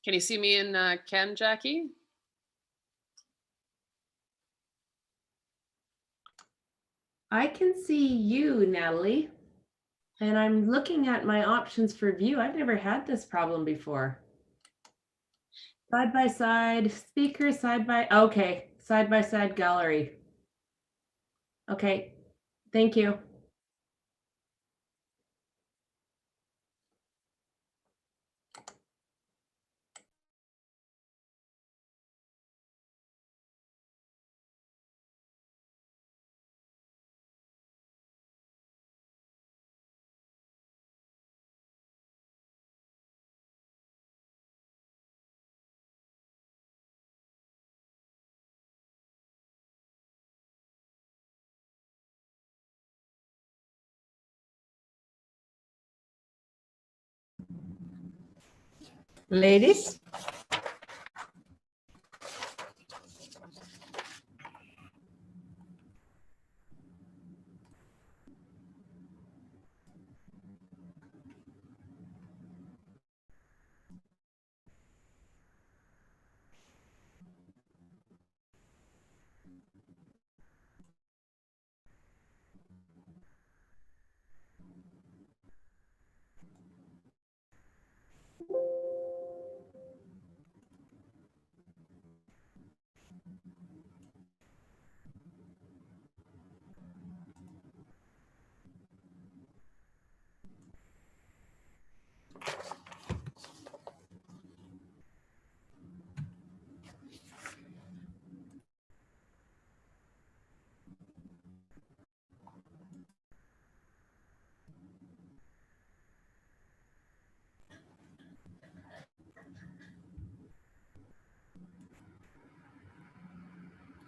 Can you see me and Ken, Jackie? I can see you, Natalie. And I'm looking at my options for view. I've never had this problem before. Side by side, speaker, okay, side by side gallery. Okay, thank you. Ladies?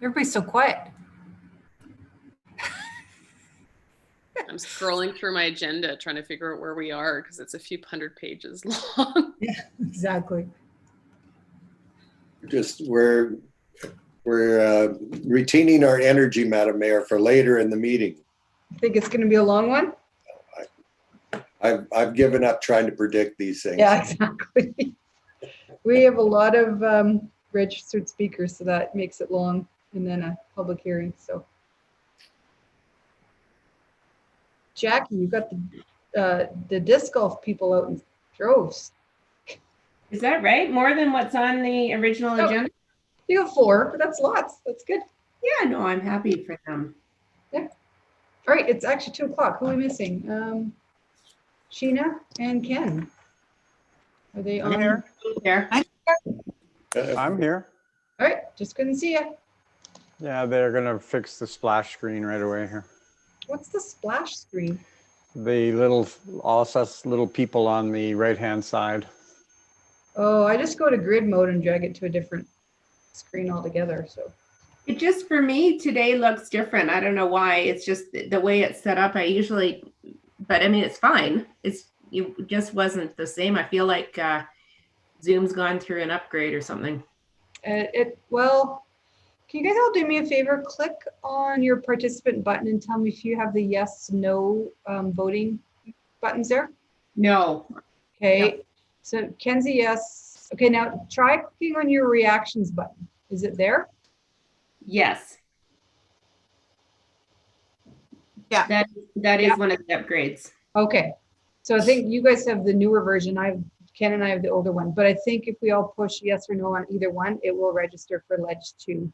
Everybody's so quiet. I'm scrolling through my agenda trying to figure out where we are because it's a few hundred pages long. Yeah, exactly. Just we're retaining our energy, Madam Mayor, for later in the meeting. I think it's going to be a long one. I've given up trying to predict these things. Yeah, exactly. We have a lot of registered speakers, so that makes it long, and then a public hearing. So, Jackie, you got the disc golf people out in droves. Is that right? More than what's on the original agenda? You have 4, but that's lots. That's good. Yeah, no, I'm happy for them. Yeah. All right, it's actually 2 o'clock. Who are we missing? Sheena and Ken. Are they on? Here. There. I'm here. All right, just couldn't see you. Yeah, they're gonna fix the splash screen right away here. What's the splash screen? The little, all us little people on the right-hand side. Oh, I just go to grid mode and drag it to a different screen altogether. So It just, for me, today looks different. I don't know why. It's just the way it's set up. I usually, but I mean, it's fine. It just wasn't the same. I feel like Zoom's gone through an upgrade or something. well, can you guys all do me a favor? Click on your participant button and tell me if you have the yes, no voting buttons there. No. Okay. So Kenzie, yes. Okay, now try clicking on your reactions button. Is it there? Yes. Yeah. That is one of the upgrades. Okay. So I think you guys have the newer version. Ken and I have the older one, but I think if we all push yes or no on either one, it will register for Ledge 2.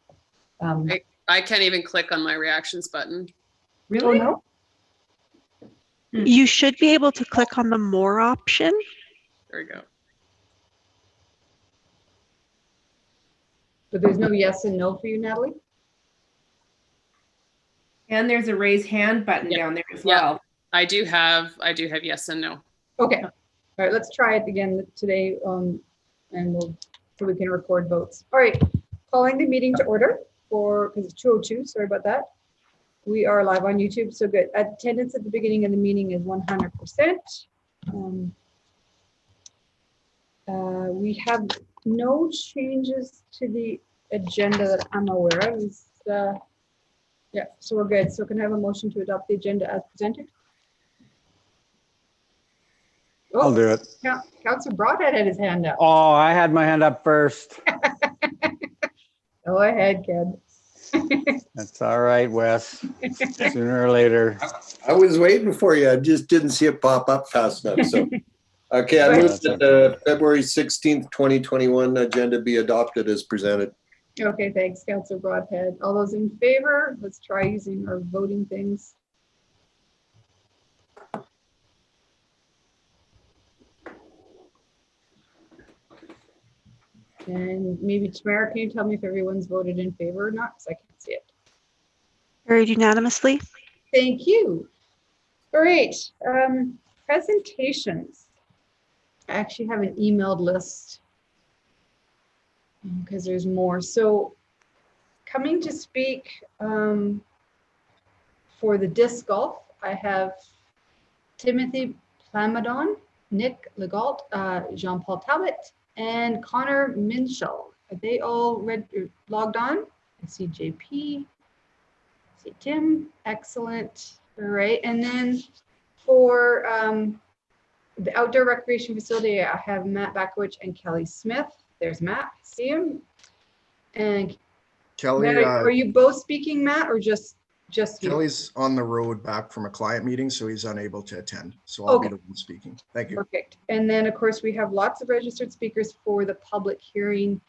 I can't even click on my reactions button. Really? Oh, no? You should be able to click on the more option. There we go. But there's no yes and no for you, Natalie? And there's a raise hand button down there as well. I do have yes and no. Okay. All right, let's try it again today, and so we can record votes. All right, calling the meeting to order because it's 2:02. Sorry about that. We are live on YouTube, so good. Attendance at the beginning of the meeting is 100%. We have no changes to the agenda that I'm aware of. Yeah, so we're good. So can I have a motion to adopt the agenda as presented? I'll do it. Councillor Broadhead had his hand up. Oh, I had my hand up first. Go ahead, Ken. That's all right, Wes. Sooner or later. I was waiting for you. I just didn't see it pop up fast enough. So, okay, I Right. move that the February 16th, 2021 agenda be adopted as presented. Okay, thanks, Councillor Broadhead. All those in favor, let's try using our voting things. And maybe Tamara, can you tell me if everyone's voted in favor or not? Because I can't see it. Carried unanimously. Thank you. All right, presentations. I actually have an emailed list because there's more. So coming to speak for the disc golf, I have Timothy Plamadon, Nick Legault, Jean-Paul Talbot, and Connor Minshall. Are they all logged on? I see JP, I see Tim, excellent. All right, and then for the outdoor recreation facility, I have Matt Bakowicz and Kelly Smith. There's Matt, see him. And Kelly, Matt, are you both speaking, Matt, or just you? Kelly's on the road back from a client meeting, so he's unable to attend. So I'll be Okay. the one speaking. Thank you. Perfect. And then, of course, we have lots of registered speakers for the public hearing.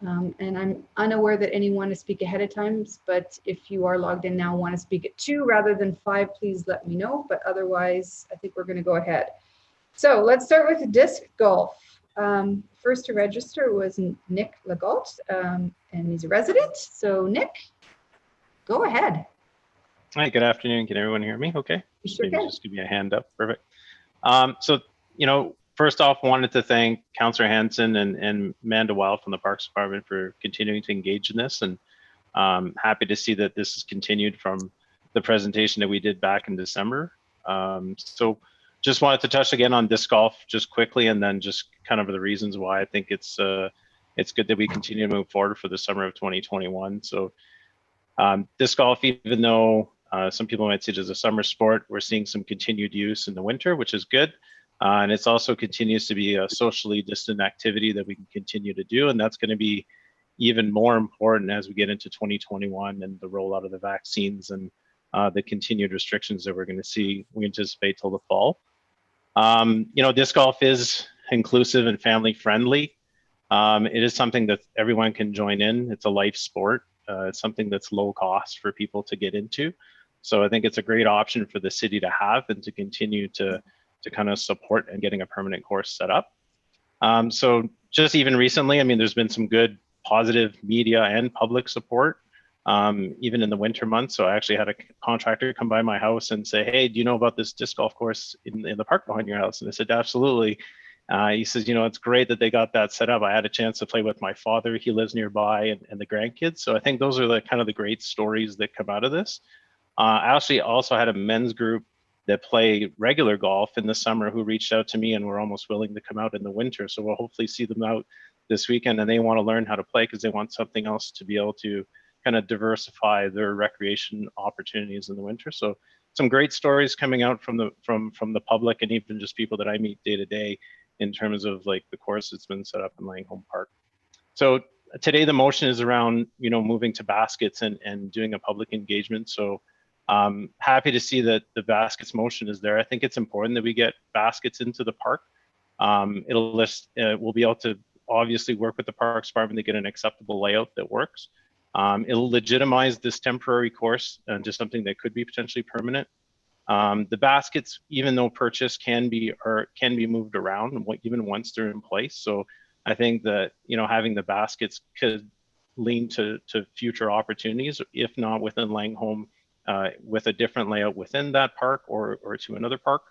And I'm unaware that anyone to speak ahead of time, but if you are logged in now and want to speak at 2 rather than 5, please let me know. But otherwise, I think we're going to go ahead. So let's start with disc golf. First to register was Nick Legault, and he's a resident. So Nick, go ahead. Hi, good afternoon. Can everyone hear me okay? You sure Maybe can. just give me a hand up. Perfect. So, first off, wanted to thank Councillor Hanson and Amanda Wild from the Parks Department for continuing to engage in this, and happy to see that this is continued from the presentation that we did back in December. So just wanted to touch again on disc golf just quickly, and then just kind of the reasons why I think it's good that we continue to move forward for the summer of 2021. So disc golf, even though some people might see it as a summer sport, we're seeing some continued use in the winter, which is good. And it's also continues to be a socially distant activity that we can continue to do. And that's going to be even more important as we get into 2021 and the rollout of the vaccines and the continued restrictions that we're going to see, we anticipate till the fall. Disc golf is inclusive and family friendly. It is something that everyone can join in. It's a life sport. It's something that's low cost for people to get into. So I think it's a great option for the city to have and to continue to kind of support and getting a permanent course set up. So just even recently, I mean, there's been some good positive media and public support, even in the winter months. So I actually had a contractor come by my house and say, hey, do you know about this disc golf course in the park behind your house? And I said, absolutely. He says, it's great that they got that set up. I had a chance to play with my father. He lives nearby, and the grandkids. So I think those are the kind of the great stories that come out of this. I actually also had a men's group that play regular golf in the summer who reached out to me and were almost willing to come out in the winter. So we'll hopefully see them out this weekend, and they want to learn how to play because they want something else to be able to kind of diversify their recreation opportunities in the winter. So some great stories coming out from the public and even just people that I meet day to day in terms of like the course that's been set up in Langholm Park. So today the motion is around, moving to baskets and doing a public engagement. So happy to see that the baskets motion is there. I think it's important that we get baskets into the park. We'll be able to obviously work with the Parks Department to get an acceptable layout that works. It'll legitimize this temporary course into something that could be potentially permanent. The baskets, even though purchased, can be moved around even once they're in place. So I think that having the baskets could lean to future opportunities, if not within Langholm, with a different layout within that park or to another park.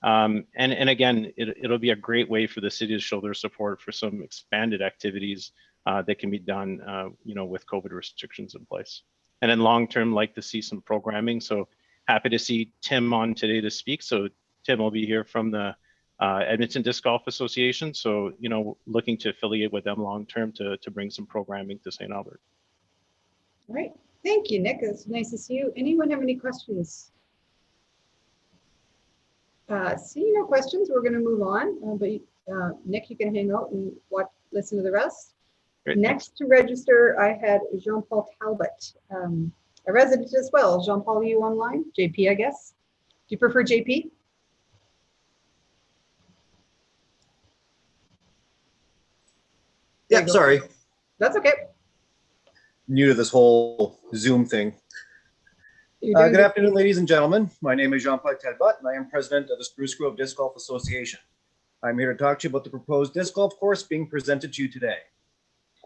And again, it'll be a great way for the city to show their support for some expanded activities that can be done, with COVID restrictions in place. And in long term, like to see some programming. So happy to see Tim on today to speak. So Tim will be here from the Edmonton Disc Golf Association. So, looking to affiliate with them long term to bring some programming to St. Albert. All right. Thank you, Nick. It's nice to see you. Anyone have any questions? Seeing no questions, we're going to move on. But Nick, you can hang out and listen to the rest. Great, thanks. Next to register, I had Jean-Paul Talbot, a resident as well. Jean-Paul, you online? JP, I guess. Do you prefer JP? Yeah, sorry. That's okay. New to this whole Zoom thing. You're doing Good afternoon, ladies and gentlemen. My name is Jean-Paul Talbot, and I am president of the Spruce Grove Disc Golf Association. I'm here to talk to you about the proposed disc golf course being presented to you today.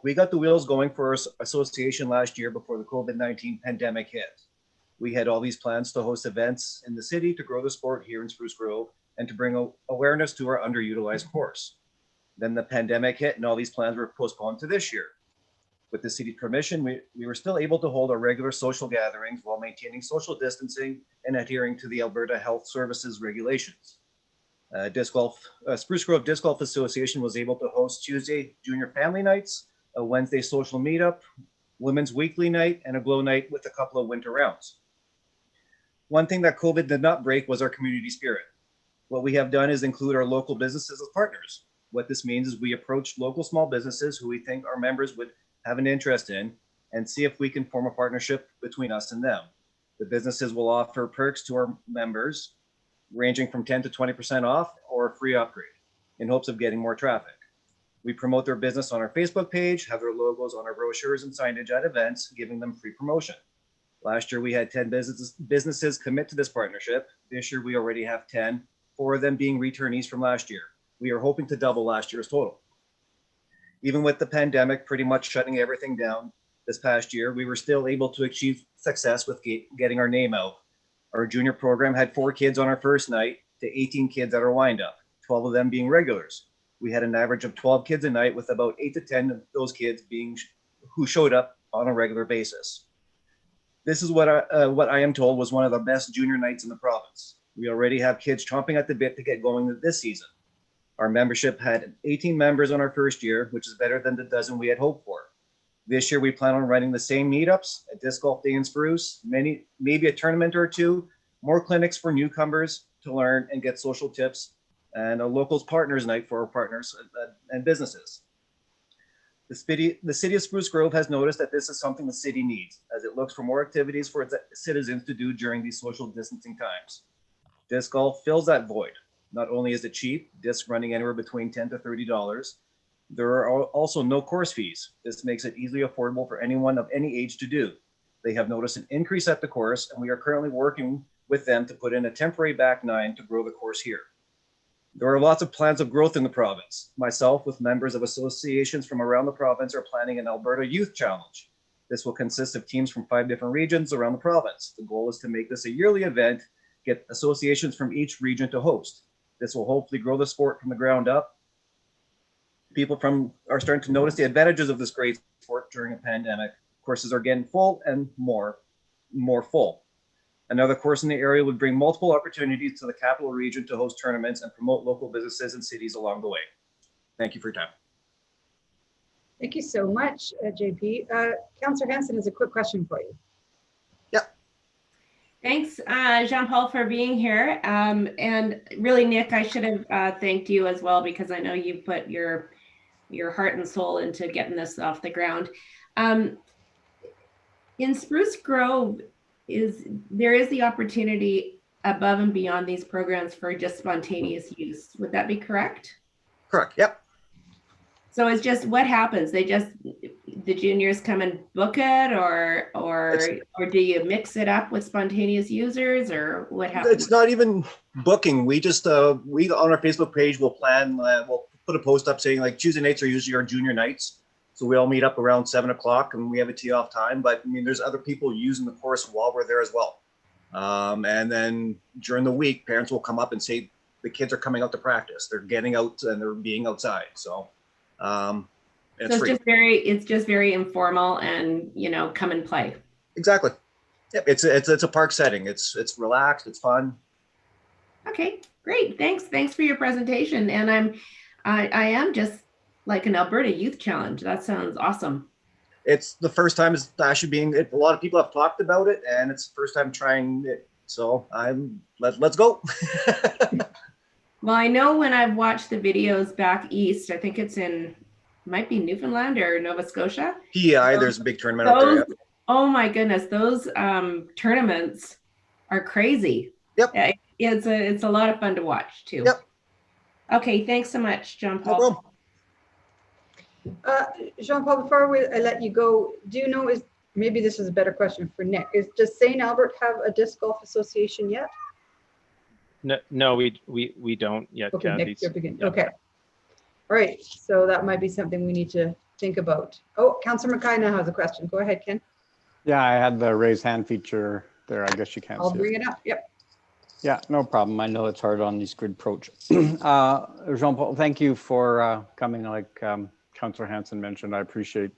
We got the wheels going for our association last year before the COVID-19 pandemic hit. We had all these plans to host events in the city to grow the sport here in Spruce Grove and to bring awareness to our underutilized course. Then the pandemic hit and all these plans were postponed to this year. With the city's permission, we were still able to hold our regular social gatherings while maintaining social distancing and adhering to the Alberta Health Services regulations. Spruce Grove Disc Golf Association was able to host Tuesday junior family nights, a Wednesday social meetup, women's weekly night, and a glow night with a couple of winter rounds. One thing that COVID did not break was our community spirit. What we have done is include our local businesses as partners. What this means is we approach local small businesses who we think our members would have an interest in and see if we can form a partnership between us and them. The businesses will offer perks to our members ranging from 10 to 20% off or a free upgrade in hopes of getting more traffic. We promote their business on our Facebook page, have their logos on our brochures and signage at events, giving them free promotion. Last year, we had 10 businesses commit to this partnership. This year, we already have 10, 4 of them being returnees from last year. We are hoping to double last year's total. Even with the pandemic pretty much shutting everything down this past year, we were still able to achieve success with getting our name out. Our junior program had 4 kids on our first night to 18 kids at our windup, 12 of them being regulars. We had an average of 12 kids a night, with about 8 to 10 of those kids being who showed up on a regular basis. This is what I am told was one of the best junior nights in the province. We already have kids chomping at the bit to get going this season. Our membership had 18 members on our first year, which is better than the dozen we had hoped for. This year, we plan on running the same meetups, a disc golf day in Spruce, maybe a tournament or 2, more clinics for newcomers to learn and get social tips, and a locals partners night for our partners and businesses. The city of Spruce Grove has noticed that this is something the city needs, as it looks for more activities for its citizens to do during these social distancing times. Disc golf fills that void. Not only is it cheap, disc running anywhere between $10 to $30, there are also no course fees. This makes it easily affordable for anyone of any age to do. They have noticed an increase at the course, and we are currently working with them to put in a temporary back 9 to grow the course here. There are lots of plans of growth in the province. Myself, with members of associations from around the province, are planning an Alberta Youth Challenge. This will consist of teams from 5 different regions around the province. The goal is to make this a yearly event, get associations from each region to host. This will hopefully grow the sport from the ground up. People are starting to notice the advantages of this great sport during a pandemic. Courses are getting full and more full. Another course in the area would bring multiple opportunities to the capital region to host tournaments and promote local businesses and cities along the way. Thank you for your time. Thank you so much, JP. Councillor Hanson has a quick question for you. Thanks, Jean-Paul, for being here. And really, Nick, I should have thanked you as well, because I know you've put your heart and soul into getting this off the ground. In Spruce Grove, there is the opportunity above and beyond these programs for just spontaneous use. Would that be correct? Correct. Yep. So it's just what happens? The juniors come and book it, or do you mix it up with spontaneous users, or what happens? It's not even booking. We just we on our Facebook page will plan. We'll put a post up saying like Tuesday nights are usually our junior nights, so we all meet up around 7 o'clock and we have a tee off time. But I mean, there's other people using the course while we're there as well. And then during the week, parents will come up and say the kids are coming out to practice. They're getting out and they're being outside. So. It's just very informal, and come and play. Exactly. Yep. It's a park setting. It's relaxed. It's fun. Okay, great. Thanks for your presentation. And I am just like an Alberta Youth Challenge. That sounds awesome. It's the first time it's actually a lot of people have talked about it, and it's the first time trying it So let's go. Well, I know when I've watched the videos back east, I think it's might be Newfoundland or Nova Scotia. PEI, there's a big tournament out there. Those, oh my goodness, those tournaments are crazy. Yep. Yeah, it's a lot of fun to watch too. Yep. Okay, thanks so much, John No Paul. problem. Jean-Paul, before I let you go, do you know, maybe this is a better question for Nick, does St. Albert have a disc golf association yet? No, we don't yet, Okay, Kathy. Nick, you're beginning. Yeah. Okay. All right, so that might be something we need to think about. Oh, Councillor Mackay now has a question. Go ahead, Ken. Yeah, I had the raise hand feature there. I guess you can't I'll see bring it up. Yep. Yeah, no problem. I know it's hard on these grid approach. Jean-Paul, thank you for coming, like Councillor Hanson mentioned. I appreciate.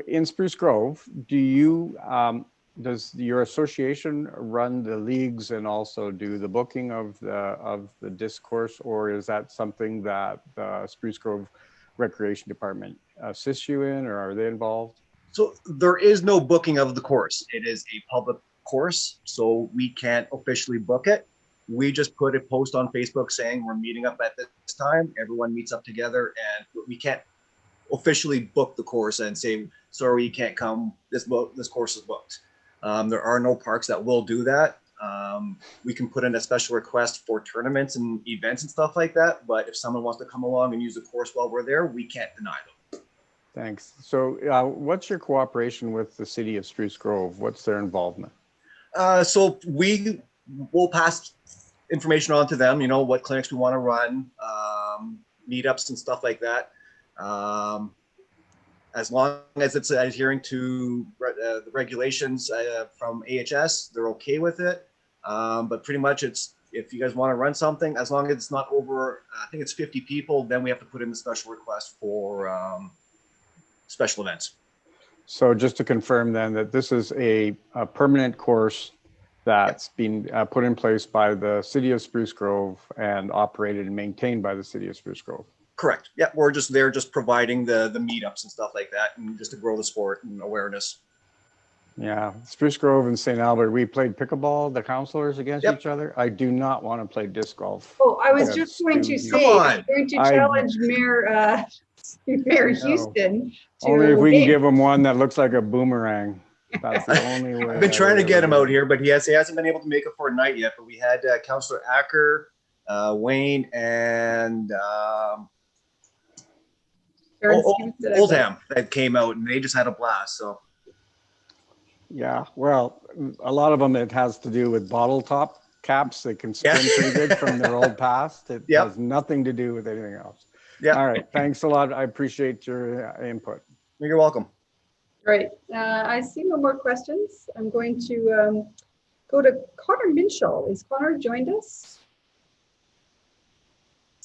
In Spruce Grove, does your association run the leagues and also do the booking of the disc course, or is that something that the Spruce Grove Recreation Department assists you in, or are they involved? So there is no booking of the course. It is a public course, so we can't officially book it. We just put a post on Facebook saying we're meeting up at this time. Everyone meets up together, and we can't officially book the course and say, sorry, you can't come. This course is booked. There are no parks that will do that. We can put in a special request for tournaments and events and stuff like that. But if someone wants to come along and use the course while we're there, we can't deny them. Thanks. So what's your cooperation with the city of Spruce Grove? What's their involvement? So we will pass information on to them, what clinics we want to run, meetups and stuff like that. As long as it's adhering to the regulations from AHS, they're okay with it. But pretty much if you guys want to run something, as long as it's not over, I think it's 50 people, then we have to put in the special request for special events. So just to confirm then that this is a permanent course that's been put in place by the city of Spruce Grove and operated and maintained by the city of Spruce Grove. Correct. Yeah, we're just there, just providing the meetups and stuff like that, and just to grow the sport and awareness. Yeah, Spruce Grove and St. Albert, we played pickleball, the counselors against Yep. each other. I do not want to play disc golf. Oh, I was That's just going to stupid. say, Come I'm on. going to I- challenge Mayor know. Houston to Only if we can game. give him one that looks like a boomerang. That's the only way. I've been I trying to would get ever him do out it. here, but he hasn't been able to make it for a night yet. But we had Councillor Acker, Wayne, and Aaron Stevenson, I believe. Oldham that came out, and they just had a blast. So Yeah, well, a lot of them, it has to do with bottle top caps. They can spin Yeah. pretty good from their old past. It Yep. has nothing to do with anything else. yeah, All right, thanks a lot. I appreciate your input. you're welcome. Right. I see no more questions. I'm going to go to Connor Minshall. Is Connor joined us?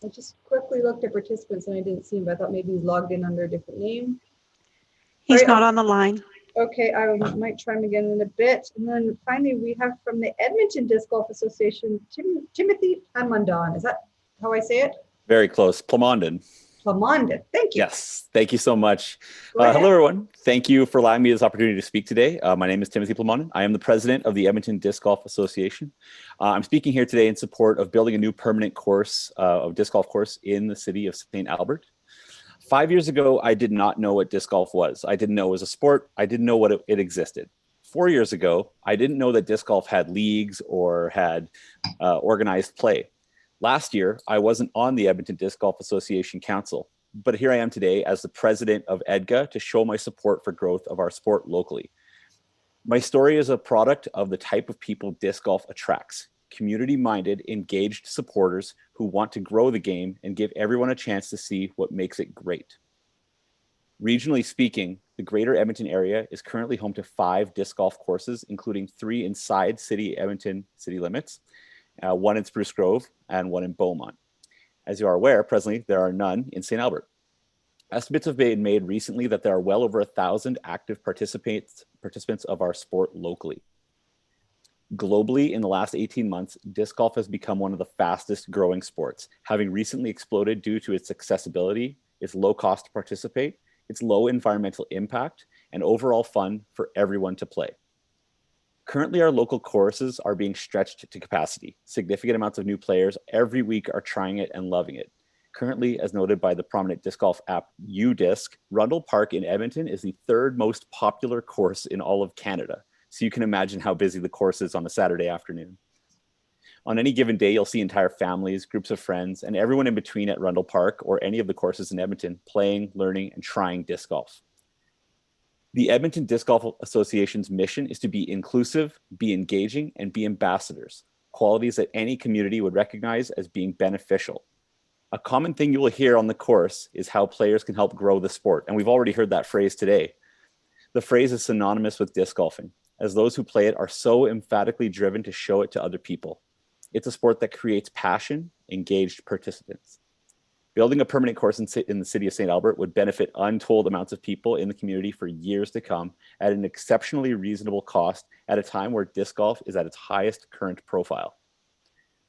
I just quickly looked at participants and I didn't see him, but I thought maybe he's logged in under a different name. He's Right. not on the line. Okay, I might try him again in a bit. And then finally, we have from the Edmonton Disc Golf Association, Timothy Plamondon. Is that how I say it? Very close. Plamondon. Plamondon. Thank you. Yes. Thank you so much. Go ahead. Hello, everyone. Thank you for allowing me this opportunity to speak today. My name is Timothy Plamondon. I am the president of the Edmonton Disc Golf Association. I'm speaking here today in support of building a new permanent course of disc golf course in the city of St. Albert. 5 years ago, I did not know what disc golf was. I didn't know it was a sport. I didn't know what it existed. 4 years ago, I didn't know that disc golf had leagues or had organized play. Last year, I wasn't on the Edmonton Disc Golf Association Council, but here I am today as the president of EDGA to show my support for growth of our sport locally. My story is a product of the type of people disc golf attracts: community-minded, engaged supporters who want to grow the game and give everyone a chance to see what makes it great. Regionally speaking, the greater Edmonton area is currently home to 5 disc golf courses, including 3 inside Edmonton city limits, 1 in Spruce Grove and 1 in Beaumont. As you are aware, presently there are none in St. Albert. Estimates have been made recently that there are well over 1,000 active participants of our sport locally. Globally, in the last 18 months, disc golf has become one of the fastest growing sports, having recently exploded due to its accessibility, its low cost to participate, its low environmental impact, and overall fun for everyone to play. Currently, our local courses are being stretched to capacity. Significant amounts of new players every week are trying it and loving it. Currently, as noted by the prominent disc golf app UDisc, Rundle Park in Edmonton is the third most popular course in all of Canada. So you can imagine how busy the course is on a Saturday afternoon. On any given day, you'll see entire families, groups of friends, and everyone in between at Rundle Park or any of the courses in Edmonton playing, learning, and trying disc golf. The Edmonton Disc Golf Association's mission is to be inclusive, be engaging, and be ambassadors, qualities that any community would recognize as being beneficial. A common thing you will hear on the course is how players can help grow the sport, and we've already heard that phrase today. The phrase is synonymous with disc golfing, as those who play it are so emphatically driven to show it to other people. It's a sport that creates passion, engaged participants. Building a permanent course in the city of St. Albert would benefit untold amounts of people in the community for years to come at an exceptionally reasonable cost at a time where disc golf is at its highest current profile.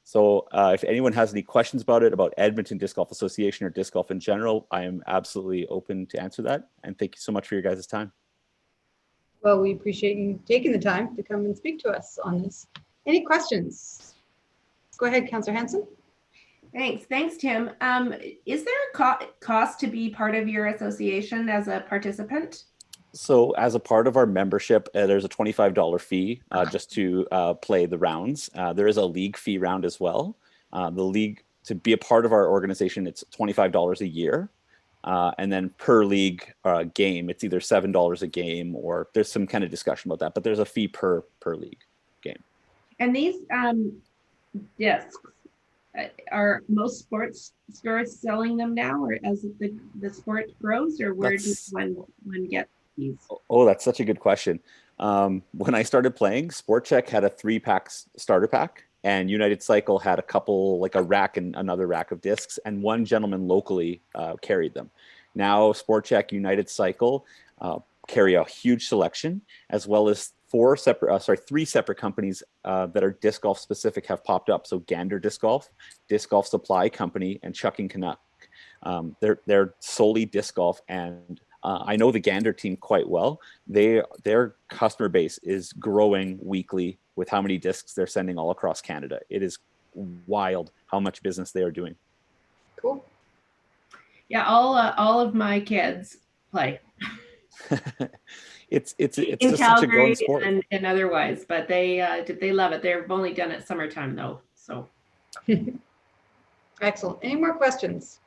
So if anyone has any questions about it, about Edmonton Disc Golf Association or disc golf in general, I am absolutely open to answer that. And thank you so much for your guys' time. Well, we appreciate you taking the time to come and speak to us on this. Any questions? Go ahead, Councillor Hanson. Thanks, Tim. Is there a cost to be part of your association as a participant? So as a part of our membership, there's a $25 fee just to play the rounds. There is a league fee round as well. The league, to be a part of our organization, it's $25 a year. And then per league game, it's either $7 a game, or there's some kind of discussion about that, but there's a fee per league game. And these discs, are most sports stores selling them now, or as the sport grows, or where does one get these? Oh, that's such a good question. When I started playing, Sport Check had a 3-pack starter pack, and United Cycle had a couple, like a rack and another rack of discs, and one gentleman locally carried them. Now Sport Check, United Cycle carry a huge selection, as well as three separate companies that are disc golf specific have popped up. So Gander Disc Golf Supply Company, and Chucking Canuck. They're solely disc golf, and I know the Gander team quite well. Their customer base is growing weekly with how many discs they're sending all across Canada. It is wild how much business they are doing. Cool. Yeah, all of my kids play. It's in just such a growing sport. And otherwise, but they love it. They've only done it summertime though. So excellent. Any more questions?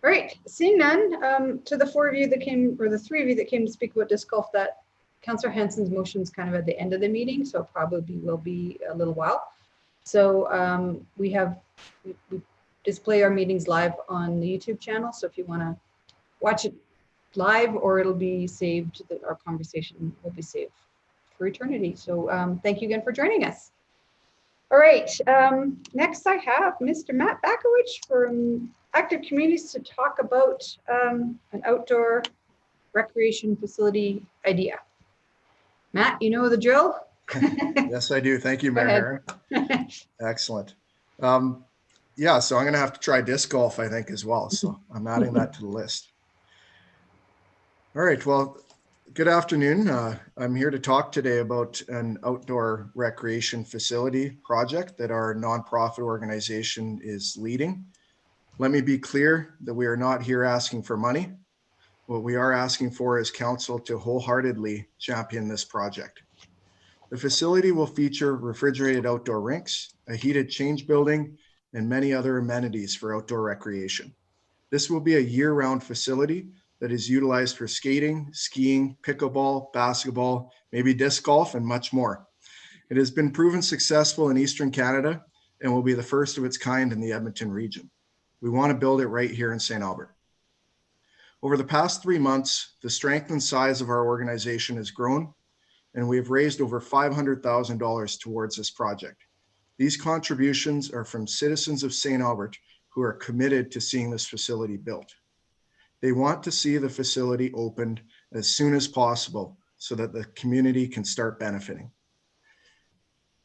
All right, seeing none, to the four of you that came, or the three of you that came to speak about disc golf, that Councillor Hanson's motion is kind of at the end of the meeting, so probably will be a little while. So we display our meetings live on the YouTube channel. So if you want to watch it live, or it'll be saved, our conversation will be saved for eternity. So thank you again for joining us. All right, next I have Mr. Matt Bakowich from Active Communities to talk about an outdoor recreation facility idea. Matt, you know the drill? Yes, I do. Thank you, Mayor. Excellent. Yeah, so I'm going to have to try disc golf, I think, as well. So I'm adding that to the list. All right, well, good afternoon. I'm here to talk today about an outdoor recreation facility project that our nonprofit organization is leading. Let me be clear that we are not here asking for money. What we are asking for is council to wholeheartedly champion this project. The facility will feature refrigerated outdoor rinks, a heated change building, and many other amenities for outdoor recreation. This will be a year-round facility that is utilized for skating, skiing, pickleball, basketball, maybe disc golf, and much more. It has been proven successful in Eastern Canada and will be the first of its kind in the Edmonton region. We want to build it right here in St. Albert. Over the past 3 months, the strength and size of our organization has grown, and we have raised over $500,000 towards this project. These contributions are from citizens of St. Albert who are committed to seeing this facility built. They want to see the facility opened as soon as possible so that the community can start benefiting.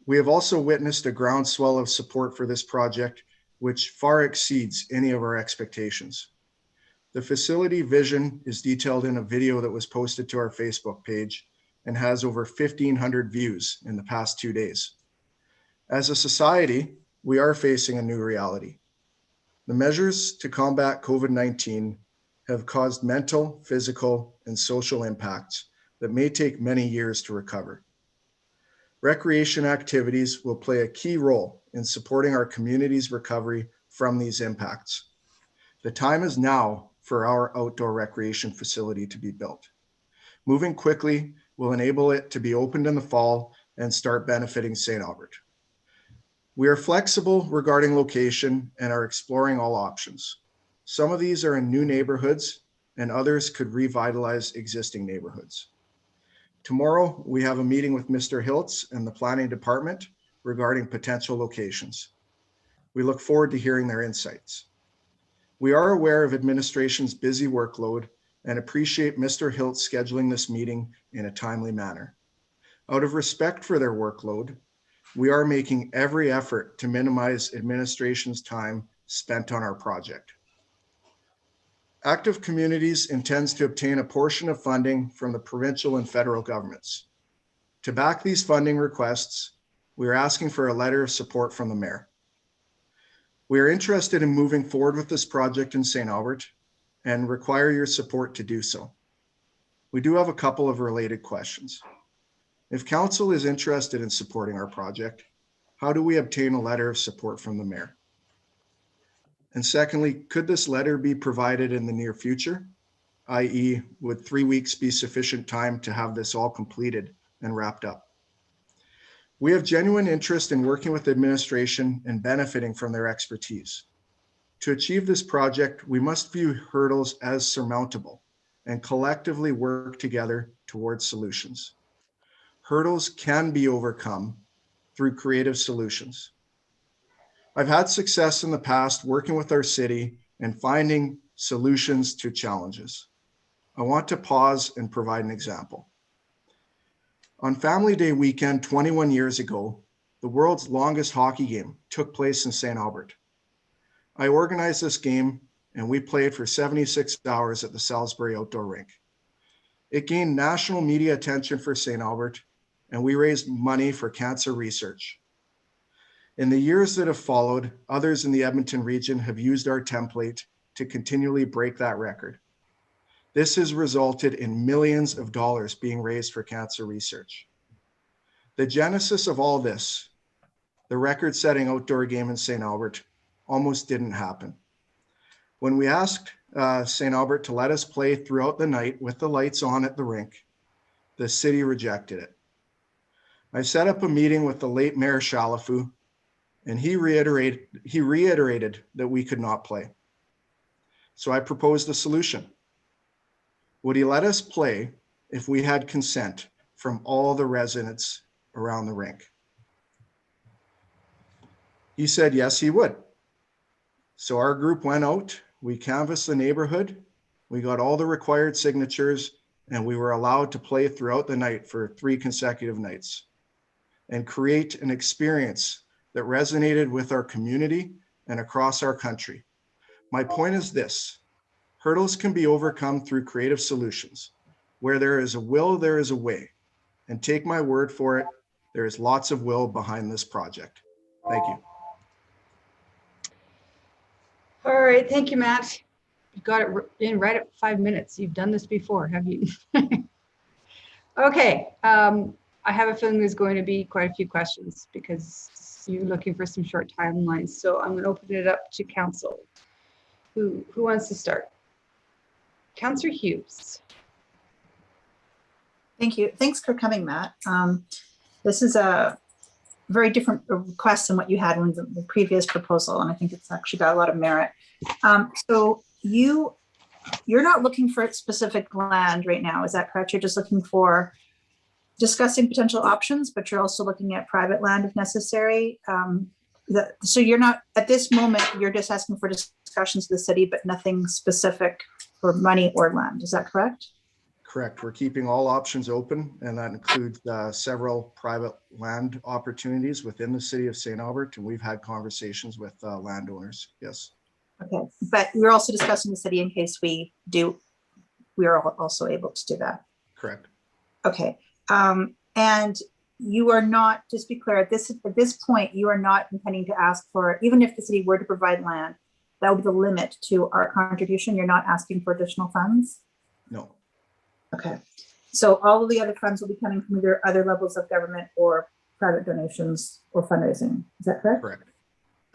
We have also witnessed a groundswell of support for this project, which far exceeds any of our expectations. The facility vision is detailed in a video that was posted to our Facebook page, and has over 1,500 views in the past 2 days. As a society, we are facing a new reality. The measures to combat COVID-19 have caused mental, physical, and social impacts that may take many years to recover. Recreation activities will play a key role in supporting our community's recovery from these impacts. The time is now for our outdoor recreation facility to be built. Moving quickly will enable it to be opened in the fall and start benefiting St. Albert. We are flexible regarding location and are exploring all options. Some of these are in new neighborhoods and others could revitalize existing neighborhoods. Tomorrow, we have a meeting with Mr. Hiltz and the planning department regarding potential locations. We look forward to hearing their insights. We are aware of administration's busy workload and appreciate Mr. Hiltz scheduling this meeting in a timely manner. Out of respect for their workload, we are making every effort to minimize administration's time spent on our project. Active Communities intends to obtain a portion of funding from the provincial and federal governments. To back these funding requests, we are asking for a letter of support from the mayor. We are interested in moving forward with this project in St. Albert and require your support to do so. We do have a couple of related questions. If council is interested in supporting our project, how do we obtain a letter of support from the mayor? And secondly, could this letter be provided in the near future? i.e., would 3 weeks be sufficient time to have this all completed and wrapped up? We have genuine interest in working with administration and benefiting from their expertise. To achieve this project, we must view hurdles as surmountable and collectively work together towards solutions. Hurdles can be overcome through creative solutions. I've had success in the past working with our city and finding solutions to challenges. I want to pause and provide an example. On Family Day weekend 21 years ago, the world's longest hockey game took place in St. Albert. I organized this game and we played for 76 hours at the Salisbury Outdoor Rink. It gained national media attention for St. Albert and we raised money for cancer research. In the years that have followed, others in the Edmonton region have used our template to continually break that record. This has resulted in millions of dollars being raised for cancer research. The genesis of all this, the record-setting outdoor game in St. Albert, almost didn't happen. When we asked St. Albert to let us play throughout the night with the lights on at the rink, the city rejected it. I set up a meeting with the late Mayor Chalafu, and he reiterated that we could not play. So I proposed a solution. Would he let us play if we had consent from all the residents around the rink? He said yes, he would. So our group went out, we canvassed the neighborhood, we got all the required signatures, and we were allowed to play throughout the night for 3 consecutive nights and create an experience that resonated with our community and across our country. My point is this: hurdles can be overcome through creative solutions. Where there is a will, there is a way. And take my word for it, there is lots of will behind this project. Thank you. All right, thank you, Matt. You got it in right at 5 minutes. You've done this before, have you? Okay, I have a feeling there's going to be quite a few questions because you're looking for some short timelines. So I'm going to open it up to council. Who wants to start? Councillor Hughes. Thank you. Thanks for coming, Matt. This is a very different request than what you had in the previous proposal, and I think it's actually got a lot of merit. So you're not looking for specific land right now, is that correct? You're just looking for discussing potential options, but you're also looking at private land if necessary. So you're not, at this moment, you're just asking for discussions with the city, but nothing specific for money or land. Is that correct? Correct. We're keeping all options open, and that includes several private land opportunities within the city of St. Albert, and we've had conversations with landowners. Yes. Okay, but we're also discussing the city in case we are also able to do that. Correct. Okay. And you are not, just be clear, at this point, you are not intending to ask for, even if the city were to provide land, that would be the limit to our contribution. You're not asking for additional funds? No. Okay. So all of the other funds will be coming from either other levels of government or private donations or fundraising. Is that correct? Correct.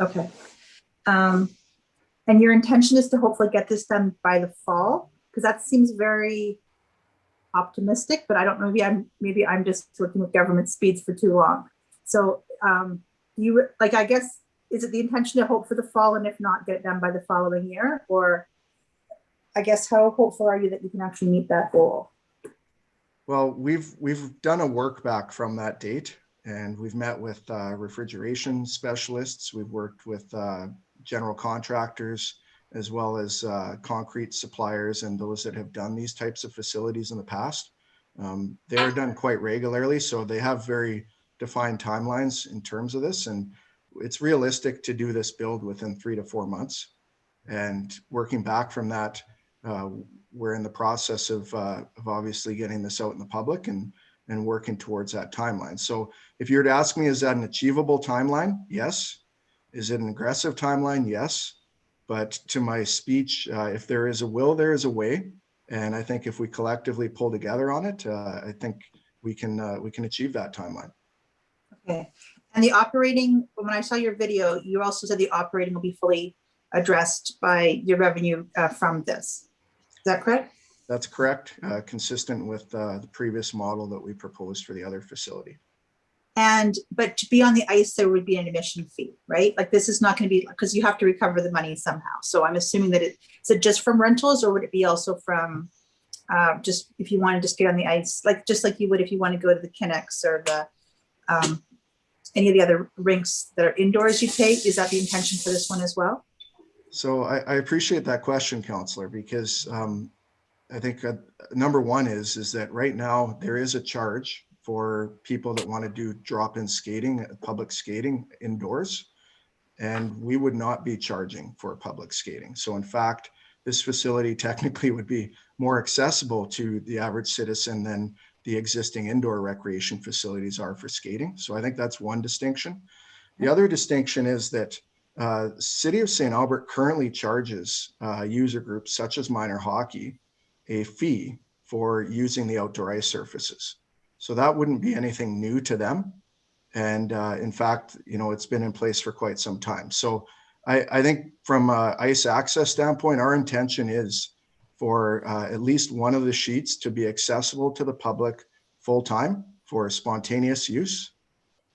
Okay. And your intention is to hopefully get this done by the fall? Because that seems very optimistic, but I don't know, maybe I'm just working with government speeds for too long. So you, like, I guess, is it the intention to hope for the fall, and if not, get it done by the following year? Or I guess, how hopeful are you that you can actually meet that goal? Well, we've done a work back from that date, and we've met with refrigeration specialists. We've worked with general contractors, as well as concrete suppliers and those that have done these types of facilities in the past. They're done quite regularly, so they have very defined timelines in terms of this, and it's realistic to do this build within 3 to 4 months. And working back from that, we're in the process of obviously getting this out in the public and working towards that timeline. So if you were to ask me, is that an achievable timeline? Yes. Is it an aggressive timeline? Yes. But to my speech, if there is a will, there is a way. And I think if we collectively pull together on it, I think we can achieve that timeline. Okay. And the operating, when I saw your video, you also said the operating will be fully addressed by your revenue from this. Is that correct? That's correct. Consistent with the previous model that we proposed for the other facility. But to be on the ice, there would be an admission fee, right? Like, this is not going to be, because you have to recover the money somehow. So I'm assuming that is it just from rentals, or would it be also from just if you want to just get on the ice, like just like you would if you want to go to the Kinnex or the any of the other rinks that are indoors you pay? Is that the intention for this one as well? So I appreciate that question, Councillor, because I think number one is that right now there is a charge for people that want to do drop-in skating, public skating indoors, and we would not be charging for public skating. So in fact, this facility technically would be more accessible to the average citizen than the existing indoor recreation facilities are for skating. So I think that's one distinction. The other distinction is that City of St. Albert currently charges user groups such as minor hockey a fee for using the outdoor ice surfaces. So that wouldn't be anything new to them. And in fact, you know, it's been in place for quite some time. So I think from an ice access standpoint, our intention is for at least one of the sheets to be accessible to the public full time for spontaneous use,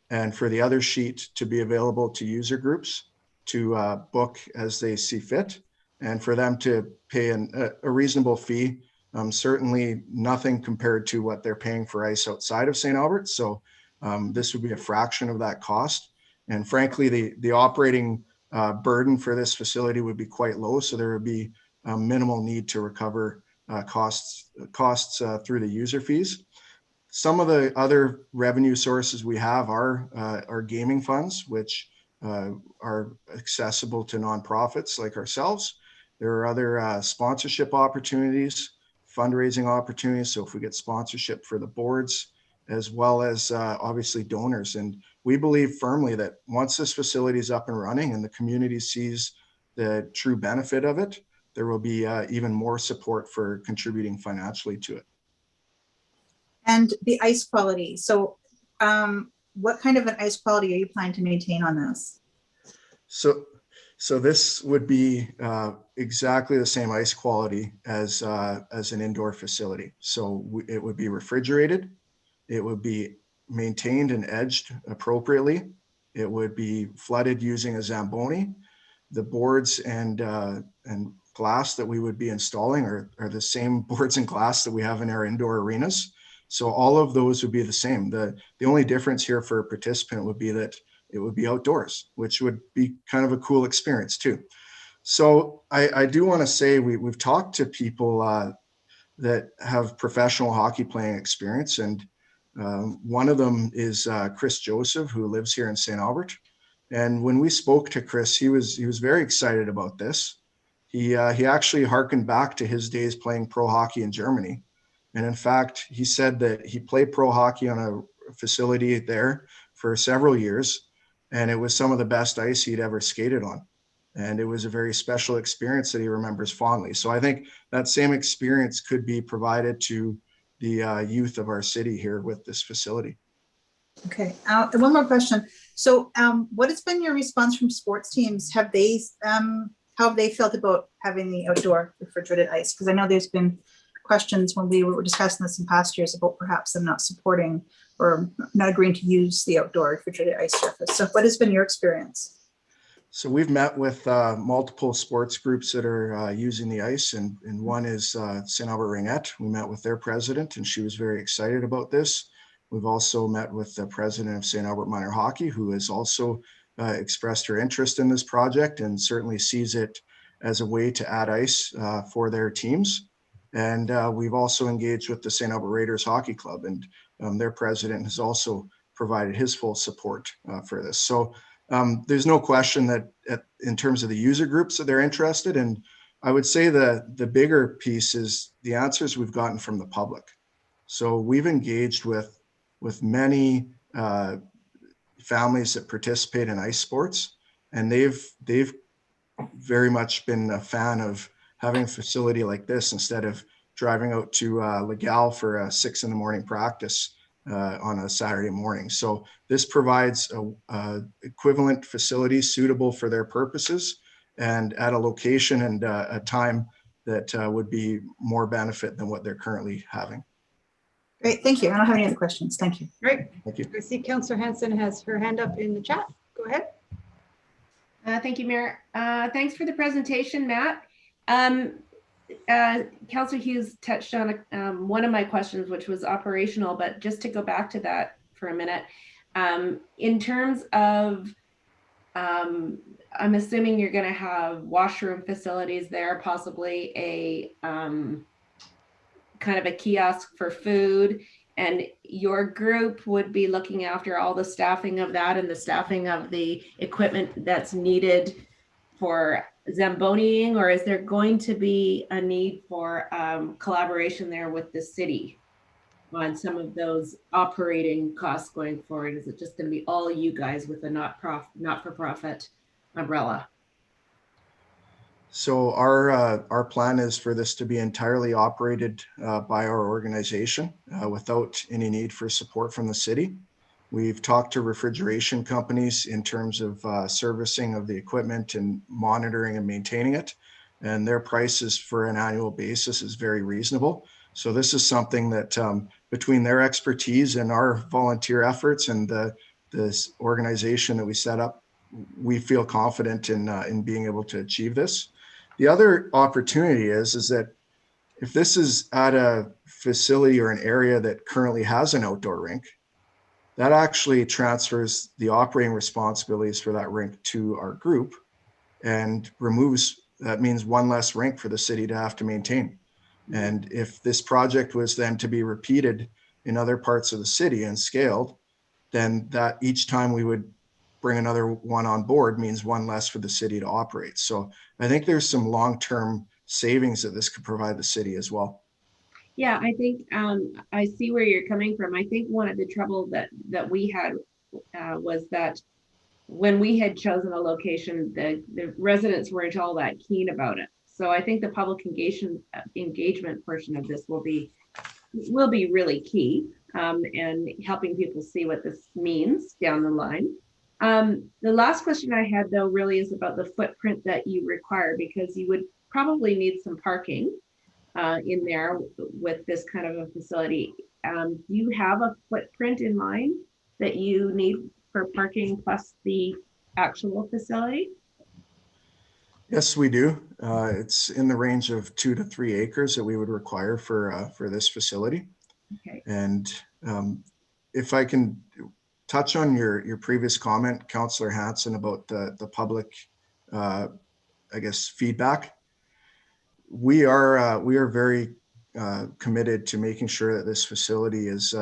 and for the other sheet to be available to user groups to book as they see fit, and for them to pay a reasonable fee. Certainly nothing compared to what they're paying for ice outside of St. Albert. So this would be a fraction of that cost. And frankly, the operating burden for this facility would be quite low. So there would be a minimal need to recover costs through the user fees. Some of the other revenue sources we have are gaming funds, which are accessible to nonprofits like ourselves. There are other sponsorship opportunities, fundraising opportunities. So if we get sponsorship for the boards, as well as obviously donors. And we believe firmly that once this facility is up and running and the community sees the true benefit of it, there will be even more support for contributing financially to it. And the ice quality. So what kind of an ice quality are you planning to maintain on this? So this would be exactly the same ice quality as an indoor facility. So it would be refrigerated. It would be maintained and edged appropriately. It would be flooded using a Zamboni. The boards and glass that we would be installing are the same boards and glass that we have in our indoor arenas. So all of those would be the same. The only difference here for a participant would be that it would be outdoors, which would be kind of a cool experience too. So I do want to say we've talked to people that have professional hockey playing experience, and one of them is Chris Joseph, who lives here in St. Albert. And when we spoke to Chris, he was very excited about this. He actually harkened back to his days playing pro hockey in Germany, And in fact, he said that he played pro hockey on a facility there for several years, and it was some of the best ice he'd ever skated on. And it was a very special experience that he remembers fondly. So I think that same experience could be provided to the youth of our city here with this facility. Okay, one more question. So what has been your response from sports teams? Have they, how have they felt about having the outdoor refrigerated ice? Because I know there's been questions when we were discussing this in past years about perhaps them not supporting or not agreeing to use the outdoor refrigerated ice surface. So what has been your experience? So we've met with multiple sports groups that are using the ice, and one is St. Albert Ringette. We met with their president, and she was very excited about this. We've also met with the president of St. Albert Minor Hockey, who has also expressed her interest in this project and certainly sees it as a way to add ice for their teams. And we've also engaged with the St. Albert Raiders Hockey Club, and their president has also provided his full support for this. So there's no question that in terms of the user groups that they're interested in, I would say the bigger piece is the answers we've gotten from the public. So we've engaged with many families that participate in ice sports, and they've very much been a fan of having a facility like this instead of driving out to Legal for a 6 a.m. practice on a Saturday morning. So this provides a equivalent facility suitable for their purposes and at a location and a time that would be more benefit than what they're currently having. Great, thank you. I don't have any other questions. Thank you. Great. Thank you. I see Councillor Hanson has her hand up in the chat. Go ahead. Thank you, Mayor. Thanks for the presentation, Matt. Councillor Hughes touched on one of my questions, which was operational, but just to go back to that for a minute, in terms of, I'm assuming you're going to have washroom facilities there, possibly a kind of a kiosk for food, and your group would be looking after all the staffing of that and the staffing of the equipment that's needed for Zamboniing, or is there going to be a need for collaboration there with the city on some of those operating costs going forward? Is it just going to be all you guys with a not-for-profit umbrella? So our plan is for this to be entirely operated by our organization without any need for support from the city. We've talked to refrigeration companies in terms of servicing of the equipment and monitoring and maintaining it, and their prices for an annual basis is very reasonable. So this is something that between their expertise and our volunteer efforts and this organization that we set up, we feel confident in being able to achieve this. The other opportunity is that if this is at a facility or an area that currently has an outdoor rink, that actually transfers the operating responsibilities for that rink to our group and removes, that means one less rink for the city to have to maintain. And if this project was then to be repeated in other parts of the city and scaled, then that each time we would bring another one on board means one less for the city to operate. So I think there's some long-term savings that this could provide the city as well. Yeah, I think I see where you're coming from. I think one of the trouble that we had was that when we had chosen a location, the residents weren't all that keen about it. So I think the public engagement portion of this will be really key and helping people see what this means down the line. The last question I had though really is about the footprint that you require, because you would probably need some parking in there with this kind of a facility. Do you have a footprint in mind that you need for parking plus the actual facility? Yes, we do. It's in the range of 2 to 3 acres that we would require for this facility. Okay. And if I can touch on your previous comment, Councillor Hanson, about the public, I guess, feedback. We are very committed to making sure that this facility is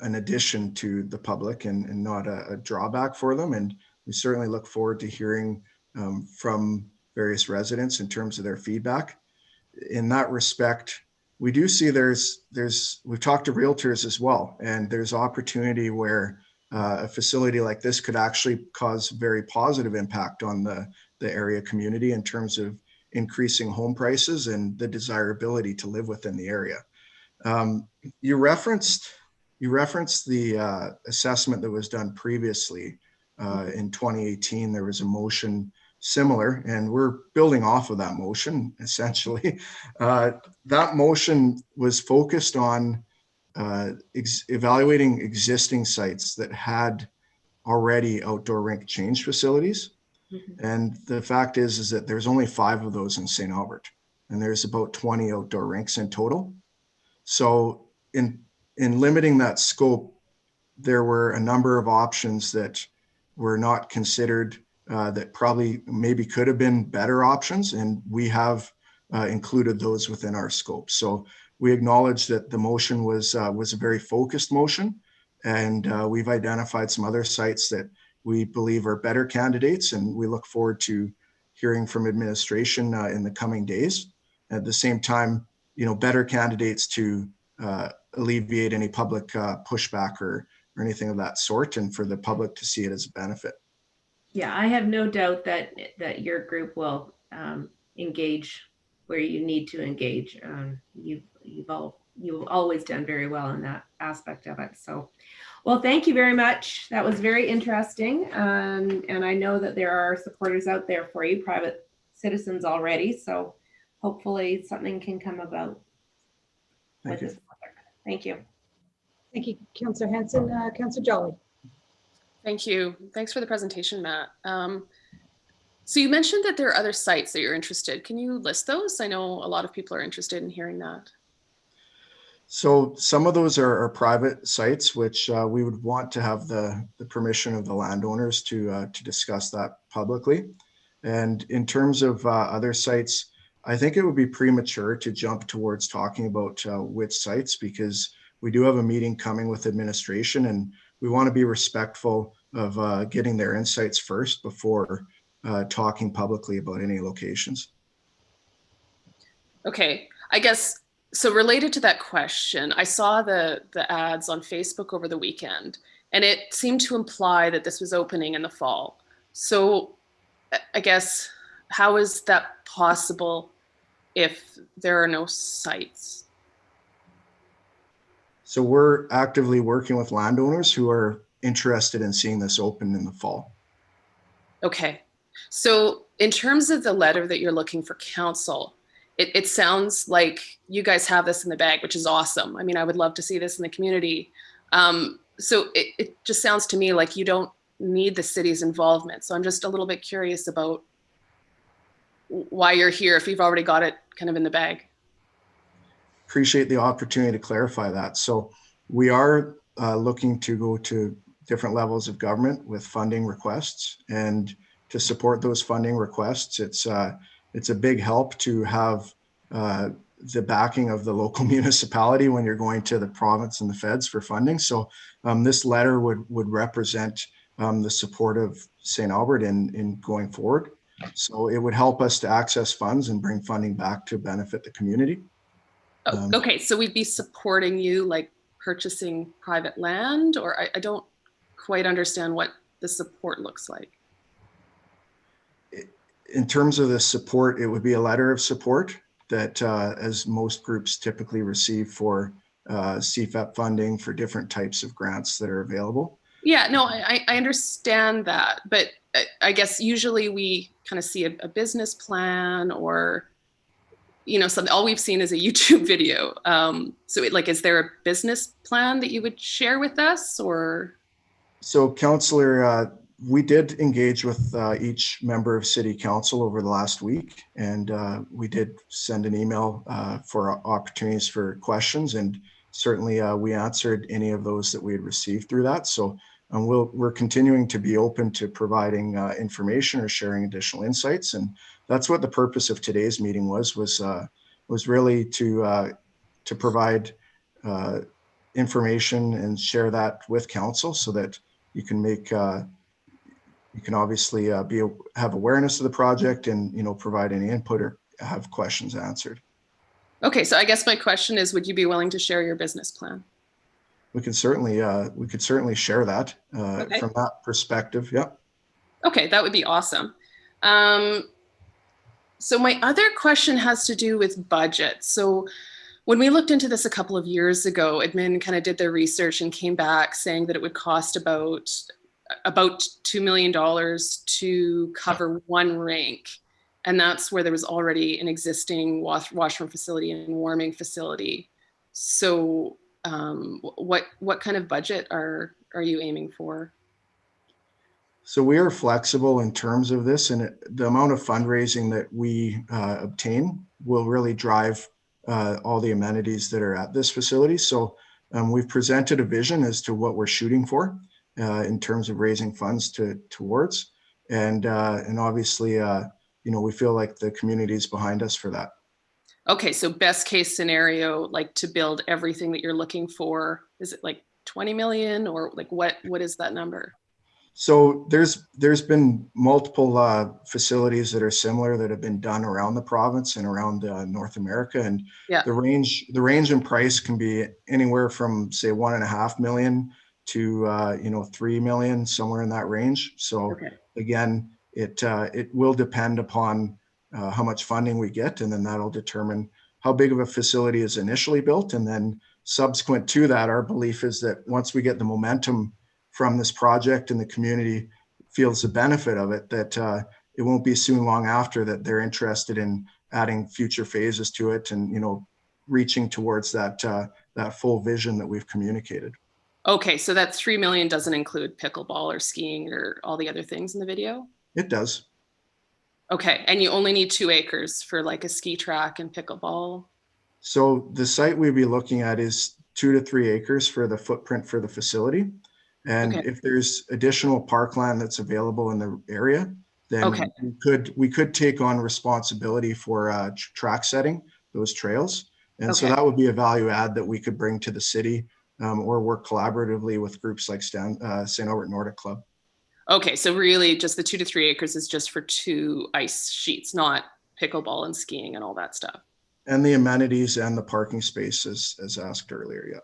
an addition to the public and not a drawback for them. And we certainly look forward to hearing from various residents in terms of their feedback. In that respect, we do see we've talked to realtors as well, and there's opportunity where a facility like this could actually cause very positive impact on the area community in terms of increasing home prices and the desirability to live within the area. You referenced the assessment that was done previously in 2018. There was a motion similar, and we're building off of that motion essentially. That motion was focused on evaluating existing sites that had already outdoor rink change facilities. And the fact is that there's only 5 of those in St. Albert, and there's about 20 outdoor rinks in total. So in limiting that scope, there were a number of options that were not considered that probably maybe could have been better options, and we have included those within our scope. So we acknowledge that the motion was a very focused motion, and we've identified some other sites that we believe are better candidates, and we look forward to hearing from administration in the coming days. At the same time, better candidates to alleviate any public pushback or anything of that sort, and for the public to see it as a benefit. Yeah, I have no doubt that your group will engage where you need to engage. You've always done very well in that aspect of it. So, well, thank you very much. That was very interesting. And I know that there are supporters out there for you, private citizens already. So hopefully something can come about. Thank you. Thank you. Thank you, Councillor Hanson. Councillor Jolly. Thank you. Thanks for the presentation, Matt. So you mentioned that there are other sites that you're interested. Can you list those? I know a lot of people are interested in hearing that. So some of those are private sites, which we would want to have the permission of the landowners to discuss that publicly. And in terms of other sites, I think it would be premature to jump towards talking about which sites, because we do have a meeting coming with administration, and we want to be respectful of getting their insights first before talking publicly about any locations. Okay, I guess, so related to that question, I saw the ads on Facebook over the weekend, and it seemed to imply that this was opening in the fall. So I guess, how is that possible if there are no sites? So we're actively working with landowners who are interested in seeing this open in the fall. Okay, so in terms of the letter that you're looking for council, it sounds like you guys have this in the bag, which is awesome. I mean, I would love to see this in the community. So it just sounds to me like you don't need the city's involvement. So I'm just a little bit curious about why you're here if you've already got it kind of in the bag. Appreciate the opportunity to clarify that. So we are looking to go to different levels of government with funding requests, and to support those funding requests, it's a big help to have the backing of the local municipality when you're going to the province and the feds for funding. So this letter would represent the support of St. Albert in going forward. So it would help us to access funds and bring funding back to benefit the community. Okay, so we'd be supporting you, like purchasing private land, or I don't quite understand what the support looks like. In terms of the support, it would be a letter of support that, as most groups typically receive for CFEP funding for different types of grants that are available. Yeah, no, I understand that, but I guess usually we kind of see a business plan, or something. All we've seen is a YouTube video. So is there a business plan that you would share with us, or? So Councillor, we did engage with each member of City Council over the last week, and we did send an email for opportunities for questions, and certainly we answered any of those that we had received through that. So we're continuing to be open to providing information or sharing additional insights, and that's what the purpose of today's meeting was really to provide information and share that with council, so that you can make you can obviously have awareness of the project, and provide any input or have questions answered. Okay, so I guess my question is, would you be willing to share your business plan? We could certainly share that Okay. from that perspective. Yep. Okay, that would be awesome. So my other question has to do with budget. So when we looked into this a couple of years ago, admin kind of did their research and came back saying that it would cost about $2 million to cover one rink. And that's where there was already an existing washroom facility and warming facility. So what kind of budget are you aiming for? So we are flexible in terms of this, and the amount of fundraising that we obtain will really drive all the amenities that are at this facility. So we've presented a vision as to what we're shooting for in terms of raising funds towards, and obviously, we feel like the community is behind us for that. Okay, so best case scenario, like to build everything that you're looking for, is it like 20 million, or like what is that number? So there's been multiple facilities that are similar that have been done around the province and around North America, and Yeah. the range in price can be anywhere from say 1.5 million to 3 million, somewhere in that range. So Okay. again, it will depend upon how much funding we get, and then that'll determine how big of a facility is initially built, and then subsequent to that, our belief is that once we get the momentum from this project and the community feels the benefit of it, that it won't be soon long after that they're interested in adding future phases to it, and reaching towards that full vision that we've communicated. Okay, so that 3 million doesn't include pickleball or skiing or all the other things in the video? It does. Okay, and you only need 2 acres for like a ski track and pickleball? So the site we'd be looking at is 2 to 3 acres for the footprint for the facility. And Okay. if there's additional parkland that's available in the area, then Okay. we could take on responsibility for track setting those trails. And so Okay. that would be a value add that we could bring to the city, or work collaboratively with groups like St. Albert Nordic Club. Okay, so really just the 2 to 3 acres is just for 2 ice sheets, not pickleball and skiing and all that stuff. And the amenities and the parking spaces, as asked earlier, yeah.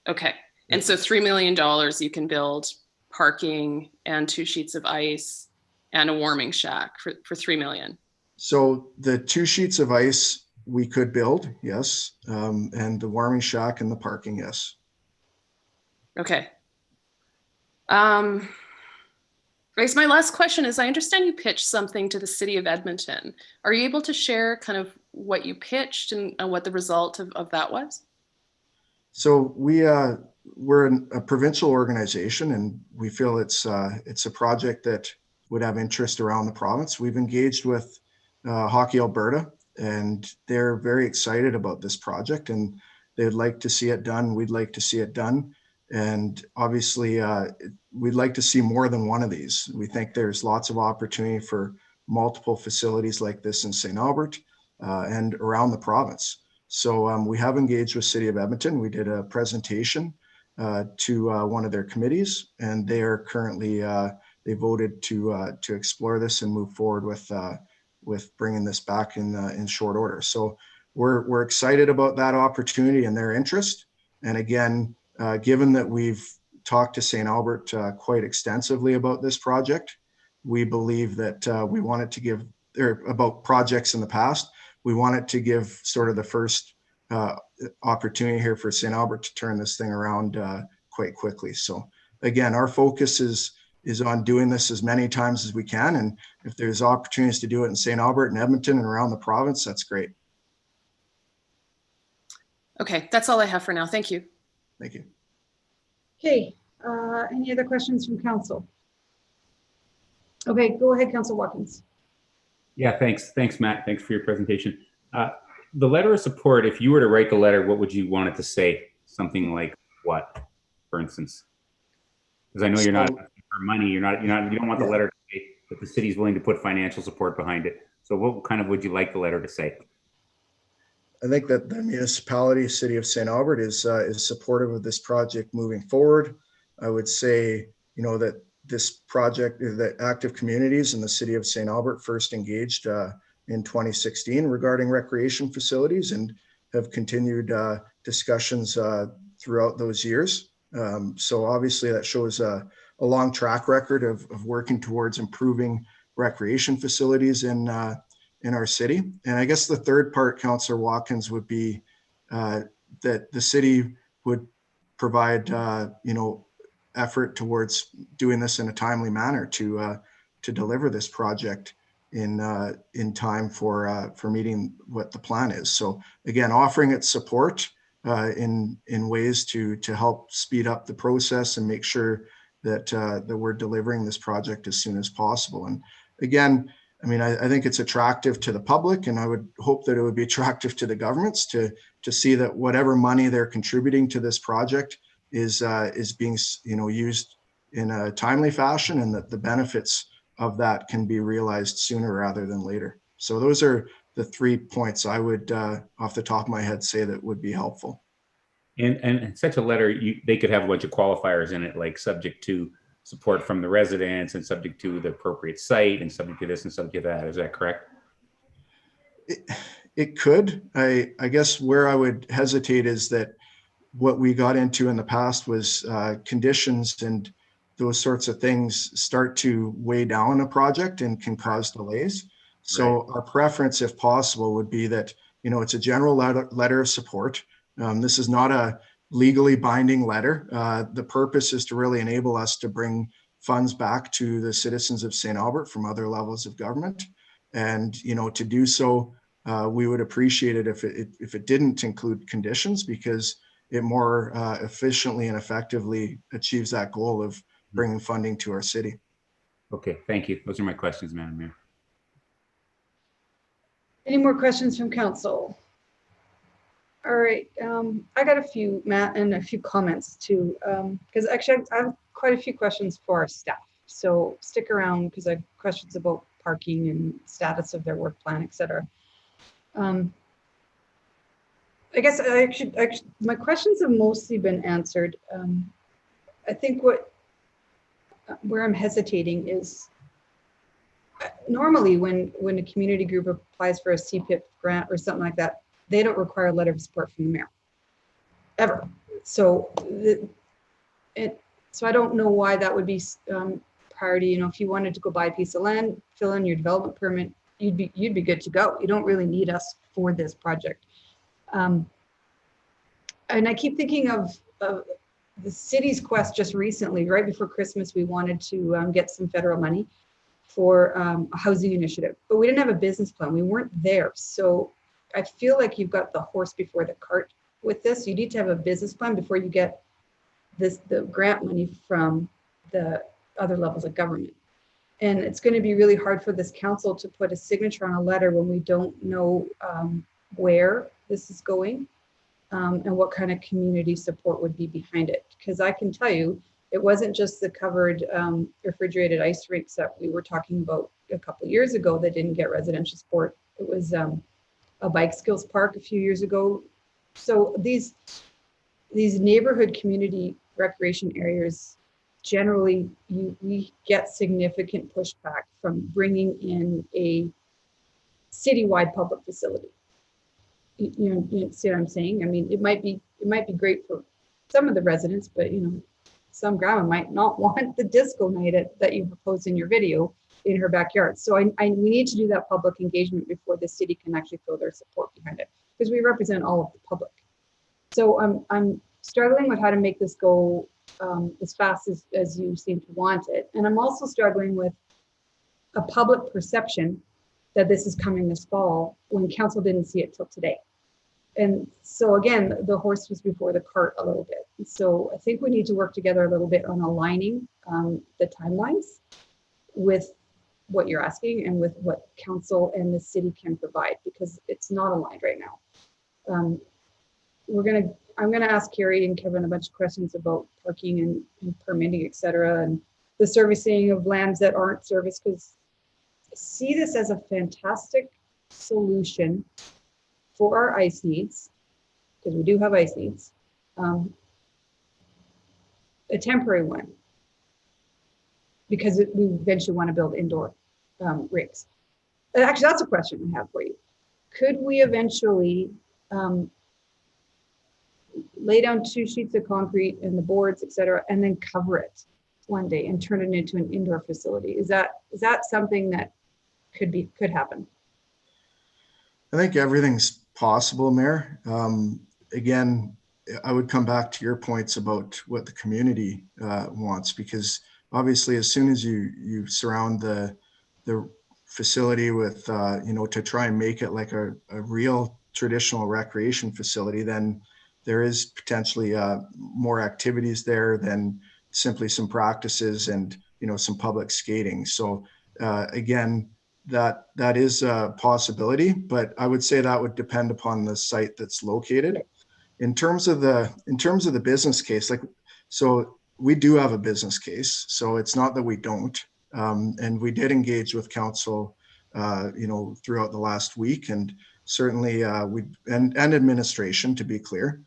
Okay, and so $3 million you can build parking and 2 sheets of ice and a warming shack for 3 million. So the 2 sheets of ice we could build, yes, and the warming shack and the parking, yes. Okay. I guess my last question is, I understand you pitched something to the city of Edmonton. Are you able to share kind of what you pitched and what the result of that was? So we're a provincial organization, and we feel it's a project that would have interest around the province. We've engaged with Hockey Alberta, and they're very excited about this project, and they'd like to see it done. We'd like to see it done. And obviously, we'd like to see more than one of these. We think there's lots of opportunity for multiple facilities like this in St. Albert and around the province. So we have engaged with City of Edmonton. We did a presentation to one of their committees, and they are currently, they voted to explore this and move forward with bringing this back in short order. So we're excited about that opportunity and their interest. And again, given that we've talked to St. Albert quite extensively about this project, we believe that we wanted to give, or about projects in the past, we wanted to give sort of the first opportunity here for St. Albert to turn this thing around quite quickly. So again, our focus is on doing this as many times as we can. And if there's opportunities to do it in St. Albert and Edmonton and around the province, that's great. Okay, that's all I have for now. Thank you. Thank you. Okay, any other questions from council? Okay, go ahead, Council Watkins. Yeah, thanks. Thanks, Matt. Thanks for your presentation. The letter of support, if you were to write the letter, what would you want it to say? Something like what, for instance? Because I know you're not for money. You don't want the letter to say that the city's willing to put financial support behind it. So what kind of would you like the letter to say? I think that the municipality, City of St. Albert, is supportive of this project moving forward. I would say, that this project, that Active Communities in the City of St. Albert first engaged in 2016 regarding recreation facilities, and have continued discussions throughout those years. So obviously that shows a long track record of working towards improving recreation facilities in our city. And I guess the third part, Councillor Watkins, would be that the city would provide effort towards doing this in a timely manner to deliver this project in time for meeting what the plan is. So again, offering its support in ways to help speed up the process and make sure that we're delivering this project as soon as possible. And again, I mean, I think it's attractive to the public, and I would hope that it would be attractive to the governments to see that whatever money they're contributing to this project is being used in a timely fashion, and that the benefits of that can be realized sooner rather than later. So those are the 3 points I would, off the top of my head, say that would be helpful. And such a letter, they could have a bunch of qualifiers in it, like subject to support from the residents and subject to the appropriate site and subject to this and subject to that. Is that correct? It could. I guess where I would hesitate is that what we got into in the past was conditions and those sorts of things start to weigh down a project and can cause delays. So our preference, if possible, would be that, it's a general letter of support. This is not a legally binding letter. The purpose is to really enable us to bring funds back to the citizens of St. Albert from other levels of government. And, to do so, we would appreciate it if it didn't include conditions, because it more efficiently and effectively achieves that goal of bringing funding to our city. Okay, thank you. Those are my questions, Madam Mayor. Any more questions from council? All right, I got a few, Matt, and a few comments too, because actually I have quite a few questions for our staff. So stick around, because I have questions about parking and status of their work plan, etc. I guess my questions have mostly been answered. I think where I'm hesitating is normally when a community group applies for a CPIP grant or something like that, they don't require a letter of support from the mayor, ever. So, so I don't know why that would be priority. If you wanted to go buy a piece of land, fill in your development permit, you'd be good to go. You don't really need us for this project. And I keep thinking of the city's quest just recently, right before Christmas. We wanted to get some federal money for a housing initiative, but we didn't have a business plan. We weren't there. So I feel like you've got the horse before the cart with this. You need to have a business plan before you get the grant money from the other levels of government. And it's going to be really hard for this council to put a signature on a letter when we don't know where this is going and what kind of community support would be behind it. Because I can tell you, it wasn't just the covered refrigerated ice rinks that we were talking about a couple of years ago that didn't get residential support. It was a bike skills park a few years ago. So these neighborhood community recreation areas, generally we get significant pushback from bringing in a citywide public facility. You see what I'm saying? I mean, it might be great for some of the residents, but some grandma might not want the disco night that you proposed in your video in her backyard. So we need to do that public engagement before the city can actually throw their support behind it, because we represent all of the public. So I'm struggling with how to make this go as fast as you seem to want it. And I'm also struggling with a public perception that this is coming this fall when council didn't see it till today. And so again, the horse was before the cart a little bit. So I think we need to work together a little bit on aligning the timelines with what you're asking and with what council and the city can provide, because it's not aligned right now. I'm gonna ask Carrie and Kevin a bunch of questions about parking and permitting, et cetera, and the servicing of lands that aren't serviced, because I see this as a fantastic solution for our ice needs, because we do have ice needs, a temporary one, because we eventually want to build indoor rigs. Actually, that's a question I have for you. Could we eventually lay down 2 sheets of concrete and the boards, et cetera, and then cover it one day and turn it into an indoor facility. Is that something that could happen? I think everything's possible, Mayor. Again, I would come back to your points about what the community wants, because obviously as soon as you surround the facility with, to try and make it like a real traditional recreation facility, then there is potentially more activities there than simply some practices and, some public skating. So again, that is a possibility, but I would say that would depend upon the site that's located. In terms of the business case, so we do have a business case, so it's not that we don't. And we did engage with council, throughout the last week, and certainly and administration, to be clear.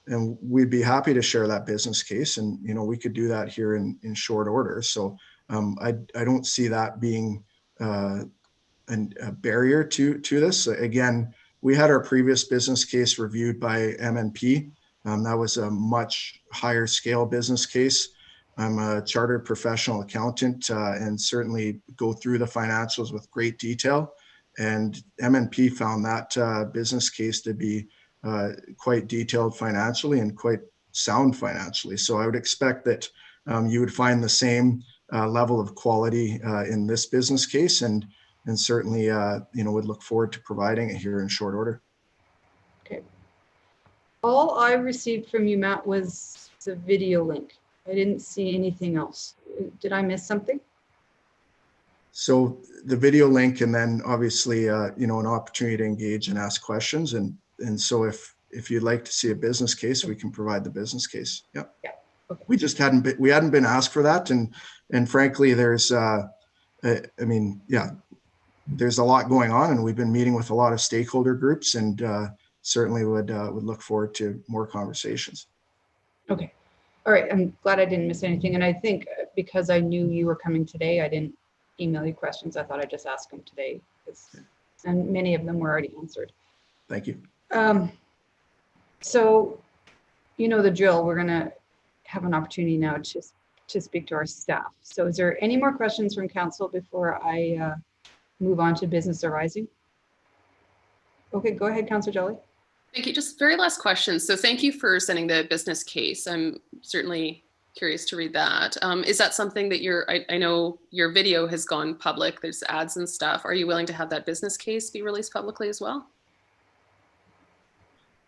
And we'd be happy to share that business case, and we could do that here in short order. So I don't see that being a barrier to this. Again, we had our previous business case reviewed by MNP. That was a much higher scale business case. I'm a chartered professional accountant and certainly go through the financials with great detail. And MNP found that business case to be quite detailed financially and quite sound financially. So I would expect that you would find the same level of quality in this business case, and certainly would look forward to providing it here in short order. Okay. All I received from you, Matt, was the video link. I didn't see anything else. Did I miss something? So the video link, and then obviously an opportunity to engage and ask questions, and so if you'd like to see a business case, we can provide the business case. Yeah. Okay. We just hadn't been asked for that, and frankly, there's there's a lot going on, and we've been meeting with a lot of stakeholder groups, and certainly would look forward to more conversations. Okay. All right. I'm glad I didn't miss anything. And I think because I knew you were coming today, I didn't email you questions. I thought I'd just ask them today, and many of them were already answered. Thank you. So, the drill. We're going to have an opportunity now to speak to our staff. So is there any more questions from council before I move on to business arising? Okay, go ahead, Councillor Jolly. Thank you. Just very last question. So thank you for sending the business case. I'm certainly curious to read that. Is that something that I know your video has gone public, there's ads and stuff. Are you willing to have that business case be released publicly as well?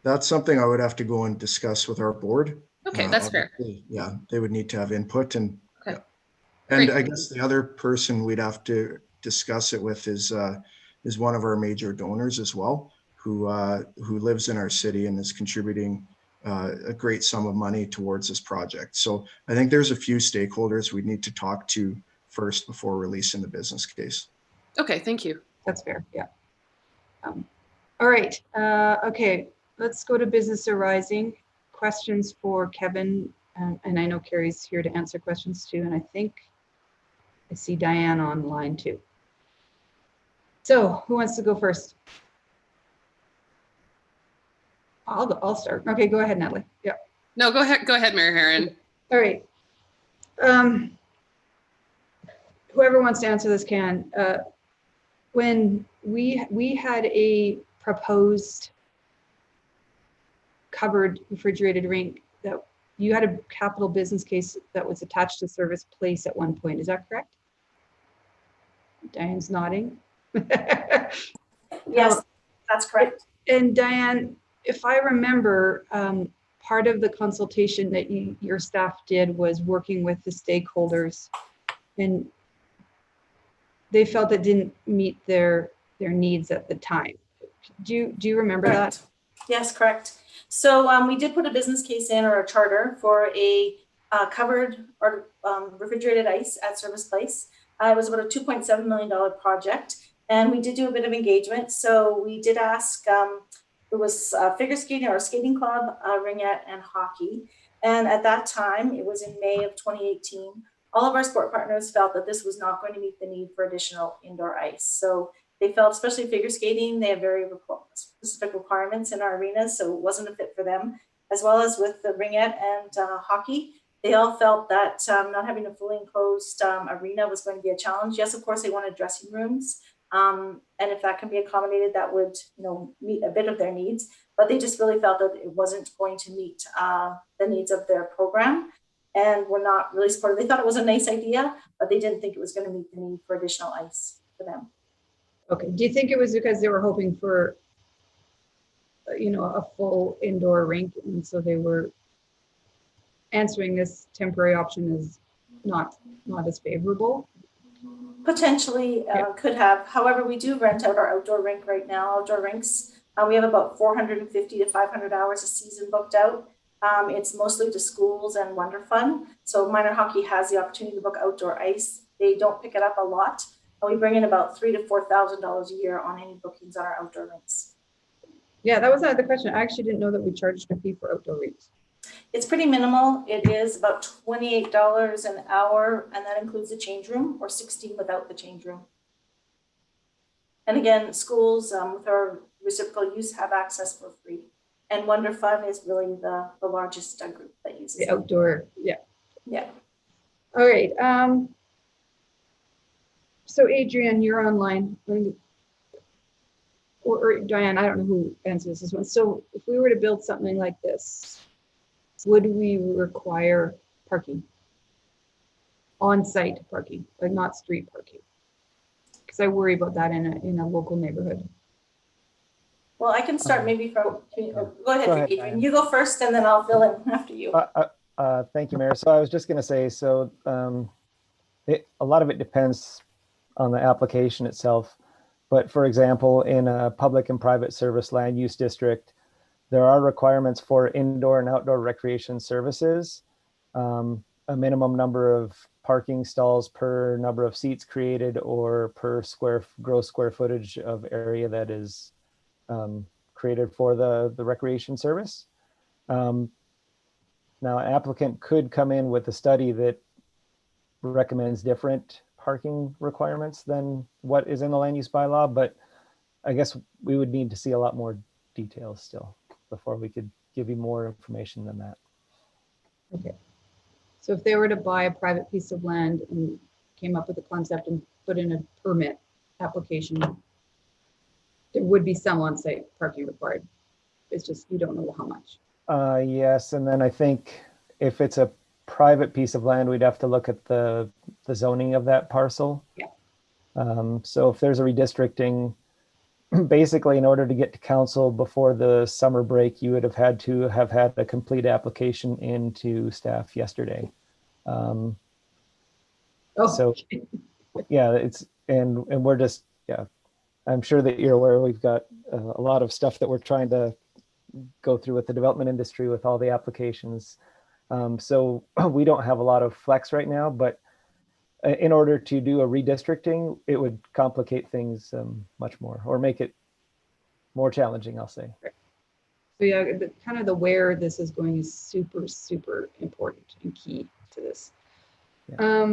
That's something I would have to go and discuss with our board. Okay, that's fair. Yeah, they would need to have input, and okay. And I guess the other person we'd have to discuss it with is one of our major donors as well, who lives in our city and is contributing a great sum of money towards this project. So I think there's a few stakeholders we need to talk to first before releasing the business case. Okay, thank you. That's fair. Yeah. All right. Okay, let's go to business arising. Questions for Kevin, and I know Carrie's here to answer questions too, and I think I see Diane online too. So who wants to go first? I'll start. Okay, go ahead, Natalie. Yeah. No, go ahead, Mayor Herron. All right. Whoever wants to answer this can. When we had a proposed covered refrigerated rink, that you had a capital business case that was attached to Service Place at one point. Is that correct? Diane's nodding. Yes, that's correct. And Diane, if I remember, part of the consultation that your staff did was working with the stakeholders, and they felt it didn't meet their needs at the time. Do you remember Correct. that? Yes, correct. So we did put a business case in, or a charter, for a covered or refrigerated ice at Service Place. It was about a $2.7 million project, and we did do a bit of engagement. So we did ask, it was figure skating or skating club, ringette, and hockey. And at that time, it was in May of 2018, all of our sport partners felt that this was not going to meet the need for additional indoor ice. So they felt, especially figure skating, they have very specific requirements in our arenas, so it wasn't a fit for them. as well as with the ringette and hockey. They all felt that not having a fully enclosed arena was going to be a challenge. Yes, of course, they wanted dressing rooms. And if that can be accommodated, that would, meet a bit of their needs. But they just really felt that it wasn't going to meet the needs of their program, and were not really supportive. They thought it was a nice idea, but they didn't think it was going to meet the need for additional ice for them. Okay. Do you think it was because they were hoping for, a full indoor rink, and so they were answering this temporary option as not as favorable? Potentially could have. However, we do rent out our outdoor rink right now. Outdoor rinks, we have about 450 to 500 hours a season booked out. It's mostly to schools and Wonder Fun. So minor hockey has the opportunity to book outdoor ice. They don't pick it up a lot. And we bring in about $3,000 to $4,000 a year on any bookings on our outdoor rinks. Yeah, that was the question. I actually didn't know that we charged a fee for outdoor rinks. It's pretty minimal. It is about $28 an hour, and that includes the change room, or $16 without the change room. And again, schools with our reciprocal use have access for free. And Wonder Fun is really the largest group that uses the outdoor. Yeah. Yeah. All right. So Adrian, you're online. Or Diane, I don't know who answers this one. So if we were to build something like this, would we require parking? On-site parking, like not street parking? Because I worry about that in a local neighborhood. Well, I can start maybe from, go ahead, Adrian. Diane. You go first and then I'll fill in after you. Thank you, Mayor. So I was just going to say, so a lot of it depends on the application itself. But for example, in a public and private service land use district, there are requirements for indoor and outdoor recreation services, a minimum number of parking stalls per number of seats created or per gross square footage of area that is created for the recreation service. Now, an applicant could come in with a study that recommends different parking requirements than what is in the land use bylaw, but I guess we would need to see a lot more details still before we could give you more information than that. Okay. So if they were to buy a private piece of land and came up with a concept and put in a permit application, there would be some on-site parking required. It's just, you don't know how much. Yes, and then I think if it's a private piece of land, we'd have to look at the zoning of that parcel. Yeah. So if there's a redistricting, basically in order to get to council before the summer break, you would have had to have had a complete application into staff yesterday. So yeah, and we're just, yeah, I'm sure that you're aware we've got a lot of stuff that we're trying to go through with the development industry with all the applications. So we don't have a lot of flex right now, but in order to do a redistricting, it would complicate things much more, or make it more challenging, I'll say. So yeah, kind of the where this is going is super, super important and key to this. Yeah.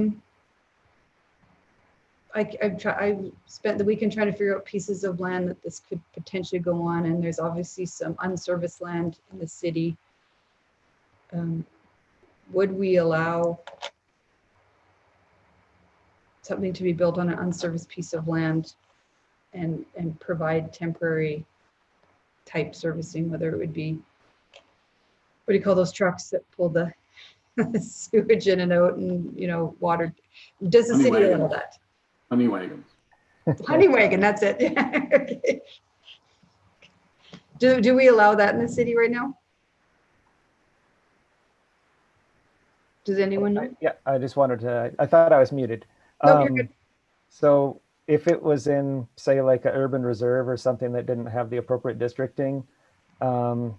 I've spent the weekend trying to figure out pieces of land that this could potentially go on, and there's obviously some unserviced land in the city. Would we allow something to be built on an unserviced piece of land and provide temporary type servicing, whether it would be, what do you call those trucks that pull the sewage in and out and, water? Does the city allow that? Honey wagons. Honey wagon, that's it. Okay. Do we allow that in the city right now? Does anyone know? Yeah, I just wanted to, I thought I was muted. No, you're good. So if it was in, say, like an urban reserve or something that didn't have the appropriate districting, an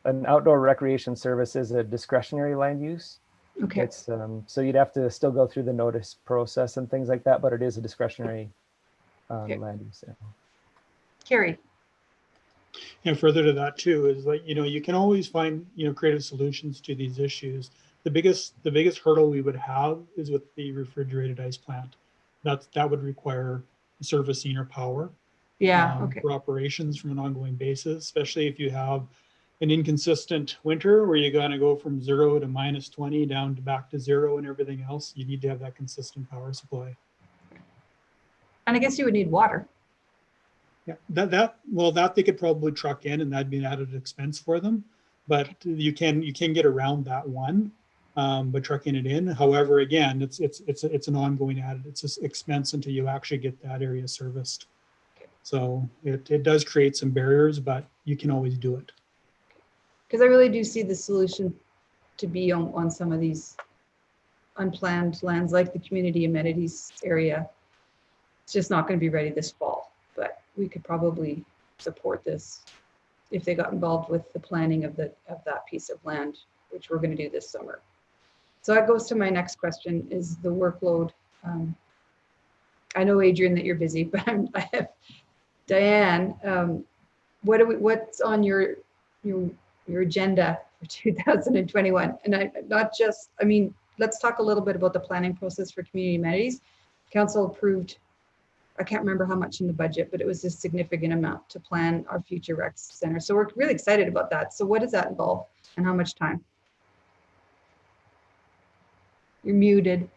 outdoor recreation service is a discretionary land use. Okay. It's so you'd have to still go through the notice process and things like that, but it is a discretionary land use. Yeah. Carrie. And further to that too is like, you can always find, creative solutions to these issues. The biggest hurdle we would have is with the refrigerated ice plant. That would require servicing or power. Yeah. Okay. For operations from an ongoing basis, especially if you have an inconsistent winter where you're going to go from 0 to -20 down to back to 0 and everything else, you need to have that consistent power supply. And I guess you would need water. Yeah, that they could probably truck in, and that'd be an added expense for them. But you can get around that one by trucking it in. However, again, it's an ongoing added expense until you actually get that area serviced. So it does create some barriers, but you can always do it. Because I really do see the solution to be on some of these unplanned lands, like the community amenities area. It's just not going to be ready this fall, but we could probably support this if they got involved with the planning of that piece of land, which we're going to do this summer. So that goes to my next question: is the workload? I know, Adrian, that you're busy, but I have Diane. What's on your agenda for 2021? And let's talk a little bit about the planning process for community amenities. Council approved, I can't remember how much in the budget, but it was a significant amount to plan our future rec center. So we're really excited about that. So what does that involve and how much time? You're muted.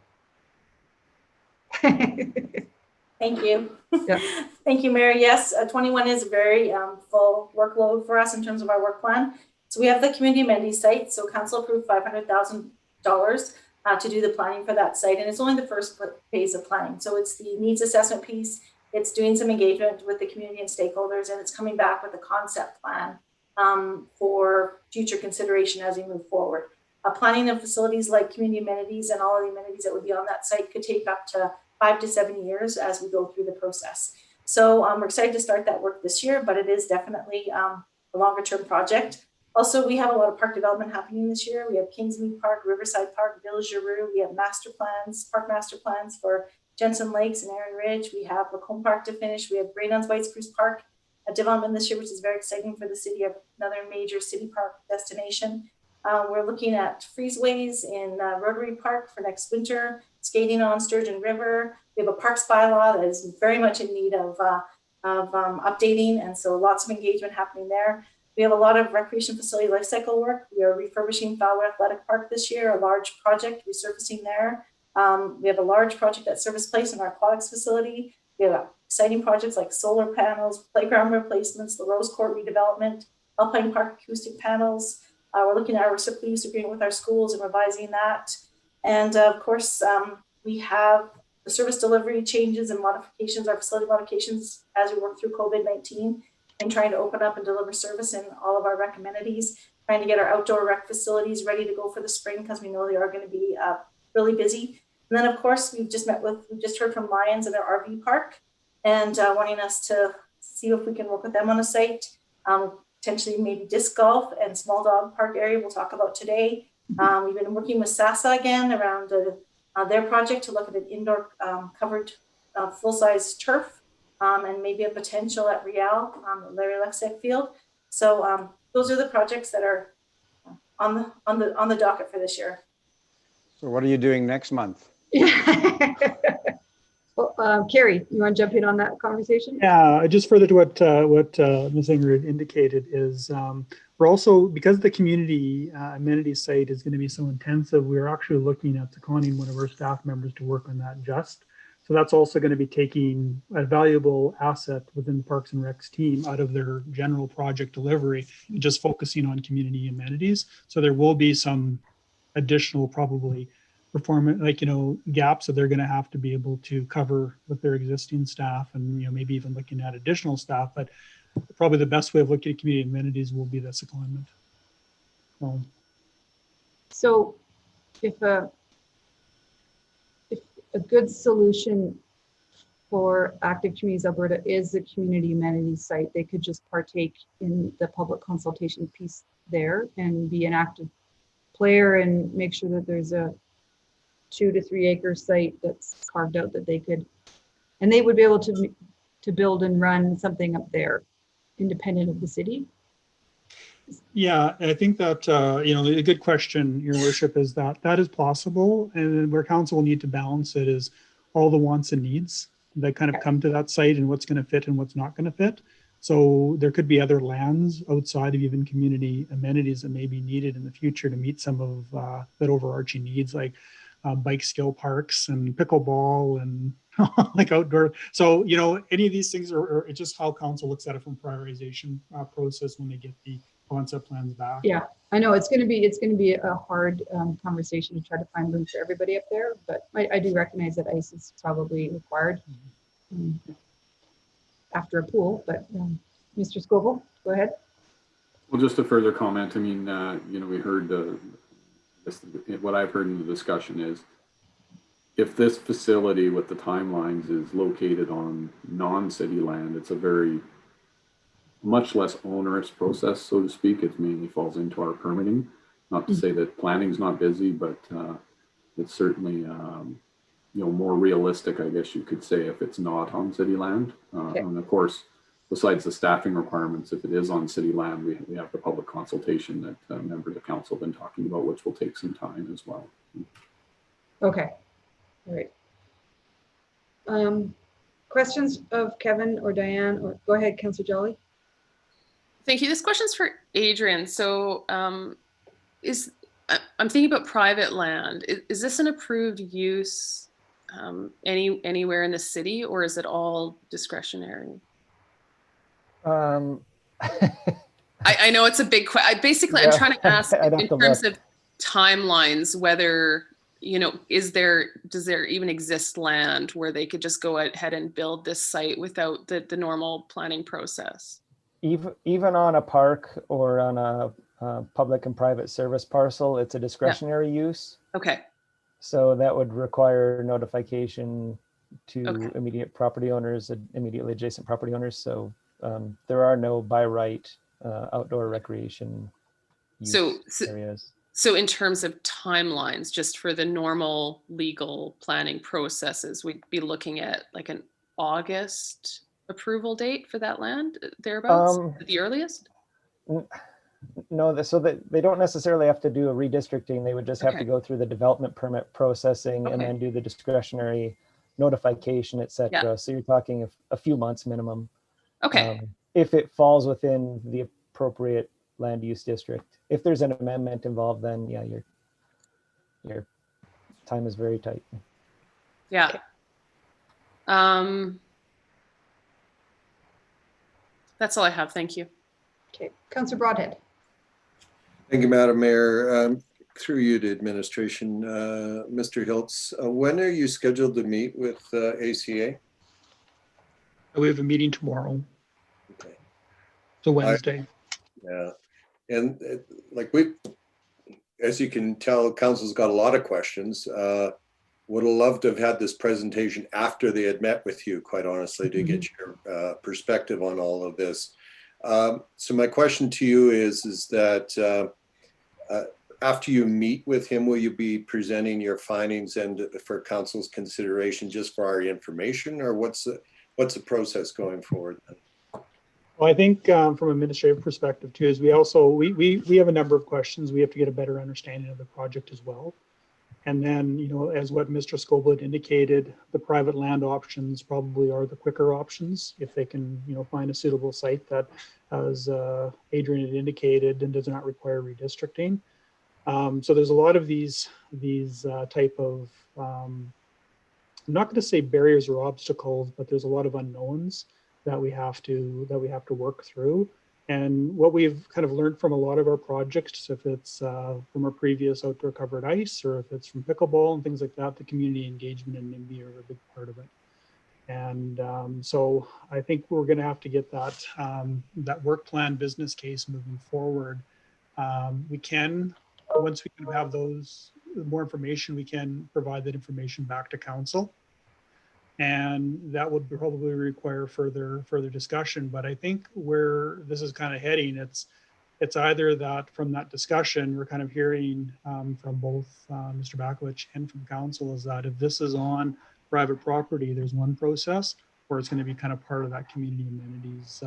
Thank you. Yeah. Thank you, Mayor. Yes, 21 is a very full workload for us in terms of our work plan. So we have the community amenities site. So council approved $500,000 to do the planning for that site. And it's only the first phase of planning. So it's the needs assessment piece. It's doing some engagement with the community and stakeholders, and it's coming back with a concept plan for future consideration as we move forward. Planning of facilities like community amenities and all of the amenities that would be on that site could take up to 5 to 7 years as we go through the process. So we're excited to start that work this year, but it is definitely a longer term project. Also, we have a lot of park development happening this year. We have Kingsmead Park, Riverside Park, Village Giroux. We have park master plans for Jensen Lakes and Erin Ridge. We have Lacombe Park to finish. We have Brainon's White Spruce Park, a development this year, which is very exciting for the city, of another major city park destination. We're looking at freezeways in Rotary Park for next winter, skating on Sturgeon River. We have a parks bylaw that is very much in need of updating, and so lots of engagement happening there. We have a lot of recreation facility life cycle work. We are refurbishing Fowler Athletic Park this year, a large project resurfacing there. We have a large project at Service Place in our aquatics facility. We have exciting projects like solar panels, playground replacements, the Rose Court redevelopment, Alpine Park acoustic panels. We're looking at our reciprocal use agreement with our schools and revising that. And of course, we have the service delivery changes and modifications, our facility modifications as we work through COVID-19 and trying to open up and deliver service in all of our rec amenities, trying to get our outdoor rec facilities ready to go for the spring because we know they are going to be really busy. And then of course, we just heard from Lions in their RV park and wanting us to see if we can work with them on a site. Potentially maybe disc golf and small dog park area we'll talk about today. We've been working with SASA again around their project to look at an indoor covered full-size turf and maybe a potential at Real, Larry Lexek Field. So those are the projects that are on the docket for this year. So what are you doing next month? Well, Carrie, you want to jump in on that conversation? Yeah, just further to what Ms. Ingrid indicated is we're also, because the community amenities site is going to be so intensive, we're actually looking at seconding one of our staff members to work on that just. So that's also going to be taking a valuable asset within the Parks and Recs team out of their general project delivery, and just focusing on community amenities. So there will be some additional probably performance, gaps that they're going to have to be able to cover with their existing staff, and maybe even looking at additional staff. But probably the best way of looking at community amenities will be the secondment. So if a good solution for Active Communities Alberta is the community amenities site, they could just partake in the public consultation piece there and be an active player and make sure that there's a 2 to 3 acre site that's carved out that they could, and they would be able to build and run something up there independent of the city. Yeah, I think that, a good question, Your Worship, is that is possible. And where council will need to balance it is all the wants and needs that kind of come to that site and what's going to fit and what's not going to fit. So there could be other lands outside of even community amenities that may be needed in the future to meet some of that overarching needs, like bike skill parks and pickleball and like outdoor. So, you know, any of these things are it's just how council looks at it from prioritization process when they get the concept plans back. Yeah, I know it's going to be a hard conversation to try to find room for everybody up there, but I do recognize that ice is probably required after a pool. But Mr. Scoville, go ahead. Well, just a further comment. I mean, you know, we heard what I've heard in the discussion is if this facility with the timelines is located on non-city land, it's a very much less onerous process, so to speak. It mainly falls into our permitting. Not to say that planning's not busy, but it's certainly you know, more realistic, I guess you could say, if it's not on city land. And of course, besides the staffing requirements, if it is on city land, we have the public consultation that members of council have been talking about, which will take some time as well. Okay, all right. Questions of Kevin or Diane, or go ahead, Councillor Jolly. Thank you. This question's for Adrian. So I'm thinking about private land. Is this an approved use anywhere in the city, or is it all discretionary? I know it's a big question. Basically, I'm trying to ask in terms of timelines, whether, you know, does there even exist land where they could just go ahead and build this site without the normal planning process? Even on a park or on a public and private service parcel, it's a discretionary use. Okay. So that would require notification to immediate property owners, immediately adjacent property owners. So there are no by right outdoor recreation use areas. So in terms of timelines, just for the normal legal planning processes, we'd be looking at like an August approval date for that land, thereabouts, at the earliest? No, so that they don't necessarily have to do a redistricting. They would just have to go through the development permit processing and then do the discretionary notification, etc. Yeah. So you're talking a few months minimum. Okay. If it falls within the appropriate land use district. If there's an amendment involved, then yeah, your time is very tight. Yeah. That's all I have. Thank you. Okay, Councillor Broadhead. Thank you, Madam Mayor. Through you to administration, Mr. Hiltz, when are you scheduled to meet with ACA? We have a meeting tomorrow. Okay. So Wednesday. Yeah, and like as you can tell, council's got a lot of questions. Would have loved to have had this presentation after they had met with you, quite honestly, to get your perspective on all of this. So my question to you is that after you meet with him, will you be presenting your findings and for council's consideration just for our information, or what's the process going forward then? Well, I think from an administrative perspective too, is we have a number of questions. We have to get a better understanding of the project as well. And then, you know, as what Mr. Scoville had indicated, the private land options probably are the quicker options if they can, you know, find a suitable site that, as Adrian had indicated, and does not require redistricting. So there's a lot of these type of, I'm not going to say barriers or obstacles, but there's a lot of unknowns that we have to work through. And what we've kind of learned from a lot of our projects, if it's from our previous outdoor covered ice, or if it's from pickleball and things like that, the community engagement and NIMBY are a big part of it. And so I think we're going to have to get that that work plan business case moving forward. We can, once we can have those more information, we can provide that information back to council. And that would probably require further discussion. But I think where this is kind of heading, it's either that from that discussion, we're kind of hearing from both Mr. Bakovich and from council, is that if this is on private property, there's one process, or it's going to be kind of part of that community amenities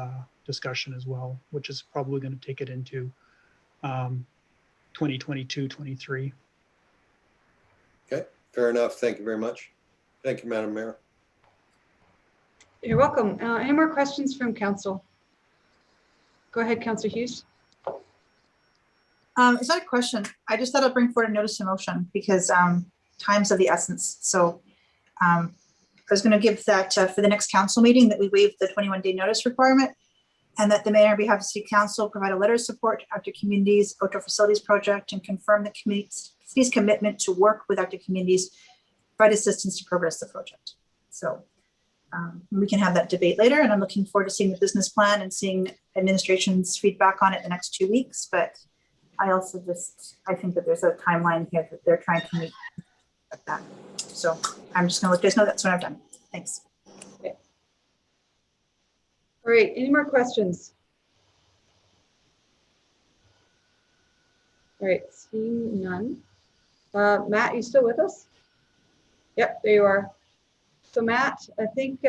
discussion as well, which is probably going to take it into 2022, 23. Okay, fair enough. Thank you very much. Thank you, Madam Mayor. You're welcome. Any more questions from council? Go ahead, Councillor Hughes. It's not a question. I just thought I'd bring forward a notice of motion because time's of the essence. So I was going to give that for the next council meeting that we waive the 21-day notice requirement, and that the mayor on behalf of City Council provide a letter of support to Active Communities Outdoor Facilities Project and confirm the city's commitment to work with Active Communities, provide assistance to progress the project. So we can have that debate later, and I'm looking forward to seeing the business plan and seeing administration's feedback on it the next 2 weeks. But I also I think that there's a timeline here that they're trying to meet like that. So I'm just gonna let you guys know that's what I've done. Thanks. Okay. All right, any more questions? All right, seeing none. Matt, you still with us? Yep, there you are. So Matt, I think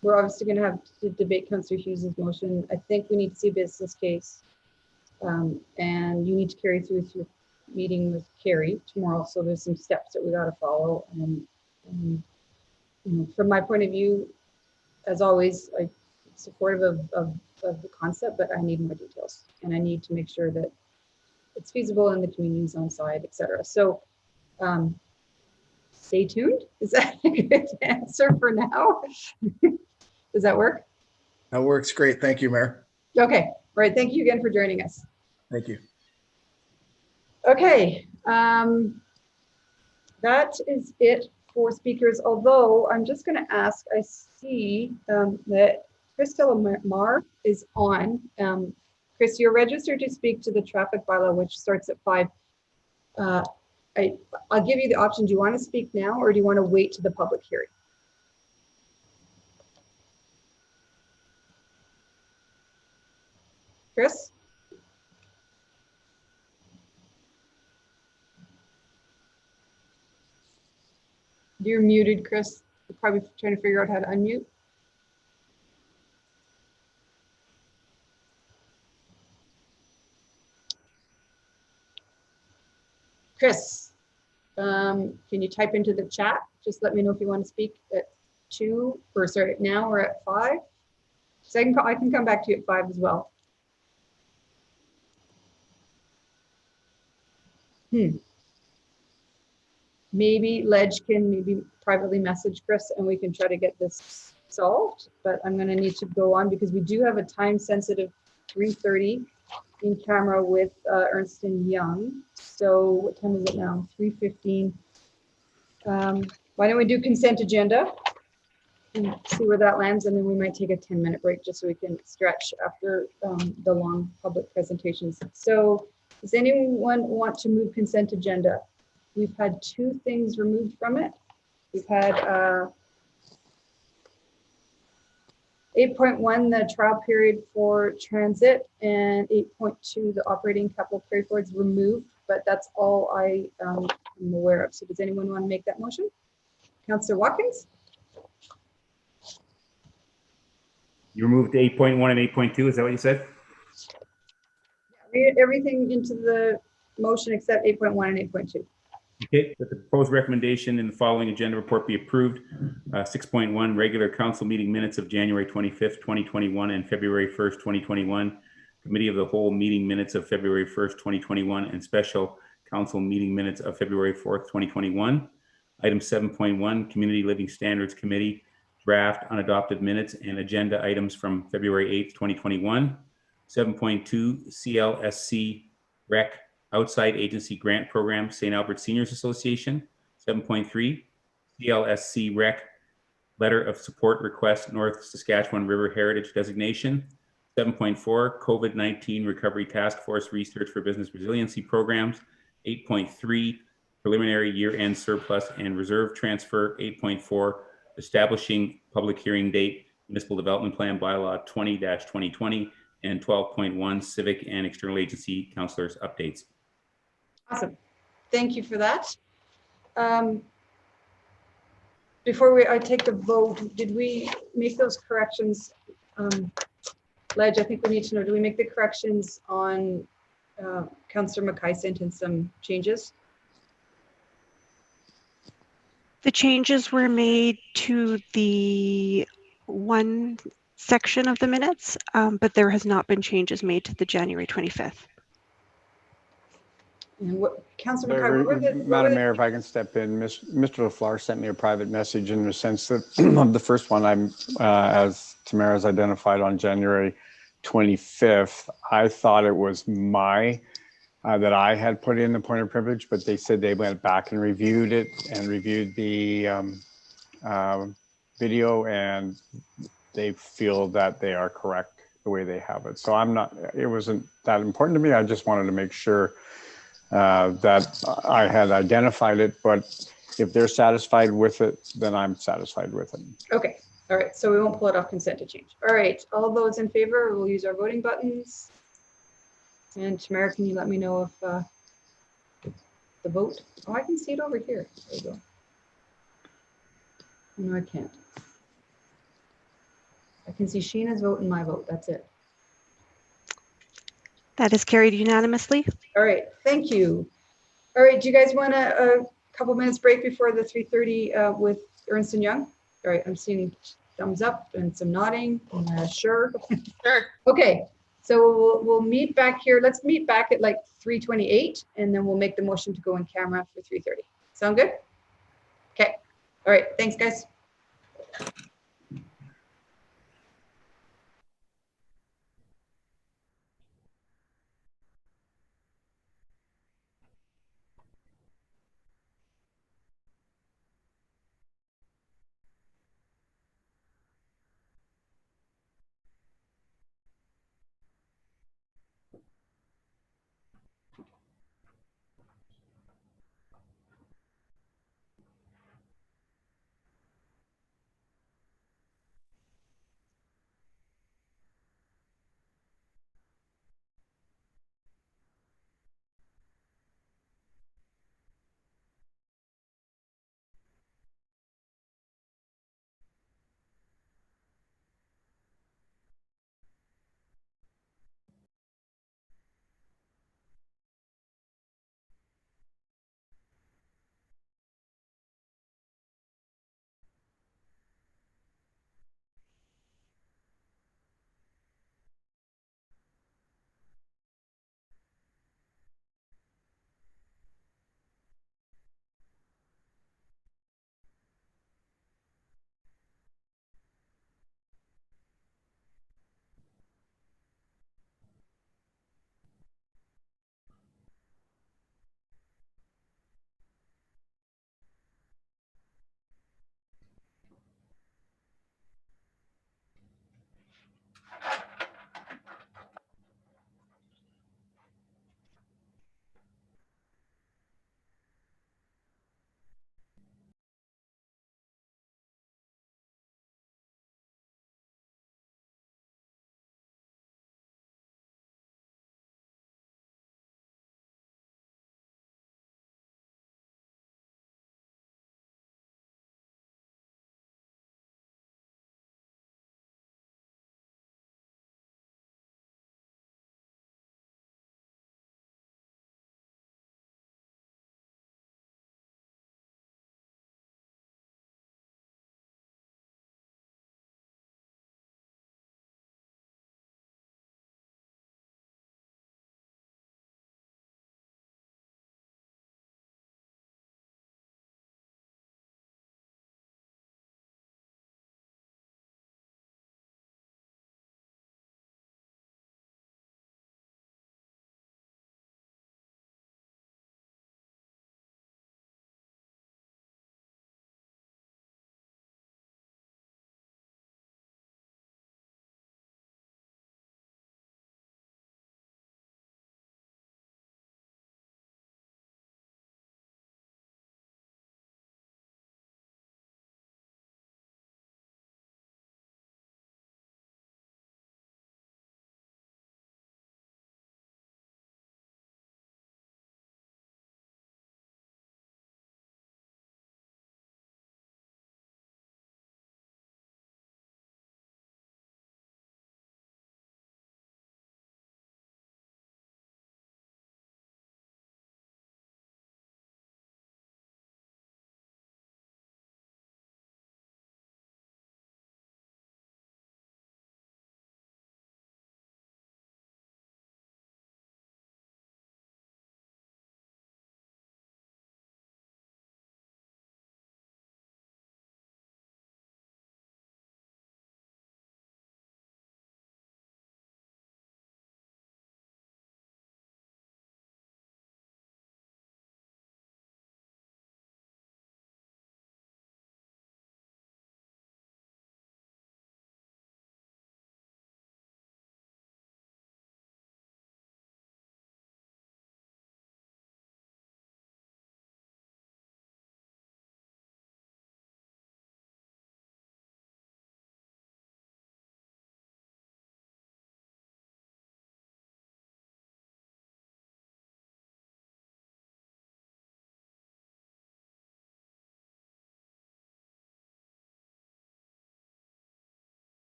we're obviously going to have to debate Councillor Hughes's motion. I think we need to see a business case, and you need to carry through your meeting with Carrie tomorrow. So there's some steps that we got to follow. And you know, from my point of view, as always, I'm supportive of the concept, but I need more details, and I need to make sure that it's feasible in the community zone side, et cetera. So stay tuned. Is that a good answer for now? Does that work? That works great. Thank you, Mayor. Okay. All right. Thank you again for joining us. Thank you. Okay. That is it for speakers. Although I'm just going to ask, I see that Chris Delamar is on. Chris, you're registered to speak to the traffic bylaw, which starts at 5. I'll give you the option. Do you want to speak now, or do you want to wait to the public hearing? Chris? You're muted, Chris. You're probably trying to figure out how to unmute. Chris, can you type into the chat? Just let me know if you want to speak at 2, or sorry, now or at 5. So I can come back to you at 5 as well. Maybe Ledge can privately message Chris and we can try to get this solved, but I'm going to need to go on because we do have a time sensitive 3:30 in camera with Ernst & Young. So what time is it now? 3:15. Why don't we do consent agenda and see where that lands, and then we might take a 10-minute break just so we can stretch after the long public presentations. So does anyone want to move consent agenda? We've had 2 things removed from it. We've had 8.1, the trial period for transit, and 8.2, the operating capital carry forwards removed, but that's all I am aware of. So does anyone want to make that motion? Councillor Watkins? You removed 8.1 and 8.2, is that what you said? Read everything into the motion except 8.1 and 8.2. Okay, that the proposed recommendation in the following agenda report be approved. 6.1, regular council meeting minutes of January 25th, 2021 and February 1st, 2021. Committee of the whole meeting minutes of February 1st, 2021 and special council meeting minutes of February 4th, 2021. Item 7.1, Community Living Standards Committee draft unadopted minutes and agenda items from February 8th, 2021. 7.2, CLSC Rec Outside Agency Grant Program, St. Albert Seniors Association. 7.3, CLSC Rec Letter of Support Request North Saskatchewan River Heritage Designation. 7.4, COVID-19 Recovery Task Force Research for Business Resiliency Programs. 8.3, Preliminary Year-End Surplus and Reserve Transfer. 8.4, Establishing Public Hearing Date, Municipal Development Plan Bylaw 20-2020. And 12.1, Civic and External Agency Councilors Updates. Awesome. Thank you for that. Before I take the vote, did we make those corrections? Ledge, I think we need to know, do we make the corrections on Councillor Mackay sent in some changes? The changes were made to the one section of the minutes, but there has not been changes made to the January 25th. And what, Councilor McCarthy, what were the, Madam Mayor, if I can step in, Mr. LaFleur sent me a private message in the sense that the first one I'm, as Tamara's identified on January 25th, I thought it was that I had put in the point of privilege, but they said they went back and reviewed it and reviewed the video, and they feel that they are correct the way they have it. So it wasn't that important to me. I just wanted to make sure that I had identified it, but if they're satisfied with it, then I'm satisfied with it. Okay, all right, so we won't pull it off consent to change. All right, all those in favor, we'll use our voting buttons. And Tamara, can you let me know if the vote, oh, I can see it over here. There you go. No, I can't. I can see Sheena's vote and my vote, that's it. That is carried unanimously. All right, thank you. All right, do you guys want a couple minutes break before the 3:30 with Ernst & Young? All right, I'm seeing thumbs up and some nodding. Sure. Sure. Okay, so we'll meet back here. Let's meet back at like 3:28, and then we'll make the motion to go in camera for 3:30. Sound good? Okay. All right, thanks, guys.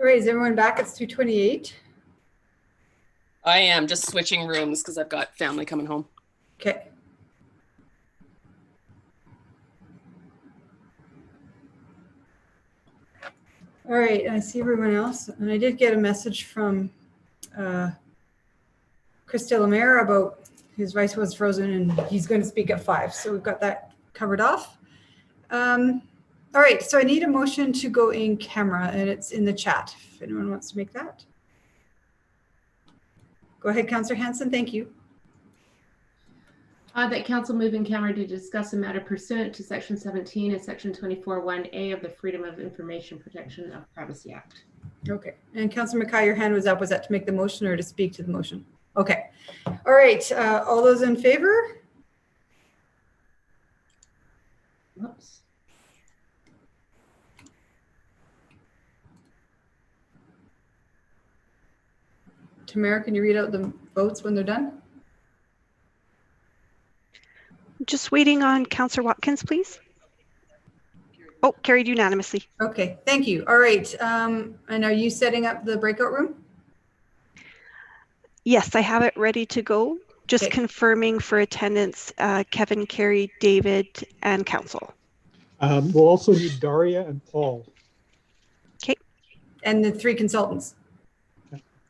All right, is everyone back? It's 2:28. I am just switching rooms because I've got family coming home. Okay. All right, I see everyone else, and I did get a message from Chris Delamere about his voice was frozen and he's going to speak at 5. So we've got that covered off. All right, so I need a motion to go in camera, and it's in the chat if anyone wants to make that. Go ahead, Councillor Hanson. Thank you. That council move in camera to discuss a matter pursuant to Section 17 and Section 24(1)(a) of the Freedom of Information Protection of Privacy Act. Okay, and Councillor Mackay, your hand was up. Was that to make the motion or to speak to the motion? Okay. All right, all those in favor? Whoops. Tamara, can you read out the votes when they're done? Just waiting on Councillor Watkins, please. Oh, carried unanimously. Okay, thank you. All right, and are you setting up the breakout room? Yes, I have it ready to go. Just Okay. confirming for attendance, Kevin, Carrie, David, and council. We'll also need Daria and Paul. Okay. And the 3 consultants?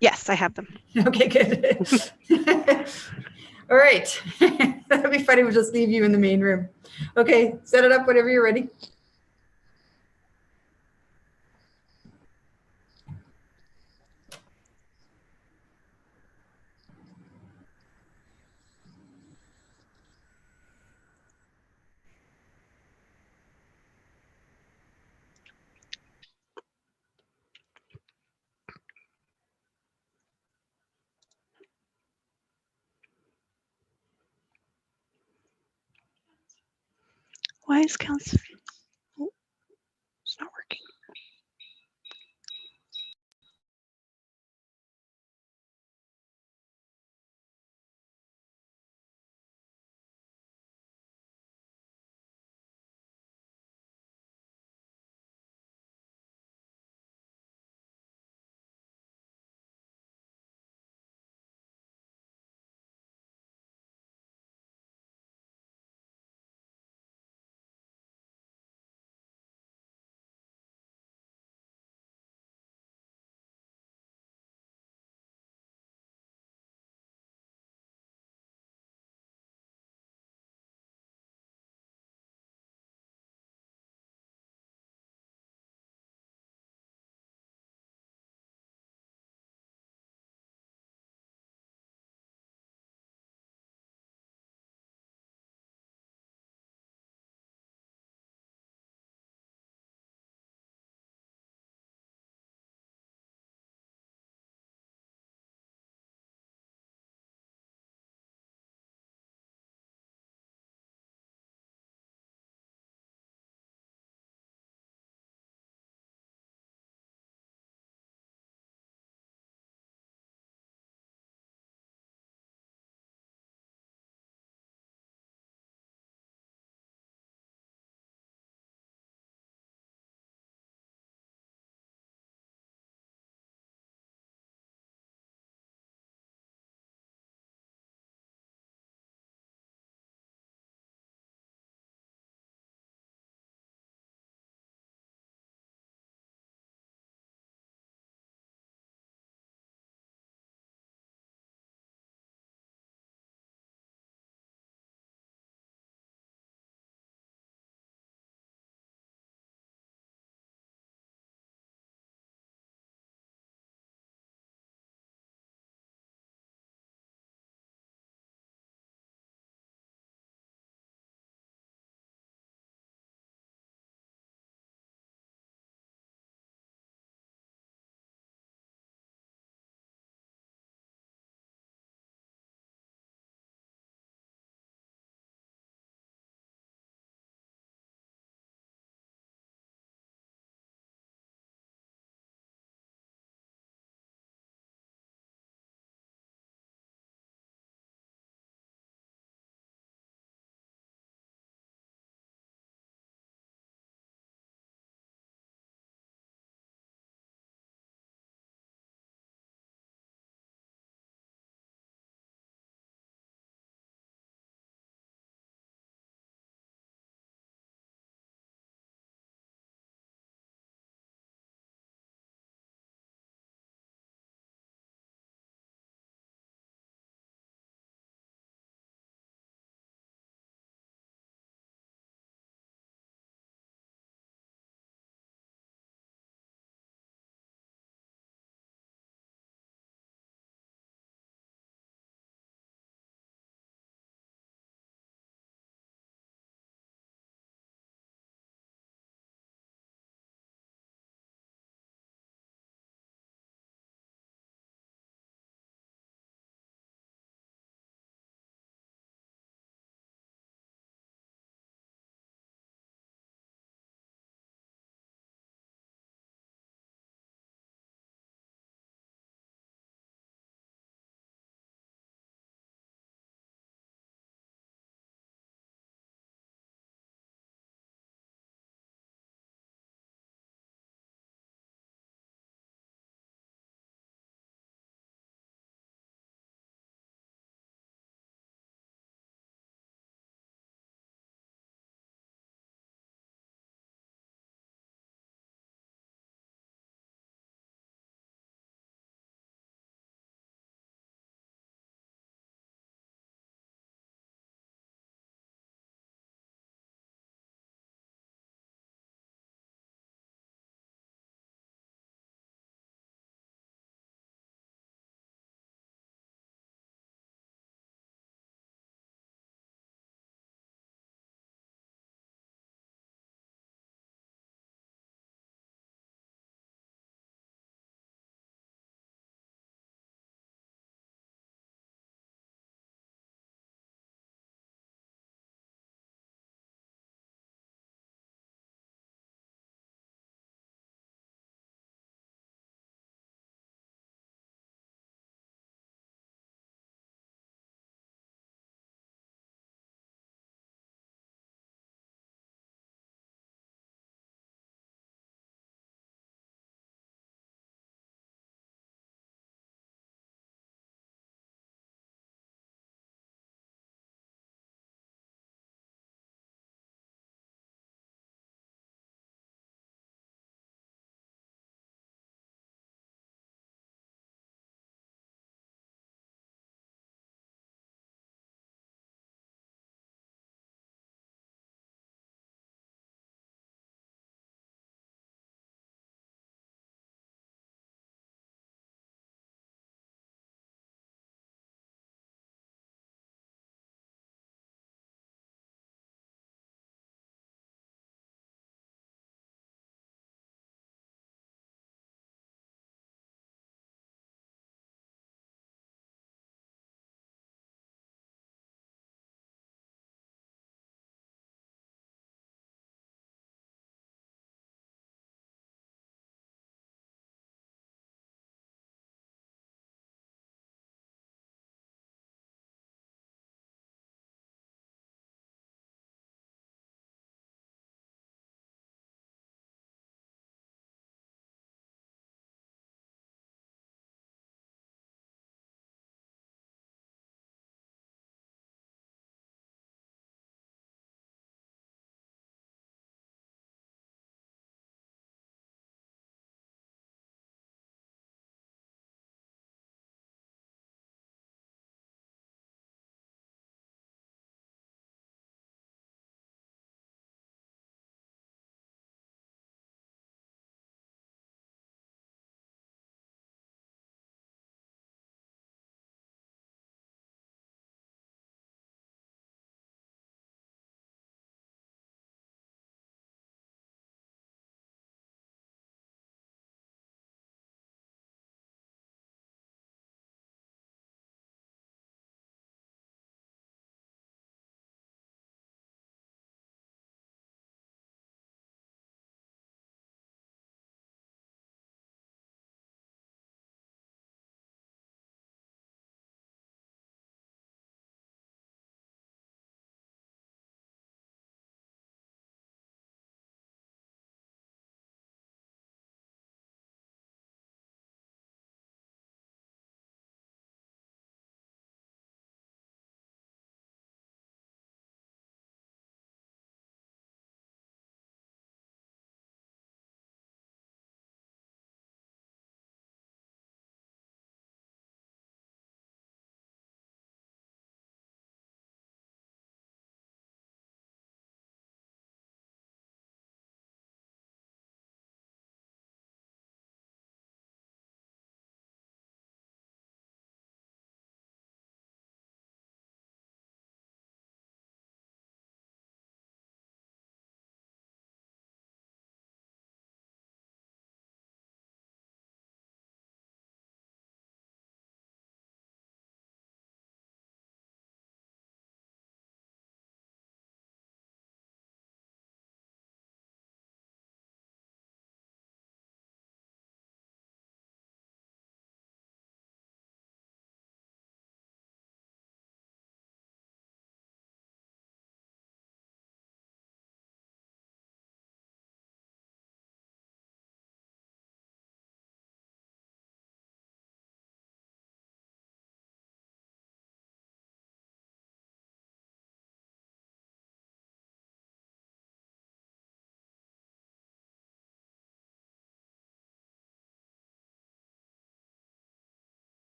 Yes, I have them. Okay, good. All right. That'd be funny. We'll just leave you in the main room. Okay, set it up whenever you're ready. Why is council? Oh, it's not working.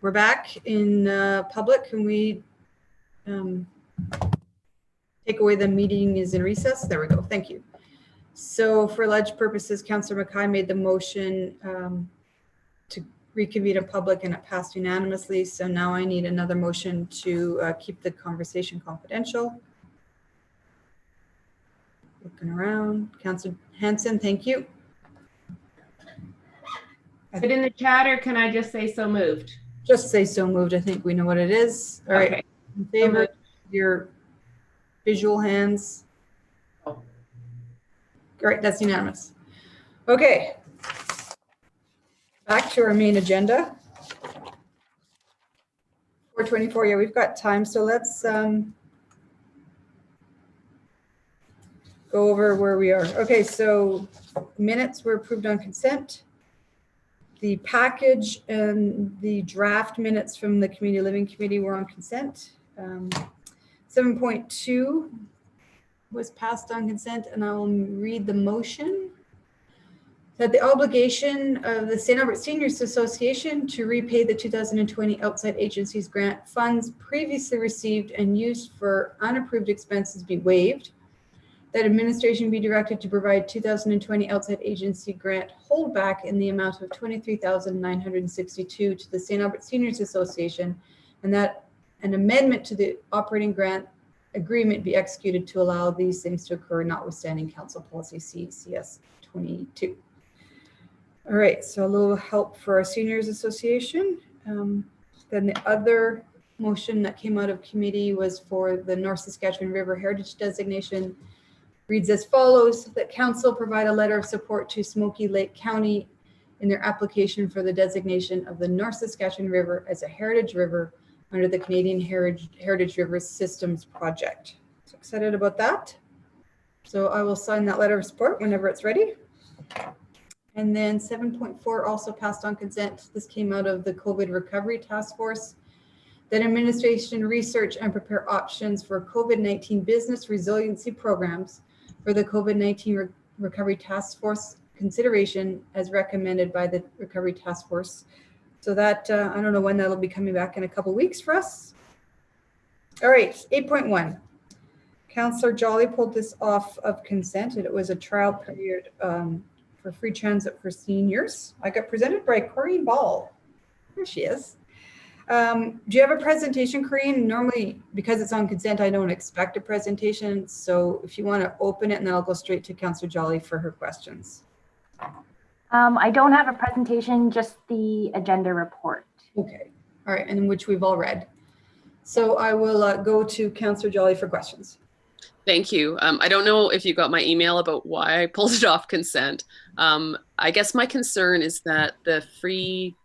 we're back in public. Can we take away the meeting is in recess? There we go. Thank you. So for alleged purposes, Councillor Mackay made the motion to reconvene in public, and it passed unanimously. So now I need another motion to keep the conversation confidential. Looking around. Councillor Hanson, thank you. But in the chat, or can I just say so moved? Just say so moved. I think we know what it is. All right. Okay. In favor, your visual hands. Great, that's unanimous. Okay. Back to our main agenda. 4:24, yeah, we've got time. So let's go over where we are. Okay, so minutes were approved on consent. The package and the draft minutes from the Community Living Committee were on consent. 7.2 was passed on consent, and I will read the motion. That the obligation of the St. Albert Seniors Association to repay the 2020 outside agencies grant funds previously received and used for unapproved expenses be waived. That administration be directed to provide 2020 outside agency grant holdback in the amount of $23,962 to the St. Albert Seniors Association, and that an amendment to the operating grant agreement be executed to allow these things to occur, notwithstanding Council Policy CCS 22. All right, so a little help for our Seniors Association. Then the other motion that came out of committee was for the North Saskatchewan River Heritage designation. Reads as follows: that Council provide a letter of support to Smoky Lake County in their application for the designation of the North Saskatchewan River as a heritage river under the Canadian Heritage River Systems Project. So excited about that. So I will sign that letter of support whenever it's ready. And then 7.4 also passed on consent. This came out of the COVID Recovery Task Force. That administration research and prepare options for COVID-19 business resiliency programs for the COVID-19 Recovery Task Force consideration as recommended by the Recovery Task Force. So that, I don't know when that'll be coming back, in a couple weeks for us. All right, 8.1. Councillor Jolly pulled this off of consent, and it was a trial period for free transit for seniors. I got presented by Corinne Ball. There she is. Do you have a presentation, Corinne? Normally, because it's on consent, I don't expect a presentation. So if you want to open it, and then I'll go straight to Councillor Jolly for her questions. I don't have a presentation, just the agenda report. Okay. All right. And which we've all read. So I will go to Councillor Jolly for questions. Thank you. I don't know if you got my email about why I pulled it off consent. I guess my concern is that the free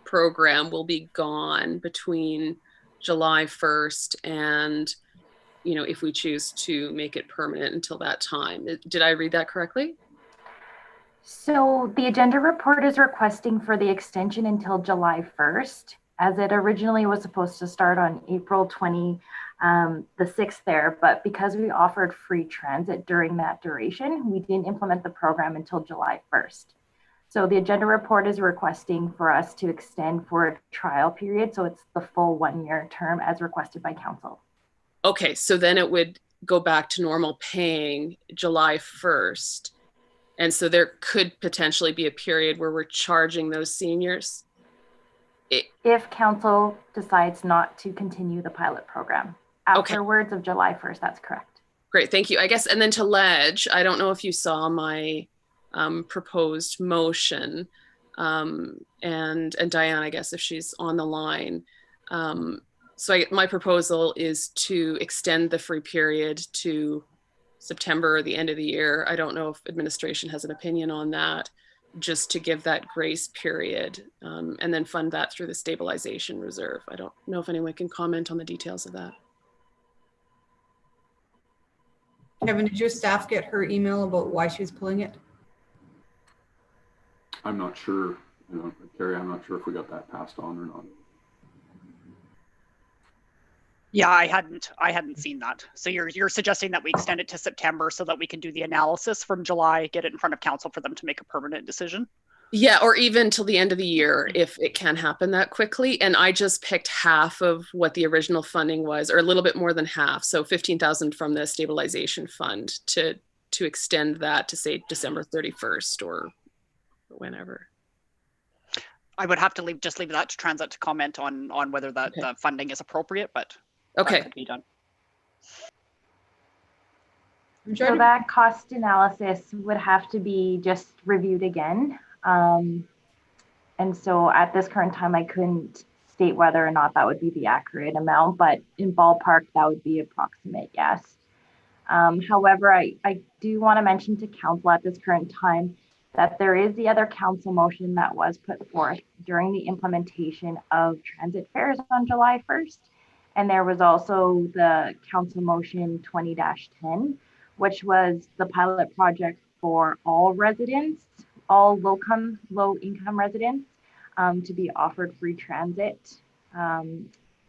program will be gone between July 1st and, you know, if we choose to make it permanent until that time. Did I read that correctly? So the agenda report is requesting for the extension until July 1st, as it originally was supposed to start on April 20, the 6th there, but because we offered free transit during that duration, we didn't implement the program until July 1st. So the agenda report is requesting for us to extend for a trial period, so it's the full 1-year term as requested by Council. Okay, so then it would go back to normal paying July 1st. And so there could potentially be a period where we're charging those seniors. If Council decides not to continue the pilot program. Afterwards of July 1st, that's correct. Great, thank you. I guess, and then to Ledge, I don't know if you saw my proposed motion, and Diane, I guess, if she's on the line. My proposal is to extend the free period to September or the end of the year. I don't know if administration has an opinion on that, just to give that grace period, and then fund that through the stabilization reserve. I don't know if anyone can comment on the details of that. Kevin, did your staff get her email about why she was pulling it? I'm not sure, you know, Carrie, I'm not sure if we got that passed on or not. Yeah, I hadn't seen that. So you're suggesting that we extend it to September so that we can do the analysis from July, get it in front of Council for them to make a permanent decision? Yeah, or even till the end of the year if it can happen that quickly. And I just picked half of what the original funding was, or a little bit more than half. So 15,000 from the stabilization fund to extend that to say December 31st or whenever. I would have to leave that to Transit to comment on whether that the funding is appropriate, but that could be done. So that cost analysis would have to be just reviewed again. And so at this current time, I couldn't state whether or not that would be the accurate amount, but in ballpark, that would be approximate, yes. However, I do want to mention to council at this current time that there is the other council motion that was put forth during the implementation of transit fares on July 1st. And there was also the council motion 20-10, which was the pilot project for all residents, all low income residents, to be offered free transit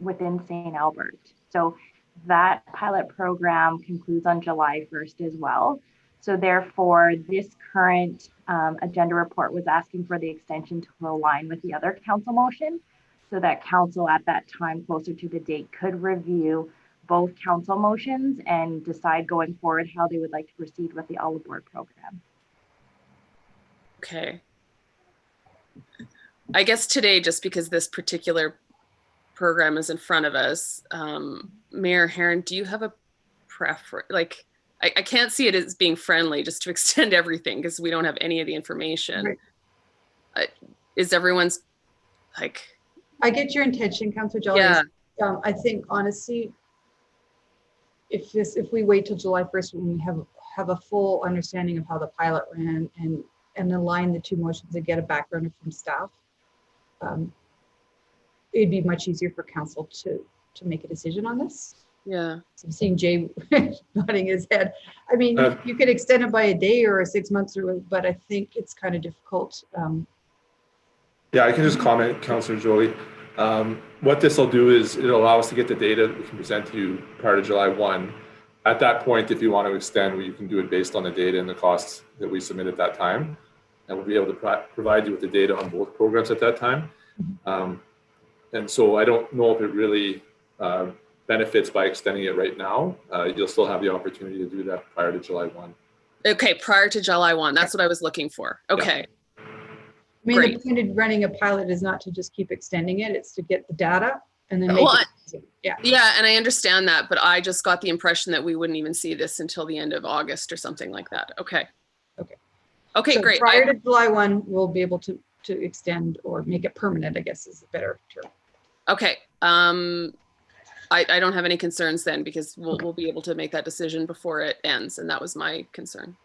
within St. Albert. So that pilot program concludes on July 1st as well. So therefore, this current agenda report was asking for the extension to align with the other council motion, so that council at that time closer to the date could review both council motions and decide going forward how they would like to proceed with the all aboard program. Okay. I guess today, just because this particular program is in front of us, Mayor Herron, do you have a preference? Like, I can't see it as being friendly just to extend everything because we don't have any of the information. Right. Is everyone's like? I get your intention, Councillor Jolly. Yeah. I think honestly, if we wait till July 1st when we have a full understanding of how the pilot ran and align the two motions and get a background from staff, it'd be much easier for council to make a decision on this. Yeah. So I'm seeing Jay nodding his head. I mean, you could extend it by a day or 6 months, but I think it's kind of difficult. Yeah, I can just comment, Councillor Joly. What this will do is it'll allow us to get the data that we can present to you prior to July 1. At that point, if you want to extend, you can do it based on the data and the costs that we submit at that time. And we'll be able to provide you with the data on both programs at that time. And so I don't know if it really benefits by extending it right now. You'll still have the opportunity to do that prior to July 1. Okay, prior to July 1. That's what I was looking for. Okay. Yeah. I mean, the point of running a pilot is not to just keep extending it, it's to get the data and then make it. Yeah, and I understand that, but I just got the impression that we wouldn't even see this until the end of August or something like that. Okay. Okay, so great. Prior to July 1, we'll be able to extend or make it permanent, I guess is a better term. Okay. I don't have any concerns then because we'll be able to make that decision before it ends, and that was my concern.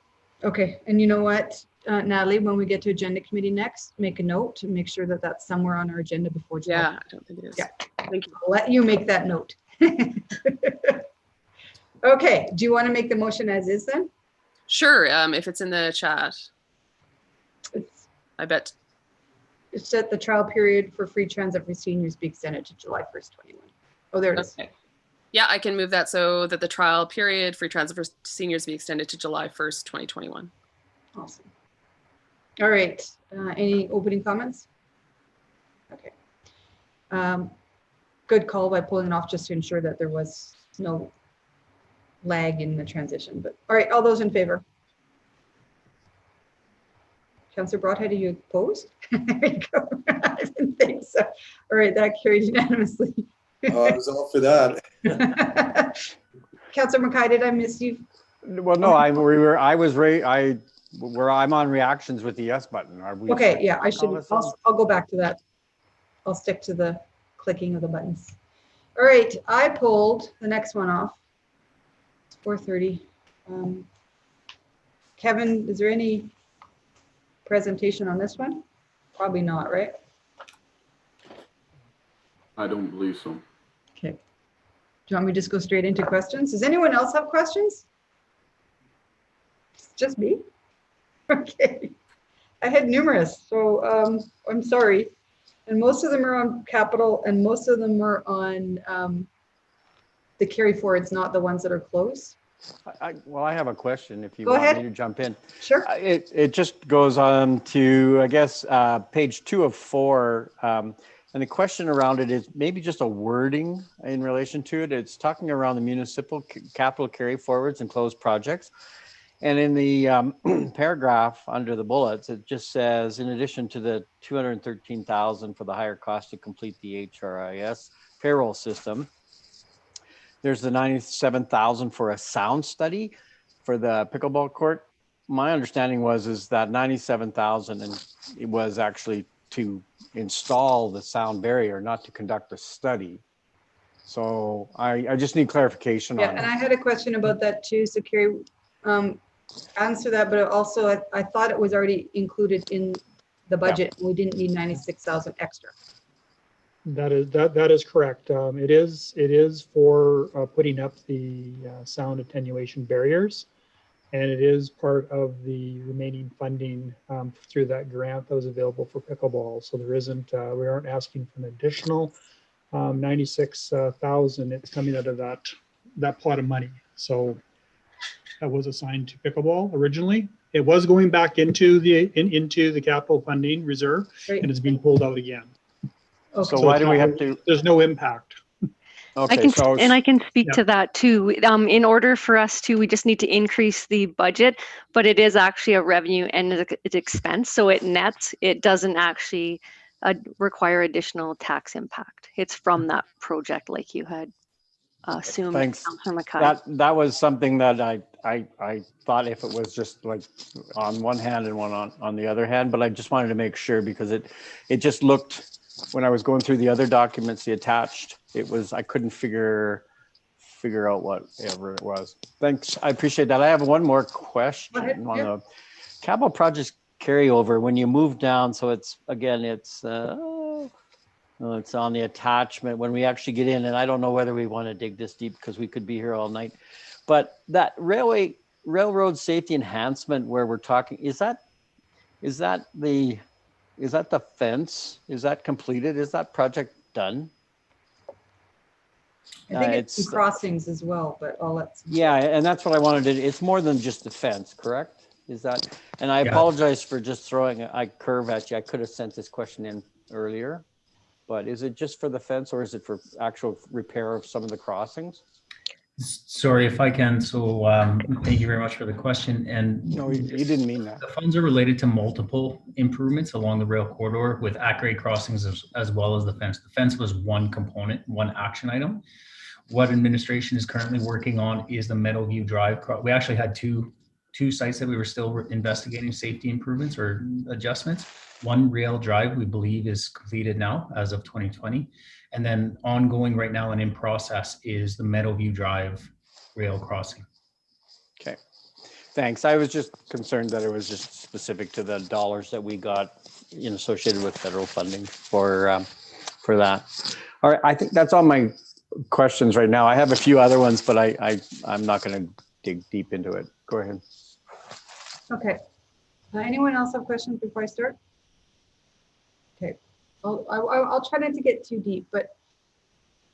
Okay, and you know what, Natalie, when we get to agenda committee next, make a note to make sure that that's somewhere on our agenda before July. Yeah, I don't think it is. Yeah, thank you. I'll let you make that note. Okay, do you want to make the motion as is then? Sure, if it's in the chat. I bet. It's that the trial period for free transit for seniors be extended to July 1st, 21. Oh, there it is. Yeah, I can move that so that the trial period free transit for seniors be extended to July 1st, 2021. Awesome. All right. Any opening comments? Okay. Good call by pulling it off just to ensure that there was no lag in the transition. But all right, all those in favor? Councillor Broadhead, are you opposed? There you go. I didn't think so. All right, that carried unanimously. Oh, I was all for that. Councillor Mackay, did I miss you? Well, no, I'm on reactions with the yes button. Are we? Okay, yeah, I should. I'll go back to that. I'll stick to the clicking of the buttons. All right, I pulled the next one off. It's 4:30. Kevin, is there any presentation on this one? Probably not, right? I don't believe so. Okay. Do you want me to just go straight into questions? Does anyone else have questions? It's just me? Okay. I had numerous, so I'm sorry. And most of them are on capital and most of them are on the carry forwards, not the ones that are closed. Well, I have a question if you Go want ahead. me to jump in. Sure. It just goes on to, I guess, page 2 of 4. And the question around it is maybe just a wording in relation to it. It's talking around the municipal capital carry forwards and closed projects. And in the paragraph under the bullets, it just says, in addition to the $213,000 for the higher cost to complete the HRIS payroll system, there's the $97,000 for a sound study for the pickleball court. My understanding is that $97,000 and it was actually to install the sound barrier, not to conduct a study. So I just need clarification Yeah, on and it. I had a question about that too. So Carrie, answer that, but also I thought it was already included in the budget. We didn't need 96,000 extra. That is correct. It is for putting up the sound attenuation barriers, and it is part of the remaining funding through that grant that was available for pickleball. So there isn't, we aren't asking for an additional 96,000. It's coming out of that pot of money. So that was assigned to pickleball originally. It was going back into the capital funding reserve, and it's being pulled out again. Okay. So why do we have to? There's no impact. Okay, I can speak to that too. In order for us to, we just need to increase the budget, but it is actually a revenue and it's expense. So it nets, it doesn't actually require additional tax impact. It's from that project like you had assumed. Thanks. Councillor Mackay. That was something that I thought if it was just like on one hand and one on the other hand, but I just wanted to make sure because it just looked, when I was going through the other documents, the attached, I couldn't figure out whatever it was. Thanks, I appreciate that. I have one more question on the capital projects carryover. When you move down, so it's again, it's on the attachment when we actually get in, and I don't know whether we want to dig this deep because we could be here all night. But that railroad safety enhancement where we're talking, is that the fence? Is that completed? Is that project done? I think it's some crossings as well, but I'll let. Yeah, and that's what I wanted to. It's more than just the fence, correct? Is that? And I apologize for just throwing a curve at you. I could have sent this question in earlier, but is it just for the fence or is it for actual repair of some of the crossings? Sorry if I can. So thank you very much for the question. And no, you didn't mean that. The funds are related to multiple improvements along the rail corridor with at-grade crossings as well as the fence. The fence was one component, one action item. What administration is currently working on is the Meadowview Drive. We actually had two sites that we were still investigating safety improvements or adjustments. One rail drive we believe is completed now as of 2020. And then ongoing right now and in process is the Meadowview Drive rail crossing. Okay, thanks. I was just concerned that it was just specific to the dollars that we got associated with federal funding for that. All right, I think that's all my questions right now. I have a few other ones, but I'm not going to dig deep into it. Go ahead. Okay. Anyone else have questions before I start? Okay. I'll try not to get too deep, but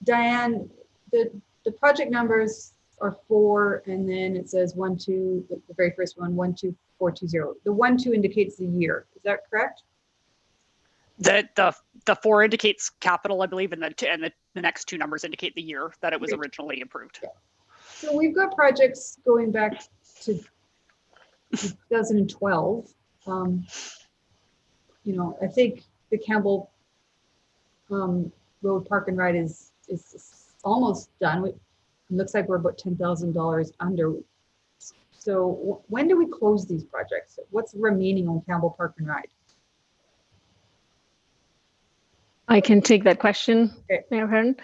Diane, the project numbers are 4, and then it says 1, 2, the very first one, 1, 2, 4, 2, 0. The 1, 2 indicates the year. Is that correct? The 4 indicates capital, I believe, and the next 2 numbers indicate the year that it was originally approved. Yeah. So we've got projects going back to 2012. I think the Campbell Road Park and Ride is almost done. It looks like we're about $10,000 under. So when do we close these projects? What's remaining on Campbell Park and Ride? I can take that question, Mayor Hearn.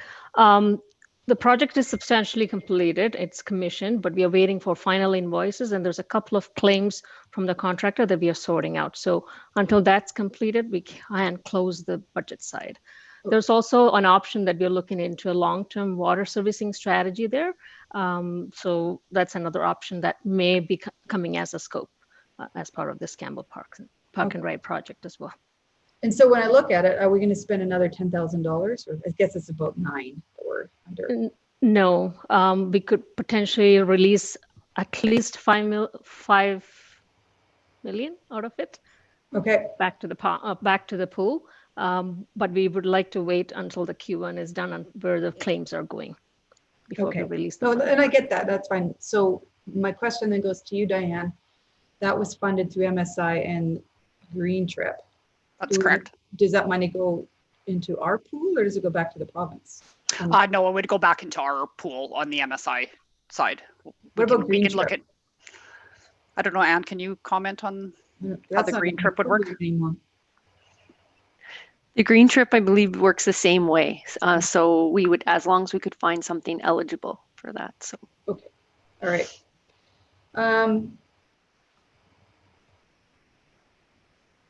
The project is substantially completed. It's commissioned, but we are waiting for final invoices, and there's a couple of claims from the contractor that we are sorting out. So until that's completed, we can close the budget side. There's also an option that we're looking into, a long-term water servicing strategy there. So that's another option that may be coming as a scope as part of this Campbell Park and Ride project as well. And so when I look at it, are we going to spend another $10,000? Or I guess it's about 9 or under. No, we could potentially release at least 5 million out of it. Okay. Back to the pool. But we would like to wait until the Q1 is done and where the claims are going before we release them. No, and I get that. That's fine. So my question then goes to you, Diane. That was funded through MSI and Green Trip. That's correct. Does that money go into our pool or does it go back to the province? No, it would go back into our pool on the MSI side. What about Green Look at, I don't know, Anne, can you comment on how the Green Trip would work? The Green Trip, I believe, works the same way. So we would, as long as we could find something eligible for that. So. Okay. All right.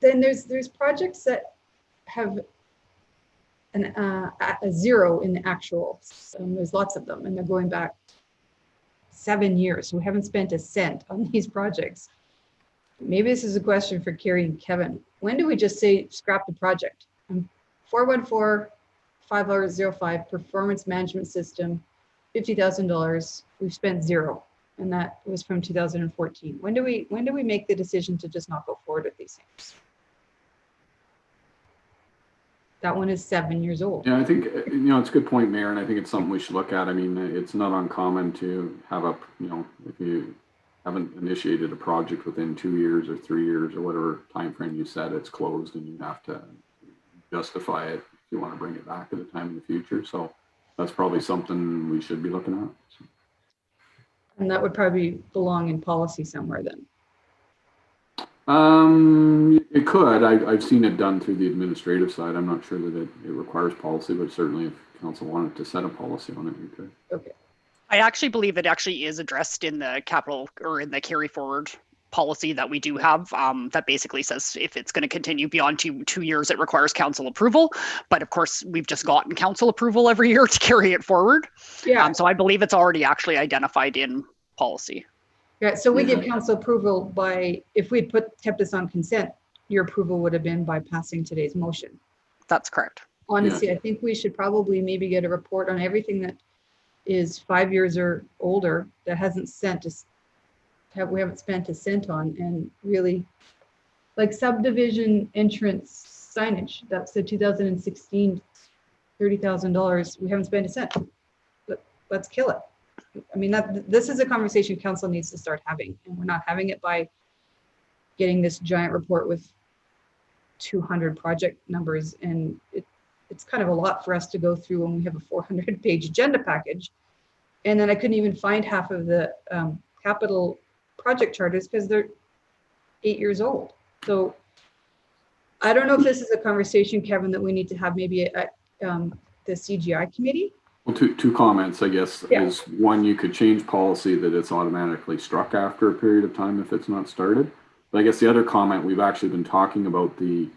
Then there's projects that have a zero in the actual. There's lots of them, and they're going back 7 years. So we haven't spent a cent on these projects. Maybe this is a question for Carrie and Kevin. When do we just say scrap the project? 414-5005 performance management system, $50,000. We've spent zero, and that was from 2014. When do we make the decision to just not go forward with these things? That one is 7 years old. Yeah, I think, it's a good point, Mayor, and I think it's something we should look at. I mean, it's not uncommon to have if you haven't initiated a project within 2 years or 3 years or whatever time frame you said, it's closed and you have to justify it if you want to bring it back at a time in the future. So that's probably something we should be looking at. So. And that would probably belong in policy somewhere then. It could. I've seen it done through the administrative side. I'm not sure that it requires policy, but certainly if council wanted to set a policy on it, we could. Okay. I actually believe it actually is addressed in the capital or in the carry forward policy that we do have, that basically says if it's going to continue beyond two years, it requires council approval. But of course, we've just gotten council approval every year to carry it forward. Yeah. So I believe it's already actually identified in policy. Yeah. So we give council approval by, if we kept this on consent, your approval would have been by passing today's motion. That's correct. Honestly, I think we should probably maybe get a report on everything that is 5 years or older that hasn't we haven't spent a cent on, and really like subdivision entrance signage. That's the 2016 $30,000. We haven't spent a cent. Let's kill it. I mean, this is a conversation council needs to start having, and we're not having it by getting this giant report with 200 project numbers, and it's kind of a lot for us to go through when we have a 400-page agenda package. And then I couldn't even find half of the capital project charters because they're 8 years old. So I don't know if this is a conversation, Kevin, that we need to have maybe at the CGI committee. Well, two comments, I guess, is one, you could change policy that it's automatically struck after a period of time if it's not started. But I guess the other comment, we've actually been talking about the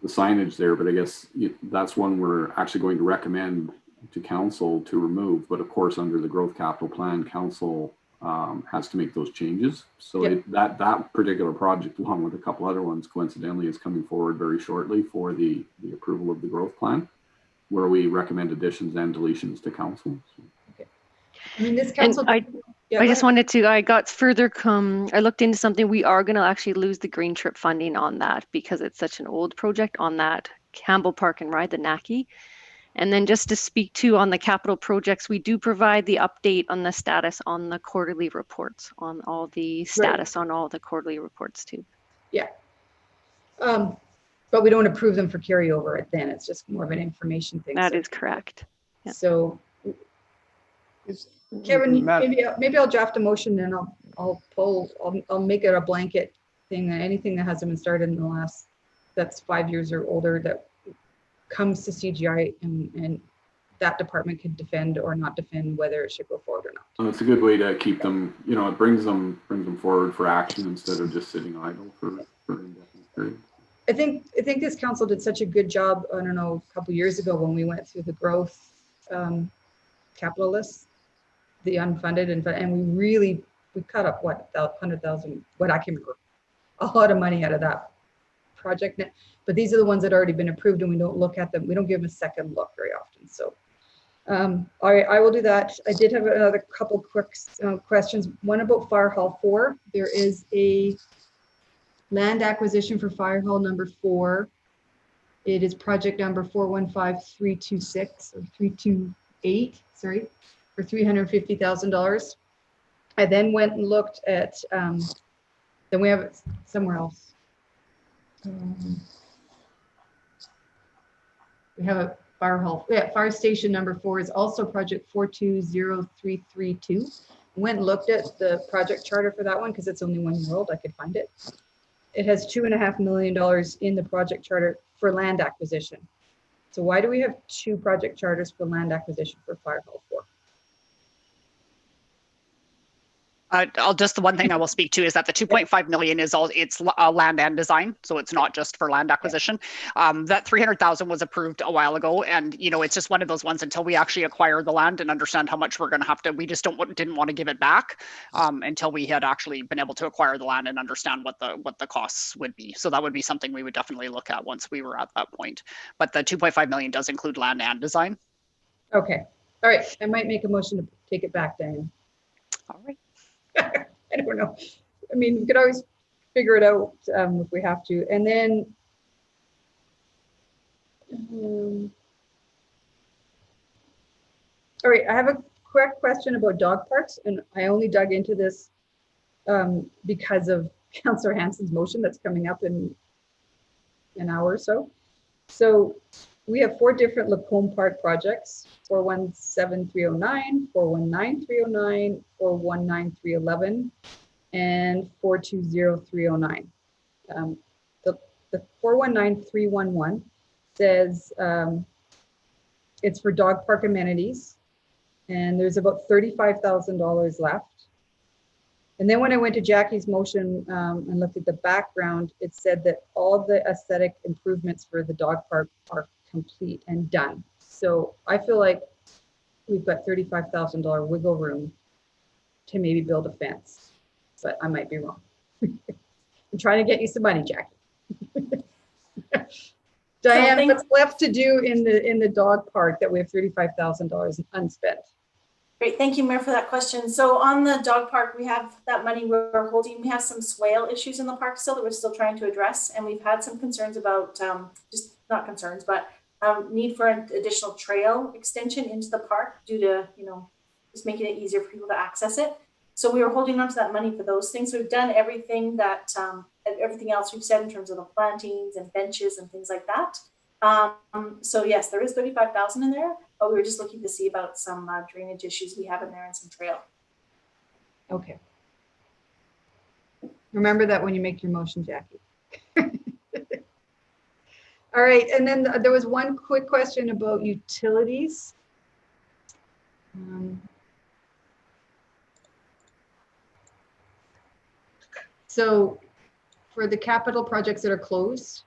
signage there, but I guess that's one we're actually going to recommend to council to remove. But of course, under the growth capital plan, council has to make those changes. So that particular project, along with a couple other ones, coincidentally, is coming forward very shortly for the approval of the growth plan, where we recommend additions and deletions to council. So. Okay. I mean, this council. I just wanted to, I got further, I looked into something. We are going to actually lose the Green Trip funding on that because it's such an old project on that Campbell Park and Ride, the NACI. And then just to speak to on the capital projects, we do provide the update on the status on the quarterly reports, on all the status on all the quarterly reports too. Yeah. But we don't approve them for carryover then. It's just more of an information thing. That is correct. Yeah. So Kevin, maybe I'll draft a motion and I'll make it a blanket thing that anything that hasn't been started in the last, that's 5 years or older, that comes to CGI and that department could defend or not defend whether it should go forward or not. And it's a good way to keep them, it brings them forward for action instead of just sitting idle for an indefinite period. I think this council did such a good job, I don't know, a couple of years ago when we went through the growth capital list, the unfunded, and we cut up what, 100,000, what I can remember, a lot of money out of that project. But these are the ones that already been approved and we don't look at them. We don't give them a second look very often. So All right, I will do that. I did have another couple quick questions. One about Fire Hall 4. There is a land acquisition for Fire Hall number 4. It is project number 415326 or 328, sorry, for $350,000. I then went and looked at, then we have it somewhere else. We have a Fire Hall, yeah, Fire Station number 4 is also project 420332. Went and looked at the project charter for that one because it's only 1 year old. I could find it. It has $2.5 million in the project charter for land acquisition. So why do we have 2 project charters for land acquisition for Fire Hall 4? The one thing I will speak to is that the 2.5 million is it's land and design, so it's not just for land acquisition. That 300,000 was approved a while ago, and it's just one of those ones until we actually acquire the land and understand how much we're going to have to. We just didn't want to give it back until we had actually been able to acquire the land and understand what the costs would be. So that would be something we would definitely look at once we were at that point. But the 2.5 million does include land and design. Okay, all right. I might make a motion to take it back, Diane. All right. I don't know. I mean, we could always figure it out if we have to. And then, all right, I have a quick question about dog parks, and I only dug into this because of Councillor Hansen's motion that's coming up in an hour or so. So we have 4 different Lacombe Park projects: 417309, 419309, 419311, and 420309. The 419311 says it's for dog park amenities, and there's about $35,000 left. And then when I went to Jackie's motion and looked at the background, it said that all the aesthetic improvements for the dog park are complete and done. So I feel like we've got $35,000 wiggle room to maybe build a fence, but I might be wrong. I'm trying to get you some money, Jackie. Diane, what's left to do in the dog park that we have $35,000 unspent? Great, thank you, Mayor, for that question. So on the dog park, we have that money we're holding. We have some swale issues in the park still that we're still trying to address, and we've had some concerns about just not concerns, but need for an additional trail extension into the park due to just making it easier for people to access it. So we were holding on to that money for those things. We've done everything that everything else we've said in terms of the plantings and benches and things like that. So yes, there is 35,000 in there, but we were just looking to see about some drainage issues we have in there and some trail. Okay. Remember that when you make your motion, Jackie. All right, and then there was one quick question about utilities. So for the capital projects that are closed,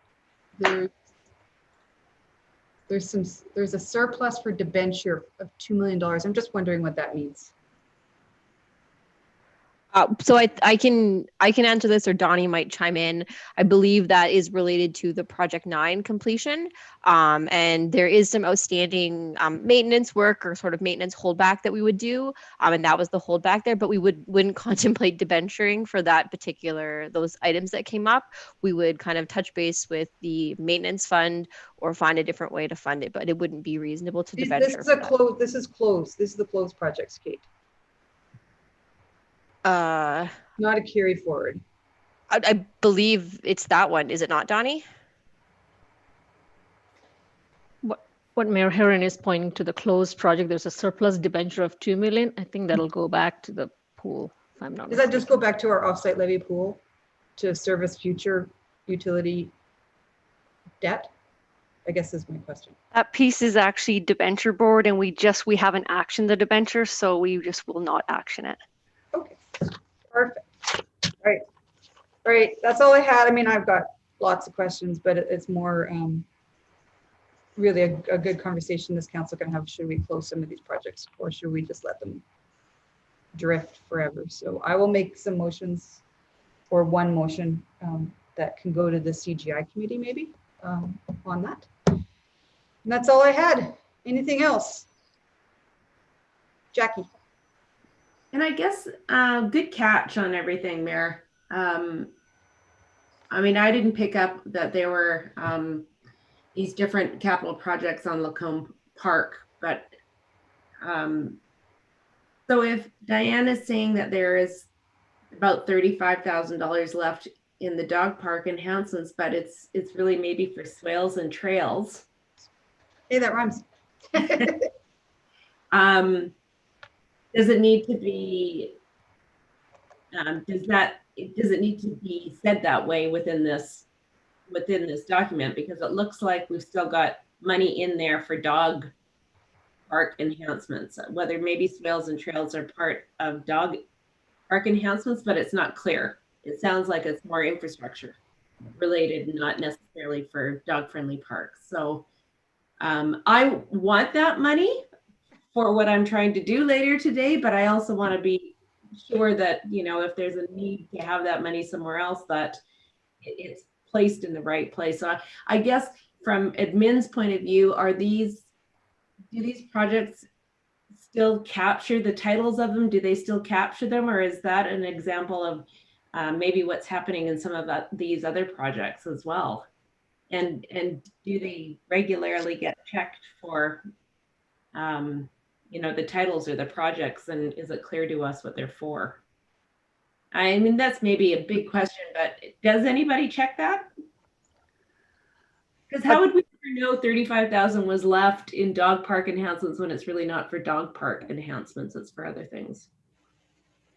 there's a surplus for debenture of $2 million. I'm just wondering what that means. So I can answer this, or Donnie might chime in. I believe that is related to the Project 9 completion, and there is some outstanding maintenance work or sort of maintenance holdback that we would do, and that was the holdback there. But we wouldn't contemplate debenturing for those items that came up. We would kind of touch base with the maintenance fund or find a different way to fund it, but it wouldn't be reasonable to debenture. This is closed. This is closed. This is the closed projects, Kate. Not a carry forward. I believe it's that one. Is it not, Donnie? What Mayor Herron is pointing to, the closed project, there's a surplus debenture of 2 million. I think that'll go back to the pool, if I'm not mistaken. Does that just go back to our offsite levy pool to service future utility debt? I guess is my question. That piece is actually debenture board, and we haven't actioned the debenture, so we just will not action it. Okay, perfect. All right, that's all I had. I mean, I've got lots of questions, but it's more really a good conversation this council can have. Should we close some of these projects, or should we just let them drift forever? So I will make some motions, or one motion that can go to the CGI committee maybe on that. And that's all I had. Anything else? Jackie. And I guess good catch on everything, Mayor. I mean, I didn't pick up that there were these different capital projects on Lacombe Park, but so if Diane is saying that there is about $35,000 left in the dog park enhancements, but it's really maybe for swales and trails. Hey, that rhymes. Does it need to be? Does it need to be said that way within this document? Because it looks like we've still got money in there for dog park enhancements, whether maybe swales and trails are part of dog park enhancements, but it's not clear. It sounds like it's more infrastructure related, not necessarily for dog friendly parks. So I want that money for what I'm trying to do later today, but I also want to be sure that, you know, if there's a need to have that money somewhere else, that it's placed in the right place. So I guess from admin's point of view, do these projects still capture the titles of them? Do they still capture them? Or is that an example of maybe what's happening in some of these other projects as well? And do they regularly get checked for, you know, the titles or the projects, and is it clear to us what they're for? I mean, that's maybe a big question, but does anybody check that? Because how would we ever know 35,000 was left in dog park enhancements when it's really not for dog park enhancements, it's for other things?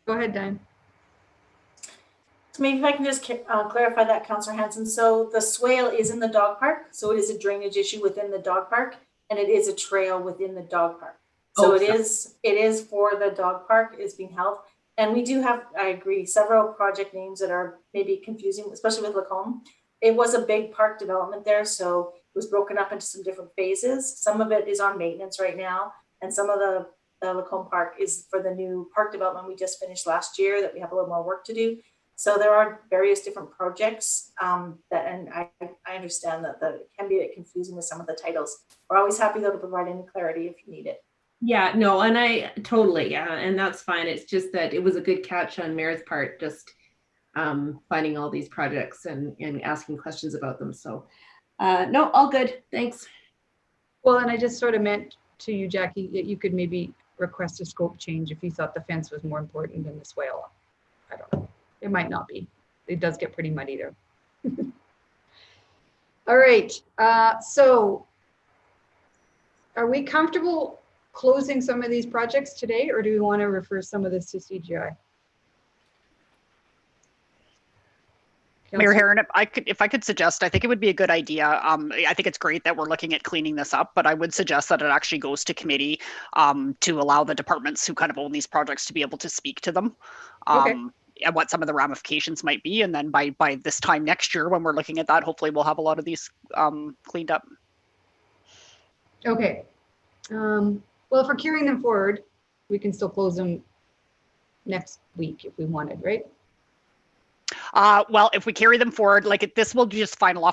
Go ahead, Diane. So maybe if I can just clarify that, Councillor Hanson. So the swale is in the dog park, so it is a drainage issue within the dog park, and it is a trail within the dog park. So it is for the dog park is being held. And we do have, I agree, several project names that are maybe confusing, especially with Lacombe. It was a big park development there, so it was broken up into some different phases. Some of it is on maintenance right now, and some of the Lacombe Park is for the new park development we just finished last year that we have a little more work to do. So there are various different projects and I understand that it can be a bit confusing with some of the titles. We're always happy though to provide any clarity if you need it. Yeah, no, and I totally, and that's fine. It's just that it was a good catch on Mayor's part, just finding all these projects and asking questions about them. So no, all good, thanks. Well, and I just sort of meant to you, Jackie, that you could maybe request a scope change if you thought the fence was more important than the swale. I don't know, it might not be. It does get pretty muddy there. All right, so are we comfortable closing some of these projects today, or do we want to refer some of this to CGI? Mayor Herron, if I could suggest, I think it would be a good idea. I think it's great that we're looking at cleaning this up, but I would suggest that it actually goes to committee to allow the departments who kind of own these projects to be able to speak to them. And what some of the ramifications might be. And then by this time next year, when we're looking at that, hopefully we'll have a lot of these cleaned up. Okay. Well, if we're carrying them forward, we can still close them next week if we wanted, right? Well, if we carry them forward, like this will just finalize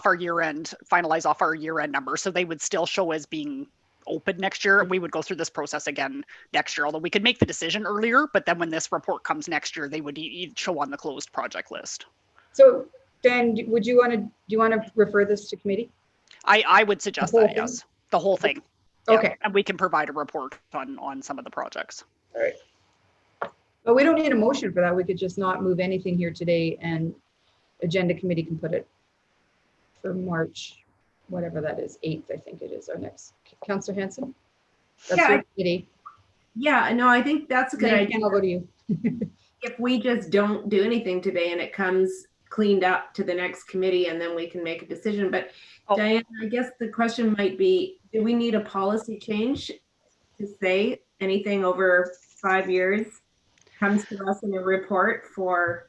off our year-end number. So they would still show as being open next year. We would go through this process again next year, although we could make the decision earlier, but then when this report comes next year, they would show on the closed project list. So then do you want to refer this to committee? I would suggest that, yes. The whole thing. Okay. Yeah. And we can provide a report on some of the projects. All right. But we don't need a motion for that. We could just not move anything here today, and agenda committee can put it for March, whatever that is, 8th, I think it is our next. Councillor Hanson? That's Yeah, your committee. Yeah, no, I think that's a good idea. I'll go to you. If we just don't do anything today and it comes cleaned up to the next committee, and then we can make a decision. But Diane, I guess the question might be, do we need a policy change to say anything over 5 years comes to us in a report for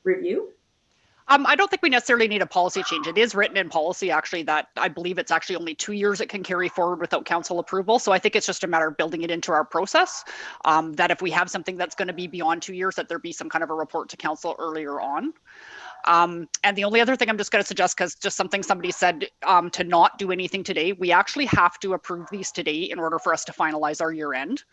review? I don't think we necessarily need a policy change. It is written in policy, actually, that I believe it's actually only 2 years it can carry forward without council approval. So I think it's just a matter of building it into our process, that if we have something that's going to be beyond 2 years, that there be some kind of a report to council earlier on. And the only other thing I'm just going to suggest, because just something somebody said, to not do anything today, we actually have to approve these today in order for us to finalize our year end.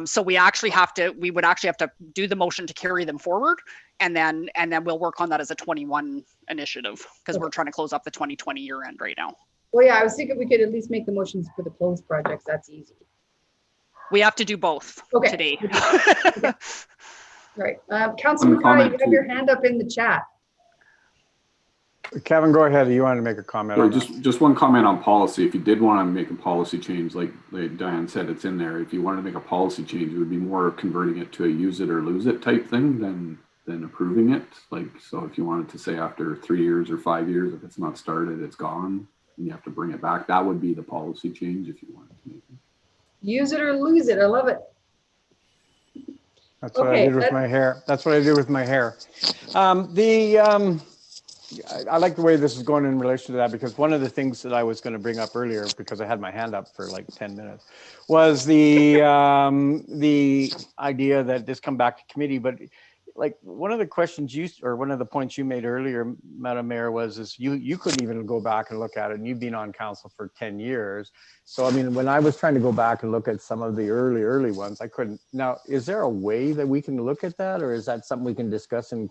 So we would actually have to do the motion to carry them forward, and then we'll work on that as a 21 initiative, because we're trying to close up the 2020 year end right now. Well, yeah, I was thinking we could at least make the motions for the closed projects. That's easy. We have to do both today. Okay. Right. Councilor McCarty, you have your hand up in the chat. Kevin, go ahead. You want to make a comment? Sorry, just one comment on policy. If you did want to make a policy change, like Diane said, it's in there. If you wanted to make a policy change, it would be more converting it to a use it or lose it type thing than approving it. Like, so if you wanted to say after 3 years or 5 years, if it's not started, it's gone, and you have to bring it back, that would be the policy change if you wanted to make it. Use it or lose it. I love it. That's what I did with my hair. That's what I did with my hair. I like the way this is going in relation to that, because one of the things that I was going to bring up earlier, because I had my hand up for like 10 minutes, was the idea that this come back to committee. But like one of the questions one of the points you made earlier, Madam Mayor, is you couldn't even go back and look at it, and you've been on council for 10 years. So I mean, when I was trying to go back and look at some of the early ones, I couldn't. Now, is there a way that we can look at that, or is that something we can discuss? And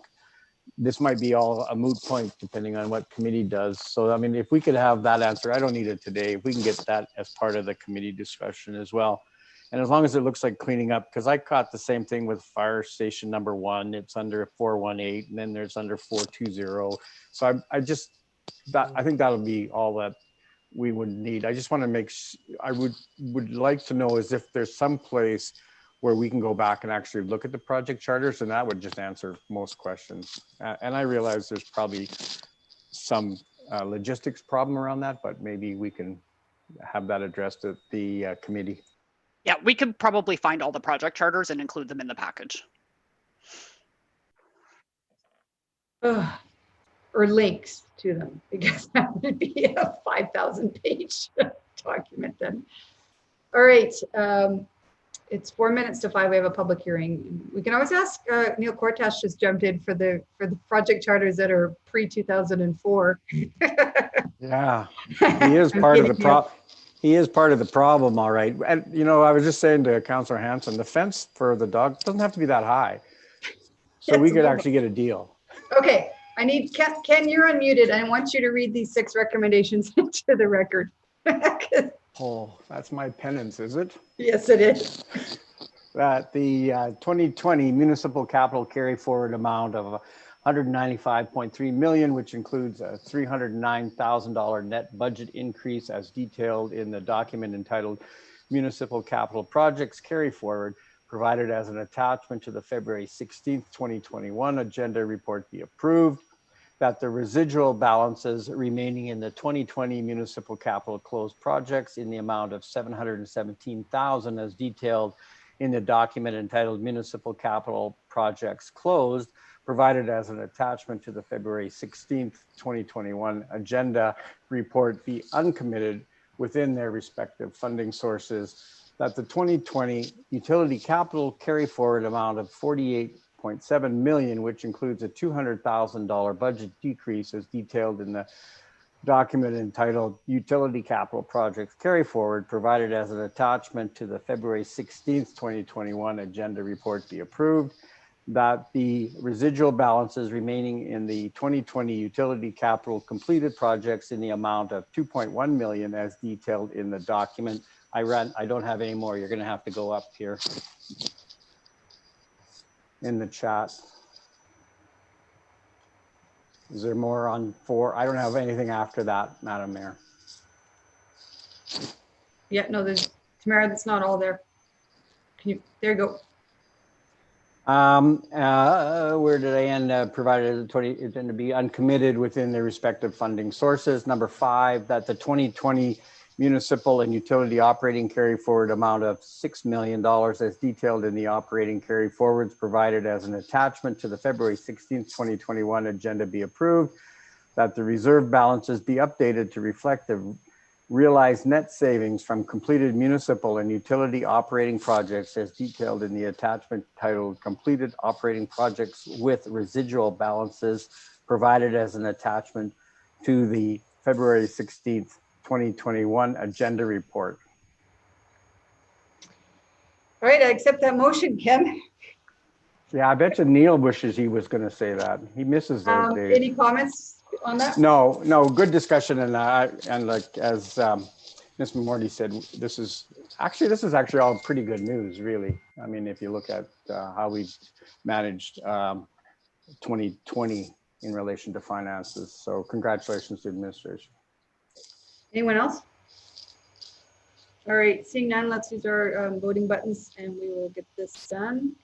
this might be all a moot point depending on what committee does. So I mean, if we could have that answer, I don't need it today. If we can get that as part of the committee discussion as well. And as long as it looks like cleaning up, because I caught the same thing with fire station number 1, it's under 418, and then there's under 420. So I think that'll be all that we would need. I just want to I would like to know is if there's some place where we can go back and actually look at the project charters, and that would just answer most questions. And I realize there's probably some logistics problem around that, but maybe we can have that addressed at the committee. Yeah, we could probably find all the project charters and include them in the package. Or links to them, because that would be a 5,000 page document then. All right, it's 4 minutes to 5. We have a public hearing. We can always ask Neil Cortash just jumped in for the project charters that are pre-2004. Yeah, he is part of the problem. He is part of the problem, all right. And, you know, I was just saying to Councillor Hanson, the fence for the dog doesn't have to be that high. So yes, we could actually get a deal. Okay, I need, Ken, you're unmuted. I want you to read these 6 recommendations into the record. Oh, that's my penance, is it? Yes, it is. That the 2020 municipal capital carry forward amount of $195.3 million, which includes a $309,000 net budget increase as detailed in the document entitled Municipal Capital Projects Carry Forward, provided as an attachment to the February 16th, 2021 agenda report be approved. That the residual balances remaining in the 2020 municipal capital closed projects in the amount of $717,000 as detailed in the document entitled Municipal Capital Projects Closed, provided as an attachment to the February 16th, 2021 agenda report be uncommitted within their respective funding sources. That the 2020 utility capital carry forward amount of $48.7 million, which includes a $200,000 budget decrease as detailed in the document entitled Utility Capital Projects Carry Forward, provided as an attachment to the February 16th, 2021 agenda report be approved. That the residual balances remaining in the 2020 utility capital completed projects in the amount of $2.1 million as detailed in the document. I don't have any more. You're going to have to go up here in the chat. Is there more on 4? I don't have anything after that, Madam Mayor. Yeah, no, there's Tamara, that's not all there. There you go. Where did I end? Provided the 20 is going to be uncommitted within their respective funding sources. Number 5, that the 2020 municipal and utility operating carry forward amount of $6 million as detailed in the operating carry forwards provided as an attachment to the February 16th, 2021 agenda be approved. That the reserve balances be updated to reflect the realized net savings from completed municipal and utility operating projects as detailed in the attachment titled Completed Operating Projects with Residual Balances provided as an attachment to the February 16th, 2021 agenda report. All right, I accept that motion, Kim. Yeah, I bet you Neil wishes he was going to say that. He misses those days. Any comments on that? No, good discussion. And like as Ms. Morty said, this is actually all pretty good news, really. I mean, if you look at how we managed 2020 in relation to finances. So congratulations to administration. Anyone else? All right, seeing none, let's use our voting buttons and we will get this done.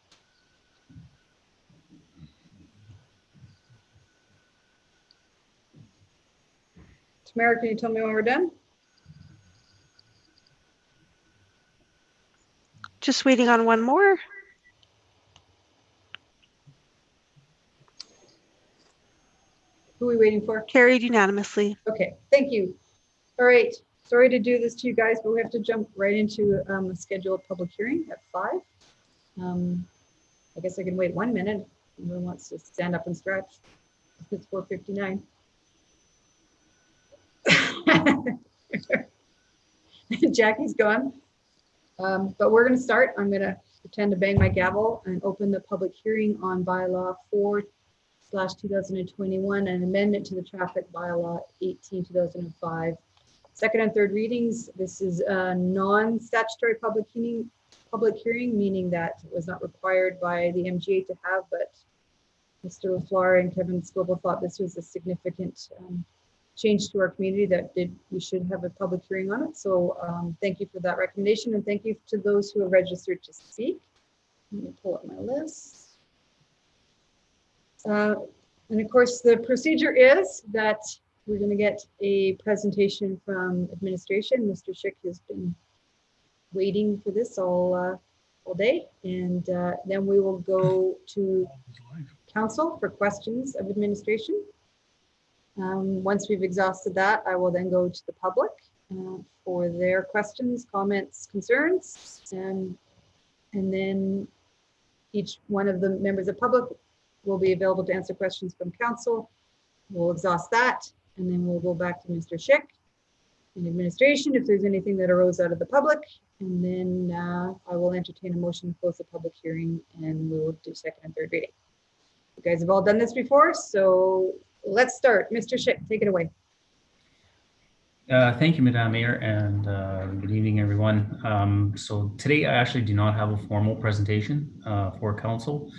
Tamara, can you tell me when we're done? Just waiting on one more. Who are we waiting for? Carried unanimously. Okay, thank you. All right, sorry to do this to you guys, but we have to jump right into a scheduled public hearing at 5. I guess I can wait 1 minute. Anyone wants to stand up and stretch? It's 4:59. Jackie's gone. But we're going to start. I'm going to pretend to bang my gavel and open the public hearing on bylaw 4/2021, an amendment to the traffic bylaw 18/2005. Second and third readings. This is a non-statutory public hearing, meaning that it was not required by the MGA to have, but Mr. LaFleur and Kevin Scoble thought this was a significant change to our community that we should have a public hearing on it. So thank you for that recommendation, and thank you to those who have registered to speak. Let me pull up my list. And of course, the procedure is that we're going to get a presentation from administration. Mr. Schick has been waiting for this all day, and then we will go to council for questions of administration. Once we've exhausted that, I will then go to the public for their questions, comments, concerns, and then each one of the members of public will be available to answer questions from council. We'll exhaust that, and then we'll go back to Mr. Schick in administration if there's anything that arose out of the public, and then I will entertain a motion to close the public hearing, and we will do second and third reading. You guys have all done this before, so let's start. Mr. Schick, take it away. Thank you, Madam Mayor, and good evening, everyone. So today I actually do not have a formal presentation for council,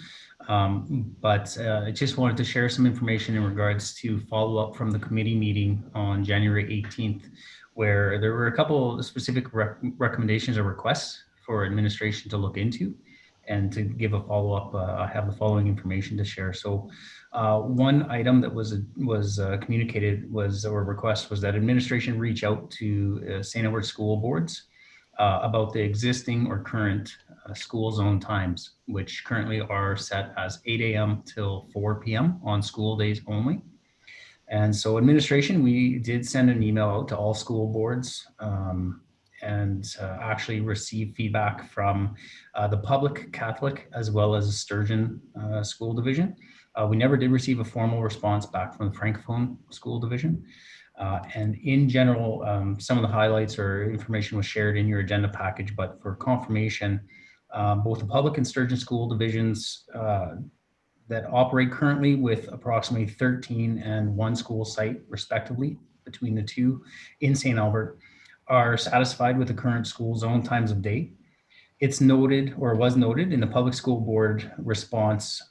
but I just wanted to share some information in regards to follow up from the committee meeting on January 18th, where there were a couple of specific recommendations or requests for administration to look into. And to give a follow-up, I have the following information to share. So one item that was communicated or request was that administration reach out to St. Albert school boards about the existing or current school zone times, which currently are set as 8 a.m. till 4 p.m. on school days only. And so administration, we did send an email out to all school boards and actually received feedback from the public Catholic as well as Sturgeon School Division. We never did receive a formal response back from the Francophone School Division. And in general, some of the highlights or information was shared in your agenda package, but for confirmation, both the public and Sturgeon School Divisions that operate currently with approximately 13 and 1 school site respectively between the two in St. Albert are satisfied with the current school zone times of day. It's noted or was noted in the public school board response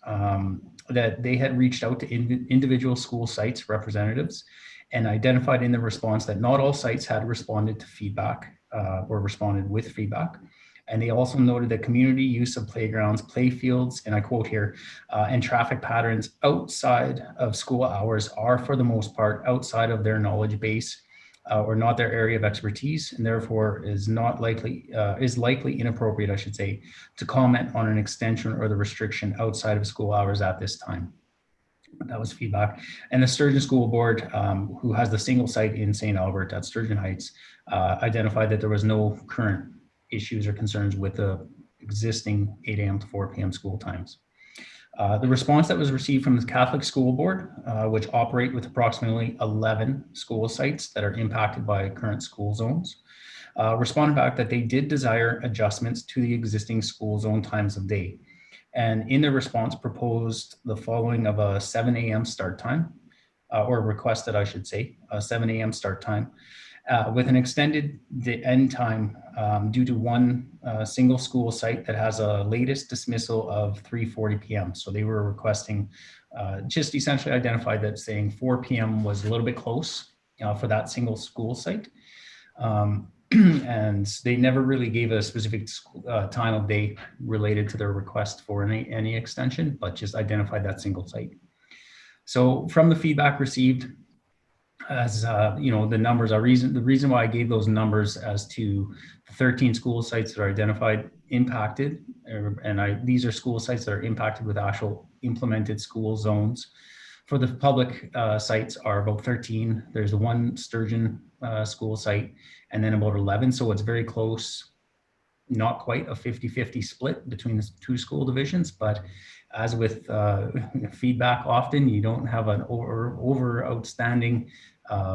that they had reached out to individual school sites representatives and identified in the response that not all sites had responded to feedback or responded with feedback. And they also noted that community use of playgrounds, play fields, and I quote here, and traffic patterns outside of school hours are for the most part outside of their knowledge base or not their area of expertise, and therefore is likely inappropriate, I should say, to comment on an extension or the restriction outside of school hours at this time. That was feedback. And the Sturgeon School Board, who has the single site in St. Albert at Sturgeon Heights, identified that there was no current issues or concerns with the existing 8 a.m. to 4 p.m. school times. The response that was received from the Catholic School Board, which operate with approximately 11 school sites that are impacted by current school zones, responded back that they did desire adjustments to the existing school zone times of day. And in their response proposed the following of a 7 a.m. start time, or requested, I should say, a 7 a.m. start time, with an extended end time due to one single school site that has a latest dismissal of 3:40 p.m. So they were requesting, just essentially identified that saying 4 p.m. was a little bit close for that single school site. And they never really gave a specific time of day related to their request for any extension, but just identified that single site. So from the feedback received, as the numbers are the reason why I gave those numbers as to the 13 school sites that are identified impacted, these are school sites that are impacted with actual implemented school zones. For the public sites are about 13. There's the one Sturgeon school site, and then about 11. So it's very close, not quite a 50-50 split between the two school divisions, but as with feedback, often you don't have an over outstanding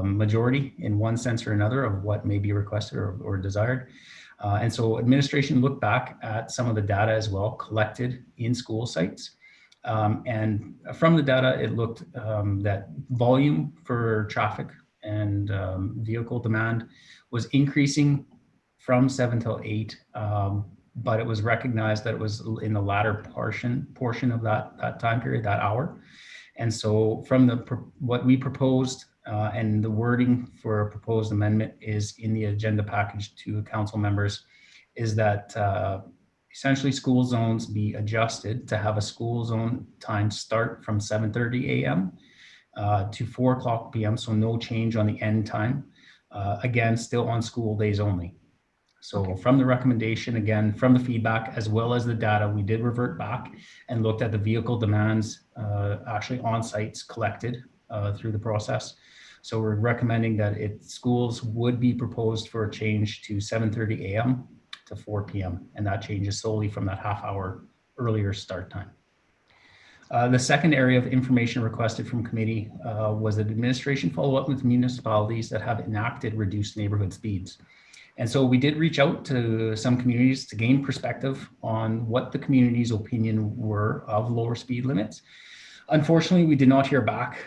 majority in one sense or another of what may be requested or desired. And so administration looked back at some of the data as well collected in school sites. And from the data, it looked that volume for traffic and vehicle demand was increasing from 7 till 8, but it was recognized that it was in the latter portion of that time period, that hour. And so from what we proposed and the wording for a proposed amendment is in the agenda package to council members, is that essentially school zones be adjusted to have a school zone time start from 7:30 a.m. To 4 o'clock p.m. So no change on the end time. Again, still on school days only. So from the recommendation, again, from the feedback, as well as the data, we did revert back and looked at the vehicle demands actually on sites collected through the process. So we're recommending that schools would be proposed for a change to 7:30 a.m. to 4 p.m. And that changes solely from that half hour earlier start time. The second area of information requested from committee was that administration follow up with municipalities that have enacted reduced neighborhood speeds. And so we did reach out to some communities to gain perspective on what the community's opinion were of lower speed limits. Unfortunately, we did not hear back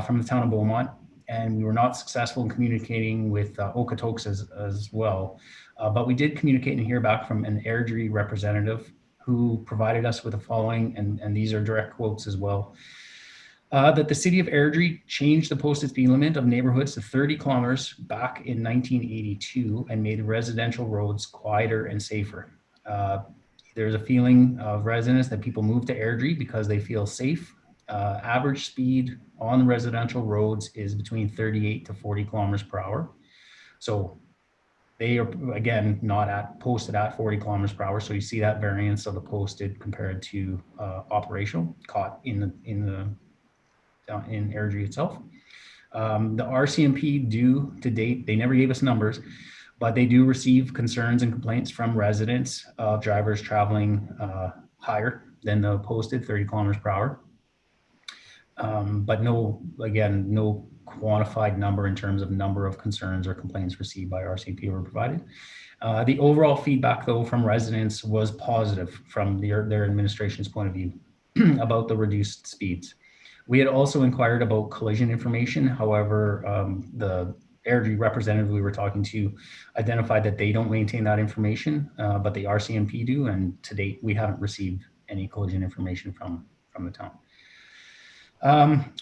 from the town of Beaumont, and we were not successful in communicating with Okotoks as well. But we did communicate and hear back from an Airdrie representative who provided us with the following, and these are direct quotes as well. That the city of Airdrie changed the posted speed limit of neighborhoods to 30 kilometers back in 1982 and made residential roads quieter and safer. There's a feeling of residents that people move to Airdrie because they feel safe. Average speed on residential roads is between 38 to 40 kilometers per hour. So they are, again, not posted at 40 kilometers per hour. So you see that variance of the posted compared to operational caught in Airdrie itself. The RCMP do to date, they never gave us numbers, but they do receive concerns and complaints from residents of drivers traveling higher than the posted 30 kilometers per hour. But no quantified number in terms of number of concerns or complaints received by RCMP were provided. The overall feedback though from residents was positive from their administration's point of view about the reduced speeds. We had also inquired about collision information. However, the Airdrie representative we were talking to identified that they don't maintain that information, but the RCMP do, and to date, we haven't received any collision information from the town.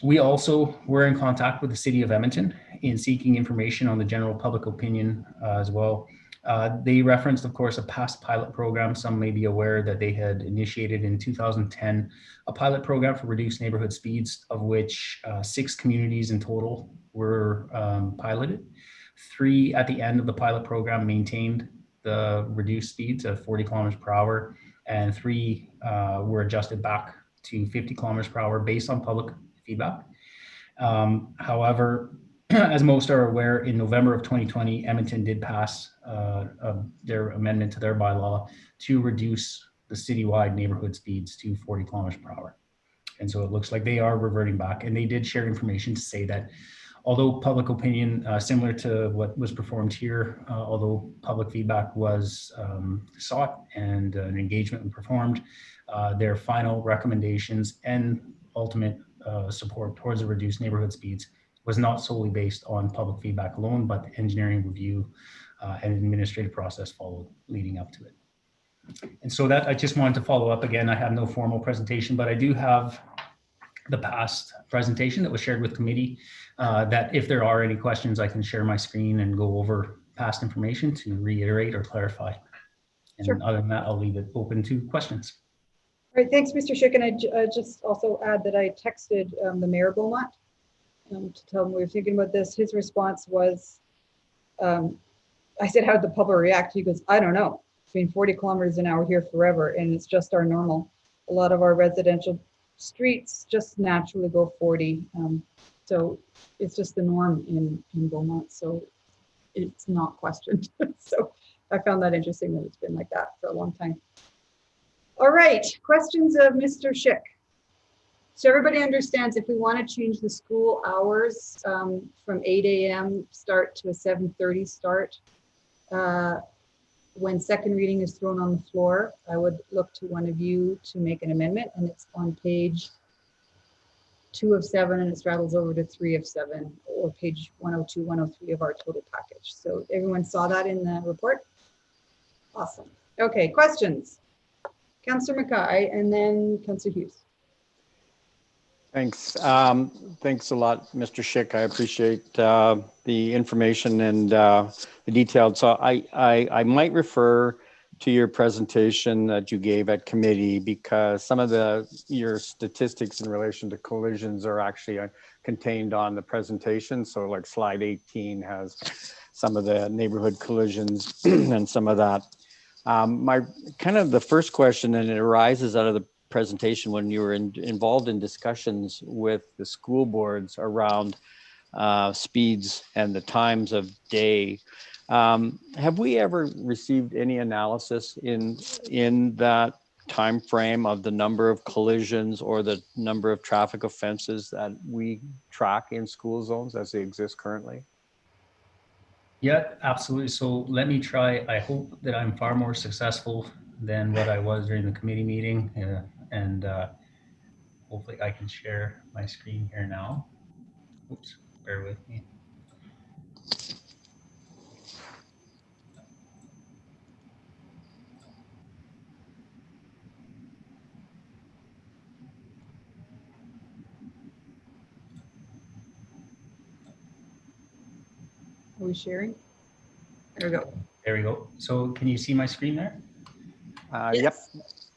We also were in contact with the city of Edmonton in seeking information on the general public opinion as well. They referenced, of course, a past pilot program. Some may be aware that they had initiated in 2010 a pilot program for reduced neighborhood speeds, of which 6 communities in total were piloted. 3 at the end of the pilot program maintained the reduced speeds of 40 kilometers per hour, and 3 were adjusted back to 50 kilometers per hour based on public feedback. However, as most are aware, in November of 2020, Edmonton did pass their amendment to their bylaw to reduce the citywide neighborhood speeds to 40 kilometers per hour. And so it looks like they are reverting back, and they did share information to say that although public opinion, similar to what was performed here, although public feedback was sought and an engagement performed, their final recommendations and ultimate support towards the reduced neighborhood speeds was not solely based on public feedback alone, but the engineering review and administrative process followed leading up to it. And so that I just wanted to follow up again. I have no formal presentation, but I do have the past presentation that was shared with committee that if there are any questions, I can share my screen and go over past information to reiterate or clarify. And Sure. other than that, I'll leave it open to questions. All right, thanks, Mr. Schick. And I just also add that I texted the Mayor Beaumont to tell him we were thinking about this. His response was, I said, how did the public react? He goes, I don't know. It's been 40 kilometers an hour here forever, and it's just our normal. A lot of our residential streets just naturally go 40. So it's just the norm in Beaumont. So it's not questioned. So I found that interesting that it's been like that for a long time. All right, questions of Mr. Schick. So everybody understands if we want to change the school hours from 8 a.m. start to a 7:30 start, when second reading is thrown on the floor, I would look to one of you to make an amendment, and it's on page 2 of 7, and it straddles over to 3 of 7, or page 102, 103 of our total package. So everyone saw that in the report? Awesome. Okay, questions? Councillor Mackay, and then Councillor Hughes. Thanks. Thanks a lot, Mr. Schick. I appreciate the information and the detailed. So I might refer to your presentation that you gave at committee, because some of your statistics in relation to collisions are actually contained on the presentation. So like slide 18 has some of the neighborhood collisions and some of that. My kind of the first question, and it arises out of the presentation when you were involved in discussions with the school boards around speeds and the times of day. Have we ever received any analysis in that time frame of the number of collisions or the number of traffic offenses that we track in school zones as they exist currently? Yeah, absolutely. So let me try. I hope that I'm far more successful than what I was during the committee meeting. And hopefully I can share my screen here now. Oops, bear with me. Are we sharing? There we go. There we go. So can you see my screen there? Yep.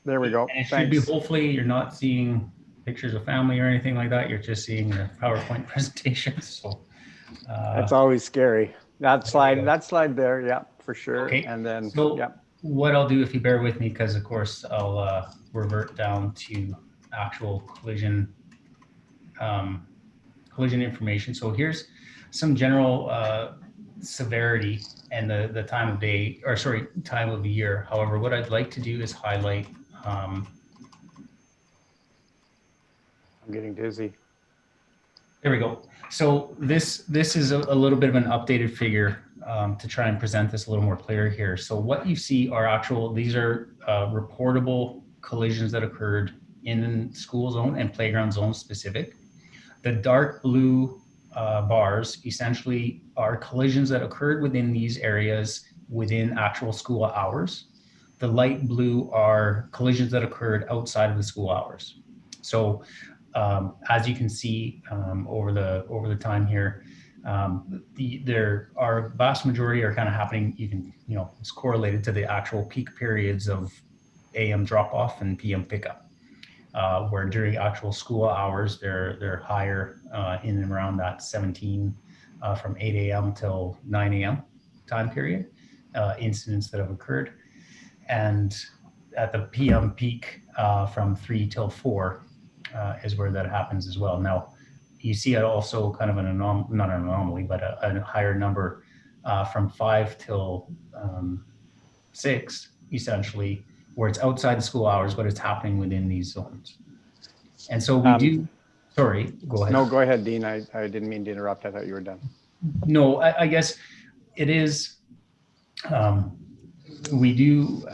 There we go. And it should be, hopefully you're not seeing pictures of family or anything like that. You're just seeing the PowerPoint presentation. So that's always scary. That slide there. Yeah, for sure. Okay. And then, so yeah. What I'll do, if you bear with me, because of course I'll revert down to actual collision information. So here's some general severity and the time of day, or sorry, time of the year. However, what I'd like to do is highlight. I'm getting dizzy. There we go. So this is a little bit of an updated figure to try and present this a little more clear here. So what you see are these are reportable collisions that occurred in school zone and playground zone specific. The dark blue bars essentially are collisions that occurred within these areas within actual school hours. The light blue are collisions that occurred outside of the school hours. So as you can see over the time here, there are vast majority are kind of happening. It's correlated to the actual peak periods of AM drop off and PM pickup, where during actual school hours they're higher in and around that 17 from 8 a.m. till 9 a.m. time period incidents that have occurred. And at the PM peak from 3 till 4 is where that happens as well. Now, you see also kind of not an anomaly, but a higher number from 5 till 6, essentially, where it's outside the school hours, but it's happening within these zones. And so we do, sorry, go ahead. No, go ahead, Dean. I didn't mean to interrupt. I thought you were done. No, I guess it is, we do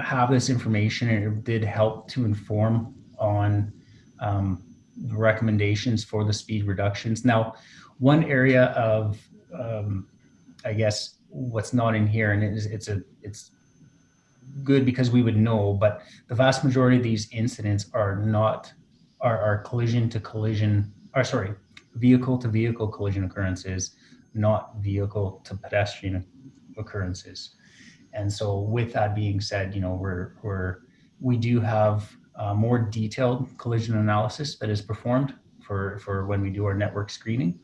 have this information, and it did help to inform on the recommendations for the speed reductions. Now, one area of, I guess, what's not in here, and it's good because we would know, but the vast majority of these incidents are not, are collision to collision, or sorry, vehicle to vehicle collision occurrences, not vehicle to pedestrian occurrences. And so with that being said, you know, we do have more detailed collision analysis that is performed for when we do our network screening.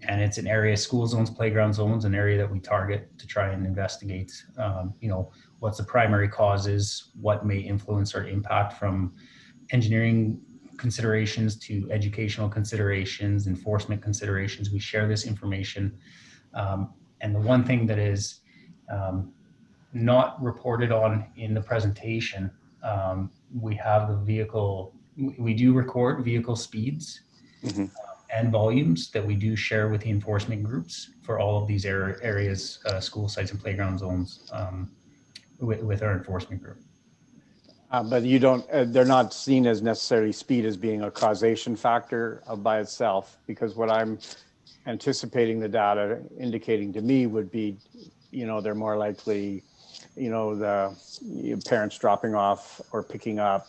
And it's an area, school zones, playground zones, an area that we target to try and investigate, you know, what's the primary causes, what may influence or impact, from engineering considerations to educational considerations, enforcement considerations. We share this information. And the one thing that is not reported on in the presentation, we have the vehicle, we do record vehicle speeds and volumes that we do share with the enforcement groups for all of these areas, school sites and playground zones, with our enforcement group. But you don't, they're not seen as necessarily speed as being a causation factor by itself, because what I'm anticipating the data indicating to me would be, you know, they're more likely, you know, the parents dropping off or picking up,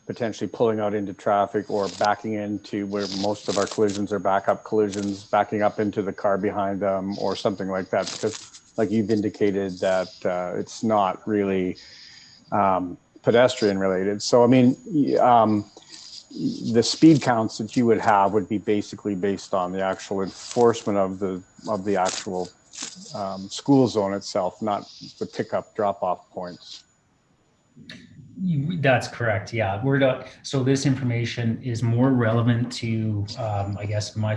potentially pulling out into traffic or backing into where most of our collisions are backup collisions, backing up into the car behind them or something like that. Because like you've indicated that it's not really pedestrian related. So, I mean, the speed counts that you would have would be basically based on the actual enforcement of the actual school zone itself, not the pickup drop-off points. That's correct. Yeah, we're not. So this information is more relevant to, I guess, my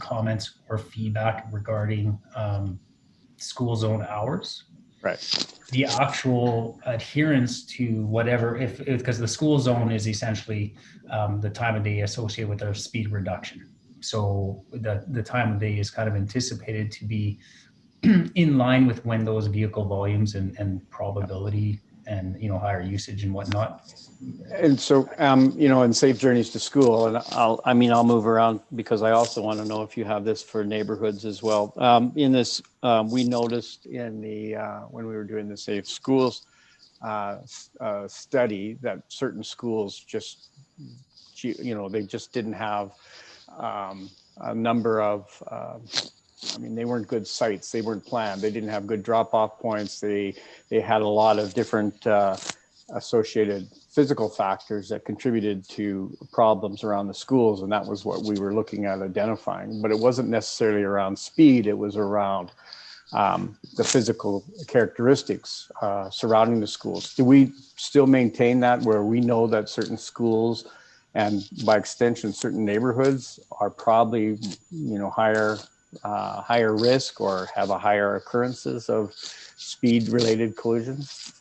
comments or feedback regarding school zone hours. Right. The actual adherence to whatever, because the school zone is essentially the time of day associated with our speed reduction. So the time of day is kind of anticipated to be in line with when those vehicle volumes and probability and, you know, higher usage and whatnot. And so, you know, and safe journeys to school. And I'll move around because I also want to know if you have this for neighborhoods as well. In this, we noticed in the, when we were doing the Safe Schools study that certain schools just, you know, they just didn't have a number of, I mean, they weren't good sites. They weren't planned. They didn't have good drop-off points. They had a lot of different associated physical factors that contributed to problems around the schools. And that was what we were looking at identifying. But it wasn't necessarily around speed. It was around the physical characteristics surrounding the schools. Do we still maintain that, where we know that certain schools and by extension certain neighborhoods are probably, you know, higher risk or have a higher occurrences of speed related collisions?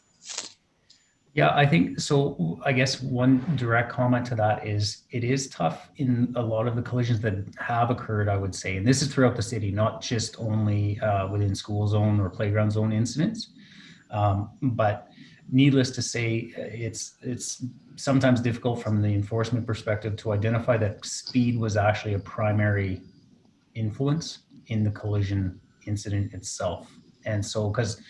Yeah, I think so. I guess one direct comment to that is it is tough in a lot of the collisions that have occurred, I would say, and this is throughout the city, not just only within school zone or playground zone incidents. But needless to say, it's sometimes difficult from the enforcement perspective to identify that speed was actually a primary influence in the collision incident itself. And so, because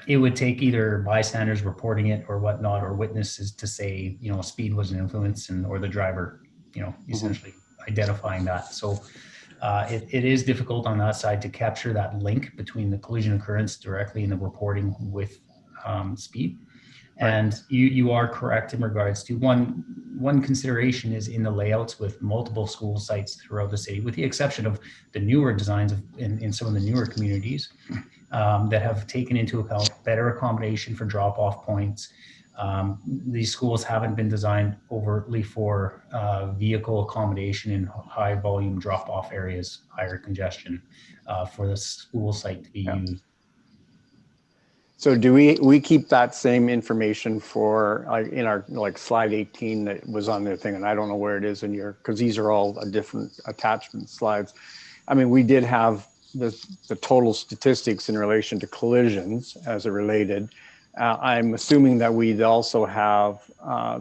it would take either bystanders reporting it or whatnot, or witnesses to say, you know, speed was an influence, and or the driver, you know, essentially identifying that. So it is difficult on that side to capture that link between the collision occurrence directly in the reporting with speed. And you are correct in regards to one consideration is in the layouts with multiple school sites throughout the city, with the exception of the newer designs in some of the newer communities that have taken into account better accommodation for drop-off points. These schools haven't been designed overtly for vehicle accommodation in high volume drop-off areas, higher congestion for the school site to be used. So do we keep that same information for in our like slide 18 that was on their thing, and I don't know where it is in your, because these are all different attachment slides. I mean, we did have the total statistics in relation to collisions as it related. I'm assuming that we'd also have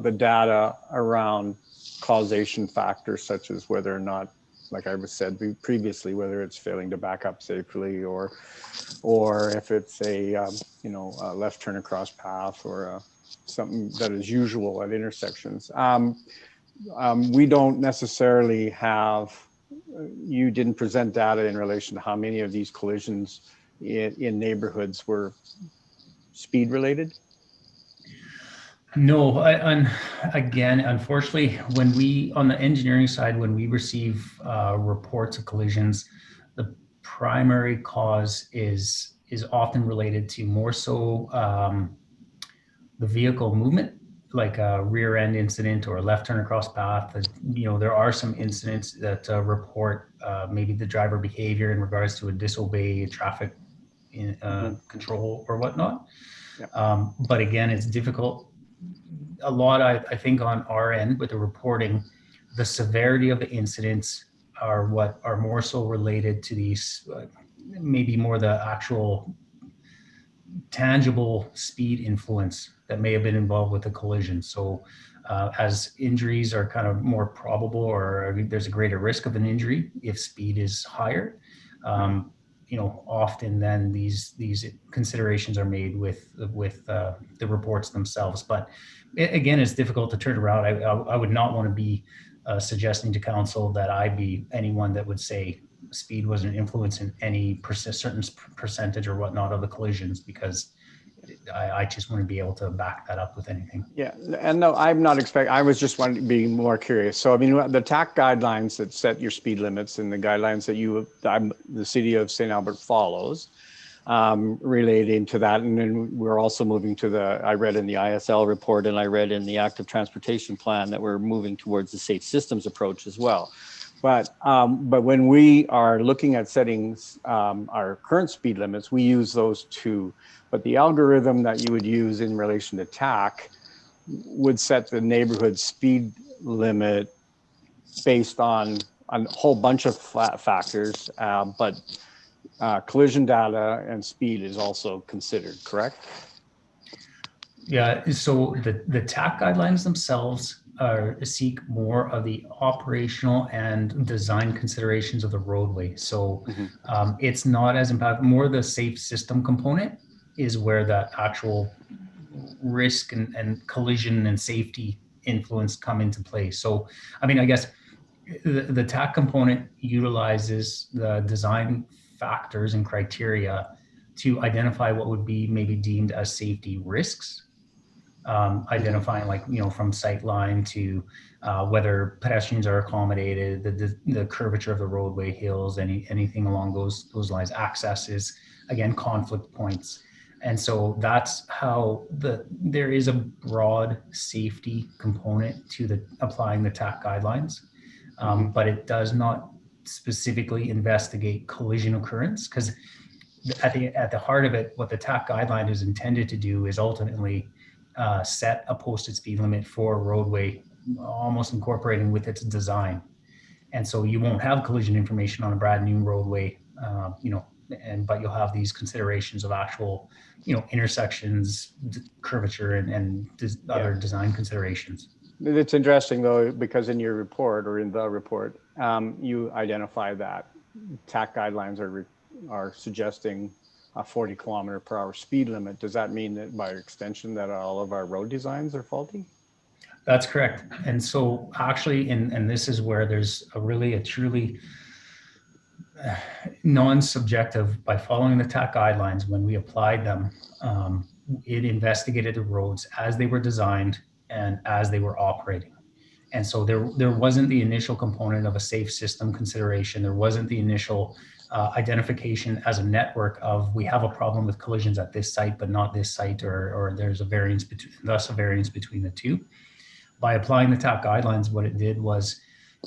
the data around causation factors, such as whether or not, like I was said previously, whether it's failing to back up safely, or if it's a a left turn across path, or something that is usual at intersections. We don't necessarily have. You didn't present data in relation to how many of these collisions in neighborhoods were speed related. No, again, unfortunately, when we, on the engineering side, when we receive reports of collisions, the primary cause is often related to more so the vehicle movement, like a rear end incident or a left turn across path. There are some incidents that report maybe the driver behavior in regards to a disobey traffic control or whatnot. Yeah. But again, it's difficult. A lot, I think, on our end with the reporting, the severity of the incidents are what are more so related to these, maybe more the actual tangible speed influence that may have been involved with the collision. So as injuries are kind of more probable, or there's a greater risk of an injury if speed is higher, often then these considerations are made with the reports themselves. But again, it's difficult to turn around. I would not want to be suggesting to council that I be anyone that would say speed was an influence in any certain percentage or whatnot of the collisions, because I just want to be able to back that up with anything. Yeah, and no, I'm not expecting, I was just wanting to be more curious. So, I mean, the TAC guidelines that set your speed limits and the guidelines that the city of St. Albert follows relating to that. And then we're also moving to I read in the ISL report, and I read in the active transportation plan that we're moving towards the safe systems approach as well. But when we are looking at setting our current speed limits, we use those two. But the algorithm that you would use in relation to TAC would set the neighborhood speed limit based on a whole bunch of factors, but collision data and speed is also considered, correct? Yeah, so the TAC guidelines themselves seek more of the operational and design considerations of the roadway. So it's not as impactful. More the safe system component is where that actual risk and collision and safety influence come into play. So, I mean, I guess the TAC component utilizes the design factors and criteria to identify what would be maybe deemed as safety risks. Identifying, like, from sight line to whether pedestrians are accommodated, the curvature of the roadway, hills, anything along those lines, accesses, again, conflict points. And so that's how there is a broad safety component to applying the TAC guidelines, but it does not specifically investigate collision occurrence, because at the heart of it, what the TAC guideline is intended to do is ultimately set a posted speed limit for a roadway, almost incorporating with its design. And so you won't have collision information on a brand new roadway, but you'll have these considerations of actual, intersections, curvature, and other design considerations. It's interesting though, because in your report, or in the report, you identify that TAC guidelines are suggesting a 40-kilometer-per-hour speed limit. Does that mean that by extension that all of our road designs are faulty? That's correct. And so actually, and this is where there's a truly non-subjective, by following the TAC guidelines, when we applied them, it investigated the roads as they were designed and as they were operating. And so there wasn't the initial component of a safe system consideration. There wasn't the initial identification as a network of, we have a problem with collisions at this site, but not this site, or there's a variance between the two. By applying the TAC guidelines, what it did was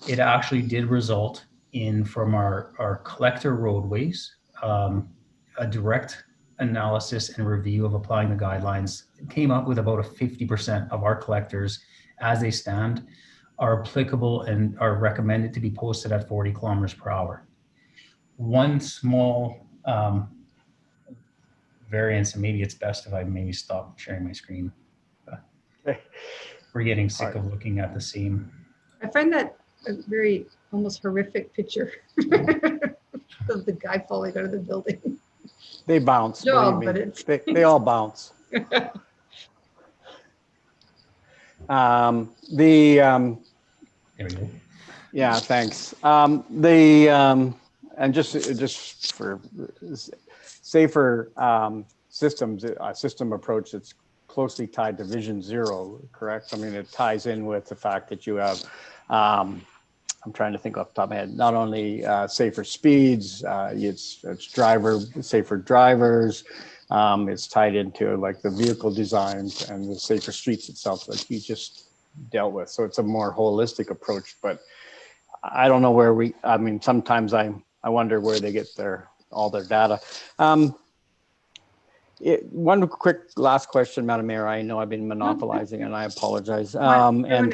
it actually did result in, from our collector roadways, a direct analysis and review of applying the guidelines came up with about a 50% of our collectors as they stand are applicable and are recommended to be posted at 40 kilometers per hour. One small variance, and maybe it's best if I maybe stop sharing my screen. We're getting sick of looking at the same. I find that a very almost horrific picture of the guy falling out of the building. They bounce. No, believe me. but They all bounce. There we go. Yeah, thanks. And just for safer systems, a system approach that's closely tied to Vision Zero, correct? I mean, it ties in with the fact that you have, I'm trying to think off the top of my head, not only safer speeds, it's safer drivers, it's tied into like the vehicle designs and the safer streets itself that you just dealt with. So it's a more holistic approach, but I don't know where I mean, sometimes I wonder where they get all their data. One quick last question, Madam Mayor. I know I've been monopolizing and I apologize. And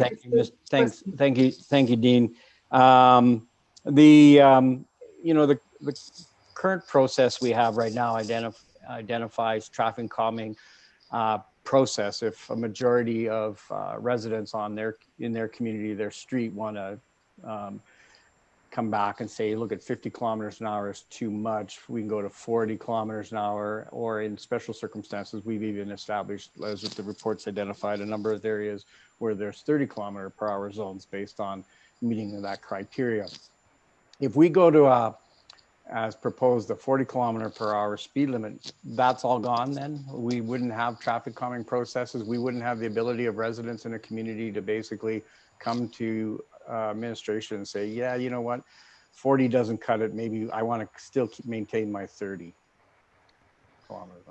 thank you, Dean. The current process we have right now identifies traffic calming process. If a majority of residents in their community, their street, want to come back and say, look, at 50 kilometers an hour is too much, we can go to 40 kilometers an hour, or in special circumstances, we've even established, as the reports identified, a number of areas where there's 30 kilometer per hour zones based on meeting that criteria. If we go to as proposed, the 40 kilometer per hour speed limit, that's all gone then? We wouldn't have traffic calming processes. We wouldn't have the ability of residents in a community to basically come to administration and say, yeah, you know what, 40 doesn't cut it. Maybe I want to still maintain my 30 kilometers.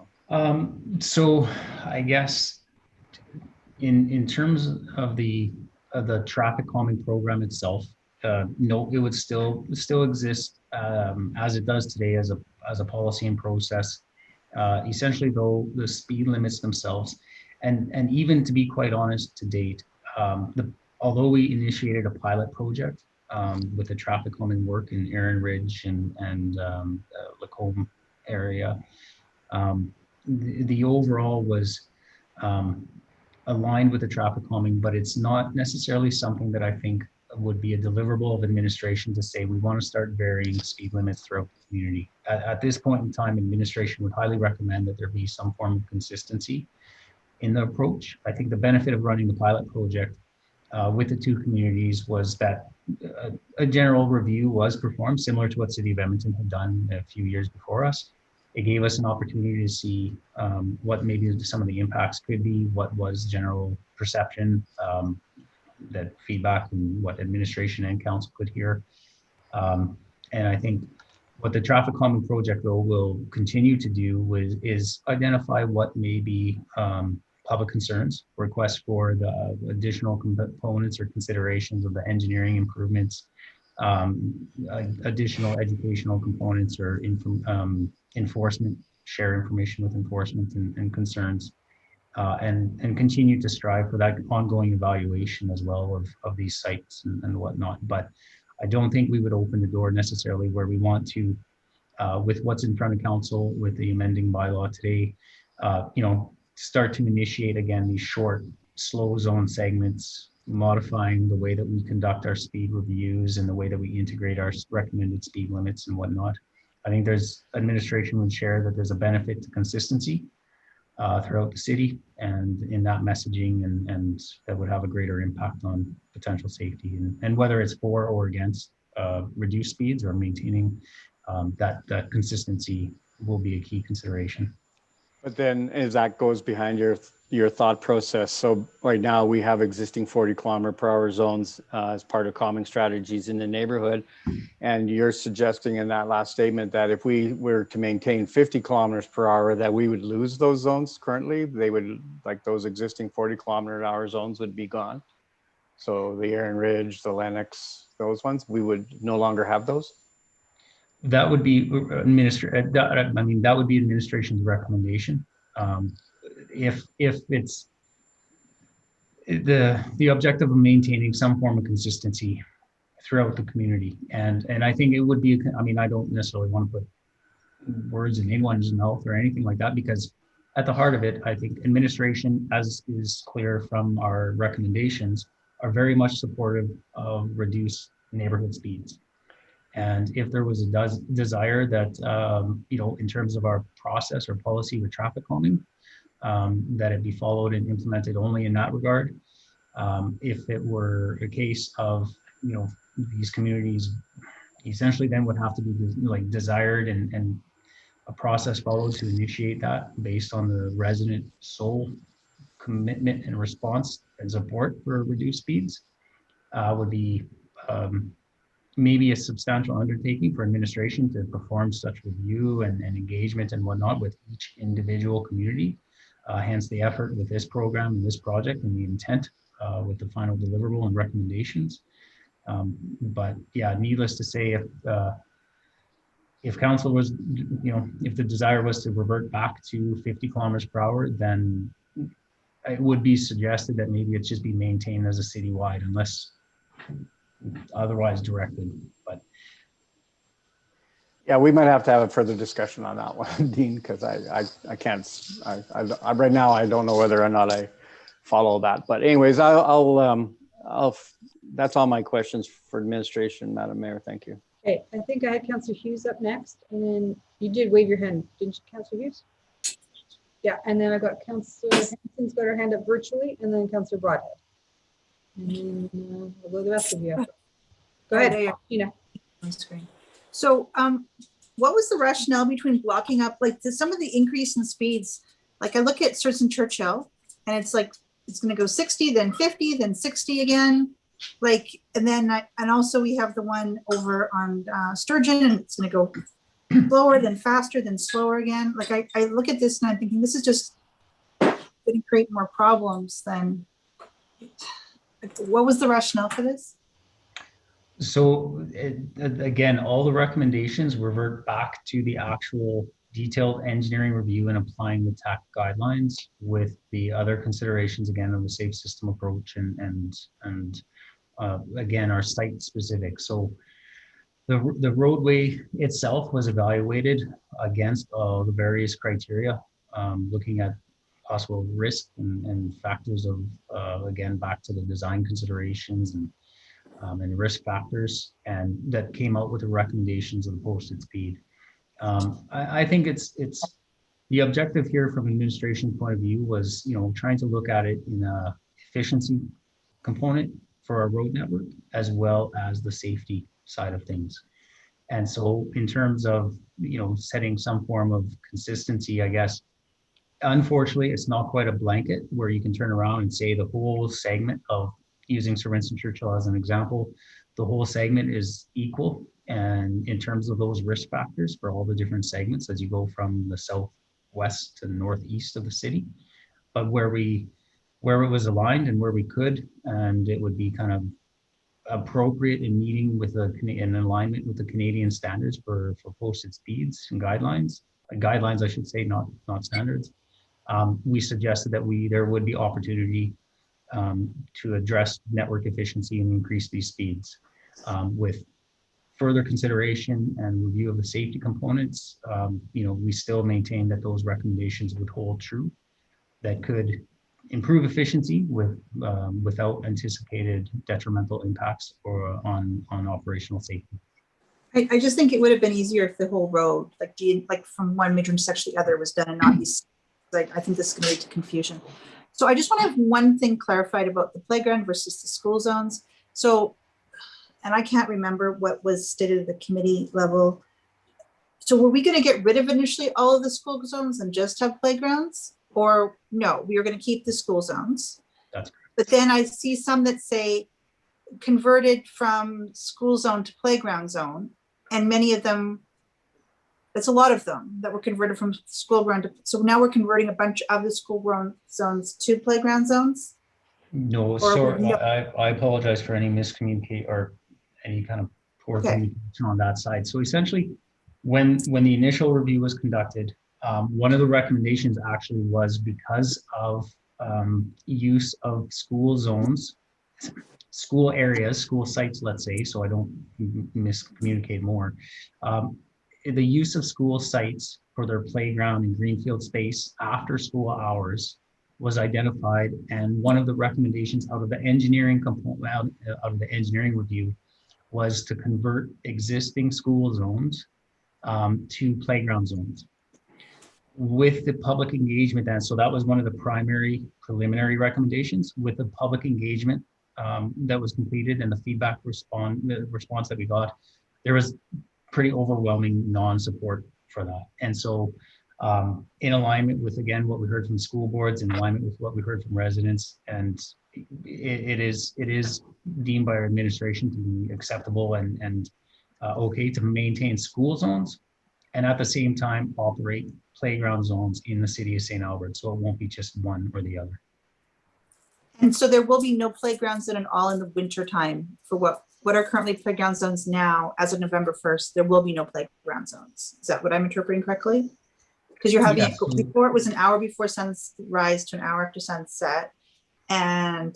So I guess in terms of the traffic calming program itself, no, it would still exist as it does today as a policy and process. Essentially, though, the speed limits themselves, and even to be quite honest, to date, although we initiated a pilot project with the traffic calming work in Erin Ridge and Lacombe area, the overall was aligned with the traffic calming, but it's not necessarily something that I think would be a deliverable of administration to say we want to start varying speed limits throughout the community. At this point in time, administration would highly recommend that there be some form of consistency in the approach. I think the benefit of running the pilot project with the two communities was that a general review was performed, similar to what City of Edmonton had done a few years before us. It gave us an opportunity to see what maybe some of the impacts could be, what was general perception, that feedback, and what administration and council could hear. And I think what the traffic calming project though will continue to do is identify what may be public concerns, requests for the additional components or considerations of the engineering improvements, additional educational components or enforcement, share information with enforcement and concerns, and continue to strive for that ongoing evaluation as well of these sites and whatnot. But I don't think we would open the door necessarily where we want to, with what's in front of council, with the amending bylaw today, start to initiate again these short, slow zone segments, modifying the way that we conduct our speed reviews and the way that we integrate our recommended speed limits and whatnot. I think administration would share that there's a benefit to consistency throughout the city and in that messaging, and that would have a greater impact on potential safety, and whether it's for or against reduced speeds or maintaining that consistency will be a key consideration. But then as that goes behind your thought process, so right now we have existing 40 kilometer per hour zones as part of calming strategies in the neighborhood. And you're suggesting in that last statement that if we were to maintain 50 kilometers per hour, that we would lose those zones currently. They would, like those existing 40 kilometer an hour zones would be gone. So the Erin Ridge, the Lennox, those ones, we would no longer have those? That would be that would be administration's recommendation. If it's the objective of maintaining some form of consistency throughout the community, and I think it would be, I mean, I don't necessarily want to put words in anyone's mouth or anything like that, because at the heart of it, I think administration, as is clear from our recommendations, are very much supportive of reduced neighborhood speeds. And if there was a desire that, you know, in terms of our process or policy with traffic calming, that it be followed and implemented only in that regard. If it were a case of, you know, these communities essentially then would have to be like desired and a process followed to initiate that based on the resident sole commitment and response and support for reduced speeds, would be maybe a substantial undertaking for administration to perform such review and engagement and whatnot with each individual community. Hence the effort with this program and this project and the intent with the final deliverable and recommendations. But yeah, needless to say, if council was, you know, if the desire was to revert back to 50 kilometers per hour, then it would be suggested that maybe it just be maintained as a citywide unless otherwise directed. But yeah, we might have to have a further discussion on that one, Dean, because I can't, I right now I don't know whether or not I follow that. But anyways, that's all my questions for administration, Madam Mayor. Thank you. Okay, I think I had Councillor Hughes up next, and then you did wave your hand, didn't you, Councillor Hughes? Yeah, and then I got Councillor Hanson's got her hand up virtually, and then Councillor Broadhead. And then I'll go the rest of you. Go ahead, Tina. On screen. So what was the rationale between blocking up, like some of the increase in speeds? Like I look at Sturgeon and Churchill and it's like, it's gonna go 60, then 50, then 60 again. Like, and then, and also we have the one over on Sturgeon and it's gonna go slower, then faster, then slower again. Like I look at this and I'm thinking, this is just gonna create more problems than, what was the rationale for this? So again, all the recommendations revert back to the actual detailed engineering review and applying the TAC guidelines with the other considerations, again, of the safe system approach and again, our site specific. So the roadway itself was evaluated against the various criteria, looking at possible risk and factors of, again, back to the design considerations and risk factors, and that came out with the recommendations of the posted speed. I think it's the objective here from administration point of view was, you know, trying to look at it in a efficiency component for our road network as well as the safety side of things. And so in terms of, you know, setting some form of consistency, I guess, unfortunately, it's not quite a blanket where you can turn around and say the whole segment of, using Sir Winston Churchill as an example, the whole segment is equal. And in terms of those risk factors for all the different segments as you go from the southwest to the northeast of the city, but where it was aligned and where we could, and it would be kind of appropriate in meeting with in alignment with the Canadian standards for posted speeds and guidelines, I should say, not standards. We suggested that there would be opportunity to address network efficiency and increase these speeds with further consideration and review of the safety components. You know, we still maintain that those recommendations would hold true, that could improve efficiency without anticipated detrimental impacts or on operational safety. I just think it would have been easier if the whole road, like from one major intersection to the other, was done and not these. Like, I think this is going to lead to confusion. So I just want to have one thing clarified about the playground versus the school zones. So, and I can't remember what was stated at the committee level. So were we going to get rid of initially all of the school zones and just have playgrounds? Or no, we are going to keep the school zones. That's correct. But then I see some that say converted from school zone to playground zone, and many of them, that's a lot of them that were converted from school ground to, so now we're converting a bunch of the school ground zones to playground zones? No, sorry, no. I apologize for any miscommunicate or any kind of poor communication on that side. So essentially, When the initial review was conducted, one of the recommendations actually was because of use of school zones, school areas, school sites, let's say, so I don't miscommunicate more. The use of school sites for their playground and greenfield space after school hours was identified, and one of the recommendations out of the engineering component, out of the engineering review, was to convert existing school zones to playground zones. With the public engagement, and so that was one of the primary preliminary recommendations. With the public engagement that was completed and the feedback response that we got, there was pretty overwhelming non-support for that. And so in alignment with, again, what we heard from school boards, in alignment with what we heard from residents, and it is deemed by our administration to be acceptable and okay to maintain school zones, and at the same time operate playground zones in the city of St. Albert. So it won't be just one or the other. And so there will be no playgrounds in all in the winter time for what are currently playground zones now as of November 1st. There will be no playground zones. Is that what I'm interpreting correctly? Because you're having it before, it was an hour before sunrise to an hour after sunset. And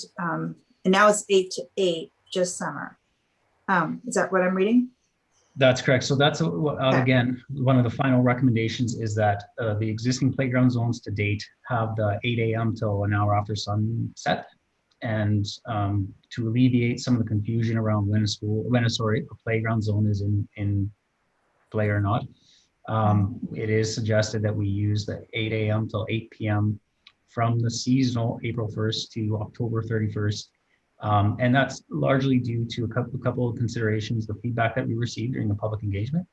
now it's 8 to 8, just summer. Is that what I'm reading? That's correct. So that's, again, one of the final recommendations is that the existing playground zones to date have the 8 a.m. till an hour after sunset. And to alleviate some of the confusion around when a playground zone is in play or not, it is suggested that we use the 8 a.m. till 8 p.m. from the seasonal April 1st to October 31st. And that's largely due to a couple of considerations, the feedback that we received during the public engagement,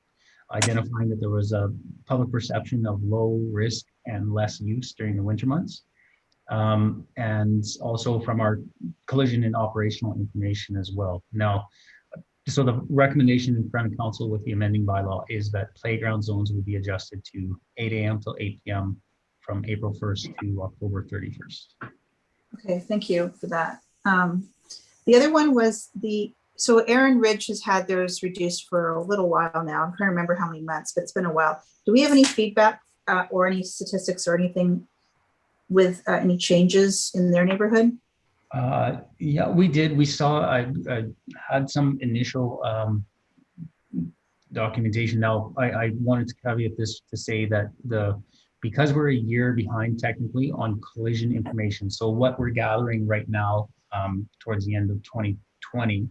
identifying that there was a public perception of low risk and less use during the winter months. And also from our collision and operational information as well. Now, so the recommendation in front of council with the amending bylaw is that playground zones will be adjusted to 8 a.m. till 8 p.m. from April 1st to October 31st. Okay, thank you for that. The other one was so Erin Ridge has had theirs reduced for a little while now. I'm trying to remember how many months, but it's been a while. Do we have any feedback or any statistics or anything with any changes in their neighborhood? Yeah, we did. We saw, I had some initial documentation. Now, I wanted to caveat this to say that because we're a year behind technically on collision information, so what we're gathering right now towards the end of 2020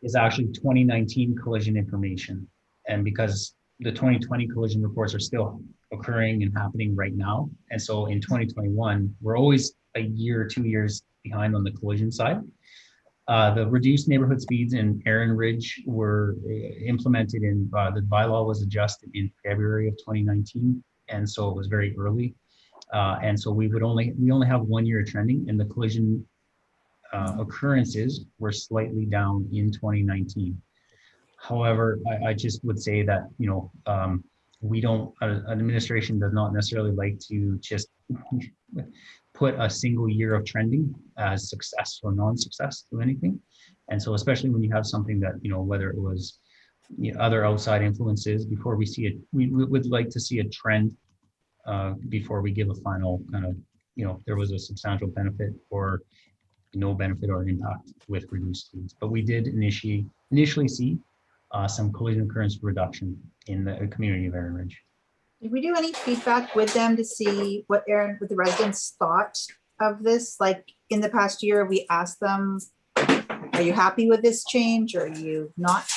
is actually 2019 collision information. And because the 2020 collision reports are still occurring and happening right now. And so in 2021, we're always a year or 2 years behind on the collision side. The reduced neighborhood speeds in Erin Ridge were implemented in, the bylaw was adjusted in February of 2019. And so it was very early. And so we only have 1 year trending, and the collision occurrences were slightly down in 2019. However, I just would say that, we don't, administration does not necessarily like to just put a single year of trending as success or non-success to anything. And so especially when you have something that, whether it was other outside influences, before we see it, we would like to see a trend before we give a final kind of, there was a substantial benefit or no benefit or impact with reduced speeds. But we did initially see some collision occurrence reduction in the community of Erin Ridge. Did we do any feedback with them to see what the residents thought of this? Like in the past year, we asked them, are you happy with this change or are you not?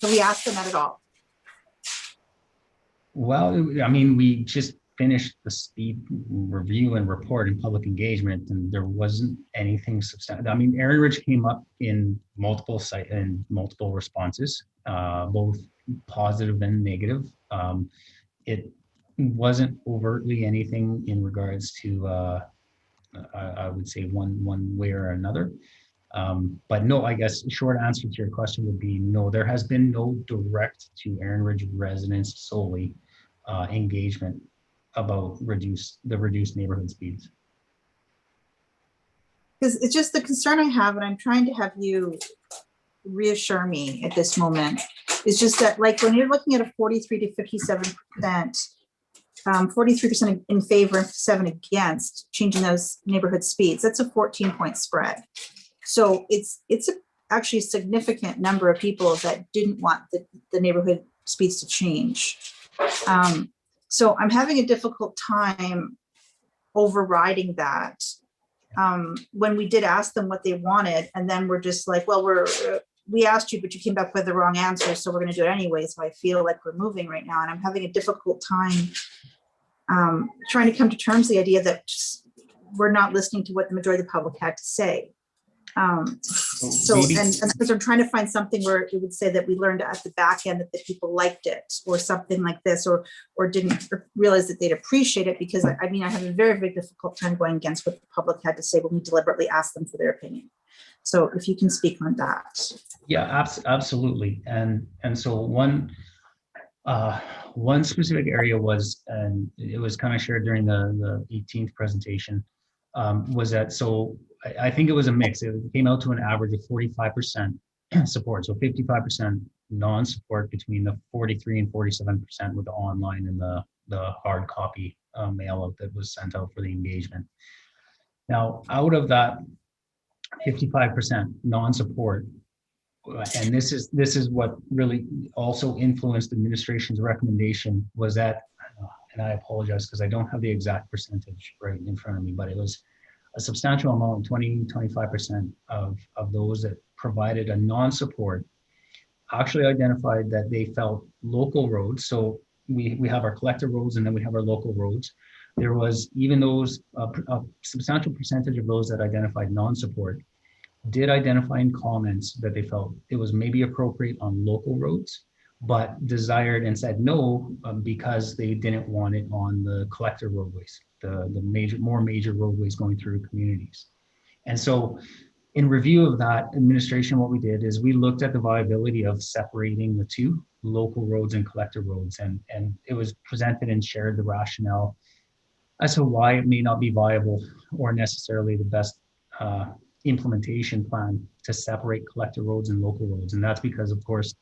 So we asked them that at all? Well, I mean, we just finished the speed review and report and public engagement, and there wasn't anything substantial. I mean, Erin Ridge came up in multiple responses, both positive and negative. It wasn't overtly anything in regards to, I would say one way or another. But no, I guess the short answer to your question would be no, there has been no direct to Erin Ridge residents solely engagement about the reduced neighborhood speeds. Because it's just the concern I have, and I'm trying to have you reassure me at this moment is just that, like, when you're looking at a 43 to 57%, 43% in favor and 7 against changing those neighborhood speeds, that's a 14-point spread. So it's actually a significant number of people that didn't want the neighborhood speeds to change. So I'm having a difficult time overriding that. When we did ask them what they wanted, and then we're just like, well, we asked you, but you came back with the wrong answer, so we're going to do it anyway. So I feel like we're moving right now, and I'm having a difficult time trying to come to terms with the idea that we're not listening to what the majority of the public had to say. And because I'm trying to find something where it would say that we learned at the back end that the people liked it, or something like this, or didn't realize that they'd appreciate it, because I mean, I have a very, very difficult time going against what the public had to say when we deliberately asked them for their opinion. So if you can speak on that. Yeah, absolutely. And so one specific area was, and it was kind of shared during the 18th presentation, was that, so I think it was a mix. It came out to an average of 45% support. So 55% non-support between the 43 and 47% with the online and the hard copy mail out that was sent out for the engagement. Now, out of that 55% non-support, and this is what really also influenced administration's recommendation, was that, and I apologize because I don't have the exact percentage right in front of me, but it was a substantial amount, 20-25% of those that provided a non-support actually identified that they felt local roads. So we have our collector roads, and then we have our local roads. There was even those, a substantial percentage of those that identified non-support did identify in comments that they felt it was maybe appropriate on local roads, but desired and said no because they didn't want it on the collector roadways, the more major roadways going through communities. And so in review of that, administration, what we did is we looked at the viability of separating the two, local roads and collector roads, and it was presented and shared the rationale as to why it may not be viable or necessarily the best implementation plan to separate collector roads and local roads. And that's because, of course,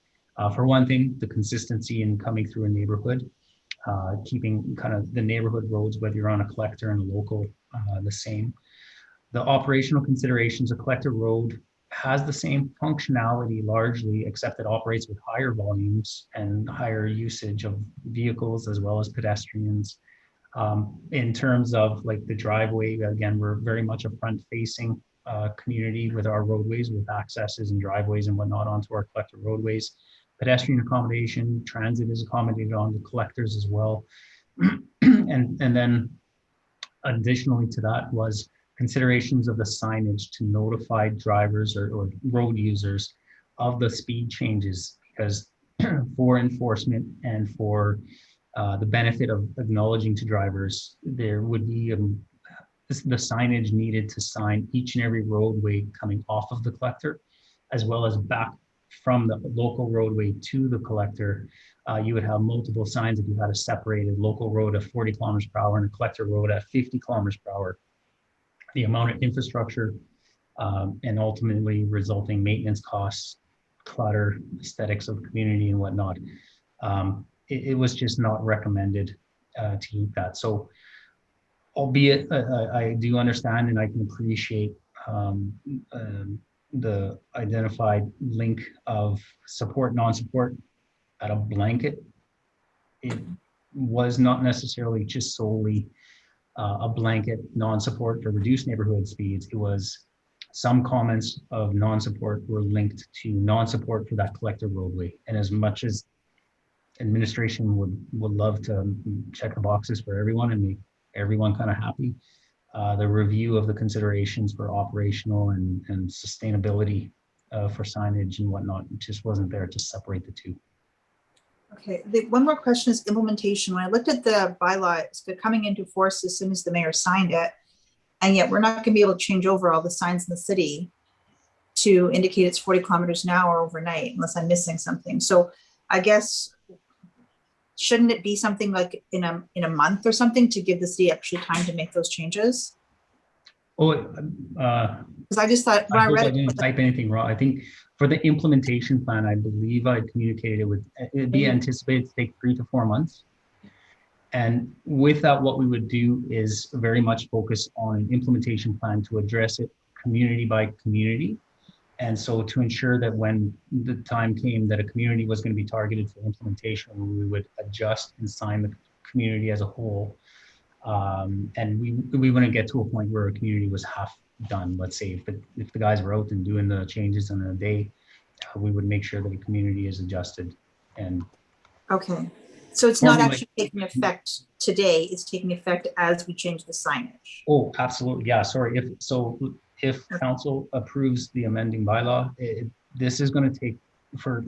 for one thing, the consistency in coming through a neighborhood, keeping kind of the neighborhood roads, whether you're on a collector and a local, the same. The operational considerations, a collector road has the same functionality largely, except it operates with higher volumes and higher usage of vehicles as well as pedestrians. In terms of like the driveway, again, we're very much a front-facing community with our roadways, with accesses and driveways and whatnot onto our collector roadways. Pedestrian accommodation, transit is accommodated on the collectors as well. and then additionally to that was considerations of the signage to notify drivers or road users of the speed changes, because for enforcement and for the benefit of acknowledging to drivers, there would be the signage needed to sign each and every roadway coming off of the collector, as well as back from the local roadway to the collector. You would have multiple signs if you had a separated local road at 40 kilometers per hour and a collector road at 50 kilometers per hour. The amount of infrastructure and ultimately resulting maintenance costs, clutter, aesthetics of the community and whatnot. It was just not recommended to keep that. So albeit I do understand and I can appreciate the identified link of support, non-support at a blanket, it was not necessarily just solely a blanket non-support for reduced neighborhood speeds. It was some comments of non-support were linked to non-support for that collector roadway. And as much as administration would love to check the boxes for everyone and make everyone kind of happy, the review of the considerations for operational and sustainability for signage and whatnot just wasn't there to separate the two. Okay, one more question is implementation. When I looked at the bylaws, they're coming into force as soon as the mayor signed it, and yet we're not going to be able to change over all the signs in the city to indicate it's 40 kilometers an hour overnight, unless I'm missing something. So I guess, shouldn't it be something like in a month or something to give the city actually time to make those changes? Oh, Because I just thought when I I hope read I it, didn't type anything wrong. I think for the implementation plan, I believe I communicated with, it'd be anticipated to take 3 to 4 months. And with that, what we would do is very much focus on an implementation plan to address it community by community. And so to ensure that when the time came that a community was going to be targeted for implementation, we would adjust and sign the community as a whole. And we wouldn't get to a point where a community was half done. Let's say if the guys were out and doing the changes in a day, we would make sure that the community is adjusted. And okay. So it's not actually taking effect today, it's taking effect as we change the signage. Oh, absolutely. Yeah, sorry. If council approves the amending bylaw, this is going to take for,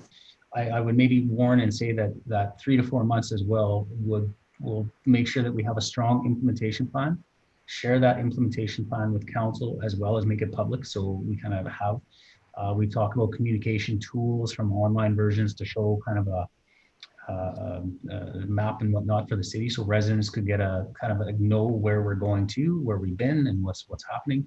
I would maybe warn and say that 3 to 4 months as well will make sure that we have a strong implementation plan, share that implementation plan with council as well as make it public. So we kind of have, we talk about communication tools from online versions to show kind of a map and whatnot for the city, so residents could get a kind of know where we're going to, where we've been, and what's happening.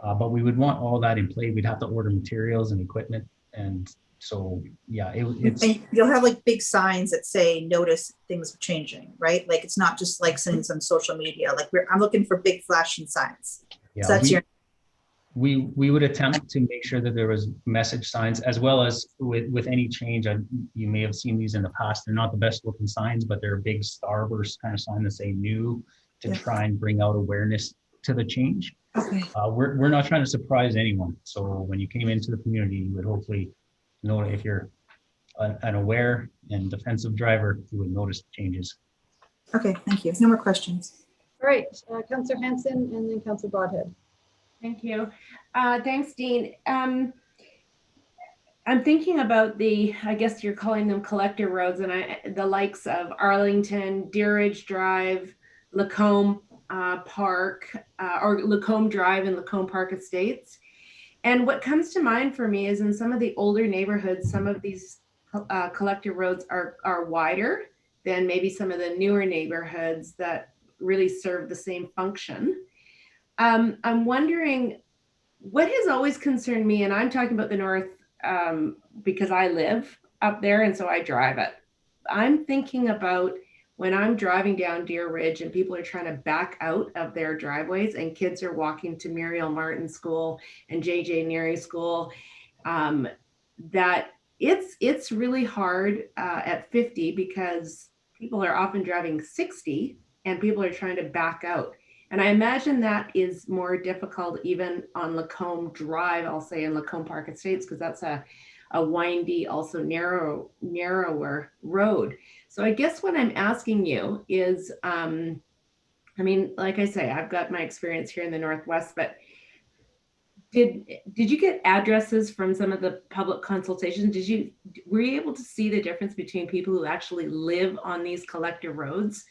But we would want all that in play. We'd have to order materials and equipment, and so yeah, it's. And you'll have like big signs that say "Notice things are changing," right? Like it's not just like sending some social media. Like I'm looking for big flashing signs. Yeah, so that's we would attempt to make sure that there was message signs, as well as with any change. You may have seen these in the past. They're not the best looking signs, but they're a big starburst kind of sign that say "new" to try and bring out awareness to the change. Okay. We're not trying to surprise anyone. So when you came into the community, you would hopefully know if you're an aware and defensive driver, you would notice the changes. Okay, thank you. No more questions. All right, Councillor Hanson and then Councillor Broadhead. Thank you. Thanks, Dean. I'm thinking about I guess you're calling them collector roads, and the likes of Arlington, Deer Ridge Drive, Lacombe Park, or Lacombe Drive and Lacombe Park Estates. And what comes to mind for me is in some of the older neighborhoods, some of these collector roads are wider than maybe some of the newer neighborhoods that really serve the same function. I'm wondering what has always concerned me, and I'm talking about the north because I live up there and so I drive it. I'm thinking about when I'm driving down Deer Ridge and people are trying to back out of their driveways and kids are walking to Muriel Martin School and JJ Neary School, that it's really hard at 50 because people are often driving 60 and people are trying to back out. And I imagine that is more difficult even on Lacombe Drive, I'll say, in Lacombe Park Estates, because that's a windy, also narrower road. So I guess what I'm asking you is, I mean, like I say, I've got my experience here in the Northwest, but did you get addresses from some of the public consultations? Were you able to see the difference between people who actually live on these collector roads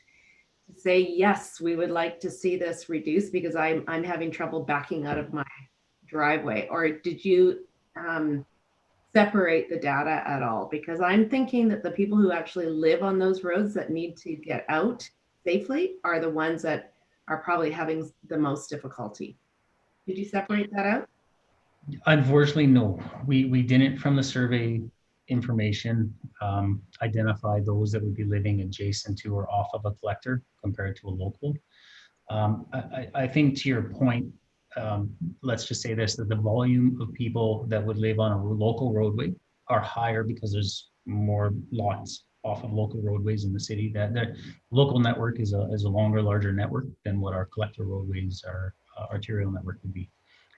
to say, yes, we would like to see this reduced because I'm having trouble backing out of my driveway? Or did you separate the data at all? Because I'm thinking that the people who actually live on those roads that need to get out safely are the ones that are probably having the most difficulty. Did you separate that out? Unfortunately, no. We didn't, from the survey information, identify those that would be living adjacent to or off of a collector compared to a local. I think to your point, let's just say this, that the volume of people that would live on a local roadway are higher because there's more lots off of local roadways in the city. That the local network is a longer, larger network than what our collector roadways, our arterial network would be.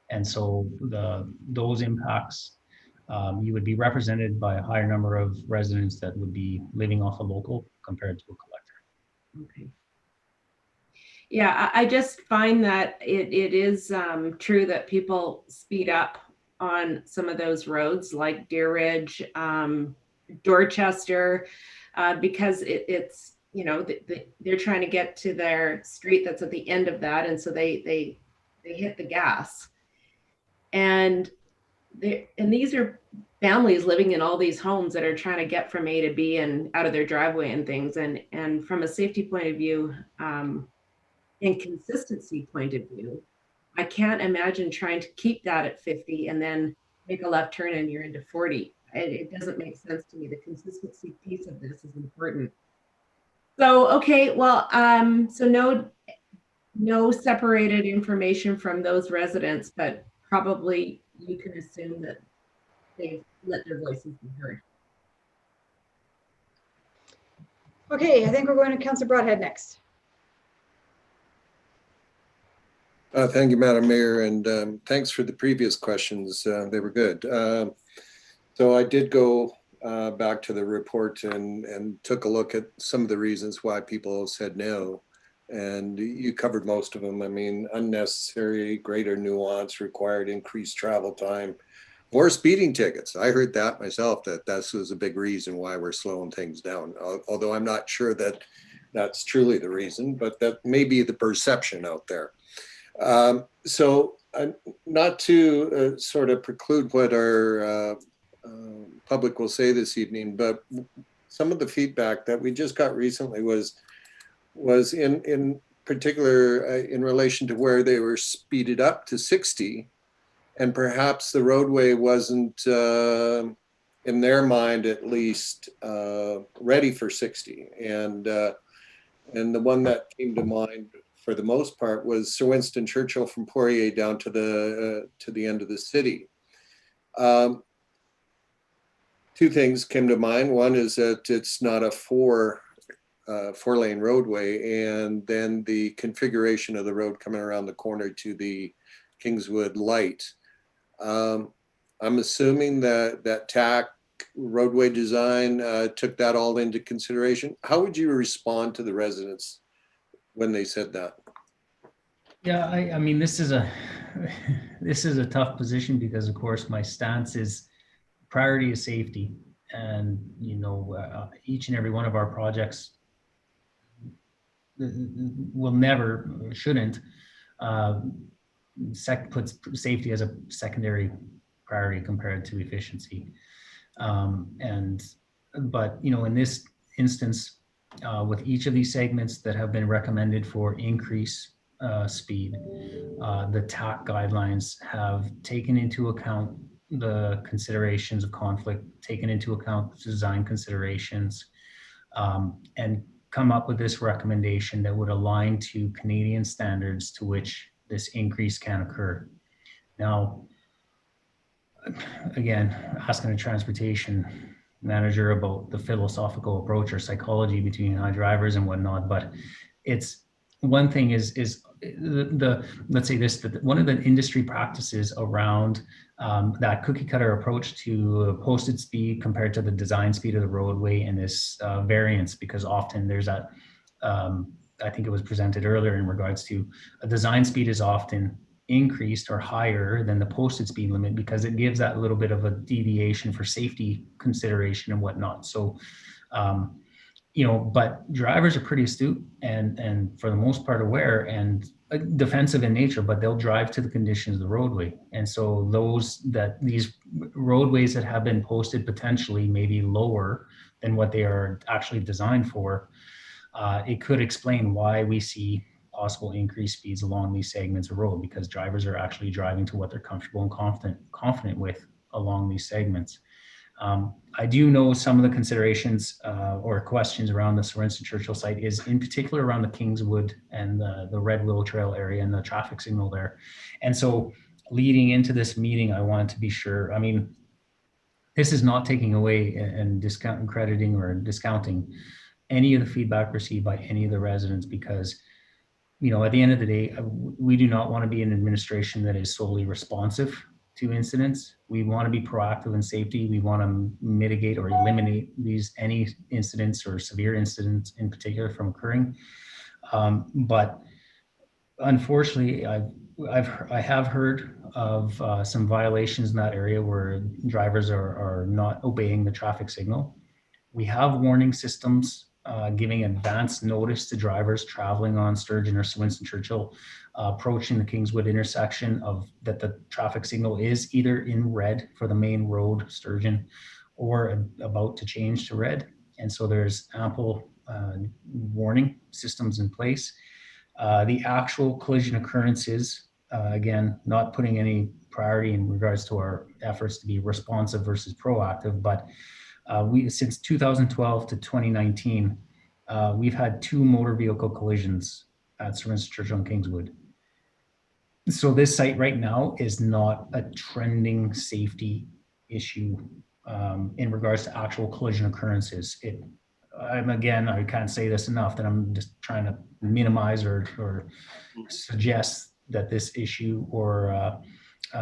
And so those impacts, you would be represented by a higher number of residents that would be living off a local compared to a collector. Okay. Yeah, I just find that it is true that people speed up on some of those roads like Deer Ridge, Dorchester, because it's, you know, they're trying to get to their street that's at the end of that. And so they hit the gas. And these are families living in all these homes that are trying to get from A to B and out of their driveway and things. And from a safety point of view, and consistency point of view, I can't imagine trying to keep that at 50 and then make a left turn and you're into 40. It doesn't make sense to me. The consistency piece of this is important. So, okay, well, so no separated information from those residents, but probably you can assume that they've let their voices be heard. Okay, I think we're going to Councillor Broadhead next. Thank you, Madam Mayor, and thanks for the previous questions. They were good. So I did go back to the report and took a look at some of the reasons why people said no. And you covered most of them. I mean, unnecessary, greater nuance, required increased travel time, more speeding tickets. I heard that myself, that was a big reason why we're slowing things down. Although I'm not sure that that's truly the reason, but that may be the perception out there. So not to sort of preclude what our public will say this evening, but some of the feedback that we just got recently was in particular in relation to where they were speeded up to 60, and perhaps the roadway wasn't, in their mind at least, ready for 60. And the one that came to mind for the most part was Sir Winston Churchill from Poirier down to the end of the city. Two things came to mind. One is that it's not a four-lane roadway, and then the configuration of the road coming around the corner to the Kingswood light. I'm assuming that TAC roadway design took that all into consideration. How would you respond to the residents when they said that? Yeah, I mean, this is a tough position because, of course, my stance is priority is safety, and each and every one of our projects will never, shouldn't put safety as a secondary priority compared to efficiency. But in this instance, with each of these segments that have been recommended for increase speed, the TAC guidelines have taken into account the considerations of conflict, taken into account the design considerations, and come up with this recommendation that would align to Canadian standards to which this increase can occur. Now, again, asking a transportation manager about the philosophical approach or psychology between drivers and whatnot, but it's one thing is let's say this, that one of the industry practices around that cookie cutter approach to posted speed compared to the design speed of the roadway, and this variance, because often there's that, I think it was presented earlier in regards to a design speed is often increased or higher than the posted speed limit because it gives that little bit of a deviation for safety consideration and whatnot. So, but drivers are pretty astute and for the most part aware and defensive in nature, but they'll drive to the conditions of the roadway. And so these roadways that have been posted potentially maybe lower than what they are actually designed for, it could explain why we see possible increased speeds along these segments of road, because drivers are actually driving to what they're comfortable and confident with along these segments. I do know some of the considerations or questions around the Sir Winston Churchill site is in particular around the Kingswood and the Red Willow Trail area and the traffic signal there. And so leading into this meeting, I wanted to be sure, I mean, this is not taking away and crediting or discounting any of the feedback received by any of the residents, because at the end of the day, we do not want to be an administration that is solely responsive to incidents. We want to be proactive in safety. We want to mitigate or eliminate any incidents or severe incidents in particular from occurring. But unfortunately, I have heard of some violations in that area where drivers are not obeying the traffic signal. We have warning systems giving advance notice to drivers traveling on Sturgeon or Winston Churchill approaching the Kingswood intersection that the traffic signal is either in red for the main road, Sturgeon, or about to change to red. And so there's ample warning systems in place. The actual collision occurrences Again, not putting any priority in regards to our efforts to be responsive versus proactive, but since 2012 to 2019, we've had 2 motor vehicle collisions at Sir Winston Churchill and Kingswood. So this site right now is not a trending safety issue in regards to actual collision occurrences. I can't say this enough that I'm just trying to minimize or suggest that this issue or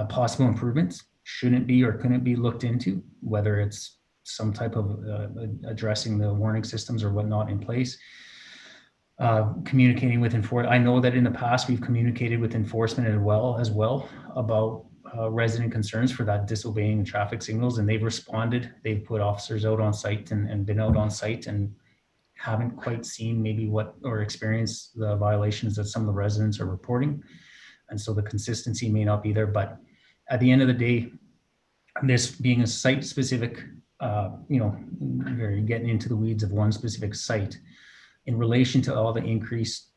possible improvements shouldn't be or couldn't be looked into, whether it's some type of addressing the warning systems or whatnot in place. Communicating with enforcement. I know that in the past we've communicated with enforcement as well about resident concerns for that disobeying traffic signals, and they've responded. They've put officers out on site and been out on site and haven't quite seen maybe what or experienced the violations that some of the residents are reporting. And so the consistency may not be there, but at the end of the day, this being a site specific, you're getting into the weeds of one specific site in relation to all the increased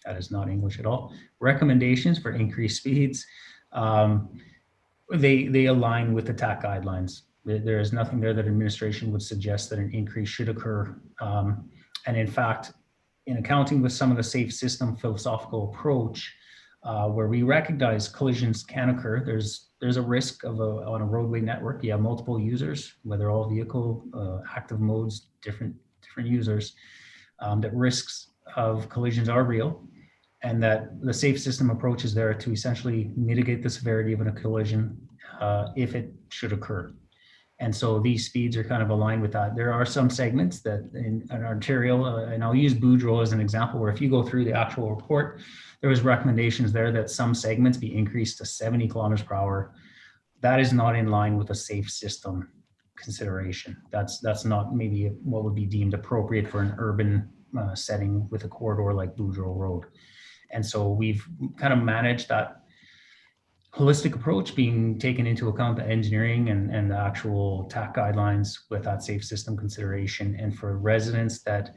that is not English at all, recommendations for increased speeds. They align with the TAC guidelines. There is nothing there that administration would suggest that an increase should occur. And in fact, in accounting with some of the safe system philosophical approach, where we recognize collisions can occur, there's a risk of on a roadway network. You have multiple users, whether all vehicle, active modes, different users, that risks of collisions are real, and that the safe system approach is there to essentially mitigate the severity of a collision if it should occur. And so these speeds are kind of aligned with that. There are some segments that in Ontario, and I'll use Boudreaux as an example, where if you go through the actual report, there was recommendations there that some segments be increased to 70 kilometers per hour. That is not in line with a safe system consideration. That's not maybe what would be deemed appropriate for an urban setting with a corridor like Boudreaux Road. And so we've kind of managed that holistic approach, being taken into account the engineering and the actual TAC guidelines with that safe system consideration. And for residents that,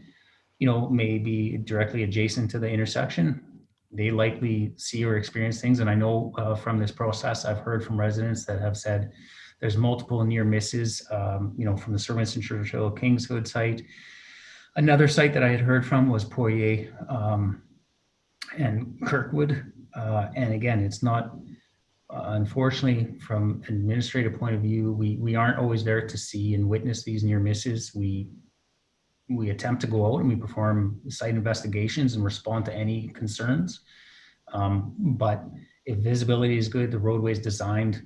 may be directly adjacent to the intersection, they likely see or experience things. And I know from this process, I've heard from residents that have said there's multiple near misses, from the Sir Winston Churchill Kingswood site. Another site that I had heard from was Poirier and Kirkwood. And again, it's not, unfortunately, from an administrative point of view, we aren't always there to see and witness these near misses. We attempt to go out and we perform site investigations and respond to any concerns. But if visibility is good, the roadway is designed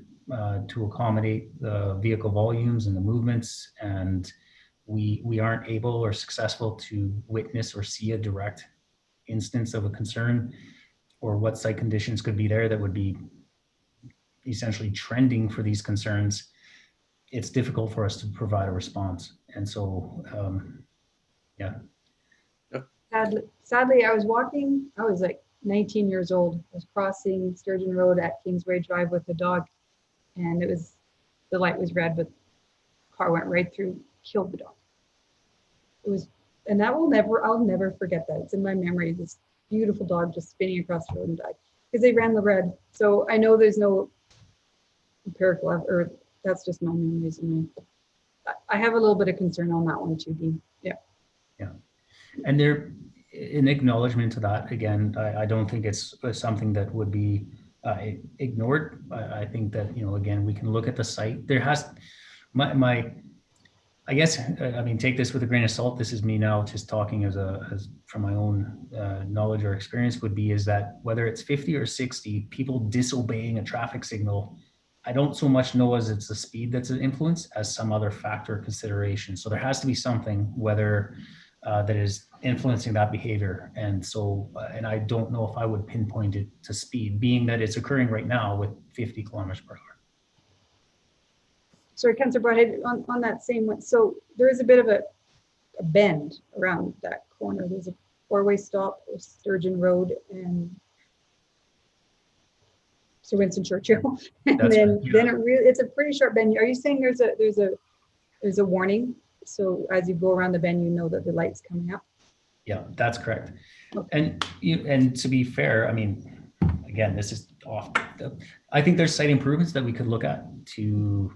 to accommodate the vehicle volumes and the movements, and we aren't able or successful to witness or see a direct instance of a concern or what site conditions could be there that would be essentially trending for these concerns, it's difficult for us to provide a response. And so, yeah. Sadly, I was like 19 years old. I was crossing Sturgeon Road at Kingsway Drive with a dog, and the light was red, but the car went right through, killed the dog. And I'll never forget that. It's in my memory, this beautiful dog just spinning across the road and died because they ran the red. So I know there's no empirical, or that's just my memories. I have a little bit of concern on that one too, Dean. Yeah. Yeah. And there, in acknowledgement to that, again, I don't think it's something that would be ignored. I think that, again, we can look at the site. There has, I guess, take this with a grain of salt. This is me now just talking as from my own knowledge or experience is that whether it's 50 or 60 people disobeying a traffic signal, I don't so much know as it's the speed that's an influence as some other factor consideration. So there has to be something, whether that is influencing that behavior. And so, and I don't know if I would pinpoint it to speed, being that it's occurring right now with 50 kilometers per hour. Sorry, Councillor Broadhead, on that same one. So there is a bit of a bend around that corner. There's a four-way stop for Sturgeon Road and Sir Winston Churchill, and then it's a pretty sharp bend. Are you saying there's a warning? So as you go around the bend, that the light's coming up? Yeah, that's correct. And to be fair, I mean, again, this is off. I think there's site improvements that we could look at to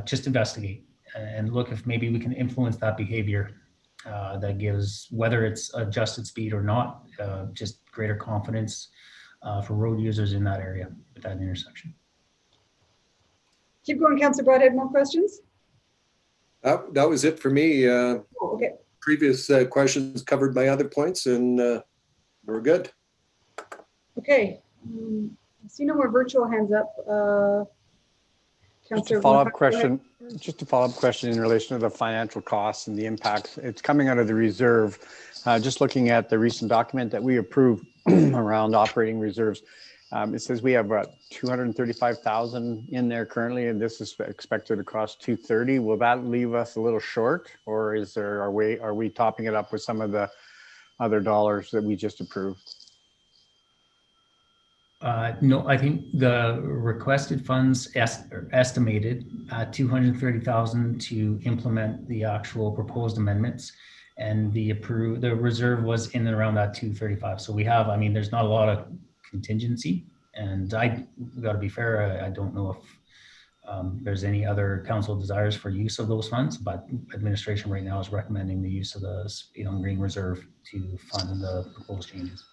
just investigate and look if maybe we can influence that behavior that gives, whether it's adjusted speed or not, just greater confidence for road users in that area with that intersection. Keep going, Councillor Broadhead. More questions? That was it for me. Okay. Previous questions covered my other points, and we're good. Okay. I see no more virtual hands up. Just a follow-up question. Just a follow-up question in relation to the financial costs and the impact. It's coming out of the reserve. Just looking at the recent document that we approved around operating reserves, it says we have about 235,000 in there currently, and this is expected to cost 230. Will that leave us a little short, or is there are we topping it up with some of the other dollars that we just approved? No, I think the requested funds estimated at 230,000 to implement the actual proposed amendments, and the reserve was in and around that 235. So we have, I mean, there's not a lot of contingency, and I got to be fair, I don't know if there's any other council desires for use of those funds, but administration right now is recommending the use of the Speed on Green Reserve to fund the proposed changes.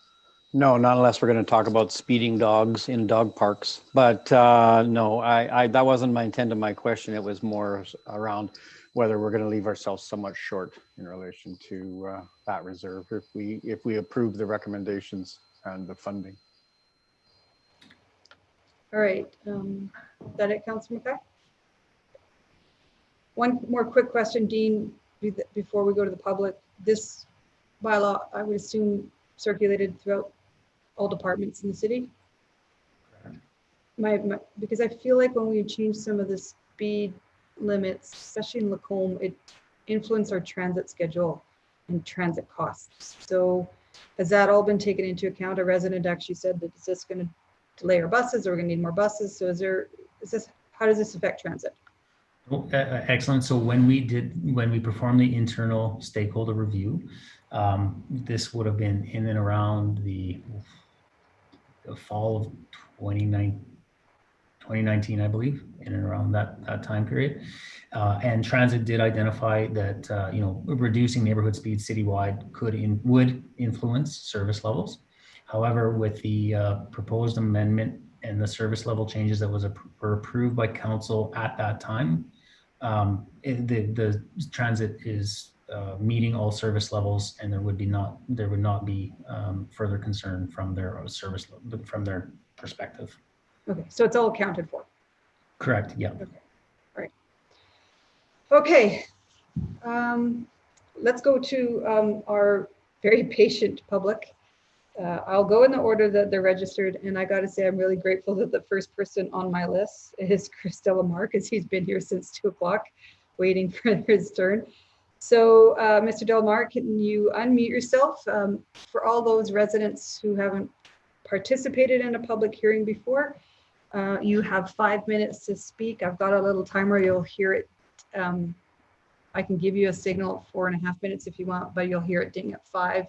No, not unless we're going to talk about speeding dogs in dog parks. But no, that wasn't my intent of my question. It was more around whether we're going to leave ourselves somewhat short in relation to that reserve if we approve the recommendations and the funding. All right. Is that it, Councillor McKay? One more quick question, Dean, before we go to the public. This bylaw, I would assume, circulated throughout all departments in the city? Because I feel like when we change some of the speed limits, especially in Lacombe, it influenced our transit schedule and transit costs. So has that all been taken into account? A resident actually said that is this going to delay our buses, or we're going to need more buses? So how does this affect transit? Oh, excellent. So when we performed the internal stakeholder review, this would have been in and around the fall of 2019, I believe, in and around that time period. And transit did identify that reducing neighborhood speed citywide would influence service levels. However, with the proposed amendment and the service level changes that were approved by council at that time, the transit is meeting all service levels, and there would not be further concern from their from their perspective. Okay, so it's all accounted for. Correct. Yeah. Okay. All right. Okay. Let's go to our very patient public. I'll go in the order that they're registered, and I got to say I'm really grateful that the first person on my list is Chris Delamar, because he's been here since 2 o'clock waiting for his turn. So Mr. Delamar, can you unmute yourself? For all those residents who haven't participated in a public hearing before, you have 5 minutes to speak. I've got a little timer, you'll hear it. I can give you a signal at 4.5 minutes if you want, but you'll hear it ding at 5.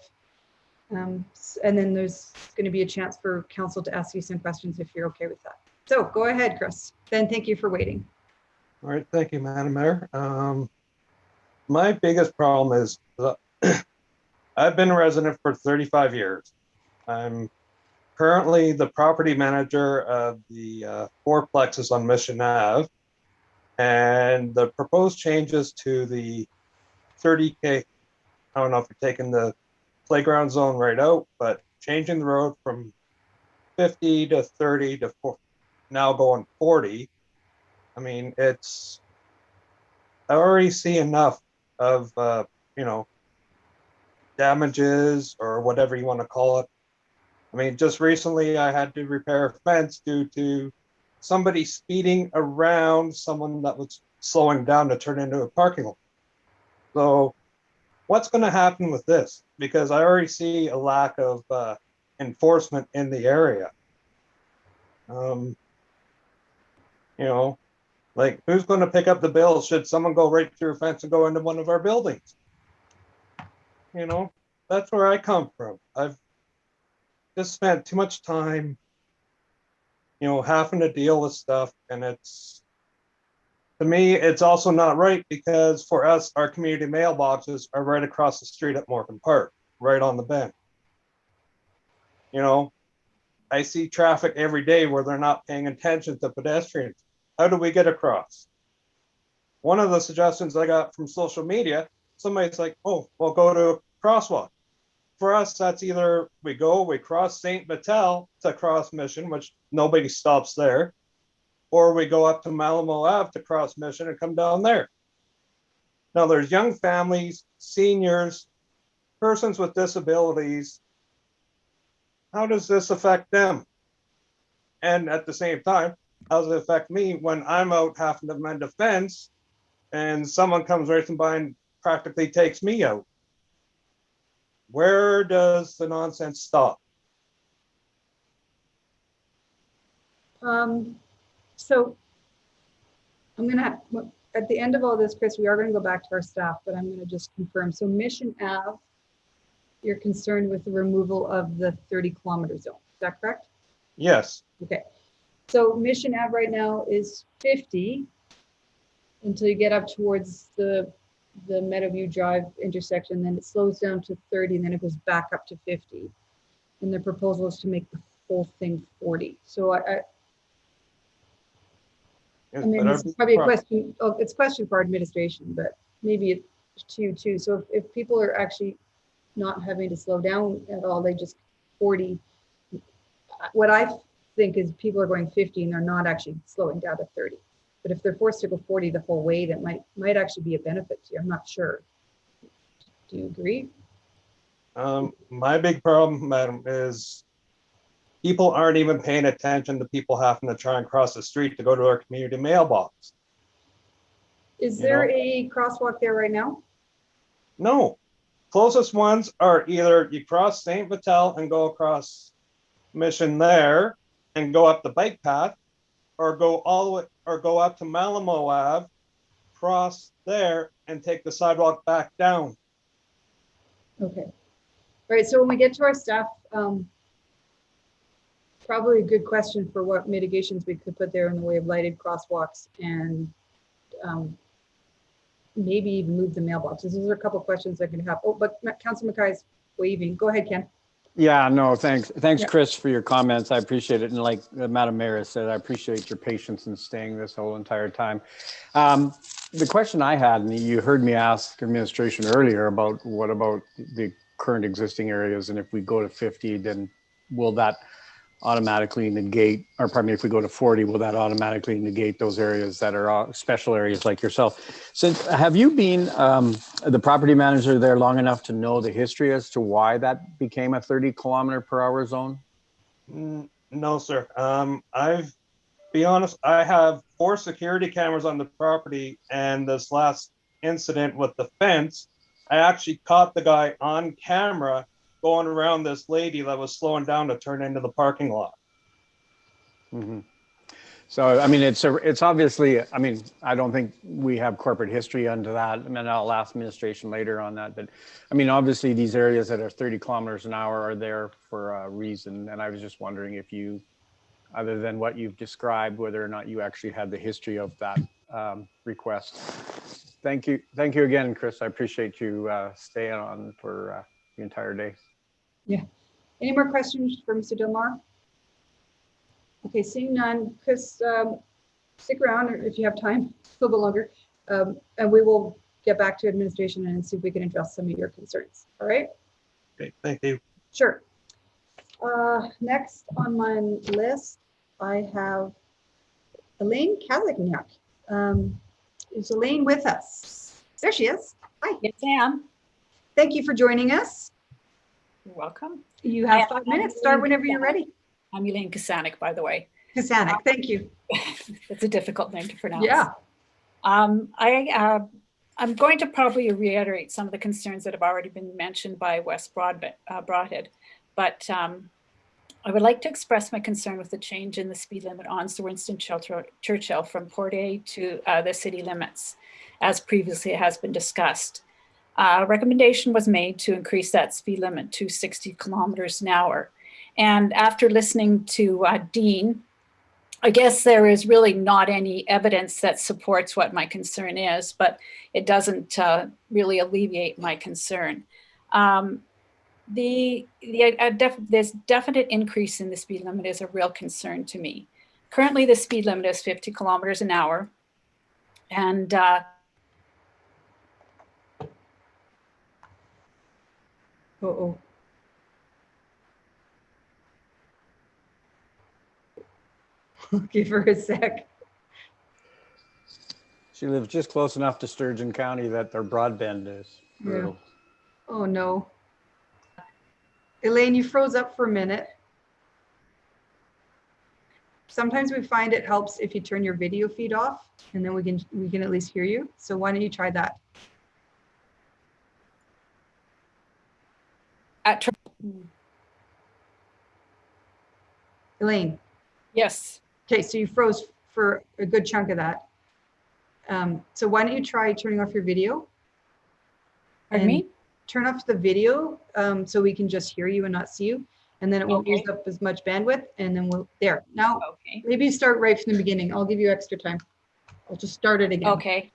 And then there's going to be a chance for council to ask you some questions if you're okay with that. So go ahead, Chris. Then thank you for waiting. All right, thank you, Madam Mayor. My biggest problem is I've been a resident for 35 years. I'm currently the property manager of the fourplexes on Mission Ave, and the proposed changes to the 30K, I don't know if you're taking the playground zone right out, but changing the road from 50 to 30 to 40, now going 40. I mean, I already see enough of, damages or whatever you want to call it. I mean, just recently I had to repair a fence due to somebody speeding around someone that was slowing down to turn into a parking lot. So what's going to happen with this? Because I already see a lack of enforcement in the area. Like, who's going to pick up the bill should someone go right through a fence and go into one of our buildings? That's where I come from. I've just spent too much time, you know, having to deal with stuff. And it's, to me, it's also not right because for us, our community mailboxes are right across the street at Morgan Park, right on the bend. You know, I see traffic every day where they're not paying attention to pedestrians. How do we get across? One of the suggestions I got from social media, somebody's like, oh, we'll go to a crosswalk. For us, that's either we cross St. Vital to cross Mission, which nobody stops there, or we go up to Malamo Ave to cross Mission and come down there. Now there's young families, seniors, persons with disabilities. How does this affect them? And at the same time, how does it affect me when I'm out having to mend a fence and someone comes racing by and practically takes me out? Where does the nonsense stop? So I'm gonna have, at the end of all this, Chris, we are gonna go back to our staff, but I'm gonna just confirm. So Mission Ave, you're concerned with the removal of the 30-kilometer zone. Is that correct? Yes. Okay. So Mission Ave right now is 50 until you get up towards the Meadowview Drive intersection, then it slows down to 30, and then it goes back up to 50. And the proposal is to make the whole thing 40. So I mean, it's probably a question. Oh, it's a question for administration, but maybe it's to you too. So if people are actually not having to slow down at all, they just 40. What I think is people are going 50 and they're not actually slowing down to 30. But if they're forced to go 40 the whole way, that might actually be a benefit to you. I'm not sure. Do you agree? My big problem, madam, is people aren't even paying attention to people having to try and cross the street to go to our community mailbox. Is there a crosswalk there right now? No. Closest ones are either you cross St. Vital and go across Mission there and go up the bike path, or go all the way, or go up to Malamo Ave, cross there and take the sidewalk back down. Okay. All right. So when we get to our staff, probably a good question for what mitigations we could put there in the way of lighted crosswalks and maybe even move the mailboxes. Those are a couple of questions I can have. Oh, but Councilor Mackay's waving. Go ahead, Ken. Yeah, no, thanks. Thanks, Chris, for your comments. I appreciate it. And like Madam Mayor said, I appreciate your patience in staying this whole entire time. The question I had, and you heard me ask administration earlier about what about the current existing areas, and if we go to 50, then will that automatically negate, or pardon me, if we go to 40, will that automatically negate those areas that are special areas like yourself? So have you been the property manager there long enough to know the history as to why that became a 30-kilometer-per-hour zone? No, sir. I've be honest, I have 4 security cameras on the property, and this last incident with the fence, I actually caught the guy on camera going around this lady that was slowing down to turn into the parking lot. Mm-hmm. So, I mean, it's obviously, I mean, I don't think we have corporate history under that. I mean, I'll ask administration later on that, but I mean, obviously these areas that are 30 kilometers an hour are there for a reason. And I was just wondering if you, other than what you've described, whether or not you actually had the history of that request. Thank you. Thank you again, Chris. I appreciate you staying on for the entire day. Yeah. Any more questions for Mr. Dilmar? Okay, seeing none, Chris, stick around if you have time, a little bit longer, and we will get back to administration and see if we can address some of your concerns. All right? Okay, thank you. Sure. Next on my list, I have Elaine Kazakniak. Is Elaine with us? There she is. Hi. Yes, I am. Thank you for joining us. You're welcome. You have 5 minutes. Start whenever you're ready. I'm Elaine Kasanik, by the way. Kasanik, thank you. It's a difficult name to pronounce. Yeah. I'm going to probably reiterate some of the concerns that have already been mentioned by Wes Broadhead, but I would like to express my concern with the change in the speed limit on Sir Winston Churchill from Port A to the city limits, as previously has been discussed. A recommendation was made to increase that speed limit to 60 kilometers an hour. And after listening to Dean, I guess there is really not any evidence that supports what my concern is, but it doesn't really alleviate my concern. This definite increase in the speed limit is a real concern to me. Currently, the speed limit is 50 kilometers an hour. And Uh-oh. Give her a sec. She lives just close enough to Sturgeon County that their broadband is brutal. Yeah. Oh, no. Elaine, you froze up for a minute. Sometimes we find it helps if you turn your video feed off, and then we can at least hear you. So why don't you try that? Elaine. Yes. Okay, so you froze for a good chunk of that. So why don't you try turning off your video? Pardon me? Turn off the video so we can just hear you and not see you. And then it won't use up as much bandwidth. And then we'll, there. Now, maybe start right from the beginning. I'll give you extra time. I'll just start it again. Okay.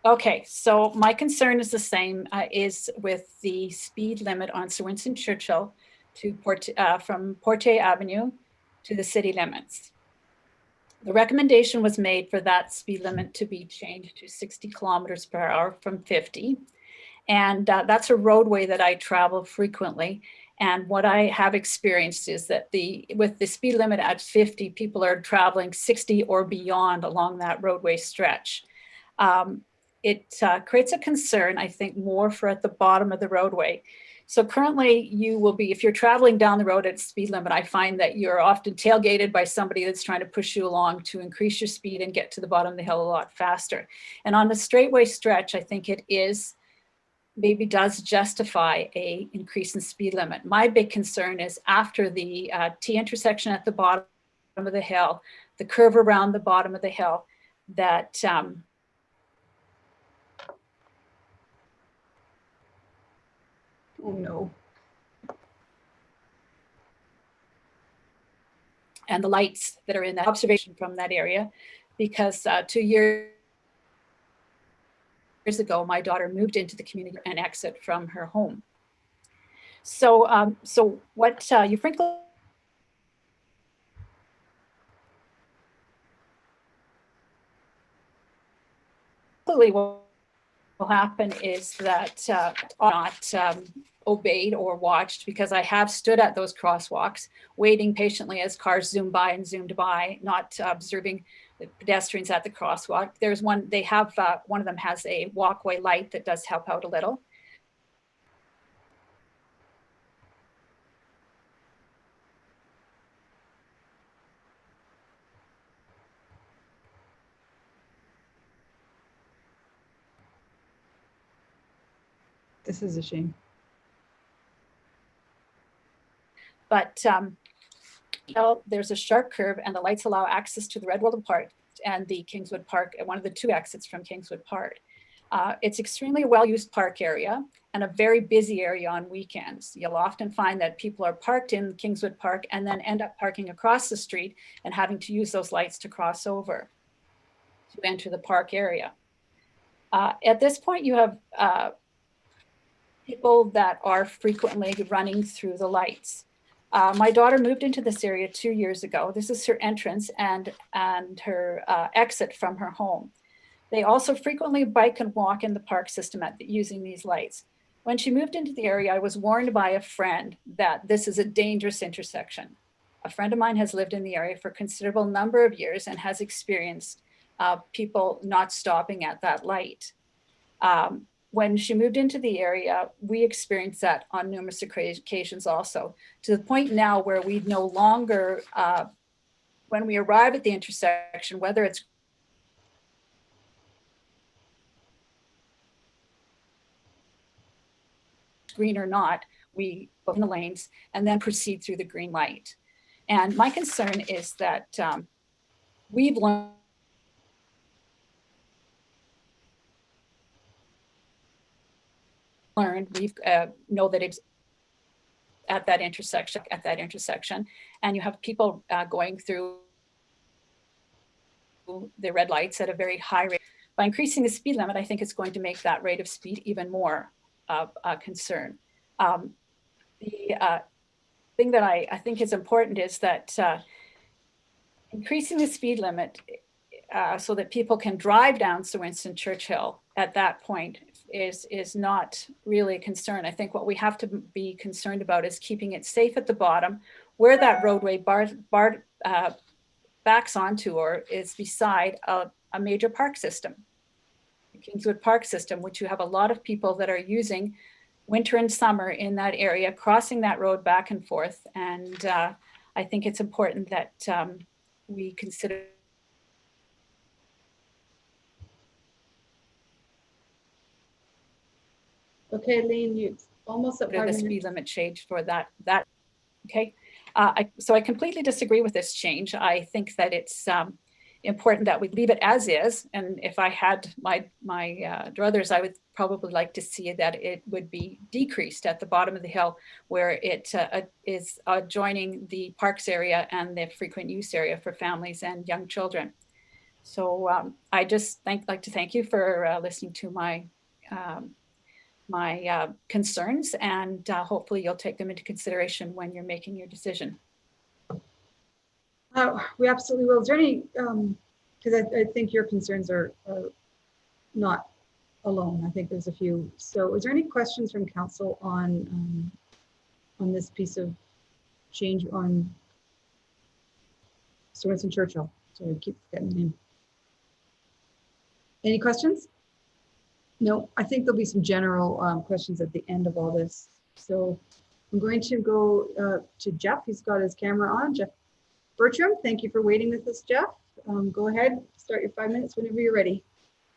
Okay, so my concern is the same, is with the speed limit on Sir Winston Churchill to from Porte Avenue to the city limits. The recommendation was made for that speed limit to be changed to 60 kilometers per hour from 50. And that's a roadway that I travel frequently. And what I have experienced is that with the speed limit at 50, people are traveling 60 or beyond along that roadway stretch. It creates a concern, I think, more for at the bottom of the roadway. So currently you will be, if you're traveling down the road at speed limit, I find that you're often tailgated by somebody that's trying to push you along to increase your speed and get to the bottom of the hill a lot faster. And on the straightway stretch, I think it maybe does justify a increase in speed limit. My big concern is after the T intersection at the bottom of the hill, the curve around the bottom of the hill, that oh no. And the lights that are in that observation from that area, because 2 years ago, my daughter moved into the community and exit from her home. So, so what you frankly what will happen is that not obeyed or watched, because I have stood at those crosswalks waiting patiently as cars zoom by and zoomed by, not observing the pedestrians at the crosswalk. There's one, they have, one of them has a walkway light that does help out a little. This is a shame. But there's a sharp curve and the lights allow access to the Redwall Park and the Kingswood Park, one of the two exits from Kingswood Park. It's extremely well-used park area and a very busy area on weekends. You'll often find that people are parked in Kingswood Park and then end up parking across the street and having to use those lights to cross over to enter the park area. At this point, you have people that are frequently running through the lights. My daughter moved into this area 2 years ago. This is her entrance and her exit from her home. They also frequently bike and walk in the park system using these lights. When she moved into the area, I was warned by a friend that this is a dangerous intersection. A friend of mine has lived in the area for a considerable number of years and has experienced people not stopping at that light. When she moved into the area, we experienced that on numerous occasions also, to the point now where we no longer, when we arrive at the intersection, whether it's green or not, we open the lanes and then proceed through the green light. And my concern is that we've learned we know that it's at that intersection, and you have people going through the red lights at a very high rate. By increasing the speed limit, I think it's going to make that rate of speed even more of a concern. The thing that I think is important is that increasing the speed limit so that people can drive down Sir Winston Churchill at that point is not really a concern. I think what we have to be concerned about is keeping it safe at the bottom where that roadway backs onto or is beside a major park system, the Kingswood Park system, which you have a lot of people that are using winter and summer in that area, crossing that road back and forth. And I think it's important that we consider Okay, Lean, you almost at the speed limit change for that. Okay. So I completely disagree with this change. I think that it's important that we leave it as is. And if I had my druthers, I would probably like to see that it would be decreased at the bottom of the hill where it is adjoining the parks area and the frequent use area for families and young children. So I just like to thank you for listening to my concerns, and hopefully you'll take them into consideration when you're making your decision. We absolutely will. Is there any, because I think your concerns are not alone. I think there's a few. So is there any questions from council on this piece of change on Sir Winston Churchill? Sorry, I keep forgetting the name. Any questions? No, I think there'll be some general questions at the end of all this. So I'm going to go to Jeff. He's got his camera on. Jeff Bertram, thank you for waiting with us, Jeff. Go ahead, start your 5 minutes whenever you're ready.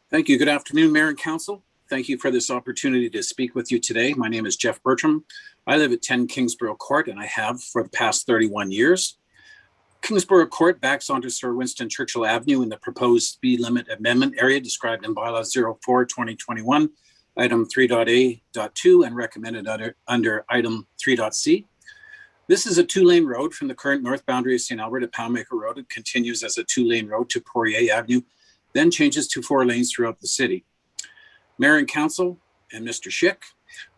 Thank you. Good afternoon, Mayor and Council. Thank you for this opportunity to speak with you today. My name is Jeff Bertram. I live at 10 Kingsborough Court, and I have for the past 31 years. Kingsborough Court backs onto Sir Winston Churchill Avenue in the proposed speed limit amendment area described in Bylaw 04-2021, item 3.A.2, and recommended under item 3.C. This is a two-lane road from the current north boundary of St. Albert to Poundmaker Road. It continues as a two-lane road to Poirier Avenue, then changes to 4 lanes throughout the city. Mayor and Council and Mr. Schick,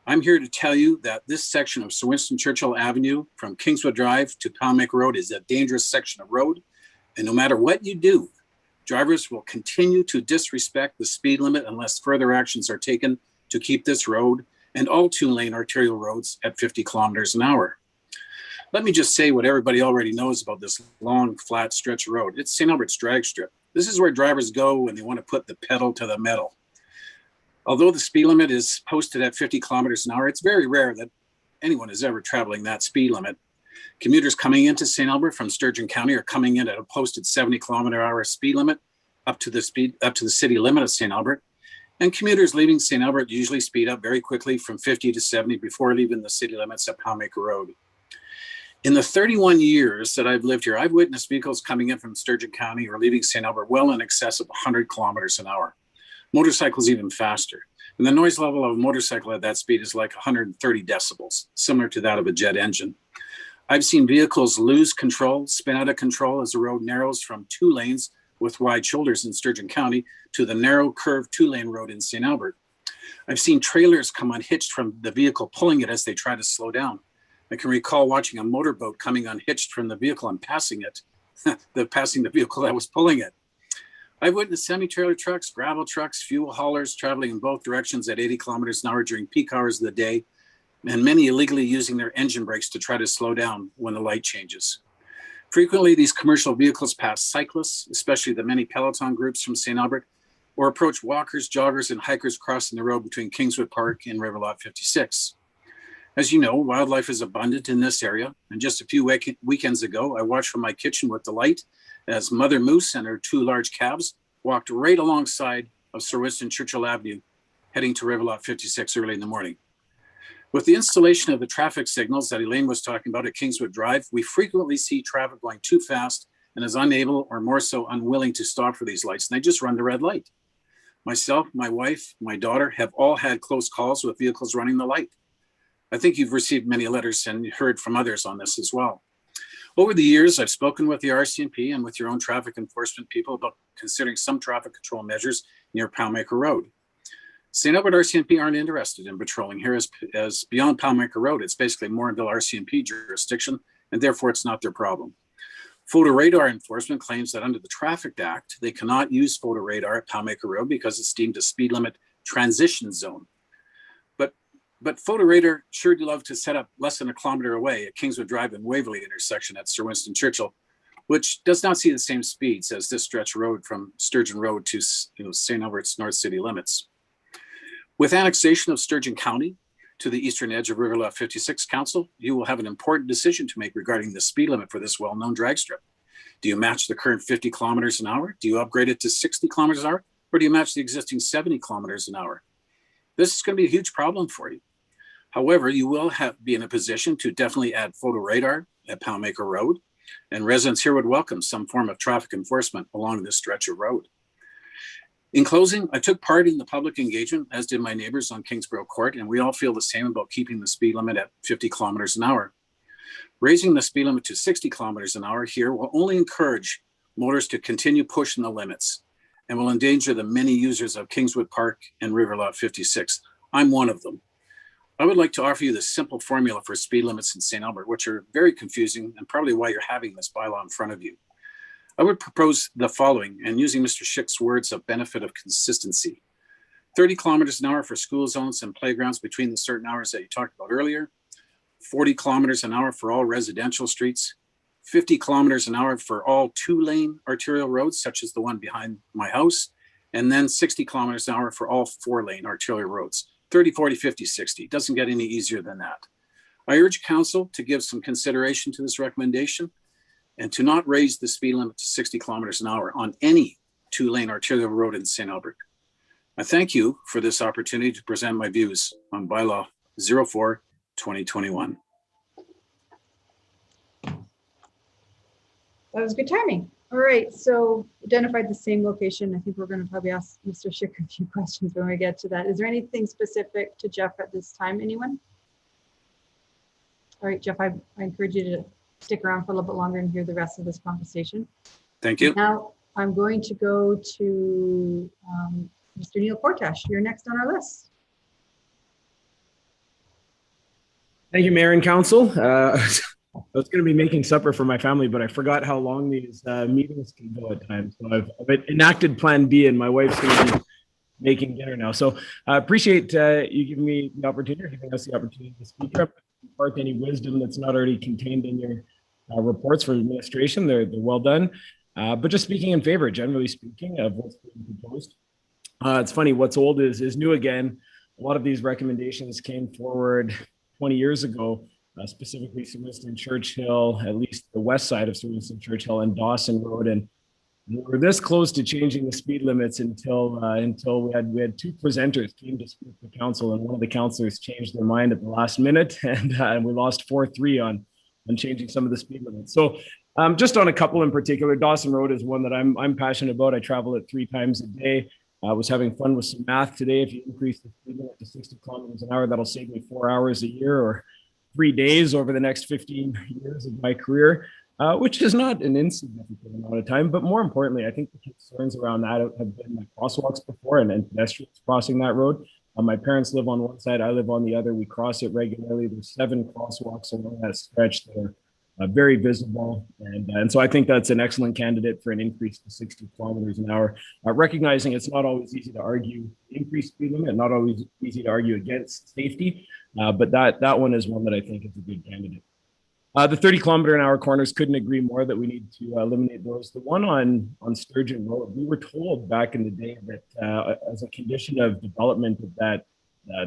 I'm here to tell you that this section of Sir Winston Churchill Avenue from Kingswood Drive to Poundmaker Road is a dangerous section of road. And no matter what you do, drivers will continue to disrespect the speed limit unless further actions are taken to keep this road and all 2-lane arterial roads at 50 kilometers an hour. Let me just say what everybody already knows about this long, flat stretch of road. It's St. Albert's drag strip. This is where drivers go when they want to put the pedal to the metal. Although the speed limit is posted at 50 kilometers an hour, it's very rare that anyone is ever traveling that speed limit. Commuters coming into St. Albert from Sturgeon County are coming in at a posted 70 kilometer hour speed limit up to the city limit of St. Albert. And commuters leaving St. Albert usually speed up very quickly from 50 to 70 before leaving the city limits at Poundmaker Road. In the 31 years that I've lived here, I've witnessed vehicles coming in from Sturgeon County or leaving St. Albert well in excess of 100 kilometers an hour. Motorcycles even faster. And the noise level of a motorcycle at that speed is like 130 decibels, similar to that of a jet engine. I've seen vehicles lose control, spin out of control as the road narrows from 2 lanes with wide shoulders in Sturgeon County to the narrow curved 2-lane road in St. Albert. I've seen trailers come unhitched from the vehicle pulling it as they try to slow down. I can recall watching a motorboat coming unhitched from the vehicle and passing it, passing the vehicle that was pulling it. I've witnessed semi-trailer trucks, gravel trucks, fuel haulers traveling in both directions at 80 kilometers an hour during peak hours of the day, and many illegally using their engine brakes to try to slow down when the light changes. Frequently, these commercial vehicles pass cyclists, especially the many Peloton groups from St. Albert, or approach walkers, joggers, and hikers crossing the road between Kingswood Park and Riverlot 56. As you know, wildlife is abundant in this area, and just a few weekends ago, I watched from my kitchen with delight as Mother Moose and her 2 large calves walked right alongside of Sir Winston Churchill Avenue, heading to Riverlot 56 early in the morning. With the installation of the traffic signals that Elaine was talking about at Kingswood Drive, we frequently see traffic going too fast and is unable or more so unwilling to stop for these lights, and they just run the red light. Myself, my wife, my daughter have all had close calls with vehicles running the light. I think you've received many letters and heard from others on this as well. Over the years, I've spoken with the RCMP and with your own traffic enforcement people about considering some traffic control measures near Palmaker Road. St. Albert RCMP aren't interested in patrolling here as beyond Palmaker Road. It's basically Morinville RCMP jurisdiction, and therefore it's not their problem. Photo radar enforcement claims that under the Traffic Act, they cannot use photo radar at Palmaker Road because it's deemed a speed limit transition zone. But photo radar sure do love to set up less than a kilometer away at Kingswood Drive and Waverley intersection at Sir Winston Churchill, which does not see the same speeds as this stretch road from Sturgeon Road to St. Albert's North City limits. With annexation of Sturgeon County to the eastern edge of Riverlot 56 Council, you will have an important decision to make regarding the speed limit for this well-known drag strip. Do you match the current 50 kilometers an hour? Do you upgrade it to 60 kilometers an hour? Or do you match the existing 70 kilometers an hour? This is going to be a huge problem for you. However, you will be in a position to definitely add photo radar at Palmaker Road, and residents here would welcome some form of traffic enforcement along this stretch of road. In closing, I took part in the public engagement, as did my neighbors on Kingsborough Court, and we all feel the same about keeping the speed limit at 50 kilometers an hour. Raising the speed limit to 60 kilometers an hour here will only encourage motorists to continue pushing the limits and will endanger the many users of Kingswood Park and Riverlot 56. I'm one of them. I would like to offer you the simple formula for speed limits in St. Albert, which are very confusing and probably why you're having this bylaw in front of you. I would propose the following, and using Mr. Schick's words of benefit of consistency. 30 kilometers an hour for school zones and playgrounds between the certain hours that you talked about earlier. 40 kilometers an hour for all residential streets. 50 kilometers an hour for all 2-lane arterial roads, such as the one behind my house. And then 60 kilometers an hour for all 4-lane arterial roads. 30, 40, 50, 60. It doesn't get any easier than that. I urge council to give some consideration to this recommendation and to not raise the speed limit to 60 kilometers an hour on any 2-lane arterial road in St. Albert. I thank you for this opportunity to present my views on bylaw 04/2021. That was good timing. All right, so identified the same location. I think we're going to probably ask Mr. Schick a few questions when we get to that. Is there anything specific to Jeff at this time, anyone? All right, Jeff, I encourage you to stick around for a little bit longer and hear the rest of this conversation. Thank you. Now, I'm going to go to Mr. Neil Portash. You're next on our list. Thank you, Mayor and Council. I was going to be making supper for my family, but I forgot how long these meetings can go at times. So I've enacted Plan B, and my wife's going to be making dinner now. So I appreciate you giving me the opportunity, giving us the opportunity to speak up, impart any wisdom that's not already contained in your reports for administration. They're well done. But just speaking in favor, generally speaking, of what's being proposed. It's funny, what's old is new again. A lot of these recommendations came forward 20 years ago. Specifically Sir Winston Churchill, at least the west side of Sir Winston Churchill and Dawson Road. And we were this close to changing the speed limits until we had two presenters came to speak to council, and one of the councillors changed their mind at the last minute, and we lost 4-3 on changing some of the speed limits. So just on a couple in particular, Dawson Road is one that I'm passionate about. I travel it 3 times a day. I was having fun with some math today. If you increase the speed limit to 60 kilometers an hour, that'll save me 4 hours a year, or 3 days over the next 15 years of my career, which is not an insignificant amount of time. But more importantly, I think the concerns around that have been my crosswalks before and pedestrians crossing that road. My parents live on one side, I live on the other. We cross it regularly. There's 7 crosswalks along that stretch that are very visible. And so I think that's an excellent candidate for an increase to 60 kilometers an hour. Recognizing it's not always easy to argue increased speed limit, not always easy to argue against safety, but that one is one that I think is a good candidate. The 30 kilometer an hour corners, couldn't agree more that we need to eliminate those. The one on Sturgeon Road, we were told back in the day that as a condition of development of that,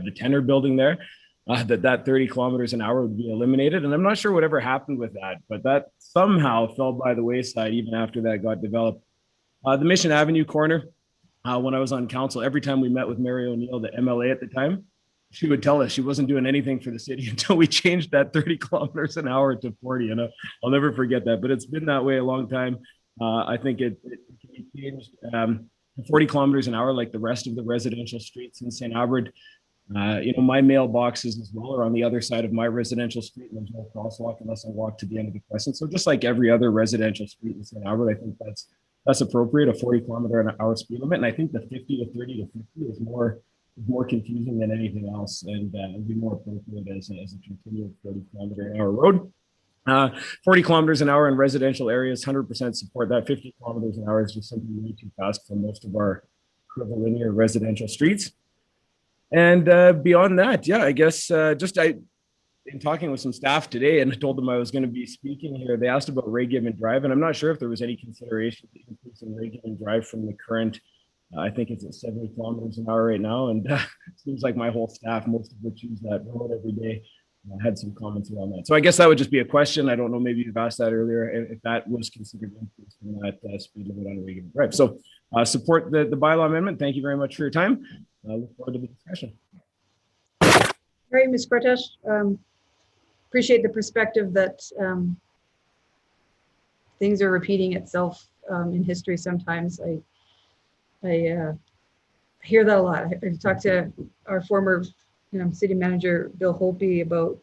the Tenor building there, that 30 kilometers an hour would be eliminated. And I'm not sure whatever happened with that, but that somehow fell by the wayside even after that got developed. The Mission Avenue corner, when I was on council, every time we met with Mary O'Neill, the MLA at the time, she would tell us she wasn't doing anything for the city until we changed that 30 kilometers an hour to 40. And I'll never forget that, but it's been that way a long time. I think it can be changed 40 kilometers an hour like the rest of the residential streets in St. Albert. My mailboxes as well are on the other side of my residential street, and there's no crosswalk unless I walk to the end of the crescent. So just like every other residential street in St. Albert, I think that's appropriate, a 40-kilometer-an-hour speed limit. And I think the 50 to 30 to 50 is more confusing than anything else, and would be more appropriate as a continuous 40-kilometer-an-hour road. 40 kilometers an hour in residential areas, 100% support that. 50 kilometers an hour is just simply way too fast for most of our curvilinear residential streets. And beyond that, yeah, I guess in talking with some staff today, and I told them I was going to be speaking here, they asked about Ray Given Drive, and I'm not sure if there was any consideration to increasing Ray Given Drive from the current, I think it's at 70 kilometers an hour right now, and it seems like my whole staff, most of which use that road every day, had some comments around that. So I guess that would just be a question. I don't know, maybe you've asked that earlier, if that was considered increasing that speed limit on Ray Given Drive. So support the bylaw amendment. Thank you very much for your time. I look forward to the discussion. All right, Ms. Cortesh, appreciate the perspective that things are repeating itself in history sometimes. I hear that a lot. I've talked to our former city manager, Bill Holpe, about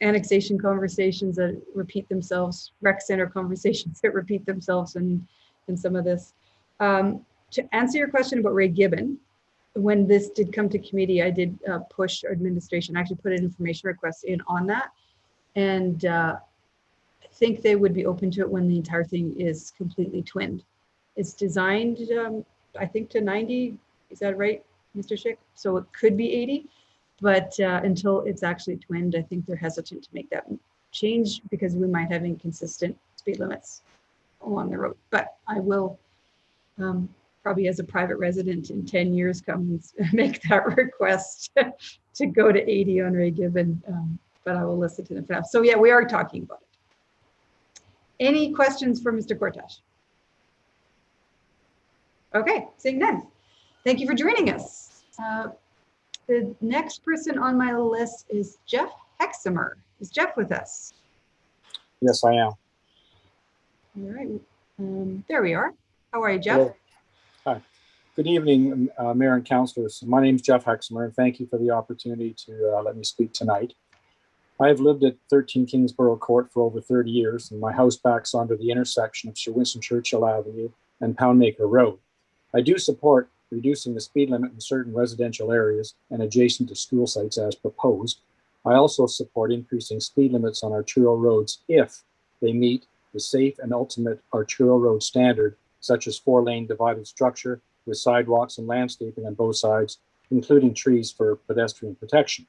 annexation conversations that repeat themselves, rec center conversations that repeat themselves in some of this. To answer your question about Ray Given, when this did come to committee, I did push administration, actually put an information request in on that. And I think they would be open to it when the entire thing is completely twinned. It's designed, I think, to 90. Is that right, Mr. Schick? So it could be 80, but until it's actually twinned, I think they're hesitant to make that change because we might have inconsistent speed limits along the road. But I will probably as a private resident in 10 years come and make that request to go to 80 on Ray Given, but I will listen to them for now. So yeah, we are talking about it. Any questions for Mr. Cortesh? Okay, seeing none. Thank you for joining us. The next person on my list is Jeff Hexamer. Is Jeff with us? Yes, I am. All right, there we are. How are you, Jeff? Hello. Hi. Good evening, Mayor and Councilors. My name is Jeff Hexamer, and thank you for the opportunity to let me speak tonight. I have lived at 13 Kingsborough Court for over 30 years, and my house backs onto the intersection of Sir Winston Churchill Avenue and Poundmaker Road. I do support reducing the speed limit in certain residential areas and adjacent to school sites as proposed. I also support increasing speed limits on arterial roads if they meet the safe and ultimate arterial road standard, such as 4-lane divided structure with sidewalks and landscaping on both sides, including trees for pedestrian protection.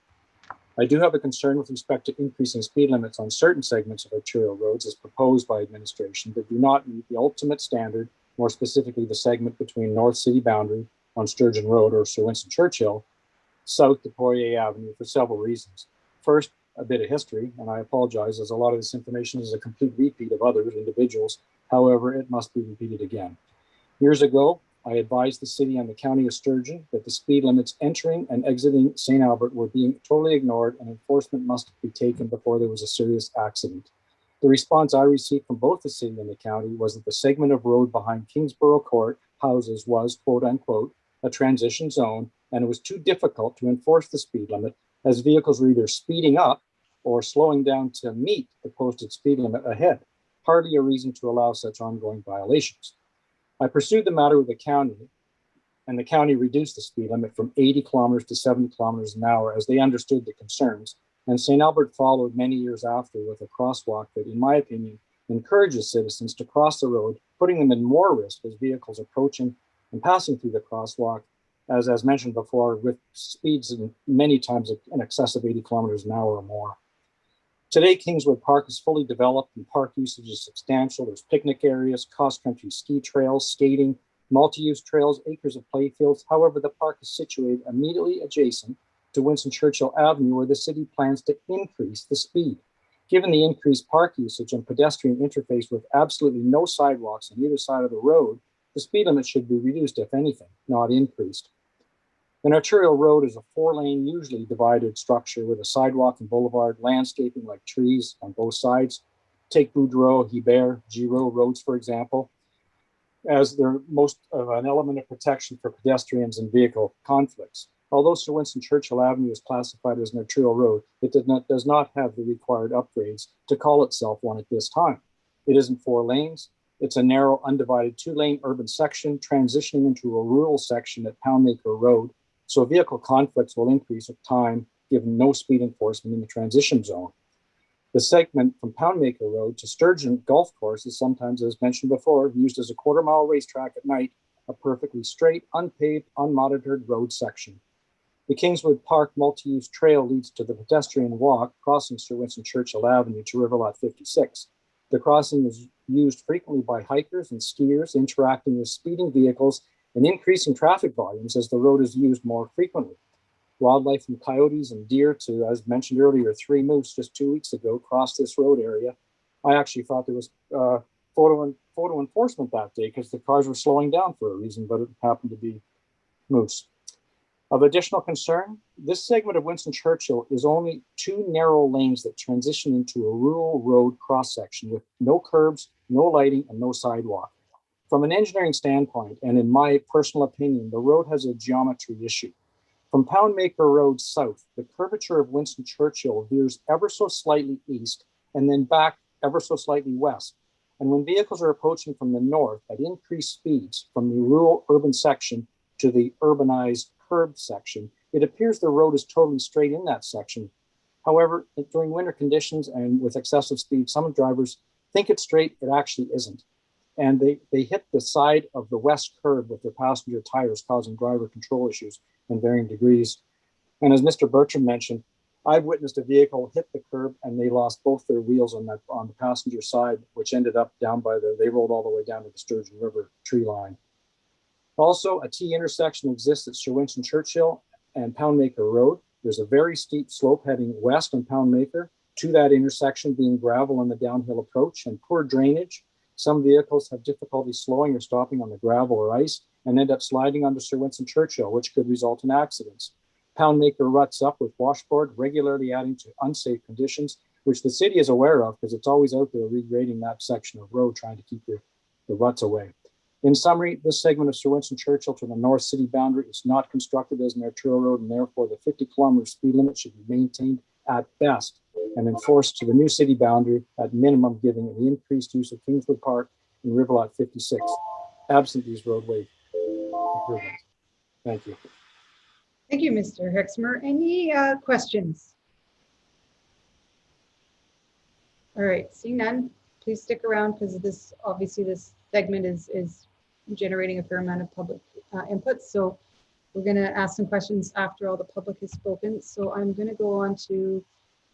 I do have a concern with respect to increasing speed limits on certain segments of arterial roads as proposed by administration that do not meet the ultimate standard, more specifically the segment between North City Boundary on Sturgeon Road or Sir Winston Churchill, south to Poirier Avenue for several reasons. First, a bit of history, and I apologize as a lot of this information is a complete repeat of other individuals. However, it must be repeated again. Years ago, I advised the city and the county of Sturgeon that the speed limits entering and exiting St. Albert were being totally ignored and enforcement must be taken before there was a serious accident. The response I received from both the city and the county was that the segment of road behind Kingsborough Court houses was, quote unquote, a transition zone, and it was too difficult to enforce the speed limit as vehicles were either speeding up or slowing down to meet the posted speed limit ahead. Hardly a reason to allow such ongoing violations. I pursued the matter with the county, and the county reduced the speed limit from 80 kilometers to 70 kilometers an hour as they understood the concerns. And St. Albert followed many years after with a crosswalk that, in my opinion, encourages citizens to cross the road, putting them in more risk as vehicles approaching and passing through the crosswalk, as mentioned before, with speeds many times in excess of 80 kilometers an hour or more. Today, Kingswood Park is fully developed and park usage is substantial. There's picnic areas, cross-country ski trails, skating, multi-use trails, acres of playfields. However, the park is situated immediately adjacent to Winston Churchill Avenue, where the city plans to increase the speed. Given the increased park usage and pedestrian interface with absolutely no sidewalks on either side of the road, the speed limit should be reduced, if anything, not increased. An arterial road is a 4-lane, usually divided structure with a sidewalk and boulevard, landscaping like trees on both sides. Take Boudreau, Hebert, Giraud roads, for example, as they're most of an element of protection for pedestrians and vehicle conflicts. Although Sir Winston Churchill Avenue is classified as an arterial road, it does not have the required upgrades to call itself one at this time. It isn't 4 lanes. It's a narrow, undivided 2-lane urban section transitioning into a rural section at Poundmaker Road. So vehicle conflicts will increase with time, given no speed enforcement in the transition zone. The segment from Poundmaker Road to Sturgeon Golf Course is sometimes, as mentioned before, used as a quarter-mile racetrack at night, a perfectly straight, unpaved, unmonitored road section. The Kingswood Park multi-use trail leads to the pedestrian walk crossing Sir Winston Churchill Avenue to Riverlot 56. The crossing is used frequently by hikers and skiers interacting with speeding vehicles and increasing traffic volumes as the road is used more frequently. Wildlife from coyotes and deer to, as mentioned earlier, 3 moose just 2 weeks ago crossed this road area. I actually thought there was photo enforcement that day because the cars were slowing down for a reason, but it happened to be moose. Of additional concern, this segment of Winston Churchill is only 2 narrow lanes that transition into a rural road cross-section with no curbs, no lighting, and no sidewalk. From an engineering standpoint, and in my personal opinion, the road has a geometry issue. From Poundmaker Road south, the curvature of Winston Churchill veers ever so slightly east and then back ever so slightly west. And when vehicles are approaching from the north at increased speeds from the rural urban section to the urbanized curved section, it appears the road is totally straight in that section. However, during winter conditions and with excessive speed, some drivers think it's straight, it actually isn't. And they hit the side of the west curb with their passenger tires, causing driver control issues in varying degrees. And as Mr. Bertram mentioned, I've witnessed a vehicle hit the curb and they lost both their wheels on the passenger side, which ended up down by they rolled all the way down to the Sturgeon River tree line. Also, a T intersection exists at Sir Winston Churchill and Poundmaker Road. There's a very steep slope heading west on Poundmaker to that intersection, being gravel on the downhill approach and poor drainage. Some vehicles have difficulty slowing or stopping on the gravel or ice and end up sliding onto Sir Winston Churchill, which could result in accidents. Poundmaker ruts up with washboard, regularly adding to unsafe conditions, which the city is aware of because it's always out there regrading that section of road, trying to keep the ruts away. In summary, this segment of Sir Winston Churchill to the north city boundary is not constructed as an arterial road, and therefore the 50-kilometer speed limit should be maintained at best and enforced to the new city boundary at minimum, giving the increased use of Kingswood Park and Riverlot 56, absent these roadway improvements. Thank you. Thank you, Mr. Hexmer. Any questions? All right, seeing none, please stick around because this segment is generating a fair amount of public input. So we're going to ask some questions after all the public has spoken. So I'm going to go on to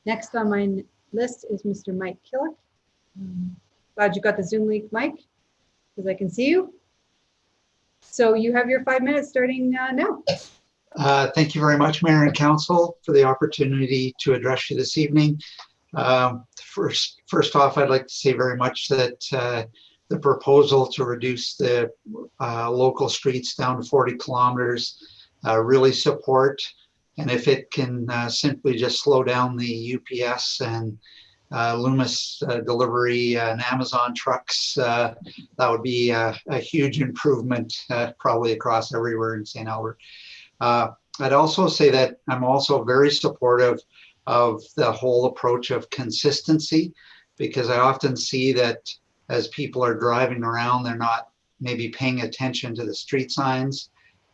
next on my list is Mr. Mike Killick. Glad you got the Zoom link, Mike, because I can see you. So you have your 5 minutes starting now. Thank you very much, Mayor and Council, for the opportunity to address you this evening. First off, I'd like to say very much that the proposal to reduce the local streets down to 40 kilometers really support. And if it can simply just slow down the UPS and Loomis delivery and Amazon trucks, that would be a huge improvement probably across everywhere in St. Albert. I'd also say that I'm also very supportive of the whole approach of consistency, because I often see that as people are driving around, they're not maybe paying attention to the street signs,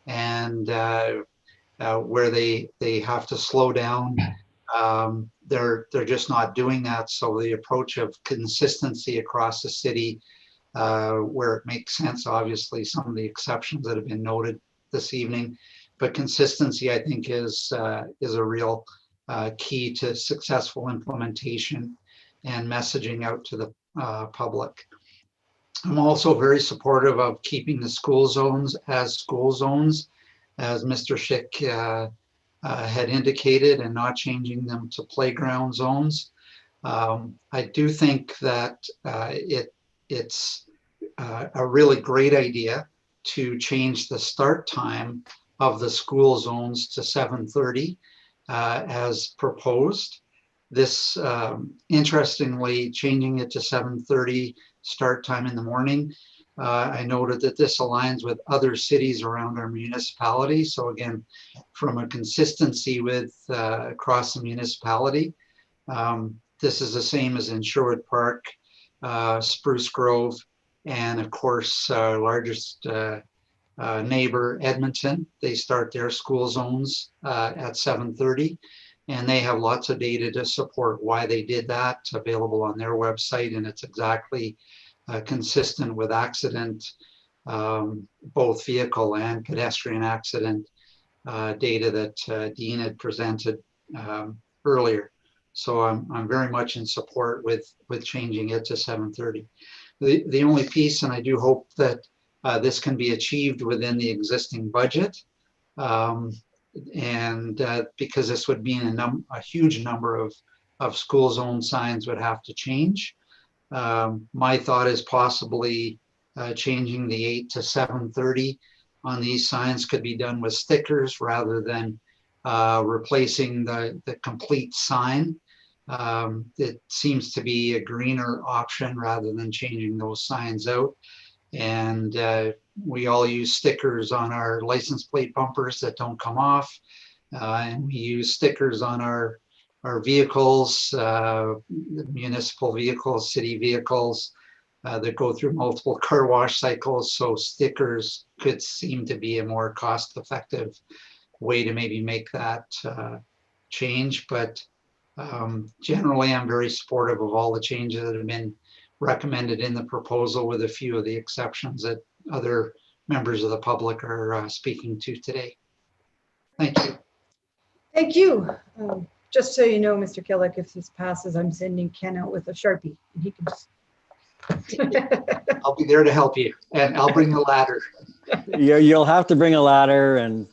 and where they have to slow down, they're just not doing that. So the approach of consistency across the city, where it makes sense, obviously some of the exceptions that have been noted this evening, but consistency, I think, is a real key to successful implementation and messaging out to the public. I'm also very supportive of keeping the school zones as school zones, as Mr. Schick had indicated, and not changing them to playground zones. I do think that it's a really great idea to change the start time of the school zones to 7:30 as proposed. This, interestingly, changing it to 7:30 start time in the morning I noted that this aligns with other cities around our municipality. So again, from a consistency with across the municipality, this is the same as in Sherwood Park, Spruce Grove, and of course, our largest neighbor, Edmonton. They start their school zones at 7:30, and they have lots of data to support why they did that, available on their website, and it's exactly consistent with accident, both vehicle and pedestrian accident data that Dean had presented earlier. So I'm very much in support with changing it to 7:30. The only piece, and I do hope that this can be achieved within the existing budget, because this would mean a huge number of school zone signs would have to change. My thought is possibly changing the 8 to 7:30 on these signs could be done with stickers rather than replacing the complete sign. It seems to be a greener option rather than changing those signs out. And we all use stickers on our license plate bumpers that don't come off. And we use stickers on our vehicles, municipal vehicles, city vehicles that go through multiple car wash cycles. So stickers could seem to be a more cost-effective way to maybe make that change. But generally, I'm very supportive of all the changes that have been recommended in the proposal, with a few of the exceptions that other members of the public are speaking to today. Thank you. Thank you. Just so you know, Mr. Killick, if this passes, I'm sending Ken out with a Sharpie, and he can just. I'll be there to help you, and I'll bring the ladder. You'll have to bring a ladder, and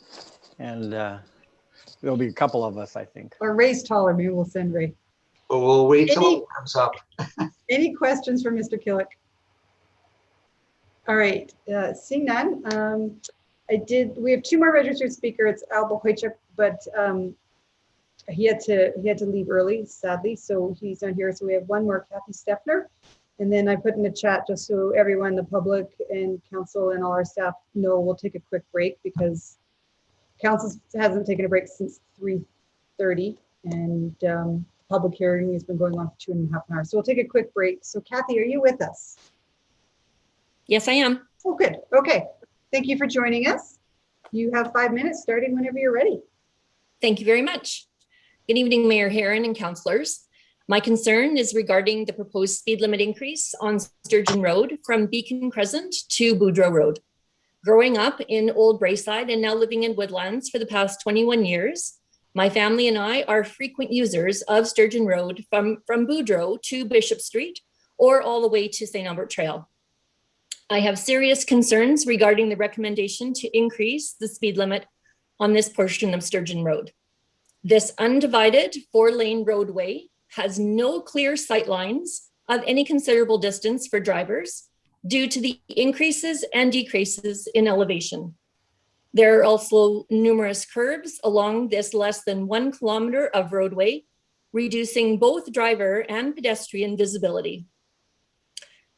there'll be a couple of us, I think. Or Ray's taller, maybe we'll send Ray. But we'll wait till it warms up. Any questions for Mr. Killick? All right, seeing none. We have two more registered speakers. It's Al Bohojchuk, but he had to leave early, sadly, so he's not here. So we have one more, Kathy Steffner. And then I put in the chat, just so everyone, the public and council and all our staff know, we'll take a quick break because council hasn't taken a break since 3:30, and public hearing has been going on for 2.5 hours. So we'll take a quick break. So Kathy, are you with us? Yes, I am. Oh, good. Okay. Thank you for joining us. You have 5 minutes starting whenever you're ready. Thank you very much. Good evening, Mayor Herron and councillors. My concern is regarding the proposed speed limit increase on Sturgeon Road from Beacon Crescent to Boudreau Road. Growing up in Old Braeside and now living in Woodlands for the past 21 years, my family and I are frequent users of Sturgeon Road from Boudreau to Bishop Street or all the way to St. Albert Trail. I have serious concerns regarding the recommendation to increase the speed limit on this portion of Sturgeon Road. This undivided 4-lane roadway has no clear sight lines of any considerable distance for drivers due to the increases and decreases in elevation. There are also numerous curbs along this less than 1 kilometer of roadway, reducing both driver and pedestrian visibility.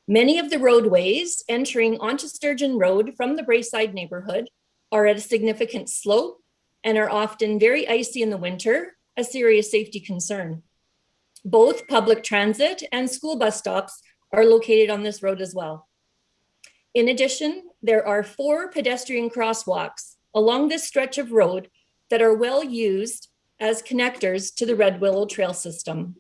Many of the roadways entering onto Sturgeon Road from the Braeside neighborhood are at a significant slope and are often very icy in the winter, a serious safety concern. Both public transit and school bus stops are located on this road as well. In addition, there are 4 pedestrian crosswalks along this stretch of road that are well used as connectors to the Red Willow Trail system.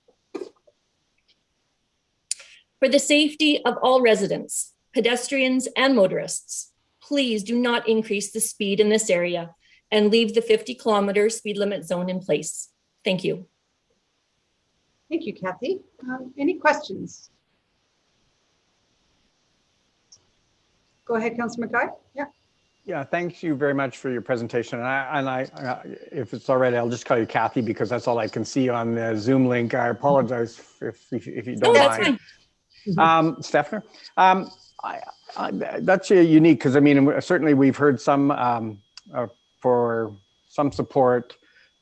For the safety of all residents, pedestrians, and motorists, please do not increase the speed in this area and leave the 50-kilometer speed limit zone in place. Thank you. Thank you, Kathy. Any questions? Go ahead, Councilor McKay. Yeah. Yeah, thank you very much for your presentation. And I, if it's all right, I'll just call you Kathy because that's all I can see on the Zoom link. I apologize if you don't mind. Steffner, that's unique because I mean, certainly we've heard some for some support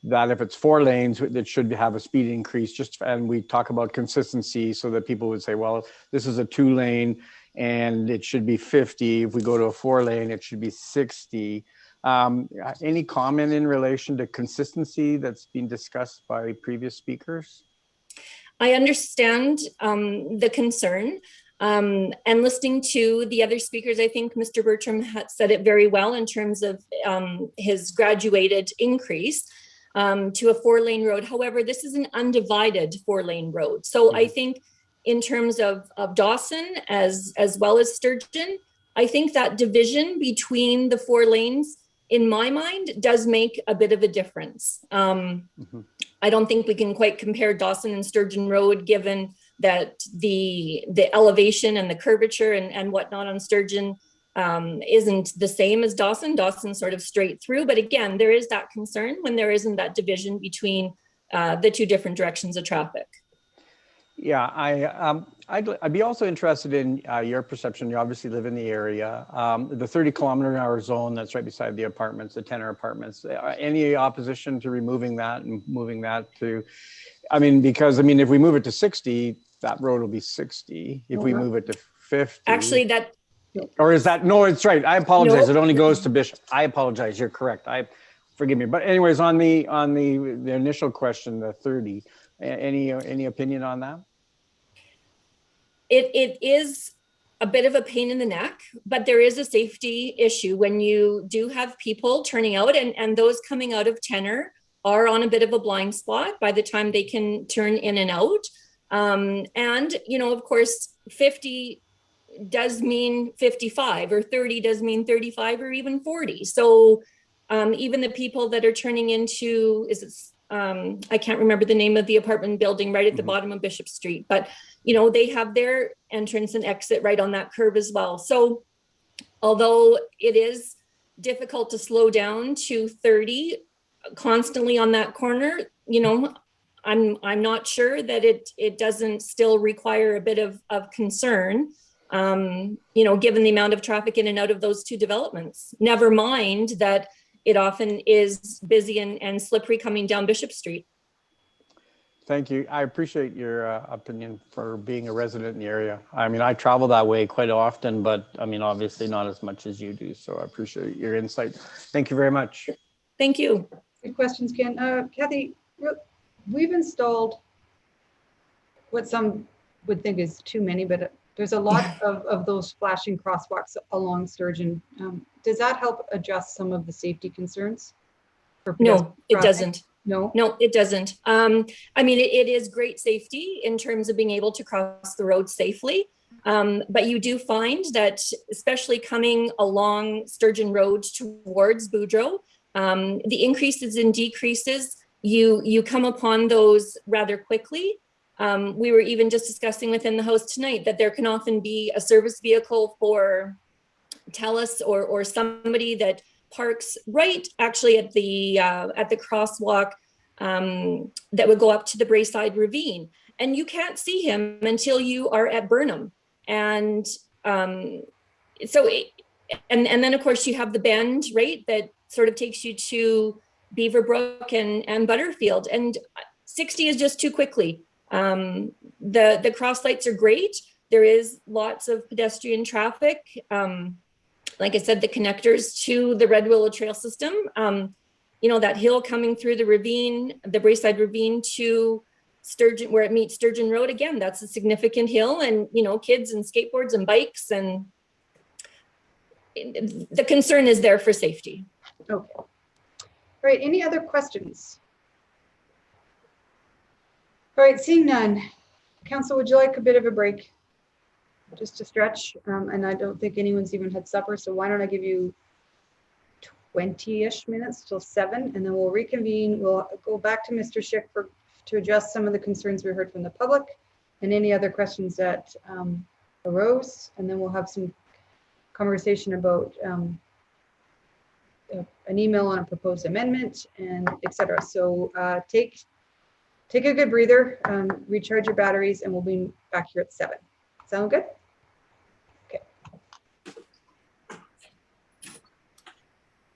that if it's 4 lanes, it should have a speed increase just, and we talk about consistency so that people would say, well, this is a 2 lane and it should be 50. If we go to a 4 lane, it should be 60. Any comment in relation to consistency that's been discussed by previous speakers? I understand the concern. And listening to the other speakers, I think Mr. Bertram had said it very well in terms of his graduated increase to a 4-lane road. However, this is an undivided 4-lane road. So I think in terms of Dawson as well as Sturgeon, I think that division between the 4 lanes, in my mind, does make a bit of a difference. I don't think we can quite compare Dawson and Sturgeon Road, given that the elevation and the curvature and whatnot on Sturgeon isn't the same as Dawson. Dawson's sort of straight through, but again, there is that concern when there isn't that division between the 2 different directions of traffic. Yeah, I'd be also interested in your perception. You obviously live in the area. The 30-kilometer-an-hour zone that's right beside the apartments, the Tenor apartments. Any opposition to removing that and moving that to? I mean, because if we move it to 60, that road will be 60. If we move it to 50, actually, that. Or is that no? It's right. I apologize. No. It only goes to Bishop. I apologize. You're correct. Forgive me. But anyways, on the initial question, the 30. Any opinion on that? It is a bit of a pain in the neck, but there is a safety issue when you do have people turning out, and those coming out of Tenor are on a bit of a blind spot by the time they can turn in and out. And, of course, 50 does mean 55, or 30 does mean 35, or even 40. So even the people that are turning into, I can't remember the name of the apartment building right at the bottom of Bishop Street, but they have their entrance and exit right on that curve as well. So although it is difficult to slow down to 30 constantly on that corner, I'm not sure that it doesn't still require a bit of concern, given the amount of traffic in and out of those 2 developments. Never mind that it often is busy and slippery coming down Bishop Street. Thank you. I appreciate your opinion for being a resident in the area. I travel that way quite often, but obviously not as much as you do. So I appreciate your insight. Thank you very much. Thank you. Good questions, Ken. Kathy, we've installed what some would think is too many, but there's a lot of those flashing crosswalks along Sturgeon. Does that help adjust some of the safety concerns? No, it doesn't. No, it doesn't. It is great safety in terms of being able to cross the road safely. But you do find that, especially coming along Sturgeon Road towards Boudreau, the increases and decreases, you come upon those rather quickly. We were even just discussing within the house tonight that there can often be a service vehicle for TELUS or somebody that parks right actually at the crosswalk that would go up to the Braeside Ravine, and you can't see him until you are at Burnham. And then of course you have the bend, right, that sort of takes you to Beaverbrook and Butterfield, and 60 is just too quickly. The cross lights are great. There is lots of pedestrian traffic. Like I said, the connectors to the Red Willow Trail system, that hill coming through the ravine, the Braeside Ravine to Sturgeon, where it meets Sturgeon Road, again, that's a significant hill, and, kids and skateboards and bikes, and the concern is there for safety. Okay. All right, any other questions? All right, seeing none. Council, would you like a bit of a break? Just to stretch, and I don't think anyone's even had supper, so why don't I give you 20-ish minutes till 7, and then we'll reconvene. We'll go back to Mr. Schick to address some of the concerns we heard from the public and any other questions that arose, and then we'll have some conversation about an email on a proposed amendment and etc. So take a good breather, recharge your batteries, and we'll be back here at 7. Sound good? Okay.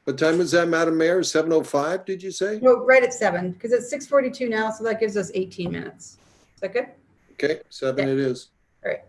What time is that, Madam Mayor? 7:05, did you say? No, right at 7, because it's 6:42 now, so that gives us 18 minutes. Is that good? Okay, 7 it is. All right.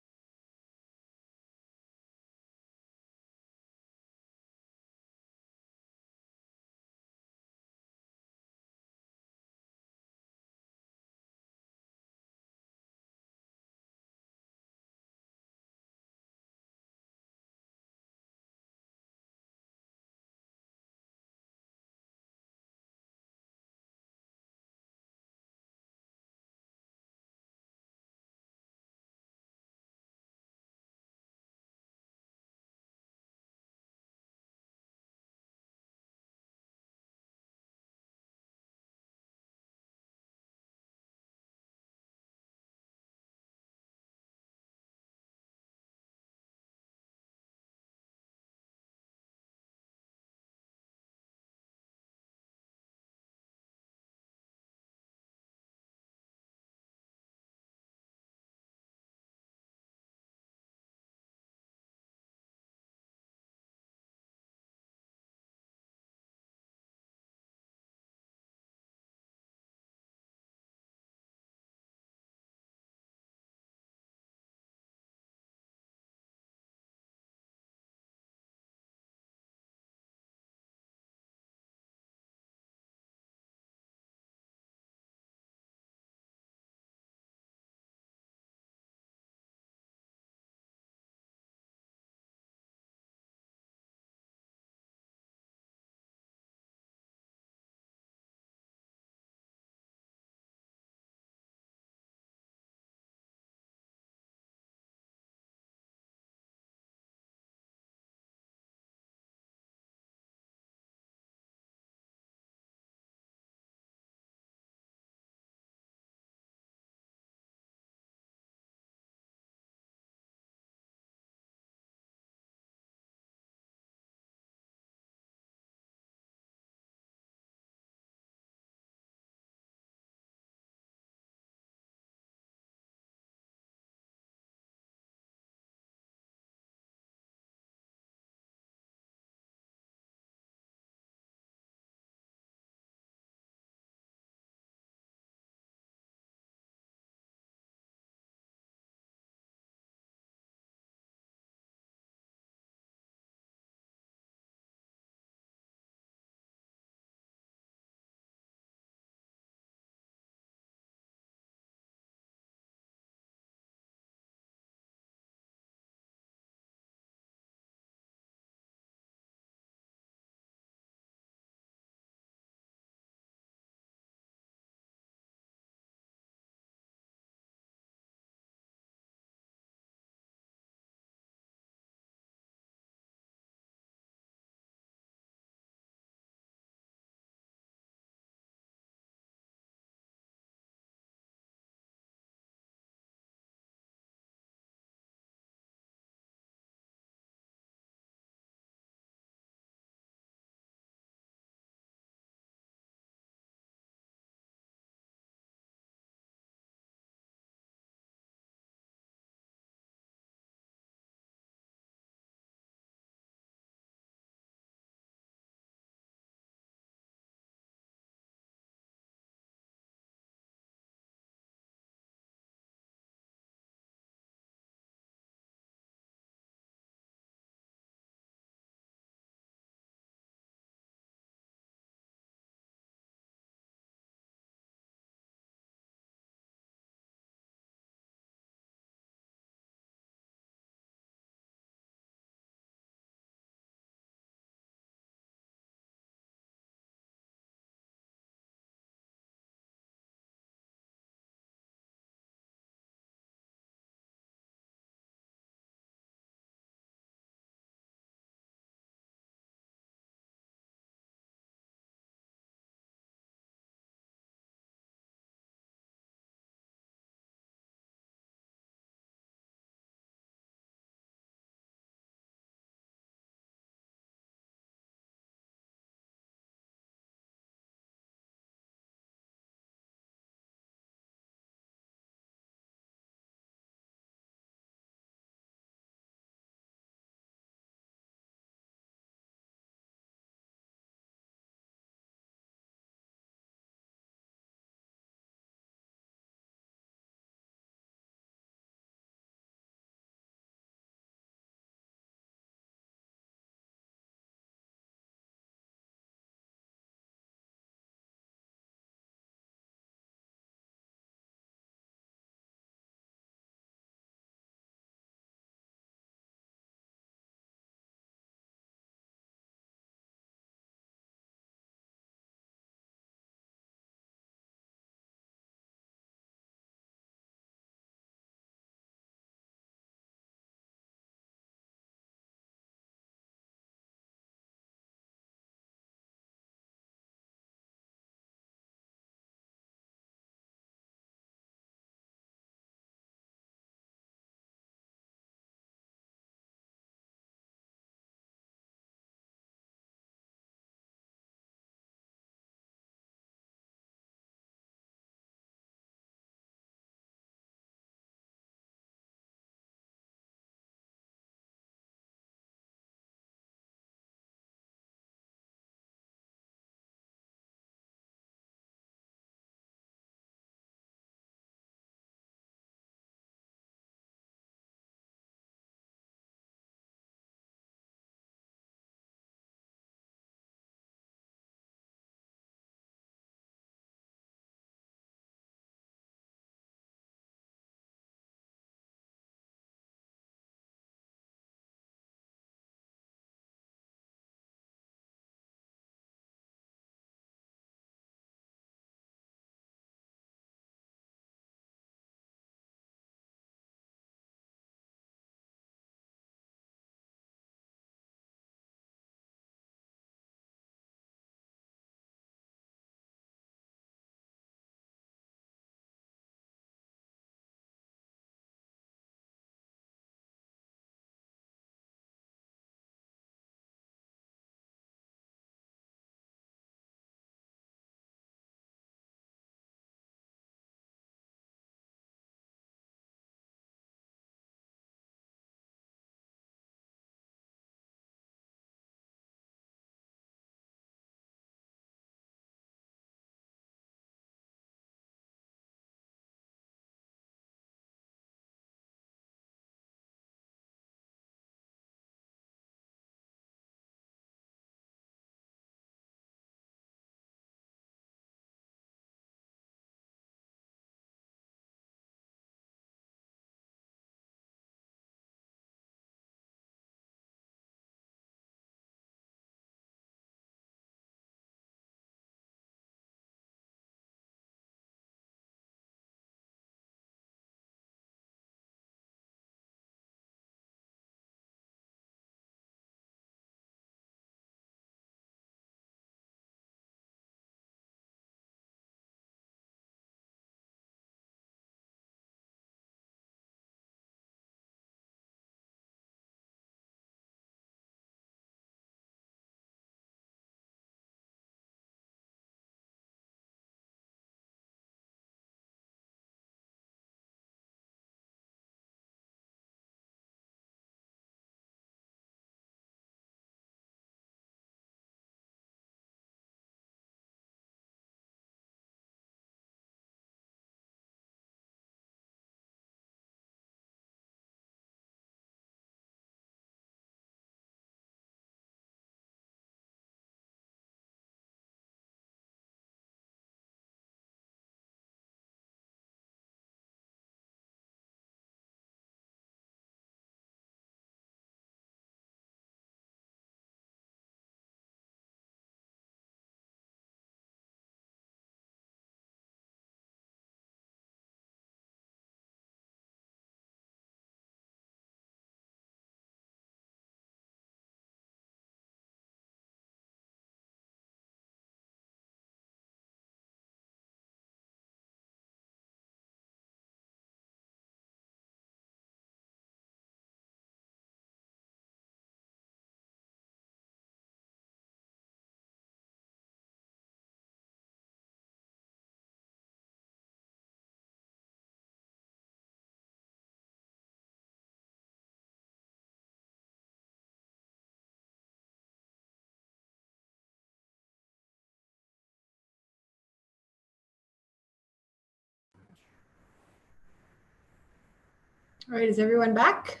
All right, is everyone back?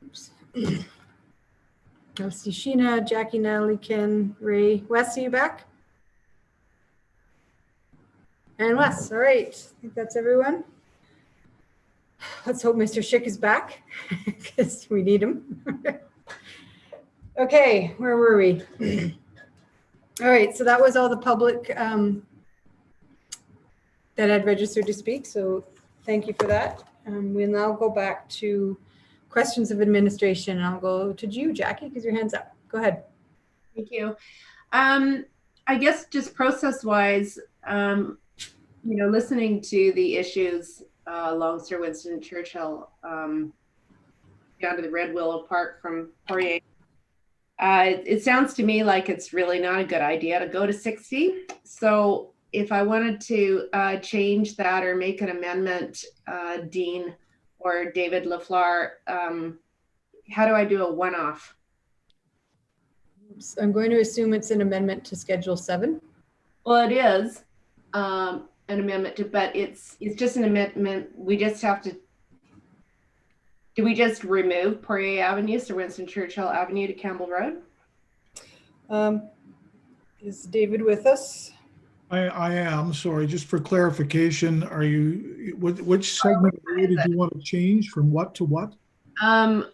Oops. I see Sheena, Jackie, Natalie, Ken, Ray. Wes, are you back? And Wes, all right. I think that's everyone. Let's hope Mr. Schick is back because we need him. Okay, where were we? All right, so that was all the public that had registered to speak. So thank you for that. We'll now go back to questions of administration. I'll go to you, Jackie, because your hand's up. Go ahead. Thank you. I guess just process-wise, listening to the issues along Sir Winston Churchill down to the Red Willow Park from Poirier, it sounds to me like it's really not a good idea to go to 60. So if I wanted to change that or make an amendment, Dean or David LaFleur, how do I do a one-off? I'm going to assume it's an amendment to Schedule 7. Well, it is an amendment to, but it's just an amendment. We just have to. Do we just remove Poirier Avenue, Sir Winston Churchill Avenue to Campbell Road? Is David with us? I am. Sorry, just for clarification, are you, which segment of the road did you want to change from what to what?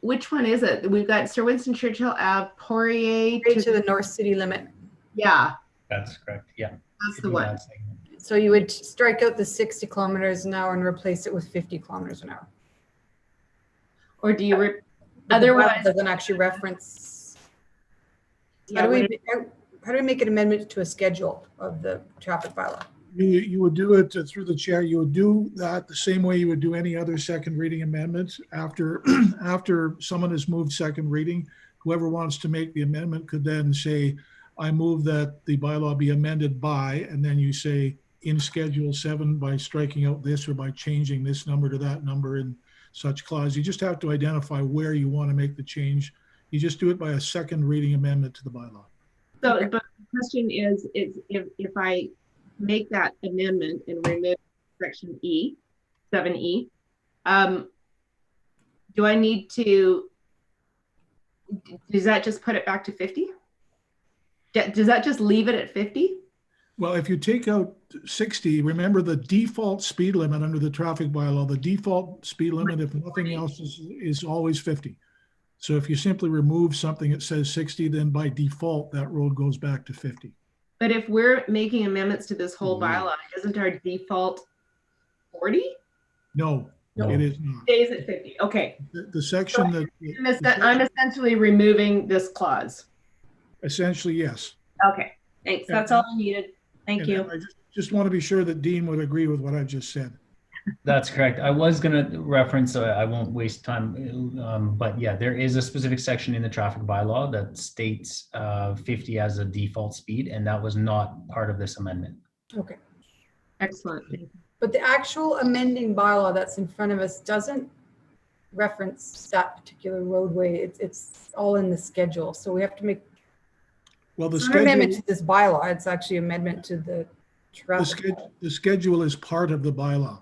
Which one is it? We've got Sir Winston Churchill Ave, Poirier to the North City limit. Yeah. That's correct. Yeah. That's the one. So you would strike out the 60 kilometers an hour and replace it with 50 kilometers an hour. Or do you, otherwise doesn't actually reference. How do we make an amendment to a schedule of the traffic bylaw? You would do it through the chair. You would do that the same way you would do any other second reading amendments. After someone has moved second reading, whoever wants to make the amendment could then say, I move that the bylaw be amended by, and then you say in Schedule 7 by striking out this or by changing this number to that number in such clause. You just have to identify where you want to make the change. You just do it by a second reading amendment to the bylaw. So, but the question is if I make that amendment and remove section E, 7E, do I need to, does that just put it back to 50? Does that just leave it at 50? Well, if you take out 60, remember the default speed limit under the traffic bylaw, the default speed limit, if nothing else, is always 50. So if you simply remove something that says 60, then by default, that road goes back to 50. But if we're making amendments to this whole bylaw, isn't our default 40? No, it is not. Stays at 50. Okay. The section that I'm essentially removing this clause. Essentially, yes. Okay. Thanks. That's all I needed. Thank you. I just want to be sure that Dean would agree with what I just said. That's correct. I was going to reference, I won't waste time, but yeah, there is a specific section in the traffic bylaw that states 50 as a default speed, and that was not part of this amendment. Okay. Excellent. But the actual amending bylaw that's in front of us doesn't reference that particular roadway. It's all in the schedule. So we have to make the amendment to this bylaw. It's actually amendment to the traffic. The schedule is part of the bylaw.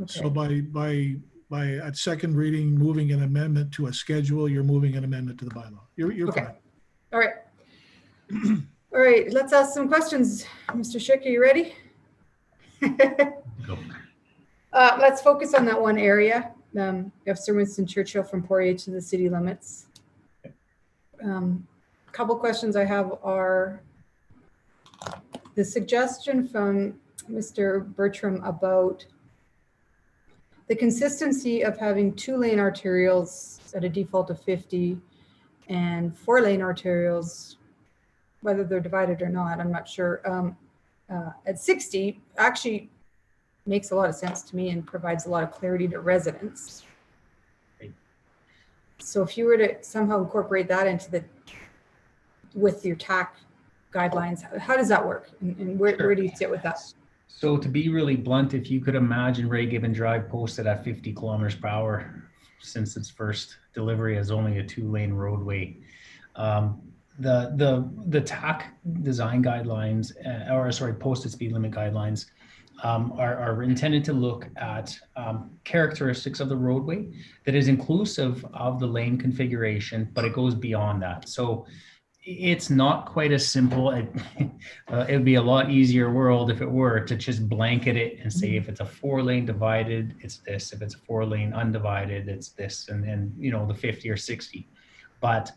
Okay. So by at second reading, moving an amendment to a schedule, you're moving an amendment to the bylaw. You're Okay. fine. All right. All right, let's ask some questions. Mr. Schick, are you ready? Let's focus on that one area of Sir Winston Churchill from Poirier to the city limits. Couple questions I have are the suggestion from Mr. Bertram about the consistency of having 2-lane arterials at a default of 50 and 4-lane arterials, whether they're divided or not, I'm not sure, at 60 actually makes a lot of sense to me and provides a lot of clarity to residents. So if you were to somehow incorporate that into with your TAC guidelines, how does that work? And where do you sit with that? So to be really blunt, if you could imagine Ray Gibbon Drive posted at 50 kilometers per hour since its first delivery as only a 2-lane roadway. The TAC design guidelines, posted speed limit guidelines, are intended to look at characteristics of the roadway that is inclusive of the lane configuration, but it goes beyond that. So it's not quite as simple. It would be a lot easier world if it were to just blanket it and say, if it's a 4-lane divided, it's this. If it's a 4-lane undivided, it's this, and you know, the 50 or 60. But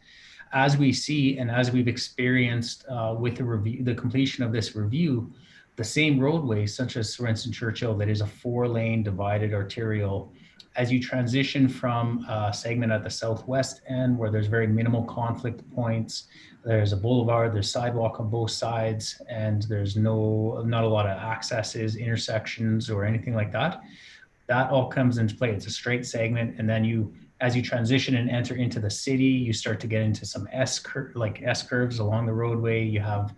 as we see, and as we've experienced with the review, the completion of this review, the same roadways, such as Sorensen Churchill, that is a 4-lane divided arterial, as you transition from a segment at the southwest end where there's very minimal conflict points, there's a boulevard, there's sidewalk on both sides, and there's not a lot of accesses, intersections, or anything like that. That all comes into play. It's a straight segment, and then as you transition and enter into the city, you start to get into some S curves along the roadway. You have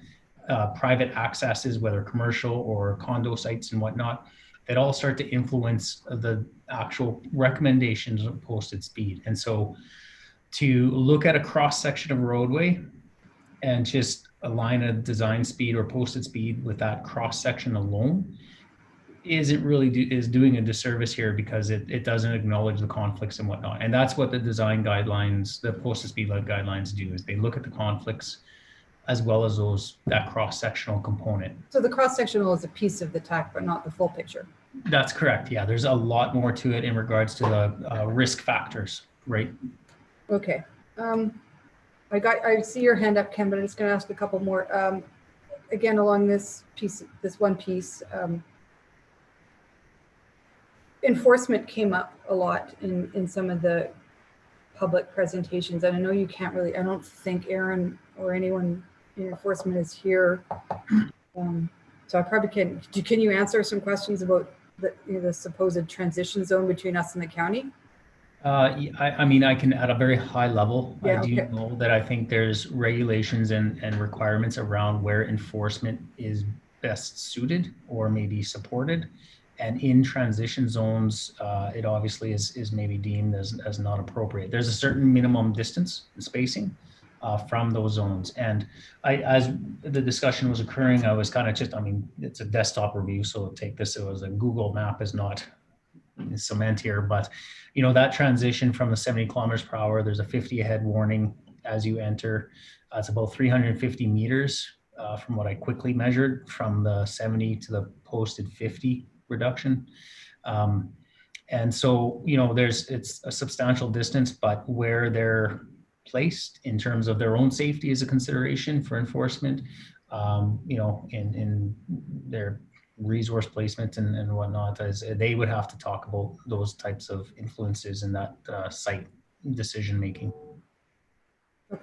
private accesses, whether commercial or condo sites and whatnot, that all start to influence the actual recommendations of posted speed. And so to look at a cross section of roadway and just align a design speed or posted speed with that cross section alone isn't really is doing a disservice here, because it doesn't acknowledge the conflicts and whatnot. And that's what the design guidelines, the posted speed guidelines do, is they look at the conflicts as well as that cross-sectional component. So the cross-sectional is a piece of the TAC, but not the full picture. That's correct. Yeah, there's a lot more to it in regards to the risk factors, right? Okay. I see your hand up, Ken, but I'm just going to ask a couple more. Again, along this one piece, enforcement came up a lot in some of the public presentations, and I know you can't really, I don't think Aaron or anyone in enforcement is here. So I probably can you answer some questions about the supposed transition zone between us and the county? I mean, I can at a very high level. Yeah, I do know that I think there's regulations and requirements around where enforcement is best suited or maybe supported. And in transition zones, it obviously is maybe deemed as not appropriate. There's a certain minimum distance and spacing from those zones. And as the discussion was occurring, I was kind of just, I mean, it's a desktop review, so take this as a Google map is not cement here, but you know, that transition from the 70 kilometers per hour, there's a 50 ahead warning as you enter. It's about 350 meters from what I quickly measured, from the 70 to the posted 50 reduction. And so, you know, it's a substantial distance, but where they're placed in terms of their own safety as a consideration for enforcement, you know, in their resource placement and whatnot, as they would have to talk about those types of influences in that site decision making. Okay.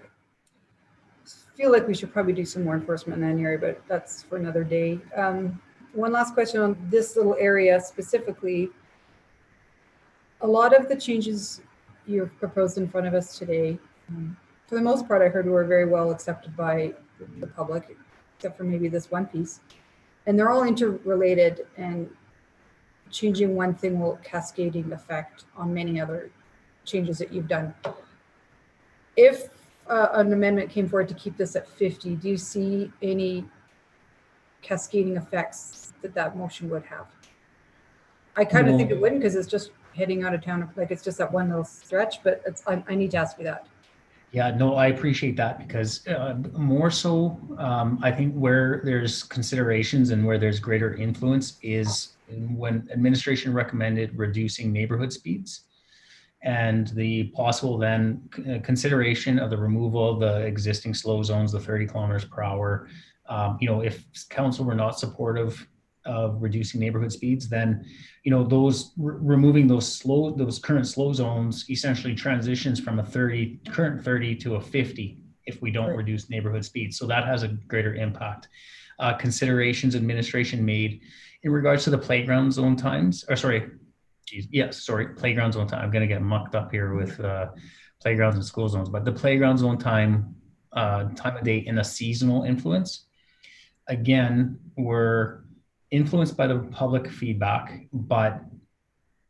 I feel like we should probably do some more enforcement in that area, but that's for another day. One last question on this little area specifically. A lot of the changes you've proposed in front of us today, for the most part, I heard were very well accepted by the public, except for maybe this one piece. And they're all interrelated, and changing one thing will cascading effect on many other changes that you've done. If an amendment came forward to keep this at 50, do you see any cascading effects that motion would have? I kind of think it wouldn't, because it's just heading out of town, like it's just that one little stretch, but I need to ask you that. Yeah, no, I appreciate that, because more so, I think where there's considerations and where there's greater influence is when administration recommended reducing neighborhood speeds, and the possible then consideration of the removal of the existing slow zones, the 30 kilometers per hour. You know, if council were not supportive of reducing neighborhood speeds, then, you know, those removing those current slow zones essentially transitions from a current 30 to a 50 if we don't reduce neighborhood speeds. So that has a greater impact. Considerations administration made in regards to the playground zone times, playground zone time. I'm going to get mucked up here with playgrounds and school zones, but the playground zone time of day in a seasonal influence, again, we're influenced by the public feedback, but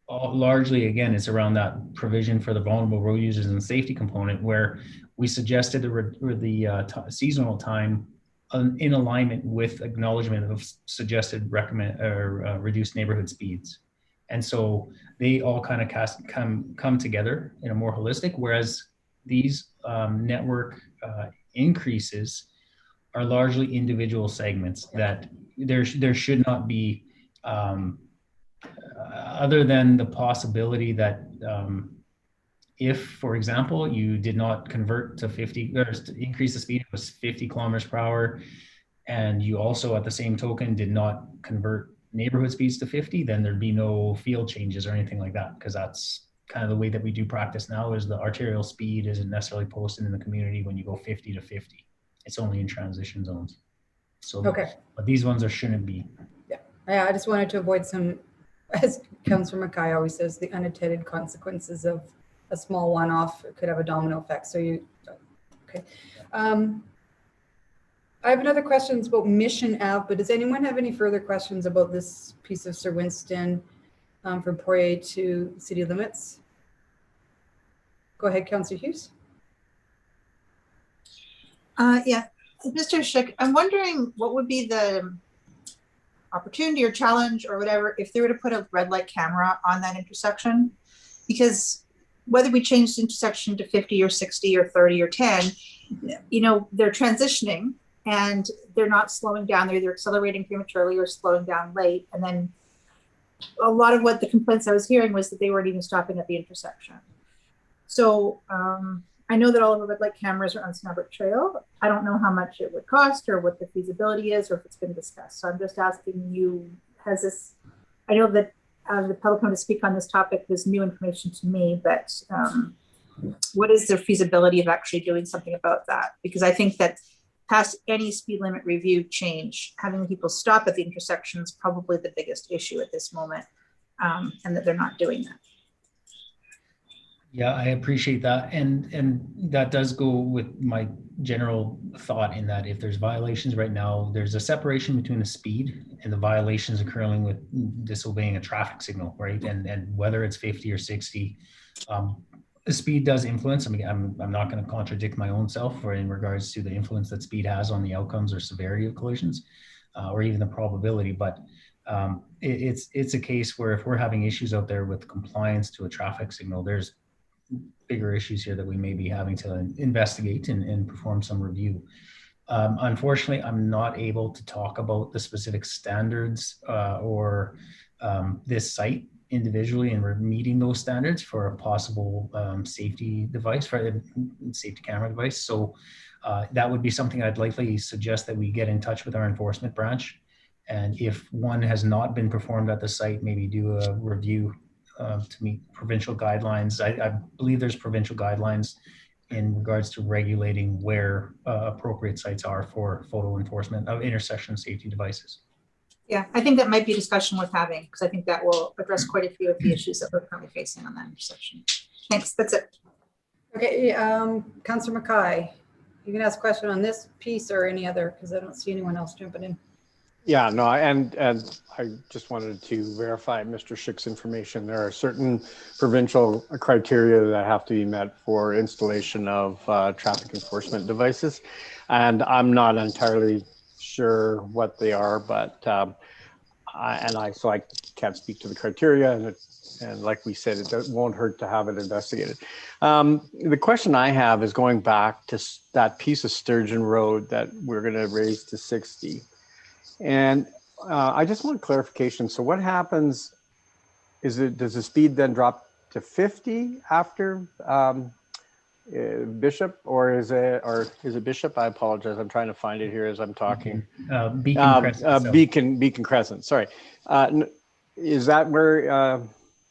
largely, again, it's around that provision for the vulnerable road users and safety component, where we suggested the seasonal time in alignment with acknowledgement of suggested reduced neighborhood speeds. And so they all kind of come together in a more holistic, whereas these network increases are largely individual segments that there should not be, other than the possibility that if, for example, you did not convert to 50, or to increase the speed, it was 50 kilometers per hour, and you also at the same token did not convert neighborhood speeds to 50, then there'd be no field changes or anything like that, because that's kind of the way that we do practice now. Is the arterial speed isn't necessarily posted in the community when you go 50 to 50. It's only in transition zones. So, okay. But these ones shouldn't be. Yeah, I just wanted to avoid some, as Councillor Mackay always says, the unintended consequences of a small one-off could have a domino effect. So you, okay. I have another questions about Mission Ave, but does anyone have any further questions about this piece of Sir Winston from Poirier to city limits? Go ahead, Councillor Hughes. Yeah, Mr. Schick, I'm wondering what would be the opportunity or challenge or whatever if they were to put a red light camera on that intersection? Because whether we change the intersection to 50 or 60 or 30 or 10, you know, they're transitioning and they're not slowing down. They're either accelerating prematurely or slowing down late. And then a lot of what the complaints I was hearing was that they weren't even stopping at the intersection. So I know that all of the red light cameras are on Snabbert Trail. I don't know how much it would cost or what the feasibility is or if it's been discussed. So I'm just asking you, has this, I know that the public want to speak on this topic, there's new information to me, but what is the feasibility of actually doing something about that? Because I think that past any speed limit review change, having people stop at the intersection is probably the biggest issue at this moment, and that they're not doing that. Yeah, I appreciate that. And that does go with my general thought in that if there's violations right now, there's a separation between the speed and the violations occurring with disobeying a traffic signal, right? And whether it's 50 or 60, the speed does influence. I mean, I'm not going to contradict my own self or in regards to the influence that speed has on the outcomes or severity of collisions, or even the probability, but it's a case where if we're having issues out there with compliance to a traffic signal, there's bigger issues here that we may be having to investigate and perform some review. Unfortunately, I'm not able to talk about the specific standards or this site individually and we're meeting those standards for a possible safety device, for a safety camera device. So that would be something I'd likely suggest that we get in touch with our enforcement branch. And if one has not been performed at the site, maybe do a review to meet provincial guidelines. I believe there's provincial guidelines in regards to regulating where appropriate sites are for photo enforcement of intersection safety devices. Yeah, I think that might be a discussion worth having because I think that will address quite a few of the issues that we're currently facing on that intersection. Thanks, that's it. Okay, Councillor Mackay, you can ask a question on this piece or any other because I don't see anyone else jumping in. Yeah, no, and I just wanted to verify Mr. Schick's information. There are certain provincial criteria that have to be met for installation of traffic enforcement devices. And I'm not entirely sure what they are, but so I can't speak to the criteria. And like we said, it won't hurt to have it investigated. The question I have is going back to that piece of Sturgeon Road that we're going to raise to 60. And I just want clarification. So what happens does the speed then drop to 50 after Bishop, or is it Bishop? I apologize. I'm trying to find it here as I'm talking. Beacon Crescent. Beacon Crescent. Sorry. Is that where,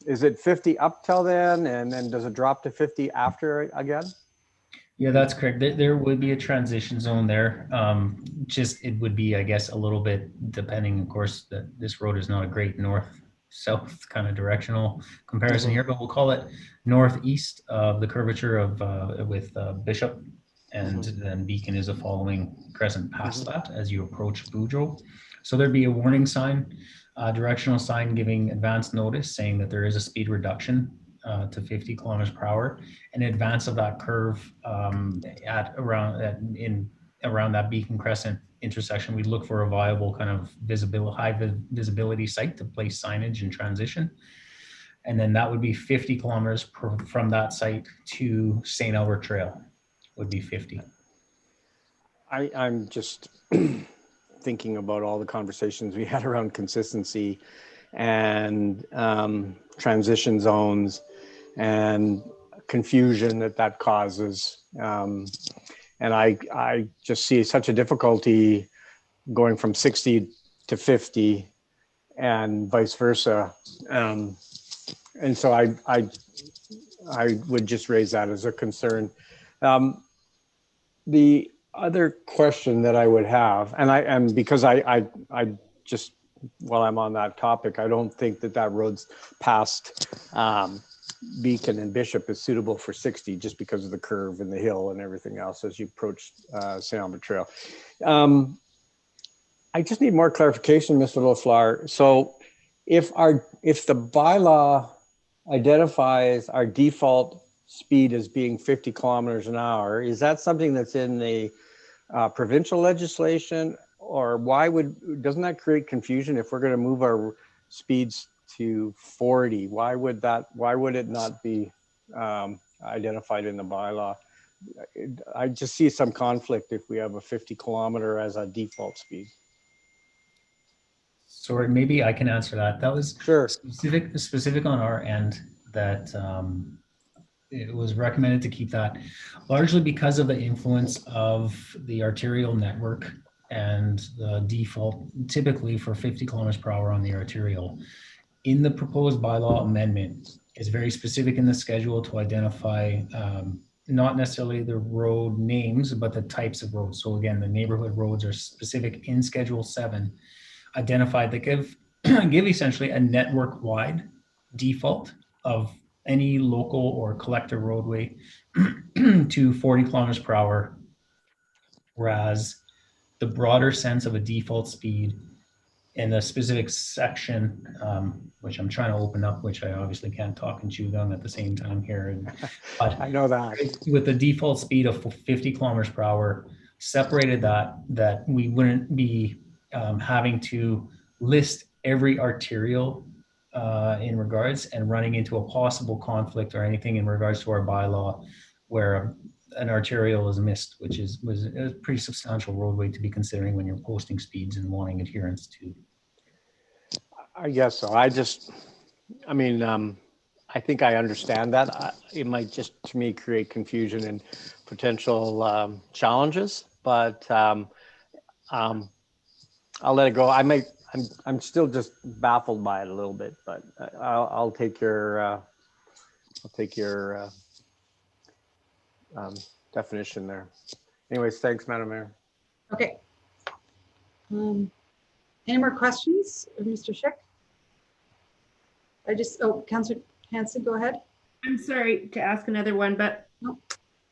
is it 50 up till then? And then does it drop to 50 after again? Yeah, that's correct. There would be a transition zone there. Just it would be, I guess, a little bit depending, of course, that this road is not a great north-south kind of directional comparison here, but we'll call it northeast of the curvature of with Bishop, and then Beacon is a following crescent past that as you approach Boudreaux. So there'd be a warning sign, directional sign giving advance notice saying that there is a speed reduction to 50 kilometers per hour in advance of that curve around that Beacon Crescent intersection, we'd look for a viable kind of high visibility site to place signage and transition. And then that would be 50 kilometers from that site to St. Albert Trail would be 50. I'm just thinking about all the conversations we had around consistency and transition zones and confusion that causes. And I just see such a difficulty going from 60 to 50 and vice versa. And so I would just raise that as a concern. The other question that I would have, and because I just, while I'm on that topic, I don't think that road's past Beacon and Bishop is suitable for 60 just because of the curve and the hill and everything else as you approach St. Albert Trail. I just need more clarification, Mr. Lafleur. So if the bylaw identifies our default speed as being 50 kilometers an hour, is that something that's in the provincial legislation, or doesn't that create confusion if we're going to move our speeds to 40? Why would it not be identified in the bylaw? I just see some conflict if we have a 50 kilometer as a default speed. Sorry, maybe I can answer that. That was sure specific on our end, that it was recommended to keep that largely because of the influence of the arterial network and the default typically for 50 kilometers per hour on the arterial. In the proposed bylaw amendment is very specific in the schedule to identify not necessarily the road names, but the types of roads. So again, the neighborhood roads are specific in Schedule 7, identified that give essentially a network-wide default of any local or collector roadway to 40 kilometers per hour, whereas the broader sense of a default speed in a specific section, which I'm trying to open up, which I obviously can't talk and chew gum at the same time here. But I know that. With the default speed of 50 kilometers per hour, separated that we wouldn't be having to list every arterial in regards and running into a possible conflict or anything in regards to our bylaw where an arterial is missed, which was a pretty substantial roadway to be considering when you're posting speeds and wanting adherence to. I guess so. I think I understand that. It might just, to me, create confusion and potential challenges, but I'll let it go. I'm still just baffled by it a little bit, but I'll take your definition there. Anyways, thanks, Madam Mayor. Okay. Any more questions of Mr. Schick? Councillor Hanson, go ahead. I'm sorry to ask another one, but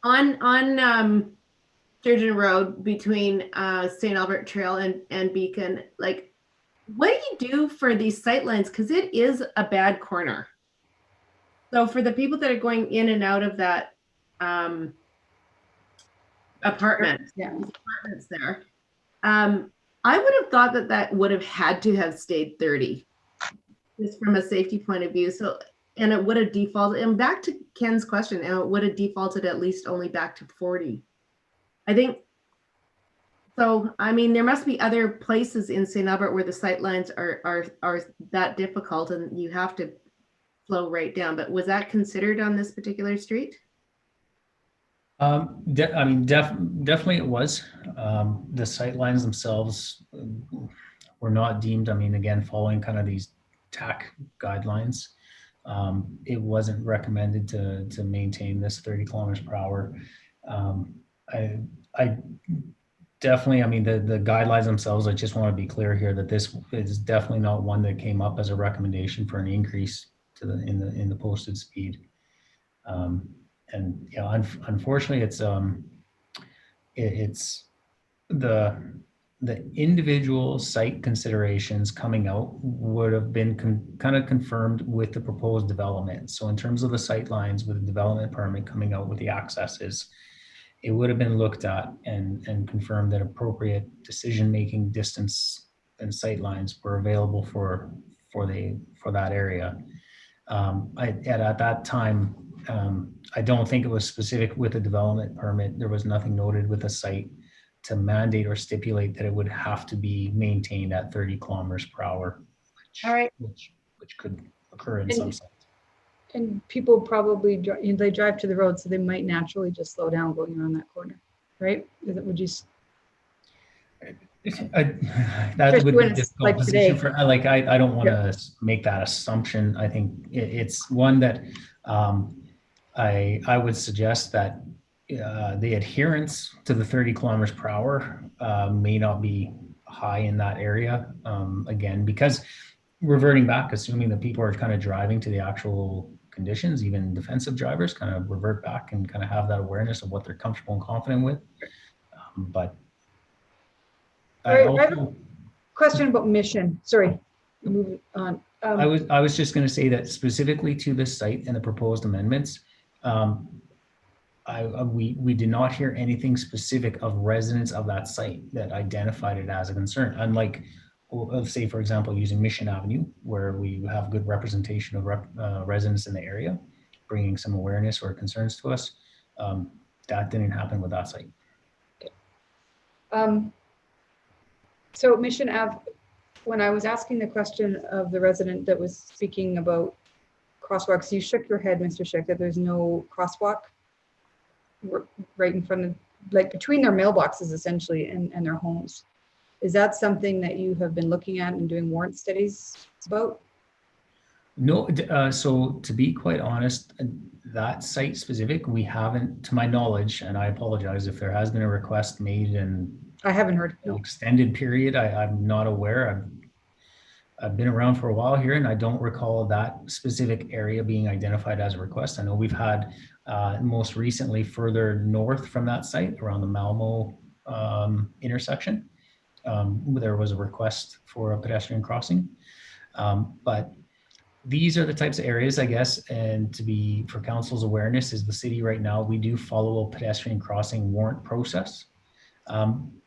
on Sturgeon Road between St. Albert Trail and Beacon, like, what do you do for these sight lines? Because it is a bad corner. So for the people that are going in and out of that apartments there, I would have thought that would have had to have stayed 30, just from a safety point of view. So, and it would have defaulted, and back to Ken's question, and it would have defaulted at least only back to 40. I think, so, I mean, there must be other places in St. Albert where the sight lines are that difficult and you have to slow right down, but was that considered on this particular street? Definitely it was. The sight lines themselves were not deemed, again, following kind of these TAC guidelines. It wasn't recommended to maintain this 30 kilometers per hour. I definitely, the guidelines themselves, I just want to be clear here that this is definitely not one that came up as a recommendation for an increase to in the posted speed. And unfortunately, it's the individual site considerations coming out would have been kind of confirmed with the proposed development. So in terms of the sight lines with the development permit coming out with the accesses, it would have been looked at and confirmed that appropriate decision-making distance and sight lines were available for that area. At that time, I don't think it was specific with a development permit. There was nothing noted with a site to mandate or stipulate that it would have to be maintained at 30 kilometers per hour, All right. which could occur in some sites. And people probably, they drive to the road, so they might naturally just slow down going around that corner, right? Would you? That would be a difficult like position today. for, I don't want to make that assumption. I think it's one that I would suggest that the adherence to the 30 kilometers per hour may not be high in that area. Again, because reverting back, assuming that people are kind of driving to the actual conditions, even defensive drivers kind of revert back and kind of have that awareness of what they're comfortable and confident with. But I have a question about mission. Sorry, moving on. I was just going to say that specifically to this site and the proposed amendments, we did not hear anything specific of residents of that site that identified it as a concern. Unlike, let's say, for example, using Mission Avenue, where we have good representation of residents in the area, bringing some awareness or concerns to us. That didn't happen with that site. Okay. So Mission Ave, when I was asking the question of the resident that was speaking about crosswalks, you shook your head, Mr. Schick, that there's no crosswalk right in front of, like between their mailboxes essentially and their homes. Is that something that you have been looking at and doing warrant studies about? No, so to be quite honest, that site specific, we haven't, to my knowledge, and I apologize if there has been a request made and I haven't heard. No. Extended period. I'm not aware. I've been around for a while here, and I don't recall that specific area being identified as a request. I know we've had most recently further north from that site around the Malmo intersection. There was a request for a pedestrian crossing, but these are the types of areas, I guess, and to be for council's awareness, is the city right now, we do follow a pedestrian crossing warrant process.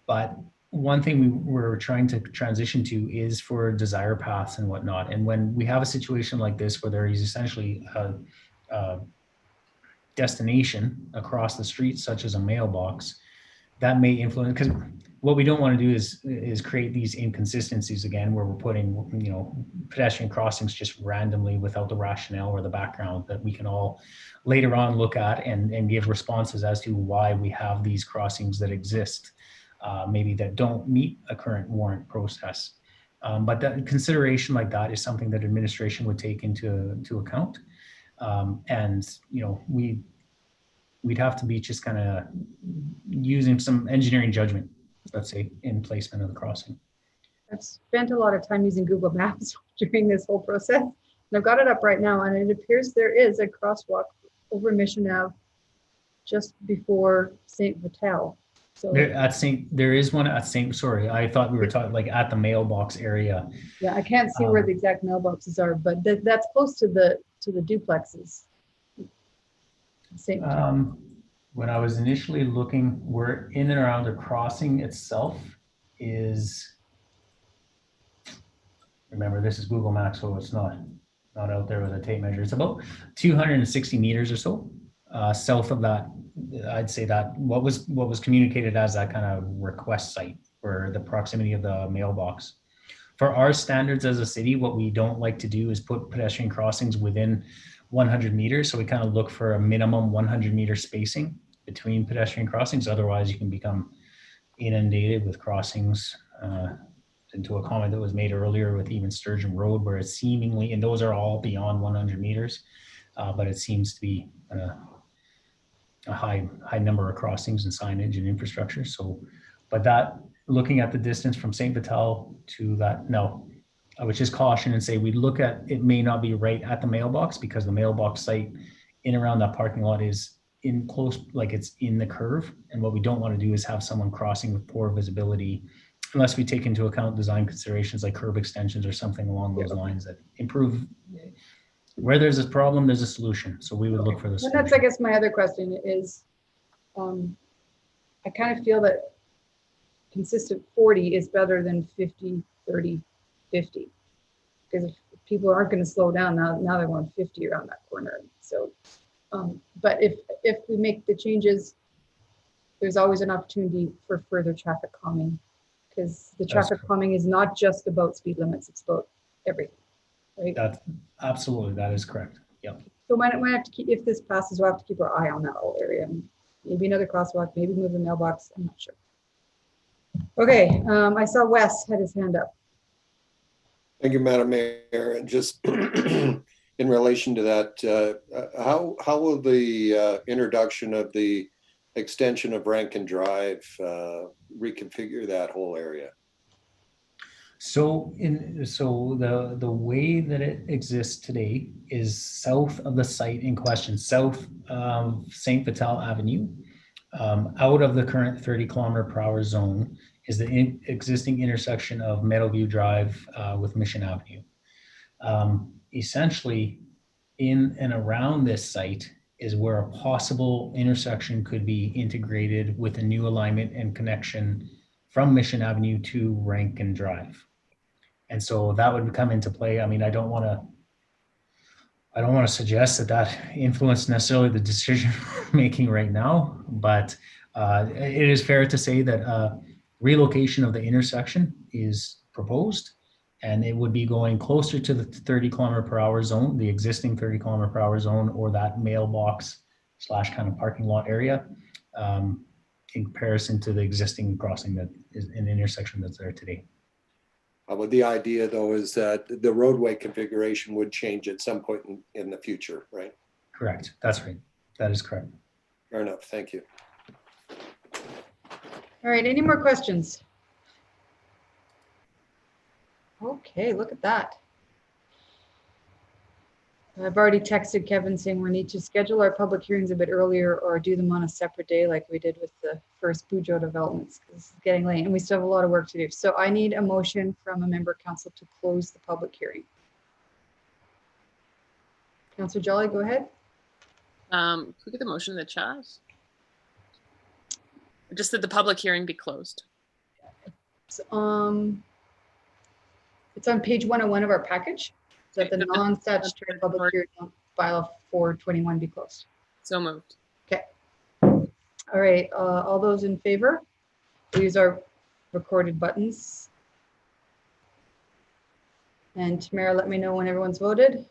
But one thing we're trying to transition to is for desire paths and whatnot. And when we have a situation like this, where there is essentially a destination across the street, such as a mailbox, that may influence, because what we don't want to do is create these inconsistencies again, where we're putting, pedestrian crossings just randomly without the rationale or the background that we can all later on look at and give responses as to why we have these crossings that exist. Maybe that don't meet a current warrant process. But that consideration like that is something that administration would take into account. And, we'd have to be just kind of using some engineering judgment, let's say, in placement of the crossing. I've spent a lot of time using Google Maps during this whole process. And I've got it up right now, and it appears there is a crosswalk over Mission Ave just before St. Vital. So there is one at St. Sorry, I thought we were talking like at the mailbox area. Yeah, I can't see where the exact mailboxes are, but that's close to the duplexes. When I was initially looking, we're in and around the crossing itself is, remember this is Google Maps, so it's not out there with a tape measure. It's about 260 meters or so south of that. I'd say that what was communicated as that kind of request site for the proximity of the mailbox. For our standards as a city, what we don't like to do is put pedestrian crossings within 100 meters. So we kind of look for a minimum 100 meter spacing between pedestrian crossings. Otherwise, you can become inundated with crossings. Into a comment that was made earlier with even Sturgeon Road, where it's seemingly, and those are all beyond 100 meters, but it seems to be a high number of crossings and signage and infrastructure. So, but that, looking at the distance from St. Vital to that, no, I would just caution and say we look at, it may not be right at the mailbox, because the mailbox site in around that parking lot is in close, like it's in the curve. And what we don't want to do is have someone crossing with poor visibility, unless we take into account design considerations like curb extensions or something along those lines that improve. Where there's a problem, there's a solution. So we would look for the solution. And that's, I guess, my other question is, I kind of feel that consistent 40 is better than 50, 30, 50. Because if people aren't going to slow down now they're going 50 around that corner. So, but if we make the changes, there's always an opportunity for further traffic calming, because the traffic calming is not just about speed limits, it's about everything, right? That's absolutely, that is correct. Yep. So might have to keep, if this passes, we'll have to keep our eye on that whole area. Maybe another crosswalk, maybe move the mailbox, I'm not sure. Okay, I saw Wes had his hand up. Thank you, Madam Mayor. And just in relation to that, how will the introduction of the extension of Rankin Drive reconfigure that whole area? So the way that it exists today is south of the site in question, south of St. Vital Avenue, out of the current 30km/h zone is the existing intersection of Meadowview Drive with Mission Avenue. Essentially, in and around this site is where a possible intersection could be integrated with a new alignment and connection from Mission Avenue to Rankin Drive. And so that would come into play. I mean, I don't want to suggest that influenced necessarily the decision making right now, but it is fair to say that relocation of the intersection is proposed, and it would be going closer to the 30km/h zone, the existing 30km/h zone, or that mailbox / kind of parking lot area, in comparison to the existing crossing that is an intersection that's there today. But the idea, though, is that the roadway configuration would change at some point in the future, right? Correct. That's right. That is correct. Fair enough. Thank you. All right, any more questions? Okay, look at that. I've already texted Kevin saying we need to schedule our public hearings a bit earlier or do them on a separate day like we did with the first Boudreaux developments, because it's getting late and we still have a lot of work to do. So I need a motion from a member of council to close the public hearing. Councillor Jolly, go ahead. Could we get the motion in the chat? Just that the public hearing be closed. It's on page 101 of our package. That the non-statutory public hearing bylaw 421 be closed. So moved. Okay. All right. All those in favor, use our recorded buttons. And Tamara, let me know when everyone's voted.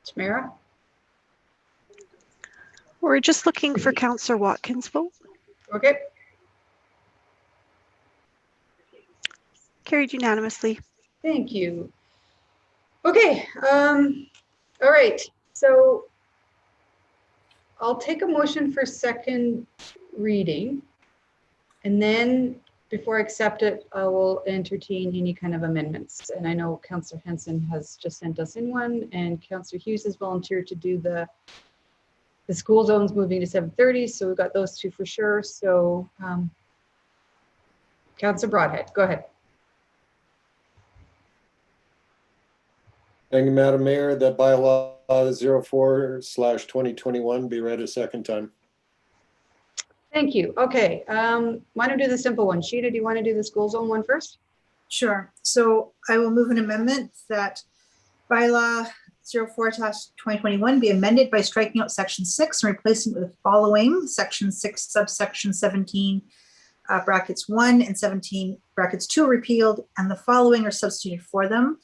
Tamara? We're just looking for Councillor Watkins' vote. Okay. Carried unanimously. Thank you. Okay. All right. So I'll take a motion for second reading. And then before I accept it, I will entertain any kind of amendments. And I know Councillor Henson has just sent us in one, and Councillor Hughes has volunteered to do the school zones moving to 7:30. So we've got those two for sure. So Councillor Broadhead, go ahead. Thank you, Madam Mayor. That bylaw 04/2021 be read a second time. Thank you. Okay. Why don't we do the simple one? Sheeta, do you want to do the school zone one first? Sure. So I will move an amendment that bylaw 04/2021 be amended by striking out section 6 and replacing it with the following: section 6 subsection 17 brackets 1 and 17 brackets 2 are repealed, and the following are substituted for them.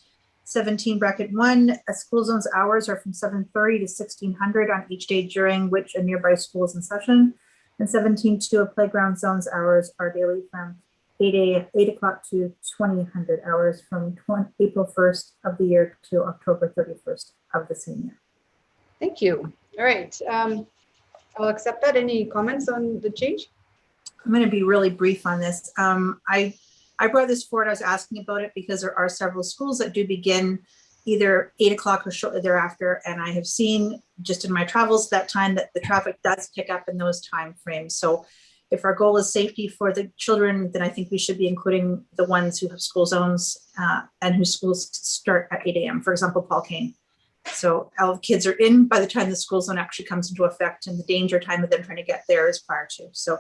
17 bracket 1, a school zone's hours are from 7:30 to 1600 on each day during which a nearby school is in session. And 17.2, a playground zone's hours are daily from 8 o'clock to 2000 hours from April 1st of the year to October 31st of the same year. Thank you. All right. I'll accept that. Any comments on the change? I'm going to be really brief on this. I brought this forward. I was asking about it because there are several schools that do begin either 8 o'clock or shortly thereafter. And I have seen just in my travels that time that the traffic does pick up in those time frames. So if our goal is safety for the children, then I think we should be including the ones who have school zones and whose schools start at 8 a.m. For example, Paul Kane. So all the kids are in by the time the school zone actually comes into effect, and the danger time of them trying to get there is prior to. So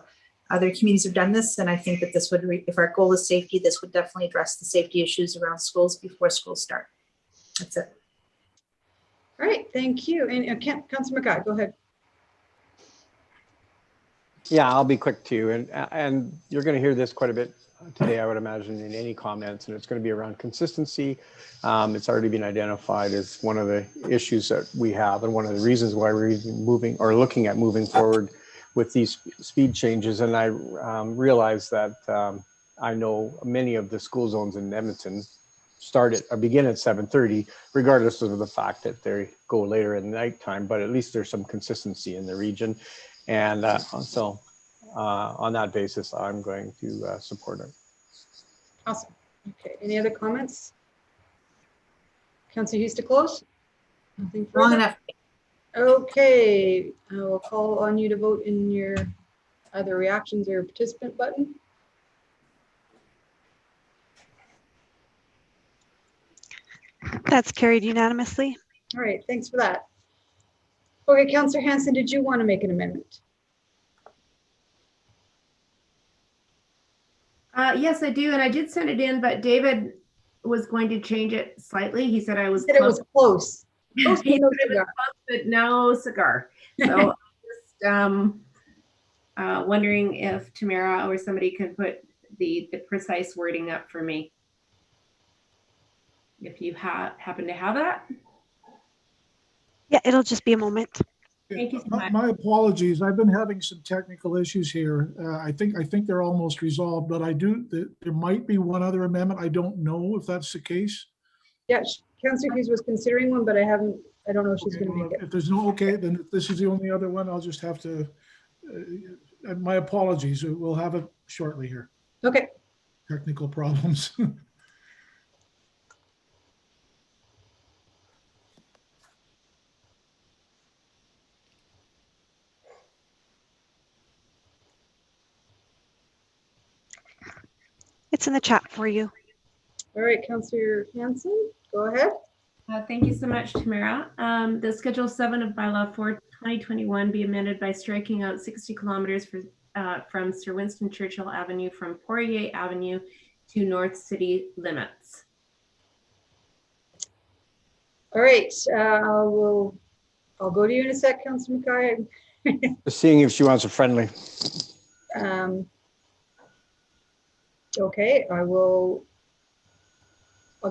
other communities have done this, and I think that this would, if our goal is safety, this would definitely address the safety issues around schools before schools start. That's it. All right, thank you. And Councillor McKay, go ahead. Yeah, I'll be quick too. And you're going to hear this quite a bit today, I would imagine, in any comments, and it's going to be around consistency. It's already been identified as one of the issues that we have, and one of the reasons why we're even moving or looking at moving forward with these speed changes. And I realize that I know many of the school zones in Edmonton start at or begin at 7:30, regardless of the fact that they go later in the nighttime, but at least there's some consistency in the region. And so on that basis, I'm going to support it. Awesome. Okay, any other comments? Councillor Hughes to close? Nothing further? Long enough. Okay, I will call on you to vote in your either reactions or participant button. That's carried unanimously. All right, thanks for that. Okay, Councillor Hanson, did you want to make an amendment? Yes, I do, and I did send it in, but David was going to change it slightly. He said I was He said it was close. Close, He but no said it was cigar. close, but no cigar. So I'm just wondering if Tamara or somebody can put the precise wording up for me. If you happen to have that. Yeah, it'll just be a moment. Thank you so much. My apologies. I've been having some technical issues here. I think they're almost resolved, but there might be one other amendment. I don't know if that's the case. Yeah, Councillor Hughes was considering one, but I don't know if she's going to make it. If there's no, okay, then if this is the only other one, I'll just have to, my apologies. We'll have it shortly here. Okay. Technical problems. It's in the chat for you. All right, Councillor Hanson, go ahead. Thank you so much, Tamara. The Schedule 7 of Bylaw 4 2021 be amended by striking out 60 kilometers from Sir Winston Churchill Avenue from Poirier Avenue to North City limits. All right, I'll go to you in a sec, Councillor McKay. Just seeing if she wants a friendly. Okay, I'll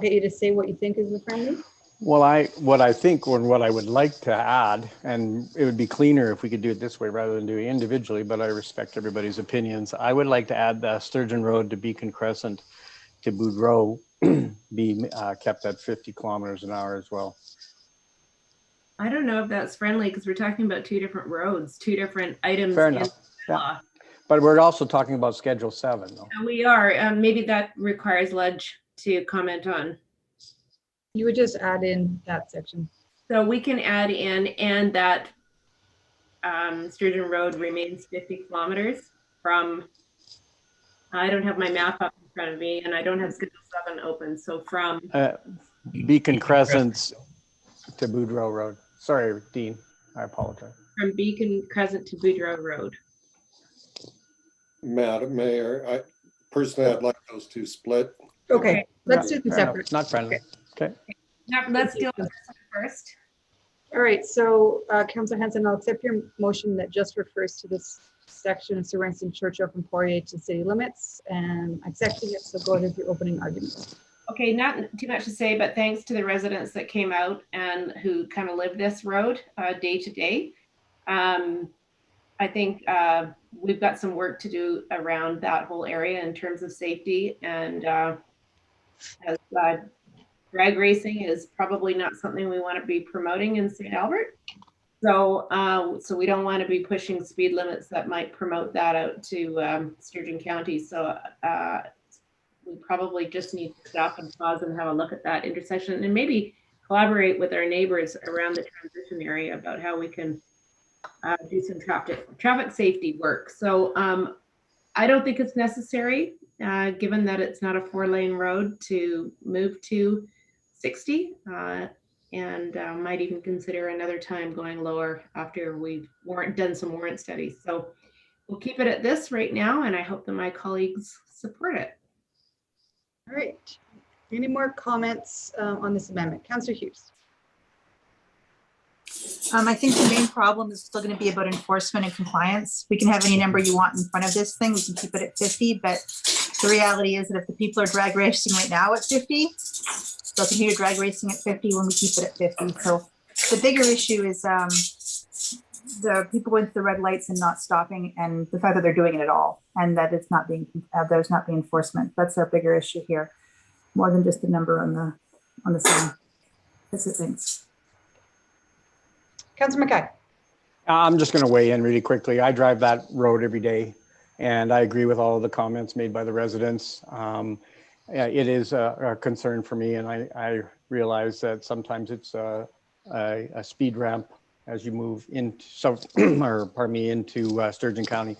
get you to say what you think is the friendly. Well, what I think and what I would like to add, and it would be cleaner if we could do it this way rather than doing it individually, but I respect everybody's opinions. I would like to add the Sturgeon Road to Beacon Crescent to Boudreau be kept at 50 kilometers an hour as well. I don't know if that's friendly because we're talking about two different roads, two different items. Fair enough. Yeah. But we're also talking about Schedule 7, though. And we are. Maybe that requires Ledge to comment on. You would just add in that section. So we can add in and that Sturgeon Road remains 50 kilometers from, I don't have my map up in front of me and I don't have Schedule 7 open. So from Beacon Crescent to Boudreau Road. Sorry, Dean, I apologize. From Beacon Crescent to Boudreau Road. Madam Mayor, personally, I'd like those two split. Okay, let's do them separate. Not friendly. Okay. Now, let's deal with this one first. All right, so Councillor Hanson, I'll accept your motion that just refers to this section of Sir Winston Churchill from Poirier to city limits, and I'm accepting it, so go ahead with your opening argument. Okay, not too much to say, but thanks to the residents that came out and who kind of live this road day to day. I think we've got some work to do around that whole area in terms of safety, and as drag racing is probably not something we want to be promoting in St. Albert. So we don't want to be pushing speed limits that might promote that out to Sturgeon County. So we probably just need to stop and pause and have a look at that intersection and maybe collaborate with our neighbors around the transition area about how we can do some traffic safety work. So I don't think it's necessary, given that it's not a 4-lane road, to move to 60. And might even consider another time going lower after we've done some warrant studies. So we'll keep it at this right now, and I hope that my colleagues support it. All right. Any more comments on this amendment? Councillor Hughes. I think the main problem is still going to be about enforcement and compliance. We can have any number you want in front of this thing. We can keep it at 50, but the reality is that if the people are drag racing right now at 50, they'll continue drag racing at 50 when we keep it at 50. So the bigger issue is the people going through the red lights and not stopping, and the fact that they're doing it at all, and that it's not being there's not being enforcement. That's our bigger issue here, more than just the number on the sign. That's it. Thanks. Councillor Mackay. I'm just going to weigh in really quickly. I drive that road every day, and I agree with all of the comments made by the residents. It is a concern for me, and I realize that sometimes it's a speed ramp as you move into into Sturgeon County.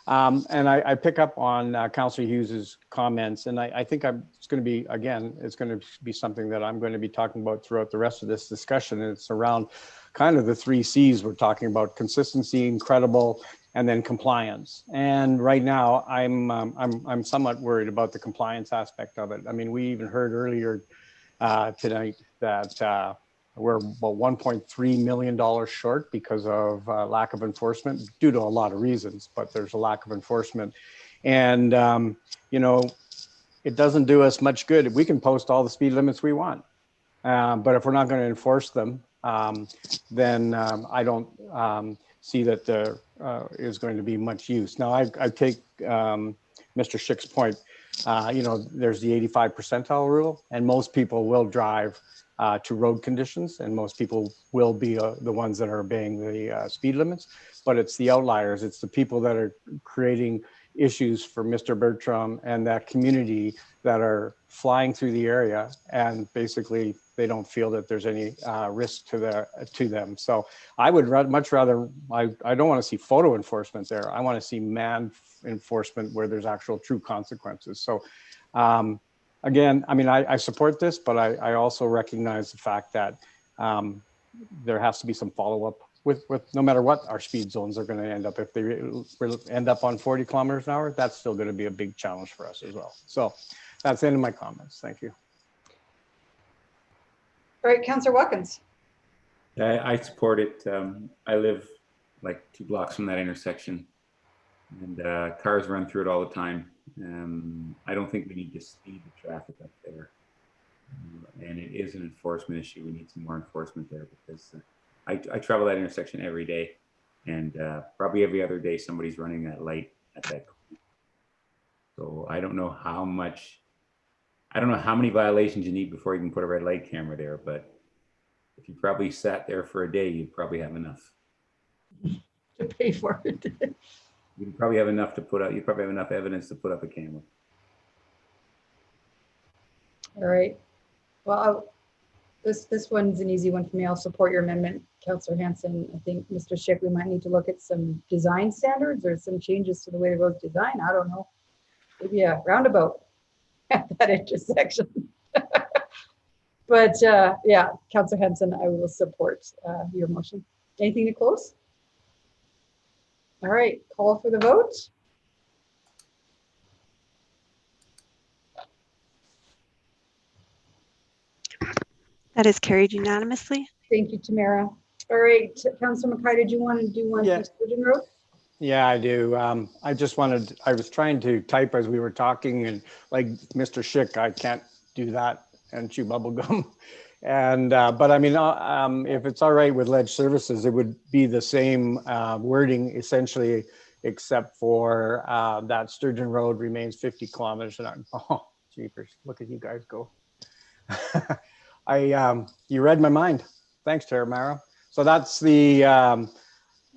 And I pick up on Councillor Hughes's comments, and I think it's going to be something that I'm going to be talking about throughout the rest of this discussion. And it's around kind of the 3 C's we're talking about: consistency, credible, and then compliance. And right now, I'm somewhat worried about the compliance aspect of it. I mean, we even heard earlier tonight that we're about $1.3 million short because of lack of enforcement, due to a lot of reasons, but there's a lack of enforcement. And, you know, it doesn't do us much good. We can post all the speed limits we want, but if we're not going to enforce them, then I don't see that there is going to be much use. Now, I take Mr. Schick's point. You know, there's the 85 percentile rule, and most people will drive to road conditions, and most people will be the ones that are obeying the speed limits. But it's the outliers. It's the people that are creating issues for Mr. Bertram and that community that are flying through the area, and basically they don't feel that there's any risk to them. So I would much rather, I don't want to see photo enforcement there. I want to see man enforcement where there's actual true consequences. So again, I mean, I support this, but I also recognize the fact that there has to be some follow-up with no matter what our speed zones are going to end up. If they end up on 40 kilometers an hour, that's still going to be a big challenge for us as well. So that's the end of my comments. Thank you. All right, Councillor Watkins. I support it. I live like 2 blocks from that intersection, and cars run through it all the time. I don't think we need to speed the traffic up there. And it is an enforcement issue. We need some more enforcement there, because I travel that intersection every day, and probably every other day somebody's running that light at that point. So I don't know how many violations you need before you can put a red light camera there, but if you probably sat there for a day, you'd probably have enough to pay for it. You'd probably have enough to put up. You probably have enough evidence to put up a camera. All right. Well, this one's an easy one for me. I'll support your amendment, Councillor Hanson. I think, Mr. Schick, we might need to look at some design standards or some changes to the way the road's designed. I don't know. Maybe a roundabout at that intersection. But yeah, Councillor Hanson, I will support your motion. Anything to close? All right, call for the vote. That is carried unanimously. Thank you, Tamara. All right, Councillor Mackay, did you want to do one for Sturgeon Road? Yeah, I do. I was trying to type as we were talking, and like Mr. Schick, I can't do that and chew bubble gum. And, but I mean, if it's all right with Ledge Services, it would be the same wording essentially, except for that Sturgeon Road remains 50 kilometers an hour. Oh, jeepers, look at you guys go. You read my mind. Thanks, Tamara. So that's the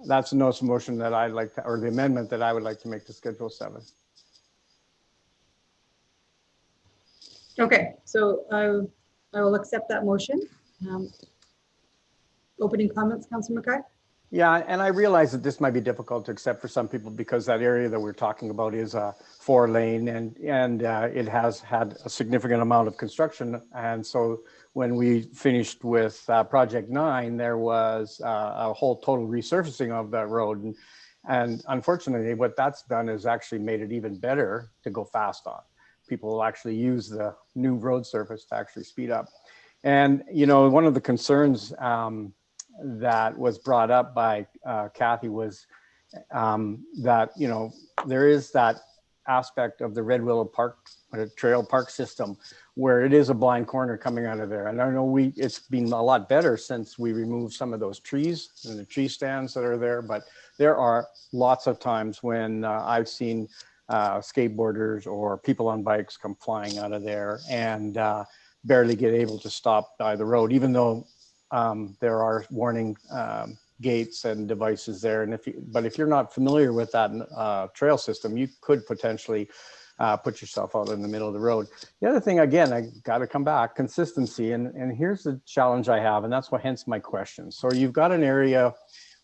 notice of motion that I'd like to, or the amendment that I would like to make to Schedule 7. Okay, so I will accept that motion. Opening comments, Councillor Mackay? Yeah, and I realize that this might be difficult to accept for some people because that area that we're talking about is a 4-lane and it has had a significant amount of construction. And so when we finished with Project 9, there was a whole total resurfacing of that road. And unfortunately, what that's done is actually made it even better to go fast on. People will actually use the new road surface to actually speed up. And, you know, one of the concerns that was brought up by Kathy was that, you know, there is that aspect of the Red Willow Park Trail Park system where it is a blind corner coming out of there. And I know it's been a lot better since we removed some of those trees and the tree stands that are there, but there are lots of times when I've seen skateboarders or people on bikes come flying out of there and barely get able to stop by the road, even though there are warning gates and devices there. And if you're not familiar with that trail system, you could potentially put yourself out in the middle of the road. The other thing, again, I got to come back, consistency. And here's the challenge I have, and that's what hence my question. So you've got an area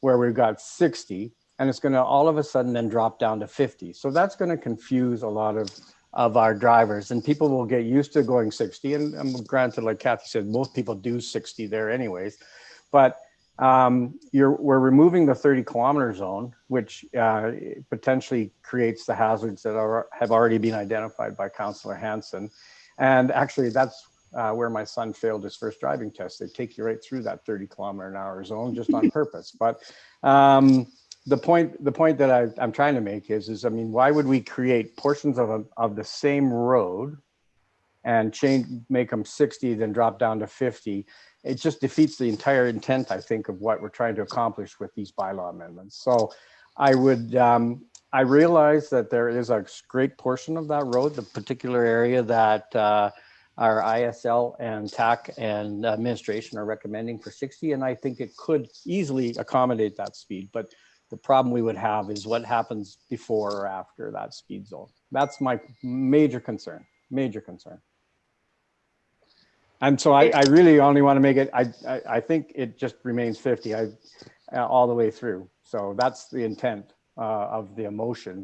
where we've got 60, and it's going to all of a sudden then drop down to 50. So that's going to confuse a lot of our drivers, and people will get used to going 60. And granted, like Kathy said, most people do 60 there anyways, but we're removing the 30-kilometer zone, which potentially creates the hazards that have already been identified by Councillor Hanson. And actually that's where my son failed his first driving test. They take you right through that 30-kilometer-an-hour zone just on purpose. But the point that I'm trying to make is I mean, why would we create portions of the same road and make them 60, then drop down to 50? It just defeats the entire intent, I think, of what we're trying to accomplish with these bylaw amendments. So I realize that there is a great portion of that road, the particular area that our ISL and TAC and administration are recommending for 60. And I think it could easily accommodate that speed. But the problem we would have is what happens before or after that speed zone. That's my major concern, major concern. And so I really only want to make it, I think it just remains 50 all the way through. So that's the intent of the emotion.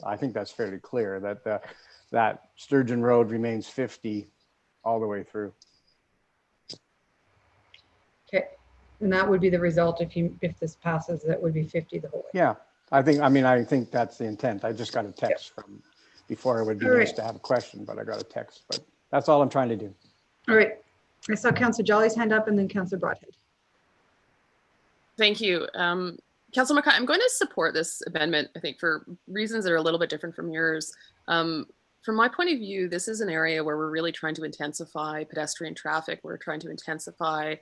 I think that's fairly clear that that Sturgeon Road remains 50 all the way through. Okay, and that would be the result if this passes, that would be 50 the whole way. Yeah, I think that's the intent. I just got a text from before. It would be nice to have a question, but I got a text, but that's all I'm trying to do. All right, I saw Councillor Jolly's hand up and then Councillor Broadhead. Thank you. Councillor McCann, I'm going to support this amendment, I think, for reasons that are a little bit different from yours. From my point of view, this is an area where we're really trying to intensify pedestrian traffic. We're trying to intensify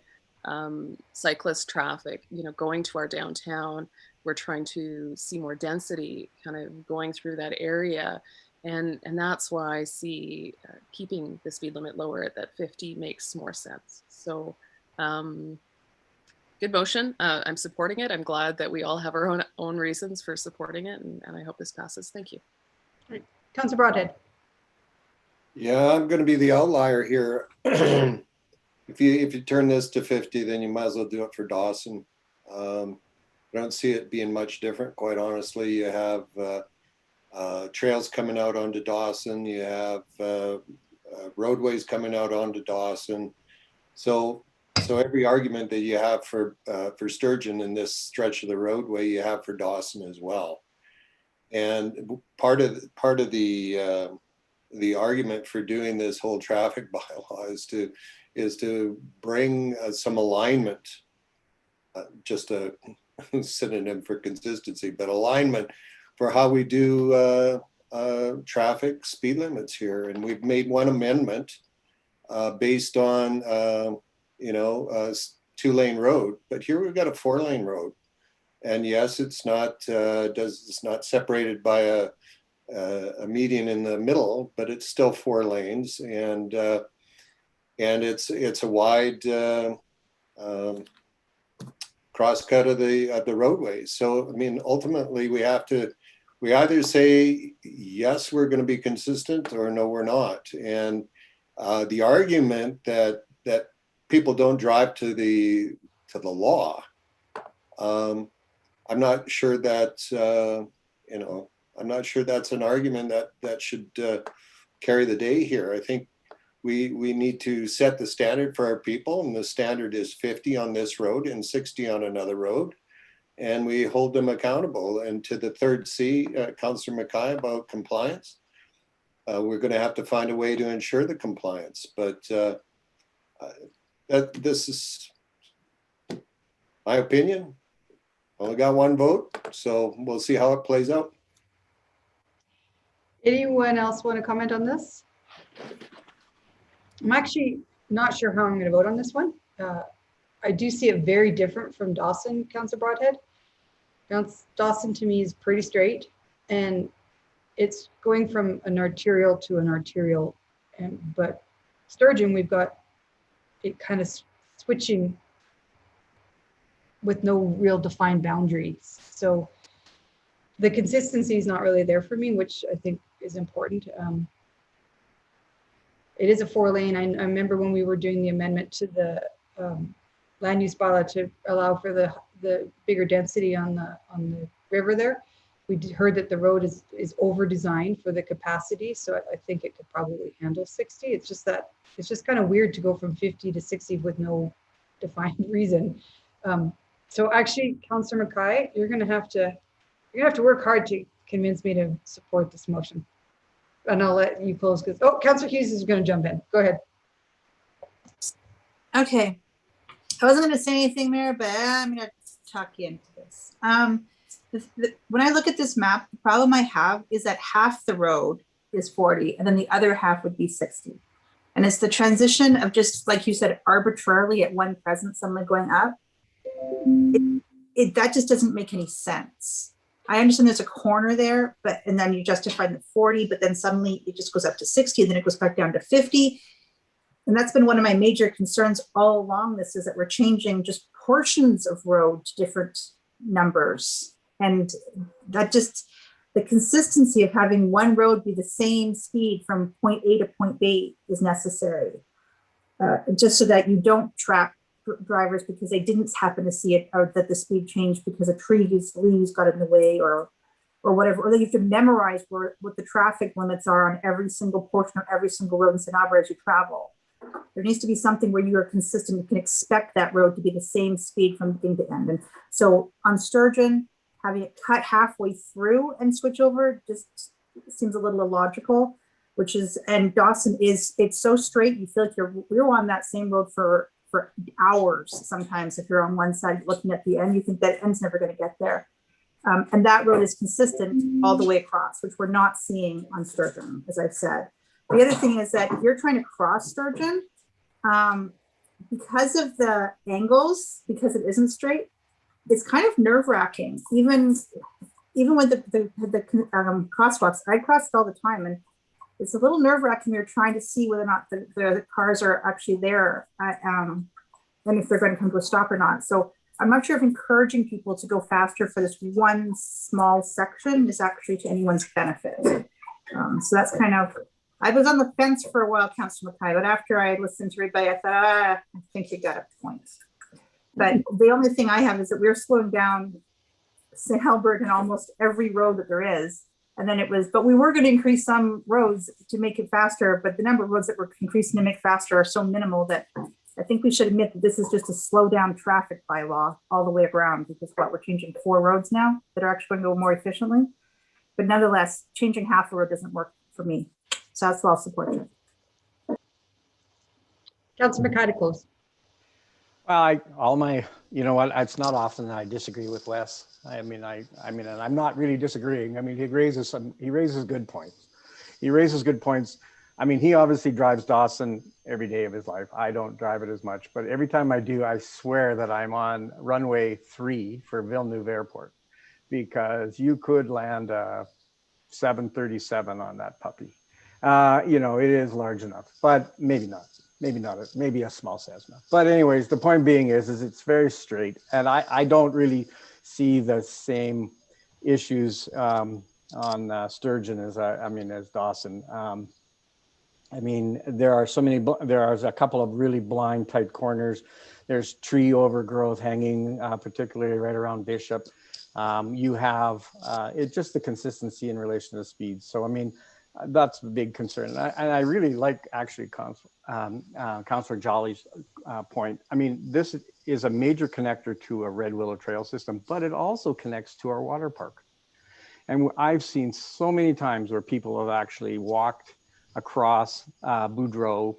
cyclist traffic, you know, going to our downtown. We're trying to see more density kind of going through that area. And that's why I see keeping the speed limit lower at that 50 makes more sense. So good motion. I'm supporting it. I'm glad that we all have our own reasons for supporting it. And I hope this passes. Thank you. Right. Councillor Broadhead. Yeah, I'm going to be the outlier here. If you turn this to 50, then you might as well do it for Dawson. I don't see it being much different, quite honestly. You have trails coming out onto Dawson. You have roadways coming out onto Dawson. So every argument that you have for Sturgeon in this stretch of the roadway, you have for Dawson as well. And part of the argument for doing this whole traffic bylaw is to bring some alignment, just a synonym for consistency, but alignment for how we do traffic speed limits here. And we've made one amendment based on, 2-lane road, but here we've got a 4-lane road. And yes, it's not separated by a median in the middle, but it's still 4 lanes, and it's a wide crosscut of the roadway. So I mean, ultimately, we either say yes, we're going to be consistent, or no, we're not. And the argument that people don't drive to the law I'm not sure that, you know, I'm not sure that's an argument that should carry the day here. I think we need to set the standard for our people, and the standard is 50 on this road and 60 on another road, and we hold them accountable. And to the third C, Councillor Mackay, about compliance, we're going to have to find a way to ensure the compliance. But this is my opinion. Only got one vote, so we'll see how it plays out. Anyone else want to comment on this? I'm actually not sure how I'm going to vote on this one. I do see it very different from Dawson, Councillor Broadhead. Dawson to me is pretty straight, and it's going from an arterial to an arterial. But Sturgeon, we've got it kind of switching with no real defined boundaries. So the consistency is not really there for me, which I think is important. It is a 4-lane. I remember when we were doing the amendment to the land use bylaw to allow for the bigger density on the river there, we heard that the road is over designed for the capacity. So I think it could probably handle 60. It's just that it's just kind of weird to go from 50 to 60 with no defined reason. So actually, Councillor Mackay, you're gonna have to work hard to convince me to support this motion. And I'll let you close because, oh, Councillor Hughes is gonna jump in. Go ahead. Okay. I wasn't going to say anything, Mayor, but I'm going to talk you into this. When I look at this map, the problem I have is that half the road is 40 and then the other half would be 60. And it's the transition of, just like you said, arbitrarily at one present, suddenly going up. That just doesn't make any sense. I understand there's a corner there, and then you justify the 40, but then suddenly it just goes up to 60 and then it goes back down to 50. And that's been one of my major concerns all along this, is that we're changing just portions of road to different numbers. And that just, the consistency of having one road be the same speed from point A to point B is necessary. Just so that you don't trap drivers because they didn't happen to see it, or that the speed changed because a tree's leaves got in the way or whatever, or that you have to memorize what the traffic limits are on every single portion of every single road in St. Albert as you travel. There needs to be something where you are consistent. You can expect that road to be the same speed from beginning to end. And so on Sturgeon, having it cut halfway through and switch over just seems a little illogical, and Dawson it's so straight. You feel like you're on that same road for hours. Sometimes if you're on one side looking at the end, you think that end's never going to get there. And that road is consistent all the way across, which we're not seeing on Sturgeon, as I've said. The other thing is that if you're trying to cross Sturgeon, because of the angles, because it isn't straight, it's kind of nerve-wracking. Even with the crosswalks, I cross it all the time, and it's a little nerve-wracking. You're trying to see whether or not the cars are actually there, and if they're going to come to a stop or not. So I'm not sure if encouraging people to go faster for this one small section is actually to anyone's benefit. So that's kind of, I was on the fence for a while, Councillor Mackay, but after I listened to everybody, I thought, I think you got a point. But the only thing I have is that we're slowing down St. Albert and almost every road that there is. And then but we were going to increase some roads to make it faster, but the number of roads that we're increasing to make faster are so minimal that I think we should admit that this is just a slow down traffic bylaw all the way around, because we're changing 4 roads now that are actually going to go more efficiently. But nonetheless, changing half a road doesn't work for me. So that's why I'll support it. Councillor Mackay to close. Well, you know what? It's not often that I disagree with Wes. I mean, and I'm not really disagreeing. I mean, he raises good points. He raises good points. I mean, he obviously drives Dawson every day of his life. I don't drive it as much, but every time I do, I swear that I'm on runway 3 for Villeneuve Airport, because you could land a 737 on that puppy. You know, it is large enough, but maybe not. Maybe a small Cessna. But anyways, the point being is it's very straight, and I don't really see the same issues on Sturgeon as Dawson. I mean, there are so many, there are a couple of really blind tight corners. There's tree overgrowth hanging, particularly right around Bishop. You have it's just the consistency in relation to speed. So, I mean, that's a big concern. And I really like actually Councillor Jolly's point. I mean, this is a major connector to a Red Willow Trail system, but it also connects to our water park. And I've seen so many times where people have actually walked across Boudreau,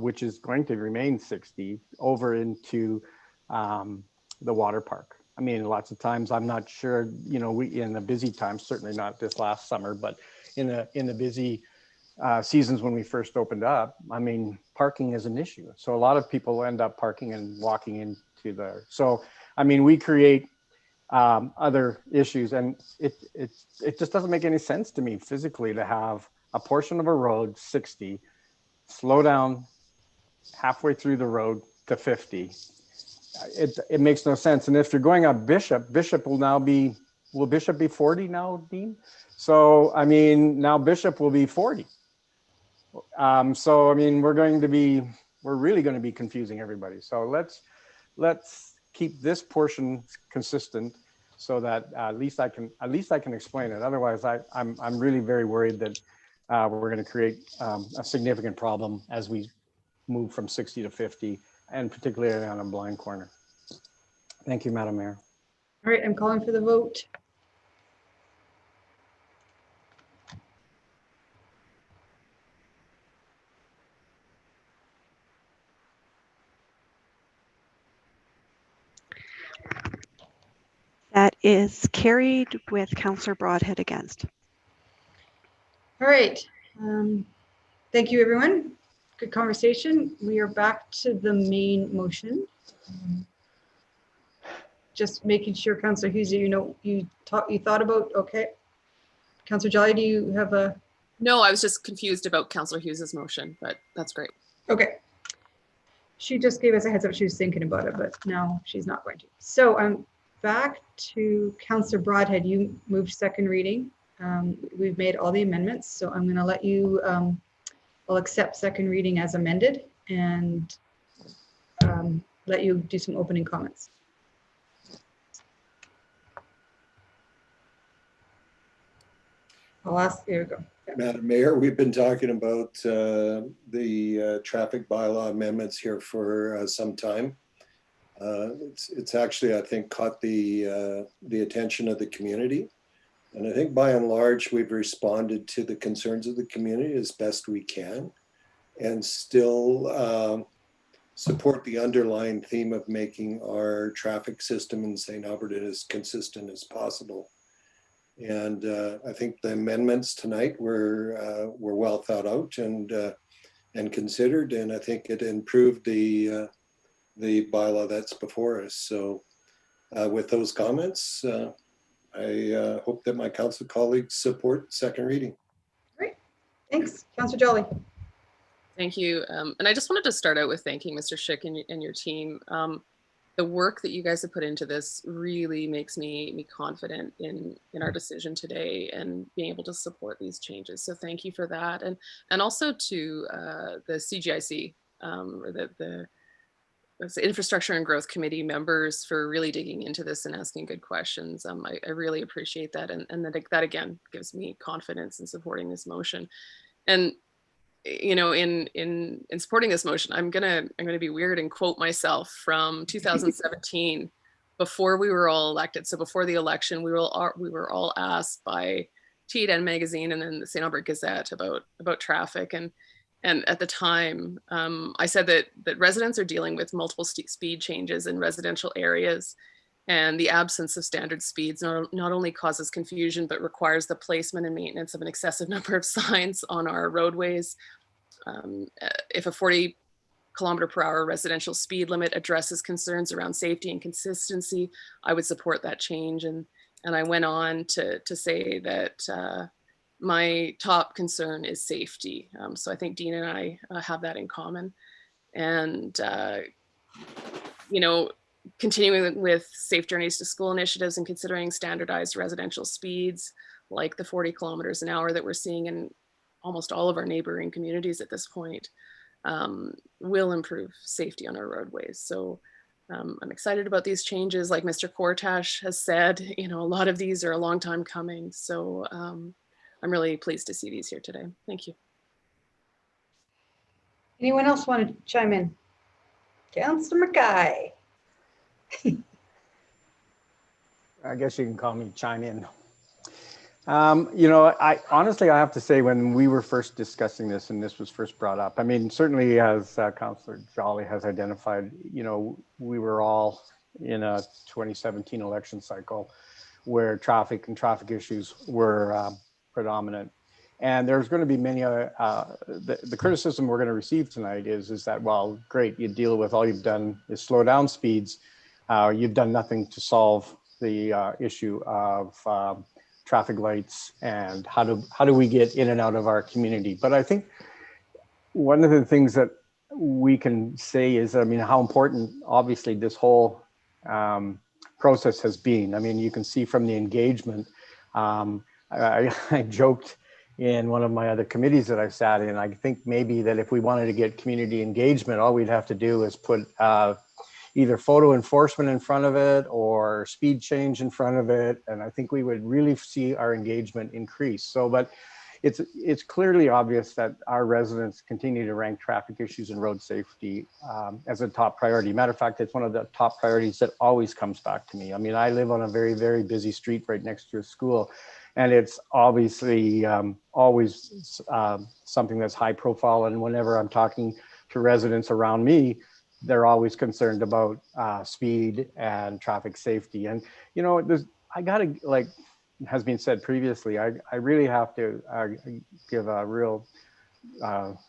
which is going to remain 60, over into the water park. I mean, lots of times, I'm not sure, you know, we in the busy times, certainly not this last summer, but in the busy seasons when we first opened up, I mean, parking is an issue. So a lot of people end up parking and walking into there. So, I mean, we create other issues, and it just doesn't make any sense to me physically to have a portion of a road 60, slow down halfway through the road to 50. It makes no sense. And if you're going up Bishop will now be, will Bishop be 40 now, Dean? So, I mean, now Bishop will be 40. So, I mean, we're really going to be confusing everybody. So let's keep this portion consistent so that at least I can explain it. Otherwise, I'm really very worried that we're going to create a significant problem as we move from 60 to 50, and particularly on a blind corner. Thank you, Madam Mayor. All right, I'm calling for the vote. That is carried with Councillor Broadhead against. All right. Thank you, everyone. Good conversation. We are back to the main motion. Just making sure, Councillor Hughes, you thought about, okay. Councillor Jolly, do you have a? No, I was just confused about Councillor Hughes's motion, but that's great. Okay. She just gave us a heads up. She was thinking about it, but now she's not going to. So I'm back to Councillor Broadhead. You moved second reading. We've made all the amendments, so I'm going to let you, I'll accept second reading as amended and let you do some opening comments. I'll ask, there we go. Yeah. Madam Mayor, we've been talking about the traffic bylaw amendments here for some time. It's actually, I think, caught the attention of the community. And I think by and large, we've responded to the concerns of the community as best we can, and still support the underlying theme of making our traffic system in St. Alberta as consistent as possible. And I think the amendments tonight were well thought out and considered, and I think it improved the bylaw that's before us. So with those comments, I hope that my council colleagues support second reading. Great, thanks, Councillor Jolly. Thank you. And I just wanted to start out with thanking Mr. Schick and your team. The work that you guys have put into this really makes me confident in our decision today and being able to support these changes. So thank you for that. And also to the CGIC, or the Infrastructure and Growth Committee members for really digging into this and asking good questions. I really appreciate that. And that again gives me confidence in supporting this motion. And you know, in supporting this motion, I'm gonna be weird and quote myself from 2017, before we were all elected. So before the election, we were all asked by TDN Magazine and then the St. Albert Gazette about traffic. And at the time, I said that residents are dealing with multiple speed changes in residential areas, and the absence of standard speeds not only causes confusion, but requires the placement and maintenance of an excessive number of signs on our roadways. If a 40-km/h residential speed limit addresses concerns around safety and consistency, I would support that change. And I went on to say that my top concern is safety. So I think Dean and I have that in common. And, you know, continuing with Safe Journeys to School initiatives and considering standardized residential speeds like the 40 km/h that we're seeing almost all of our neighboring communities at this point, will improve safety on our roadways. So I'm excited about these changes. Like Mr. Kortash has said, a lot of these are a long time coming. So I'm really pleased to see these here today. Thank you. Anyone else want to chime in? Councillor Mackay. I guess you can call me chime in. I honestly, I have to say, when we were first discussing this and this was first brought up, I mean, certainly as Councillor Jolly has identified, we were all in a 2017 election cycle where traffic and traffic issues were predominant. And there's going to be many other, the criticism we're going to receive tonight is that, well, great, you deal with, all you've done is slow down speeds. You've done nothing to solve the issue of traffic lights and how do we get in and out of our community. But I think one of the things that we can say is, I mean, how important obviously this whole process has been. I mean, you can see from the engagement. I joked in one of my other committees that I've sat in, I think maybe that if we wanted to get community engagement, all we'd have to do is put either photo enforcement in front of it or speed change in front of it. And I think we would really see our engagement increase. So, but it's clearly obvious that our residents continue to rank traffic issues and road safety as a top priority. Matter of fact, it's one of the top priorities that always comes back to me. I mean, I live on a very, very busy street right next to a school, and it's obviously always something that's high profile. And whenever I'm talking to residents around me, they're always concerned about speed and traffic safety. And, I gotta, like has been said previously, I really have to give a real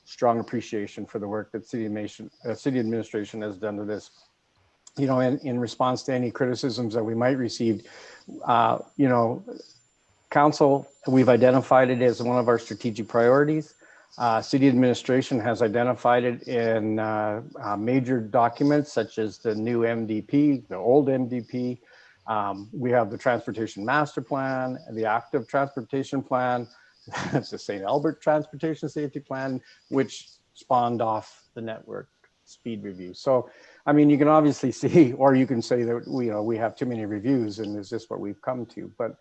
strong appreciation for the work that city administration has done to this. In response to any criticisms that we might receive, council, we've identified it as one of our strategic priorities. City administration has identified it in major documents such as the new MDP, the old MDP. We have the Transportation Master Plan, the Active Transportation Plan, the St. Albert Transportation Safety Plan, which spawned off the network speed review. So, I mean, you can obviously see, or you can say that we have too many reviews and is this what we've come to? But,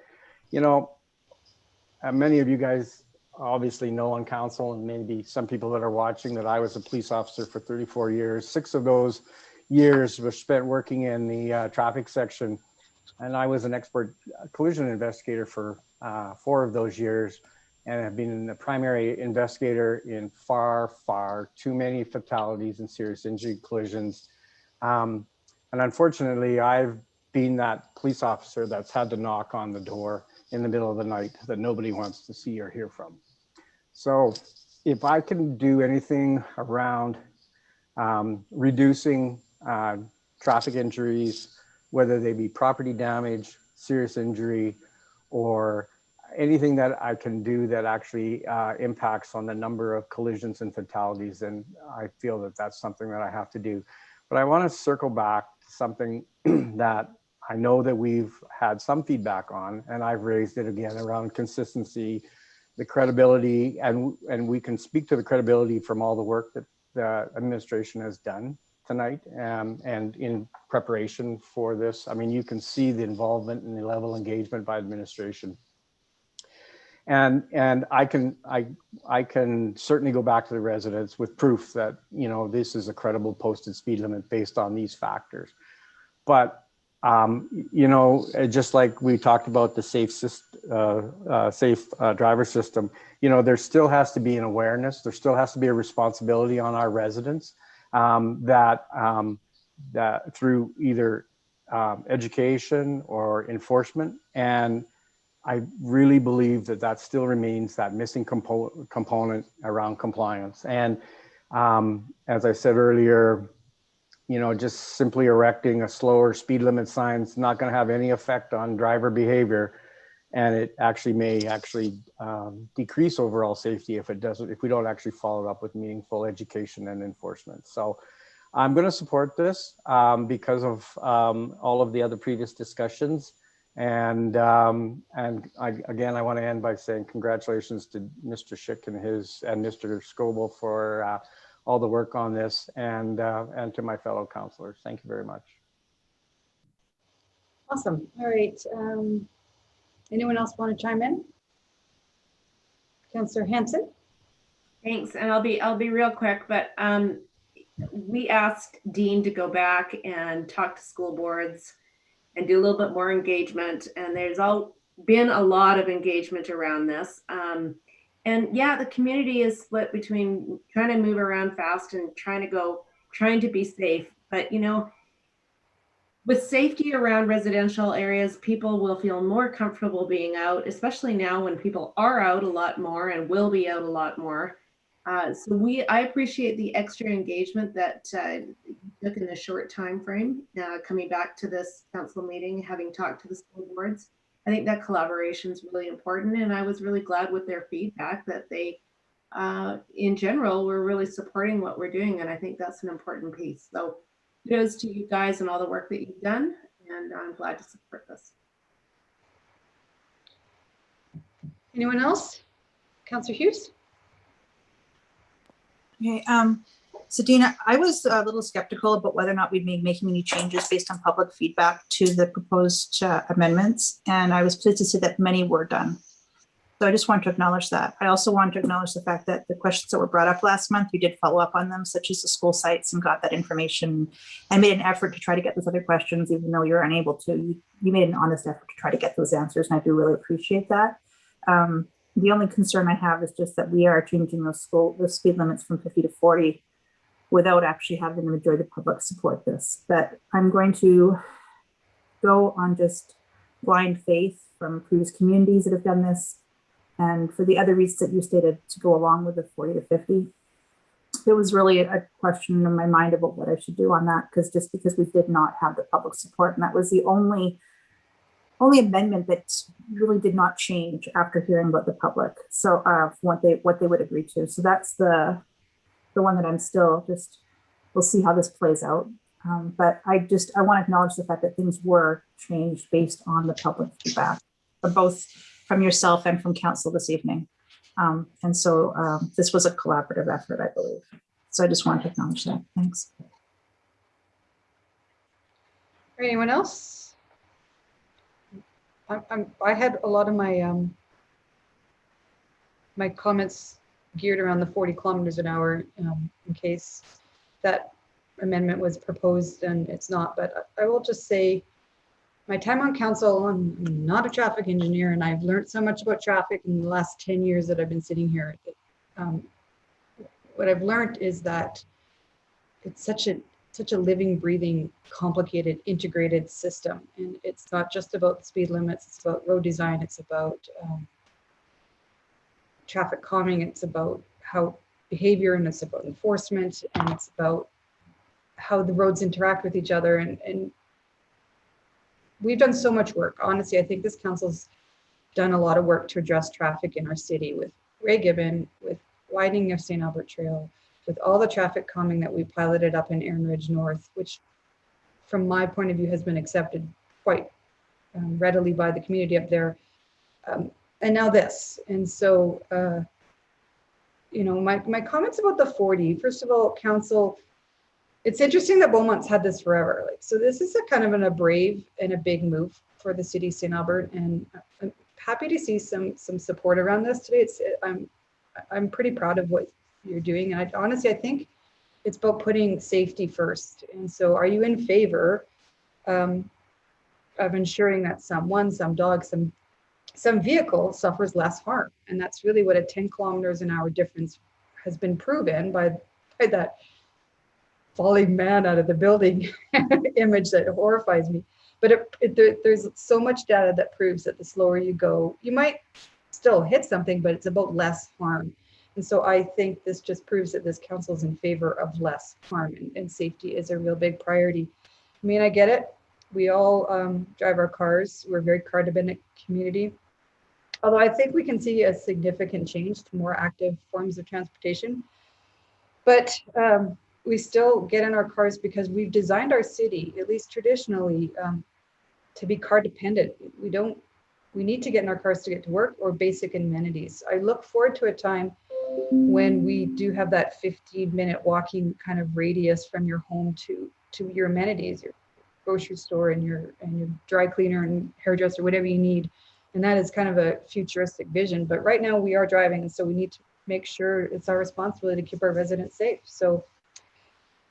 many of you guys obviously know on council, and maybe some people that are watching, that I was a police officer for 34 years. 6 of those years were spent working in the traffic section. And I was an expert collision investigator for 4 of those years, and have been the primary investigator in far, far too many fatalities and serious injury collisions. And unfortunately, I've been that police officer that's had to knock on the door in the middle of the night that nobody wants to see or hear from. So if I can do anything around reducing traffic injuries, whether they be property damage, serious injury, or anything that I can do that actually impacts on the number of collisions and fatalities, then I feel that that's something that I have to do. But I want to circle back to something that I know that we've had some feedback on, and I've raised it again around consistency, the credibility, and we can speak to the credibility from all the work that the administration has done tonight and in preparation for this. I mean, you can see the involvement and the level of engagement by administration. And I can certainly go back to the residents with proof that, this is a credible posted speed limit based on these factors. But just like we talked about the safe driver system, there still has to be an awareness. There still has to be a responsibility on our residents that through either education or enforcement. And I really believe that still remains that missing component around compliance. And as I said earlier, just simply erecting a slower speed limit sign is not going to have any effect on driver behavior, and it actually may decrease overall safety if we don't actually follow it up with meaningful education and enforcement. So I'm going to support this because of all of the other previous discussions, And again, I want to end by saying congratulations to Mr. Schick and Mr. Scoble for all the work on this, and to my fellow councilors. Thank you very much. Awesome. All right. Anyone else want to chime in? Councillor Hanson. Thanks, and I'll be real quick, but we asked Dean to go back and talk to school boards and do a little bit more engagement, and there's been a lot of engagement around this. And yeah, the community is split between trying to move around fast and trying to be safe. But you know, with safety around residential areas, people will feel more comfortable being out, especially now when people are out a lot more and will be out a lot more. So I appreciate the extra engagement that you took in a short time frame, coming back to this council meeting, having talked to the school boards. I think that collaboration is really important, and I was really glad with their feedback that they, in general, were really supporting what we're doing, and I think that's an important piece. So kudos to you guys and all the work that you've done, and I'm glad to support this. Anyone else? Councillor Hughes? Okay, so Dina, I was a little skeptical about whether or not we'd be making any changes based on public feedback to the proposed amendments, and I was pleased to see that many were done. So I just want to acknowledge that. I also want to acknowledge the fact that the questions that were brought up last month, you did follow up on them, such as the school sites, and got that information and made an effort to try to get those other questions, even though you're unable to. You made an honest effort to try to get those answers, and I do really appreciate that. The only concern I have is just that we are changing those speed limits from 50 to 40 without actually having the majority of the public support this. But I'm going to go on just blind faith from previous communities that have done this, and for the other reasons that you stated, to go along with the 40 to 50. There was really a question in my mind about what I should do on that, because we did not have the public support, and that was the only amendment that really did not change after hearing about the public. So what they would agree to. So that's the one that I'm still we'll see how this plays out. But I want to acknowledge the fact that things were changed based on the public feedback, both from yourself and from council this evening. And so this was a collaborative effort, I believe. So I just wanted to acknowledge that. Thanks. Anyone else? I had a lot of my my comments geared around the 40 kilometers an hour in case that amendment was proposed and it's not. But I will just say, my time on council, I'm not a traffic engineer, and I've learned so much about traffic in the last 10 years that I've been sitting here. What I've learned is that it's such a living, breathing, complicated, integrated system. And it's not just about the speed limits, it's about road design, it's about traffic calming, it's about how behavior, and it's about enforcement, and it's about how the roads interact with each other. And we've done so much work. Honestly, I think this council's done a lot of work to address traffic in our city with Ray Gibbon, with widening of St. Albert Trail, with all the traffic calming that we piloted up in Erin Ridge North, which from my point of view has been accepted quite readily by the community up there. And now this. And so, you know, my comments about the 40, first of all, council, it's interesting that Beaumont's had this forever. Like, so this is a kind of a brave and a big move for the city of St. Albert. And I'm happy to see some support around this today. I'm pretty proud of what you're doing. And honestly, I think it's about putting safety first. And so are you in favor of ensuring that some dog, some vehicle suffers less harm? And that's really what a 10 kilometers an hour difference has been proven by that falling man out of the building image that horrifies me. But there's so much data that proves that the slower you go, you might still hit something, but it's about less harm. And so I think this just proves that this council is in favor of less harm, and safety is a real big priority. I mean, I get it. We all drive our cars. We're a very car-dependent community. Although I think we can see a significant change to more active forms of transportation. But we still get in our cars because we've designed our city, at least traditionally, to be car dependent. We need to get in our cars to get to work, or basic amenities. I look forward to a time when we do have that 15-minute walking kind of radius from your home to your amenities, your grocery store and your dry cleaner and hairdresser, whatever you need. And that is kind of a futuristic vision. But right now we are driving, and so we need to make sure it's our responsibility to keep our residents safe. So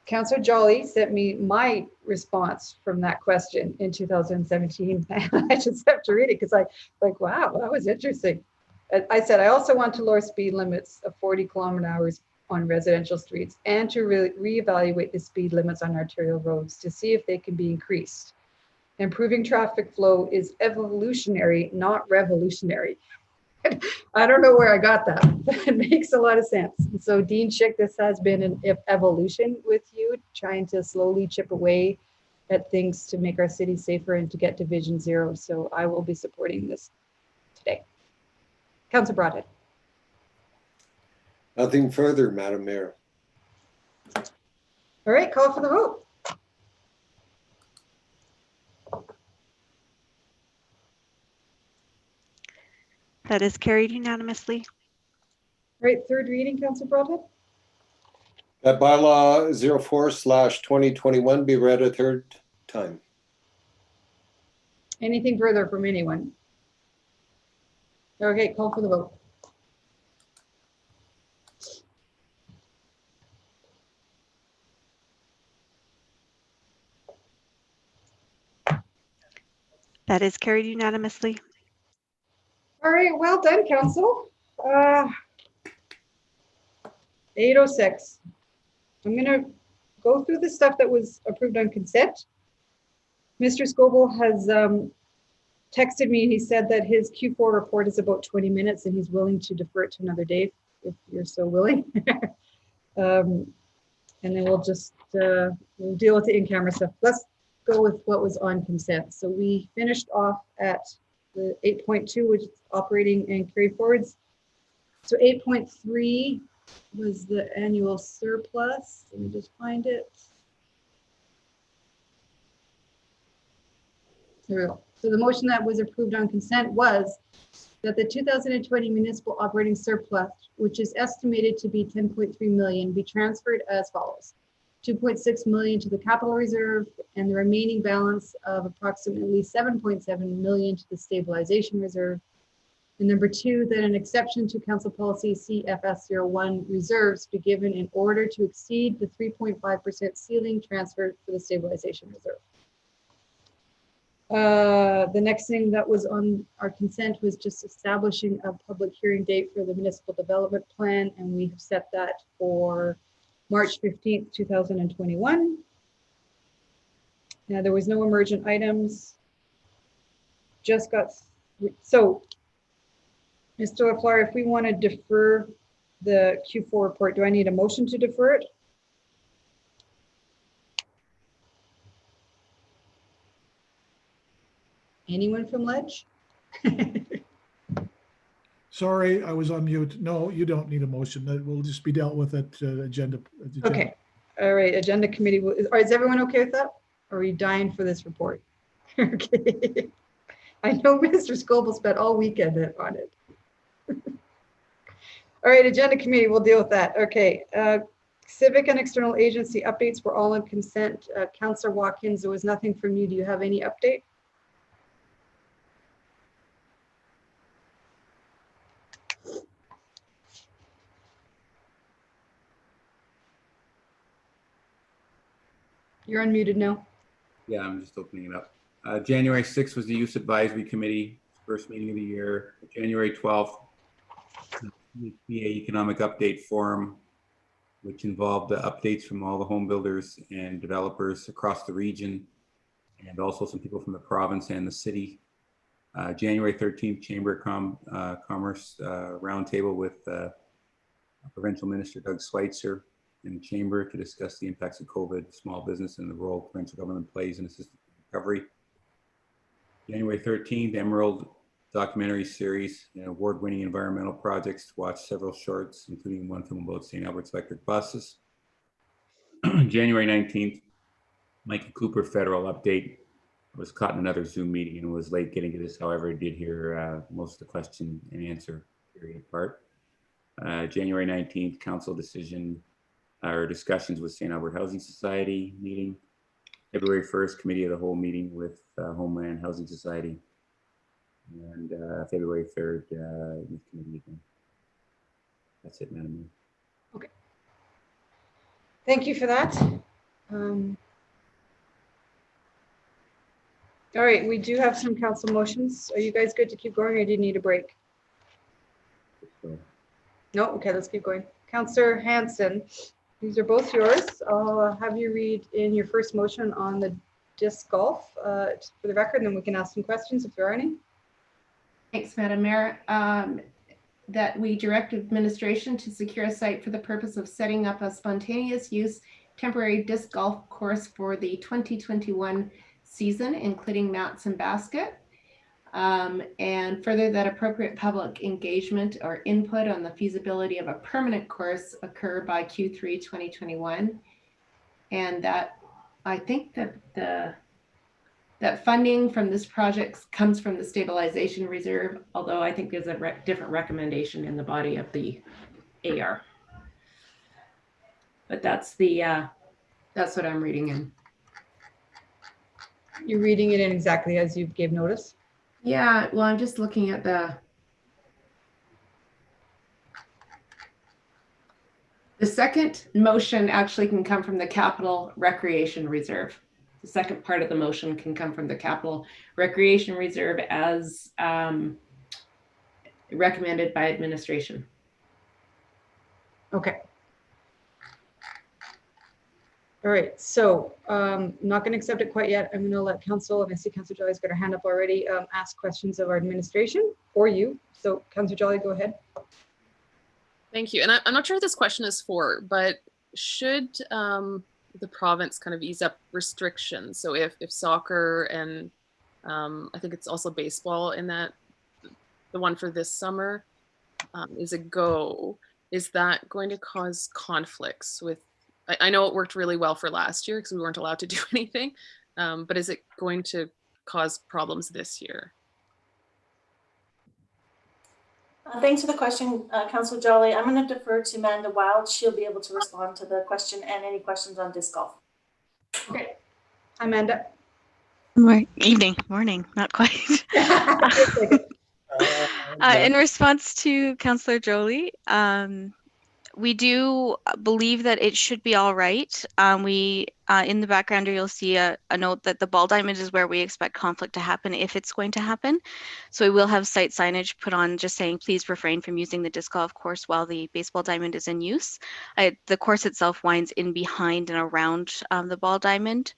Councillor Jolly sent me my response from that question in 2017. I just have to read it because wow, that was interesting. I said, I also want to lower speed limits of 40 km/h on residential streets and to reevaluate the speed limits on arterial roads to see if they can be increased. Improving traffic flow is evolutionary, not revolutionary. I don't know where I got that, but it makes a lot of sense. And so Dean Schick, this has been an evolution with you, trying to slowly chip away at things to make our city safer and to get to Vision Zero. So I will be supporting this today. Councillor Broadhead. Nothing further, Madam Mayor. All right, call for the vote. That is carried unanimously. All right, third reading, Councillor Broadhead. That bylaw 04/2021 be read a third time. Anything further from anyone? Okay, call for the vote. That is carried unanimously. All right, well done, Council. 8:06. I'm gonna go through the stuff that was approved on consent. Mr. Scoble has texted me. He said that his Q4 report is about 20 minutes and he's willing to defer it to another day if you're so willing. And then we'll just we'll deal with the in-camera stuff. Let's go with what was on consent. So we finished off at the 8.2, which is operating and carry forwards. So 8.3 was the annual surplus. Let me just find it. There we go. So the motion that was approved on consent was that the 2020 municipal operating surplus, which is estimated to be 10.3 million, be transferred as follows. 2.6 million to the capital reserve and the remaining balance of approximately 7.7 million to the stabilization reserve. And number two, that an exception to council policy CFS01 reserves be given in order to exceed the 3.5% ceiling transfer for the stabilization reserve. The next thing that was on our consent was just establishing a public hearing date for the municipal development plan, and we have set that for March 15th, 2021. Now, there was no emergent items. Just got, so Mr. LaFleur, if we want to defer the Q4 report, do I need a motion to defer it? Anyone from Ledge? Sorry, I was on mute. No, you don't need a motion. That will just be dealt with at agenda. Okay. All right. Agenda committee. Is everyone okay with that? Or are you dying for this report? Okay. I know Mr. Scoble spent all weekend on it. All right. Agenda committee. We'll deal with that. Okay. Civic and external agency updates were all on consent. Councillor Watkins, there was nothing from you. Do you have any update? You're unmuted now. Yeah, I'm just opening it up. January 6th was the Youth Advisory Committee, first meeting of the year. January 12th, the Economic Update Forum, which involved updates from all the home builders and developers across the region, and also some people from the province and the city. January 13th, Chamber of Commerce Roundtable with Provincial Minister Doug Schweitzer in the Chamber to discuss the impacts of COVID, small business, and the role provincial government plays in assisting recovery. January 13th, Emerald documentary series, award-winning environmental projects. Watched several shorts, including one film about St. Albert's electric buses. January 19th, Michael Cooper federal update was caught in another Zoom meeting and was late getting to this. However, I did hear most of the question and answer period part. January 19th, council decision or discussions with St. Albert Housing Society meeting. February 1st, committee of the whole meeting with Homeland Housing Society. And February 3rd, youth committee again. That's it, Madam Mayor. Okay. Thank you for that. All right, we do have some council motions. Are you guys good to keep going or do you need a break? No, okay, let's keep going. Councillor Hanson, these are both yours. I'll have you read in your first motion on the disc golf just for the record, and then we can ask some questions if there are any. Thanks, Madam Mayor. That we direct administration to secure a site for the purpose of setting up a spontaneous use temporary disc golf course for the 2021 season, including mats and basket. And further, that appropriate public engagement or input on the feasibility of a permanent course occur by Q3 2021. And that I think that that funding from this project comes from the stabilization reserve, although I think there's a different recommendation in the body of the AR. But that's what I'm reading in. You're reading it in exactly as you gave notice? Yeah, well, I'm just looking at the second motion actually can come from the Capital Recreation Reserve. The second part of the motion can come from the Capital Recreation Reserve as recommended by administration. Okay. All right, so I'm not going to accept it quite yet. I'm going to let council, and I see Councillor Jolly's got her hand up already, ask questions of our administration or you. So Councillor Jolly, go ahead. Thank you. And I'm not sure what this question is for, but should the province kind of ease up restrictions? So if soccer and I think it's also baseball in that, the one for this summer is a go, is that going to cause conflicts with, I know it worked really well for last year because we weren't allowed to do anything, but is it going to cause problems this year? Thanks for the question, Councillor Jolly. I'm going to defer to Amanda Wild. She'll be able to respond to the question and any questions on disc golf. Okay, Amanda. Evening, morning, not quite. In response to Councillor Jolie, we do believe that it should be all right. In the background, you'll see a note that the ball diamond is where we expect conflict to happen if it's going to happen. So we will have site signage put on just saying, please refrain from using the disc golf course while the baseball diamond is in use. The course itself winds in behind and around the ball diamond.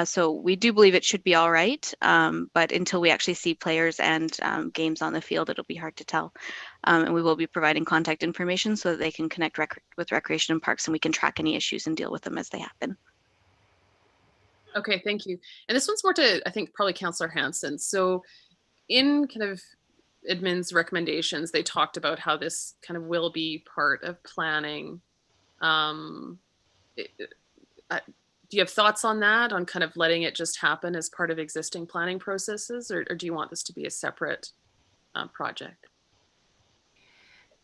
So we do believe it should be all right. But until we actually see players and games on the field, it'll be hard to tell. And we will be providing contact information so that they can connect with Recreation and Parks and we can track any issues and deal with them as they happen. Okay, thank you. And this one's more to, I think, probably Councillor Hanson. So in kind of admin's recommendations, they talked about how this kind of will be part of planning. Do you have thoughts on that, on kind of letting it just happen as part of existing planning processes, or do you want this to be a separate project?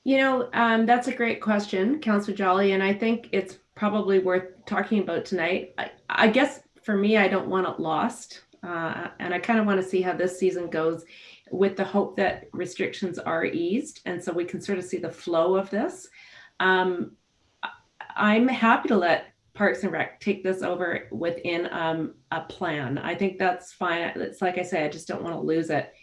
You know, that's a great question, Councillor Jolly, and I think it's probably worth talking about tonight. I guess for me, I don't want it lost, and I kind of want to see how this season goes with the hope that restrictions are eased, and so we can sort of see the flow of this. I'm happy to let Parks and Rec take this over within a plan. I think that's fine. It's like I say, I just don't want to lose it.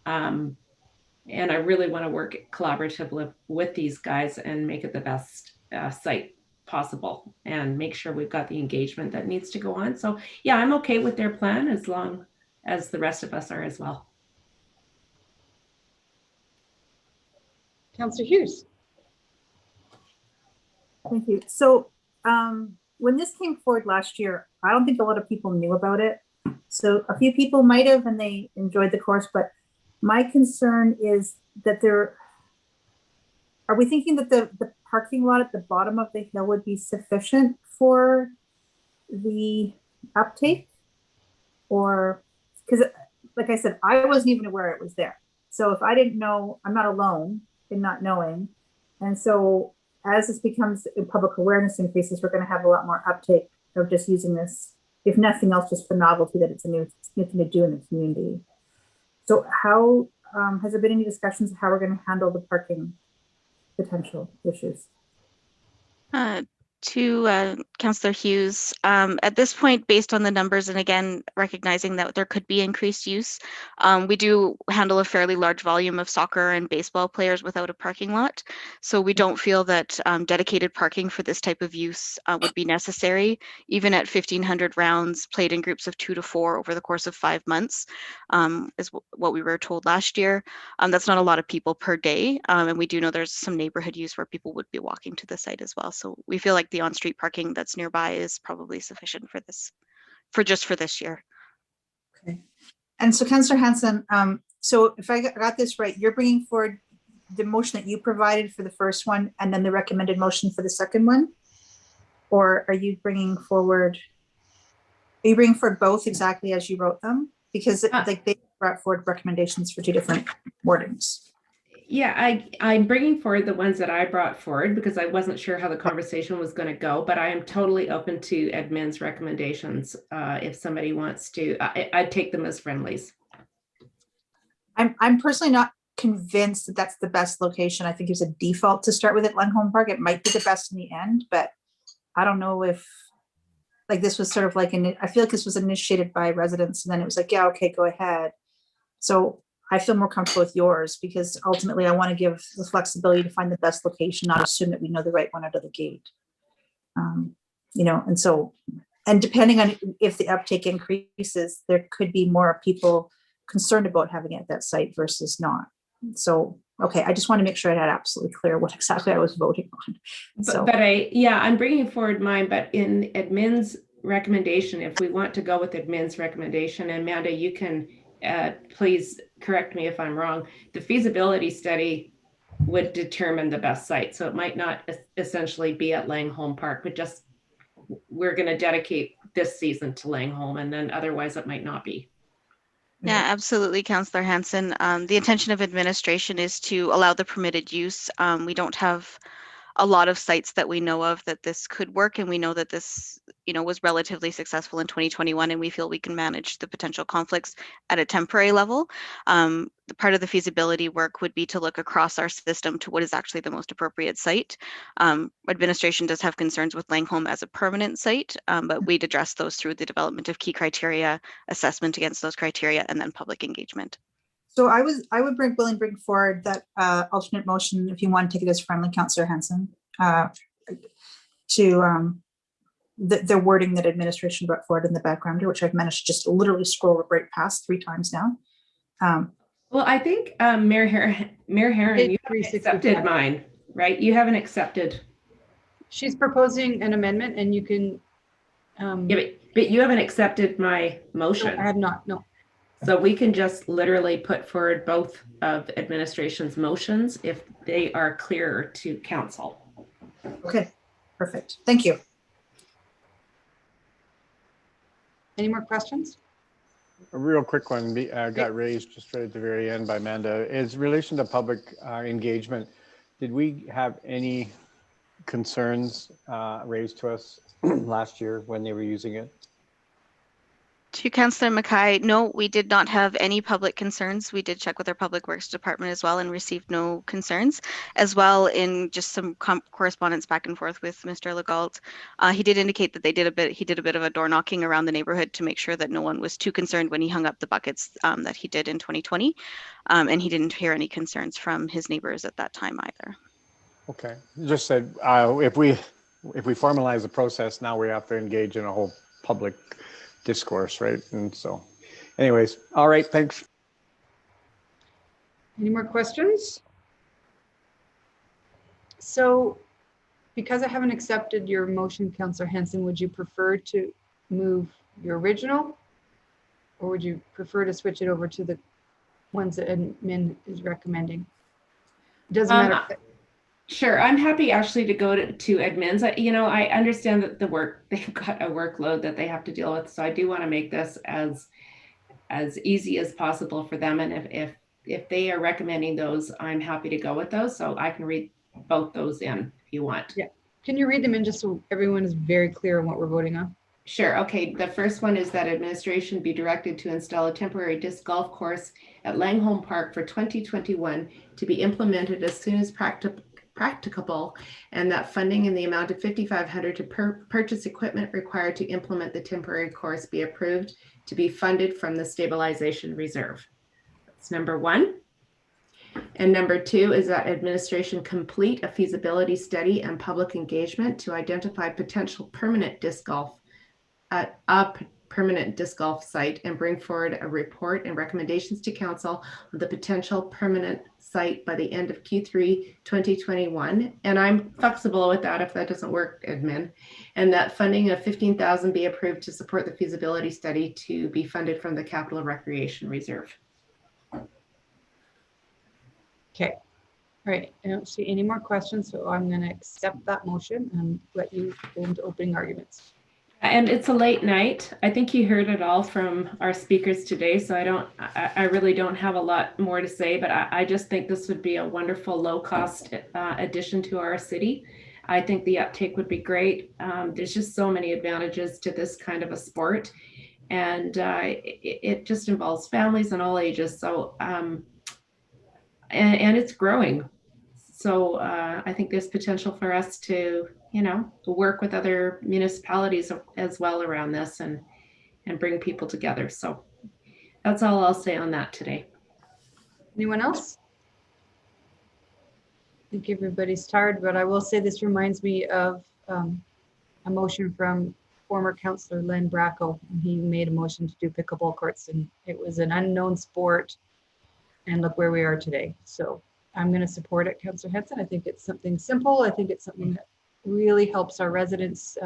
And I really want to work collaboratively with these guys and make it the best site possible and make sure we've got the engagement that needs to go on. So yeah, I'm okay with their plan as long as the rest of us are as well. Councillor Hughes. Thank you. So when this came forward last year, I don't think a lot of people knew about it. So a few people might have, and they enjoyed the course, but my concern is that are we thinking that the parking lot at the bottom of the hill would be sufficient for the uptake? Or, because like I said, I wasn't even aware it was there. So if I didn't know, I'm not alone in not knowing. And so as this becomes public awareness increases, we're going to have a lot more uptake of just using this, if nothing else, just for novelty that it's a new thing to do in the community. So how, has there been any discussions of how we're going to handle the parking potential issues? To Councillor Hughes, at this point, based on the numbers, and again, recognizing that there could be increased use, we do handle a fairly large volume of soccer and baseball players without a parking lot. So we don't feel that dedicated parking for this type of use would be necessary. Even at 1,500 rounds played in groups of 2 to 4 over the course of 5 months, is what we were told last year. That's not a lot of people per day. And we do know there's some neighborhood use where people would be walking to the site as well. So we feel like the on-street parking that's nearby is probably sufficient for this, for this year. Okay. And so Councillor Hansen, so if I got this right, you're bringing forward the motion that you provided for the first one and then the recommended motion for the second one? Or are you bringing forward both exactly as you wrote them? Because like they brought forward recommendations for 2 different wordings. Yeah, I'm bringing forward the ones that I brought forward because I wasn't sure how the conversation was going to go, but I am totally open to admin's recommendations. If somebody wants to, I'd take them as friendlies. I'm personally not convinced that that's the best location. I think it was a default to start with at Langholm Park. It might be the best in the end, but I don't know if like this was sort of like, I feel like this was initiated by residents and then it was like, yeah, okay, go ahead. So I feel more comfortable with yours because ultimately I want to give the flexibility to find the best location, not assume that we know the right one out of the gate. You know, and so, and depending on if the uptake increases, there could be more people concerned about having it at that site versus not. So, okay, I just want to make sure I had absolutely clear what exactly I was voting on. So, but I'm bringing forward mine, but in admin's recommendation, if we want to go with admin's recommendation, and Amanda, you can please correct me if I'm wrong, the feasibility study would determine the best site. So it might not essentially be at Langholm Park, but just we're going to dedicate this season to Langholm, and then otherwise it might not be. Yeah, absolutely, Councillor Hansen. The intention of administration is to allow the permitted use. We don't have a lot of sites that we know of that this could work, and we know that this, you know, was relatively successful in 2021, and we feel we can manage the potential conflicts at a temporary level. The part of the feasibility work would be to look across our system to what is actually the most appropriate site. Administration does have concerns with Langholm as a permanent site, but we'd address those through the development of key criteria, assessment against those criteria, and then public engagement. so I would bring forward that alternate motion if you want to take it as friendly, Councillor Hansen, to the wording that administration brought forward in the background, which I've managed to just literally scroll right past 3 times now. Well, I think Mayor Herron, you accepted mine, right? You haven't accepted. She's proposing an amendment and you can. Yeah, but you haven't accepted my motion. I have not, no. So we can just literally put forward both of administration's motions if they are clearer to council. Okay, perfect. Thank you. Any more questions? A real quick one got raised just right at the very end by Amanda. Is relation to public engagement. Did we have any concerns raised to us last year when they were using it? To Councillor Mackay, no, we did not have any public concerns. We did check with our Public Works Department as well and received no concerns. As well, in just some correspondence back and forth with Mr. Legault, he did indicate that he did a bit of a door knocking around the neighborhood to make sure that no one was too concerned when he hung up the buckets that he did in 2020, and he didn't hear any concerns from his neighbors at that time either. Okay, just said if we formalize the process, now we have to engage in a whole public discourse, right? And so anyways, all right, thanks. Any more questions? So because I haven't accepted your motion, Councillor Hansen, would you prefer to move your original? Or would you prefer to switch it over to the ones that admin is recommending? It doesn't matter. Sure, I'm happy actually to go to admins. You know, I understand that they've got a workload that they have to deal with. So I do want to make this as as easy as possible for them. And if they are recommending those, I'm happy to go with those. So I can read both those in if you want. Yeah. Can you read them in just so everyone is very clear on what we're voting on? Sure. Okay. The first one is that administration be directed to install a temporary disc golf course at Langholm Park for 2021 to be implemented as soon as practicable, and that funding in the amount of $5,500 to purchase equipment required to implement the temporary course be approved to be funded from the stabilization reserve. That's number one. And number two is that administration complete a feasibility study and public engagement to identify potential permanent disc golf at a permanent disc golf site and bring forward a report and recommendations to council on the potential permanent site by the end of Q3 2021. And I'm flexible with that if that doesn't work, admin. And that funding of $15,000 be approved to support the feasibility study to be funded from the Capital Recreation Reserve. Okay. All right. I don't see any more questions, so I'm going to accept that motion and let you go into opening arguments. And it's a late night. I think you heard it all from our speakers today, so I really don't have a lot more to say, but I just think this would be a wonderful low-cost addition to our city. I think the uptake would be great. There's just so many advantages to this kind of a sport, and it just involves families and all ages. So, and it's growing. So I think there's potential for us to, work with other municipalities as well around this and bring people together. So that's all I'll say on that today. Anyone else? I think everybody's tired, but I will say this reminds me of a motion from former councillor Len Bracco. He made a motion to do pickleball courts, and it was an unknown sport. And look where we are today. So I'm going to support it, Councillor Henson. I think it's something simple. I think it's something that really helps our residents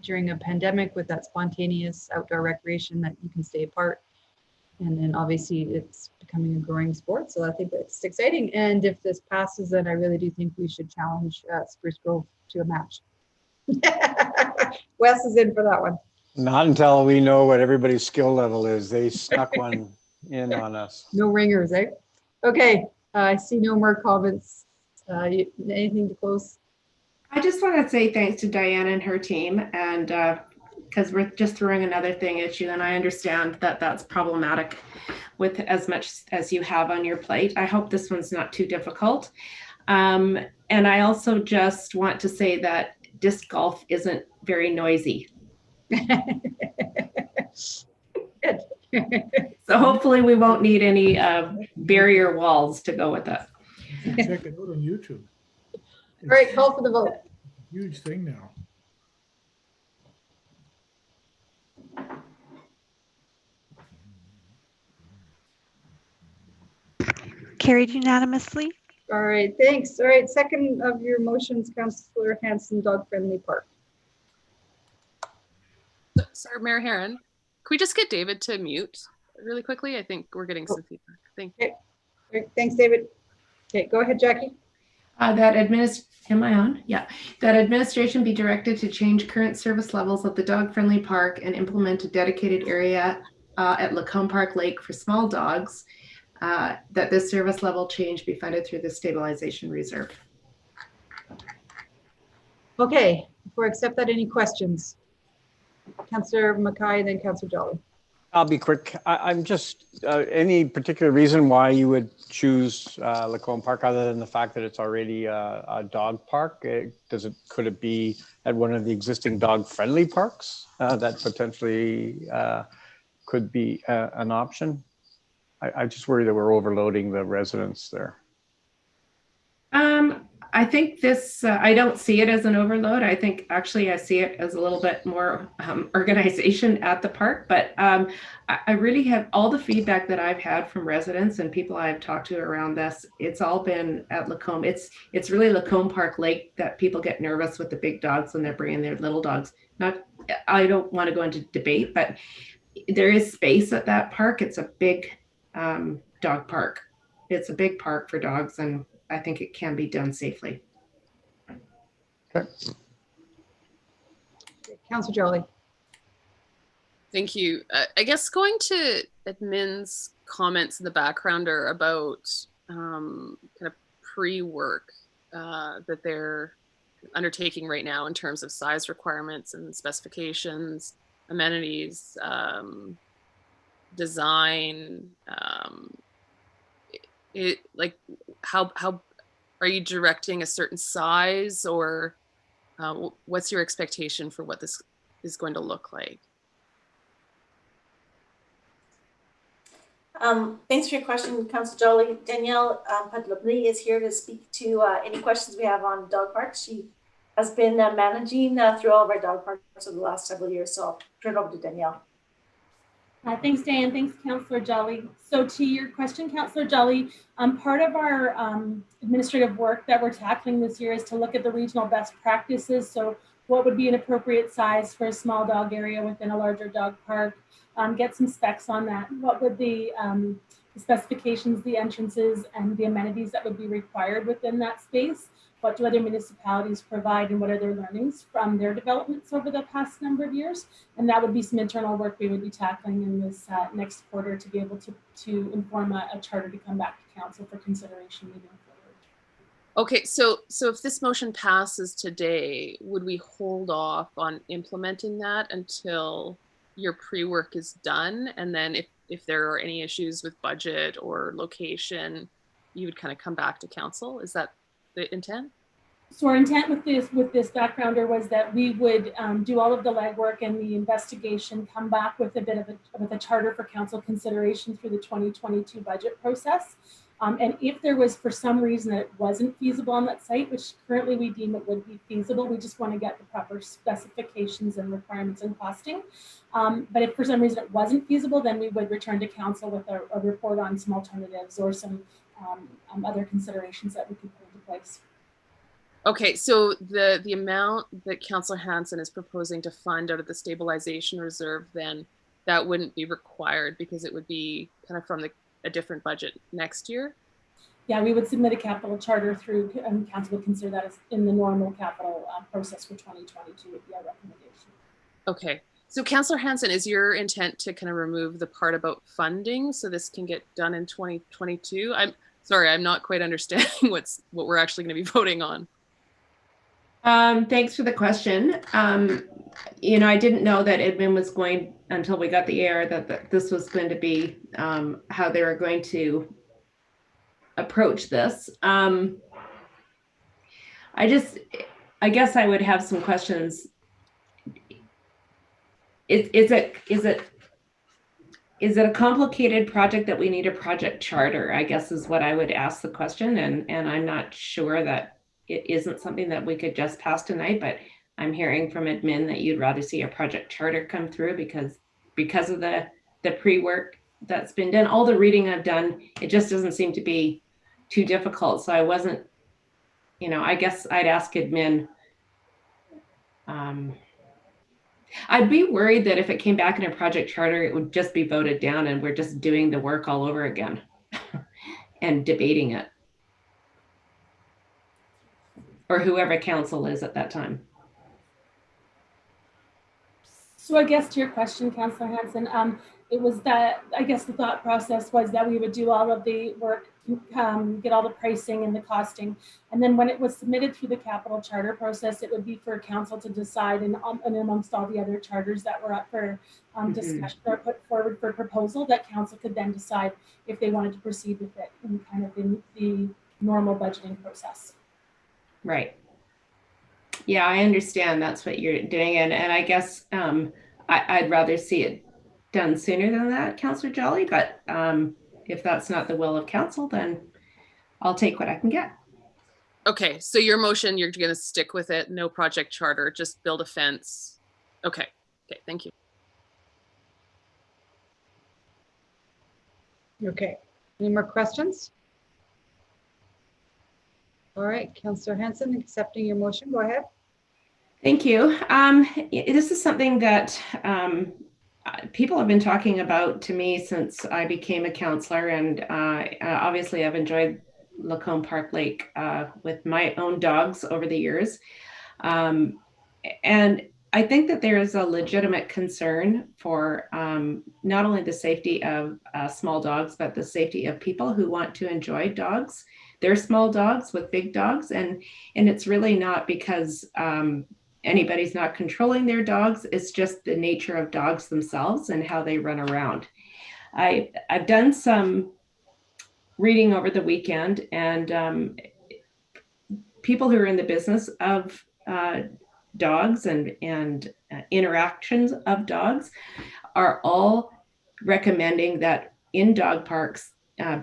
during a pandemic with that spontaneous outdoor recreation that you can stay apart. And then obviously it's becoming a growing sport. So I think it's exciting. And if this passes, then I really do think we should challenge Spruce Grove to a match. Wes is in for that one. Not until we know what everybody's skill level is. They snuck one in on us. No ringers, eh? Okay, I see no more comments. Anything to close? I just want to say thanks to Diane and her team, and because we're just throwing another thing at you, and I understand that that's problematic with as much as you have on your plate. I hope this one's not too difficult. And I also just want to say that disc golf isn't very noisy. Good. So hopefully we won't need any barrier walls to go with it. Check it out on YouTube. All right, call for the vote. Huge thing now. Carried unanimously. All right, thanks. All right, second of your motions, Councillor Hanson, dog friendly park. Sorry, Mayor Herron, can we just get David to mute really quickly? I think we're getting some feedback. Thank you. Okay. All right, thanks, David. Okay, go ahead, Jackie. Am I on? Yeah. That administration be directed to change current service levels of the dog-friendly park and implement a dedicated area at Lacombe Park Lake for small dogs. That this service level change be funded through the stabilization reserve. Okay, before I accept that, any questions? Councillor Mackay, then Councillor Jolly. I'll be quick. I'm just, any particular reason why you would choose Lacombe Park other than the fact that it's already a dog park? Could it be at one of the existing dog-friendly parks that potentially could be an option? I just worry that we're overloading the residents there. I think this, I don't see it as an overload. I think actually I see it as a little bit more organization at the park, but I really have all the feedback that I've had from residents and people I've talked to around this. It's all been at Lacombe. It's really Lacombe Park Lake that people get nervous with the big dogs when they're bringing their little dogs. I don't want to go into debate, but there is space at that park. It's a big dog park. It's a big park for dogs, and I think it can be done safely. Okay. Councillor Jolly. Thank you. I guess going to admin's comments in the background are about kind of pre-work that they're undertaking right now in terms of size requirements and specifications, amenities, design. Like how are you directing a certain size, or what's your expectation for what this is going to look like? Thanks for your question, Councillor Joly. Danielle Padlubny is here to speak to any questions we have on dog parks. She has been managing through all of our dog parks over the last several years. So I'll turn it over to Danielle. Thanks, Diane. Thanks, Councillor Joly. So to your question, Councillor Joly, part of our administrative work that we're tackling this year is to look at the regional best practices. So what would be an appropriate size for a small dog area within a larger dog park? Get some specs on that. What would the specifications, the entrances, and the amenities that would be required within that space? What do other municipalities provide, and what are their learnings from their developments over the past number of years? And that would be some internal work we would be tackling in this next quarter to be able to inform a charter to come back to council for consideration moving forward. Okay, so if this motion passes today, would we hold off on implementing that until your pre-work is done? And then if there are any issues with budget or location, you would kind of come back to council? Is that the intent? So our intent with this backgrounder was that we would do all of the legwork and the investigation, come back with a bit of a charter for council consideration through the 2022 budget process. And if there was, for some reason, that it wasn't feasible on that site, which currently we deem it would be feasible, we just want to get the proper specifications and requirements and costing. But if for some reason it wasn't feasible, then we would return to council with a report on some alternatives or some other considerations that we could put into place. Okay, so the amount that Councillor Hansen is proposing to fund out of the stabilization reserve, then that wouldn't be required because it would be kind of from a different budget next year? Yeah, we would submit a capital charter through, and council would consider that as in the normal capital process for 2022 would be our recommendation. Okay, so Councillor Hansen, is your intent to kind of remove the part about funding so this can get done in 2022? I'm sorry, I'm not quite understanding what we're actually going to be voting on. Thanks for the question. I didn't know that admin was going, until we got the air, that this was going to be how they were going to approach this. I guess I would have some questions. Is it a complicated project that we need a project charter? I guess is what I would ask the question, and I'm not sure that it isn't something that we could just pass tonight, but I'm hearing from admin that you'd rather see a project charter come through because of the pre-work that's been done. All the reading I've done, it just doesn't seem to be too difficult. So I wasn't, I guess I'd ask admin. I'd be worried that if it came back in a project charter, it would just be voted down and we're just doing the work all over again and debating it. Or whoever council is at that time. So I guess to your question, Councillor Hansen, it was that, I guess the thought process was that we would do all of the work, get all the pricing and the costing. And then when it was submitted through the capital charter process, it would be for council to decide and amongst all the other charters that were up for discussion or put forward for proposal, that council could then decide if they wanted to proceed with it in kind of in the normal budgeting process. Right. Yeah, I understand that's what you're doing. And I guess I'd rather see it done sooner than that, Councillor Joly. But if that's not the will of council, then I'll take what I can get. Okay, so your motion, you're going to stick with it. No project charter, just build a fence. Okay, thank you. Okay, any more questions? All right, Councillor Hansen, accepting your motion, go ahead. Thank you. This is something that people have been talking about to me since I became a councillor, and obviously I've enjoyed Lacombe Park Lake with my own dogs over the years. And I think that there is a legitimate concern for not only the safety of small dogs, but the safety of people who want to enjoy dogs. They're small dogs with big dogs, and it's really not because anybody's not controlling their dogs. It's just the nature of dogs themselves and how they run around. I've done some reading over the weekend, and people who are in the business of dogs and interactions of dogs are all recommending that in dog parks,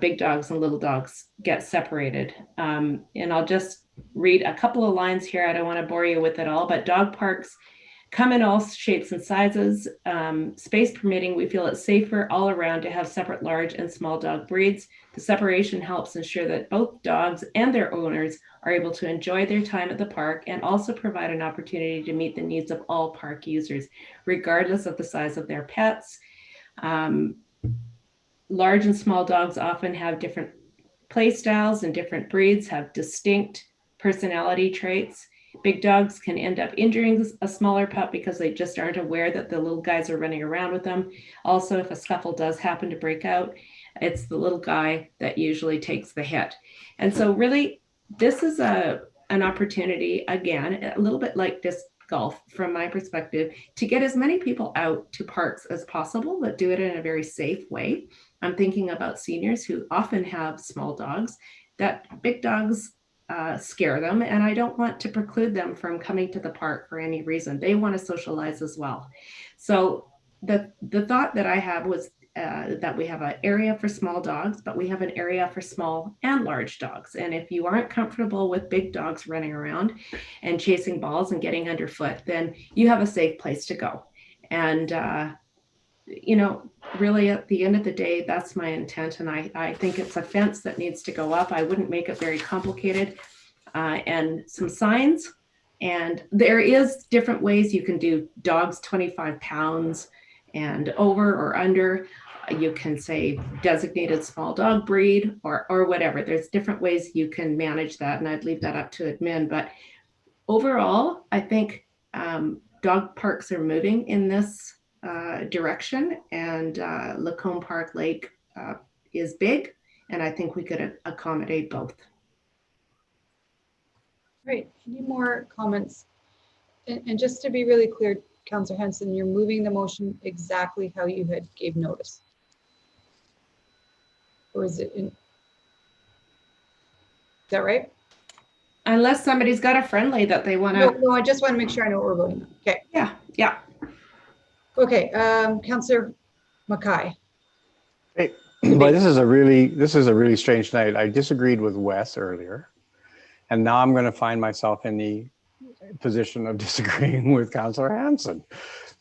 big dogs and little dogs get separated. And I'll just read a couple of lines here. I don't want to bore you with it all, but dog parks come in all shapes and sizes. Space permitting, we feel it's safer all around to have separate large and small dog breeds. The separation helps ensure that both dogs and their owners are able to enjoy their time at the park and also provide an opportunity to meet the needs of all park users, regardless of the size of their pets. Large and small dogs often have different play styles, and different breeds have distinct personality traits. Big dogs can end up injuring a smaller pup because they just aren't aware that the little guys are running around with them. Also, if a scuffle does happen to break out, it's the little guy that usually takes the hit. And so really, this is an opportunity, again, a little bit like disc golf from my perspective, to get as many people out to parks as possible, but do it in a very safe way. I'm thinking about seniors who often have small dogs, that big dogs scare them, and I don't want to preclude them from coming to the park for any reason. They want to socialize as well. So the thought that I have was that we have an area for small dogs, but we have an area for small and large dogs. And if you aren't comfortable with big dogs running around and chasing balls and getting underfoot, then you have a safe place to go. And you know, really at the end of the day, that's my intent. And I think it's a fence that needs to go up. I wouldn't make it very complicated, and some signs. And there is different ways you can do dogs 25 pounds and over or under. You can say designated small dog breed or whatever. There's different ways you can manage that. And I'd leave that up to admin. But overall, I think dog parks are moving in this direction, and Lacombe Park Lake is big, and I think we could accommodate both. Great. Any more comments? And just to be really clear, Councillor Henson, you're moving the motion exactly how you had gave notice, or is it in? Is that right? Unless somebody's got a friendly that they want to. No, I just want to make sure I know what we're voting on. Okay. Yeah. Okay, Councillor Mackay. Hey, but this is a really strange night. I disagreed with Wes earlier, and now I'm going to find myself in the position of disagreeing with Councillor Hanson.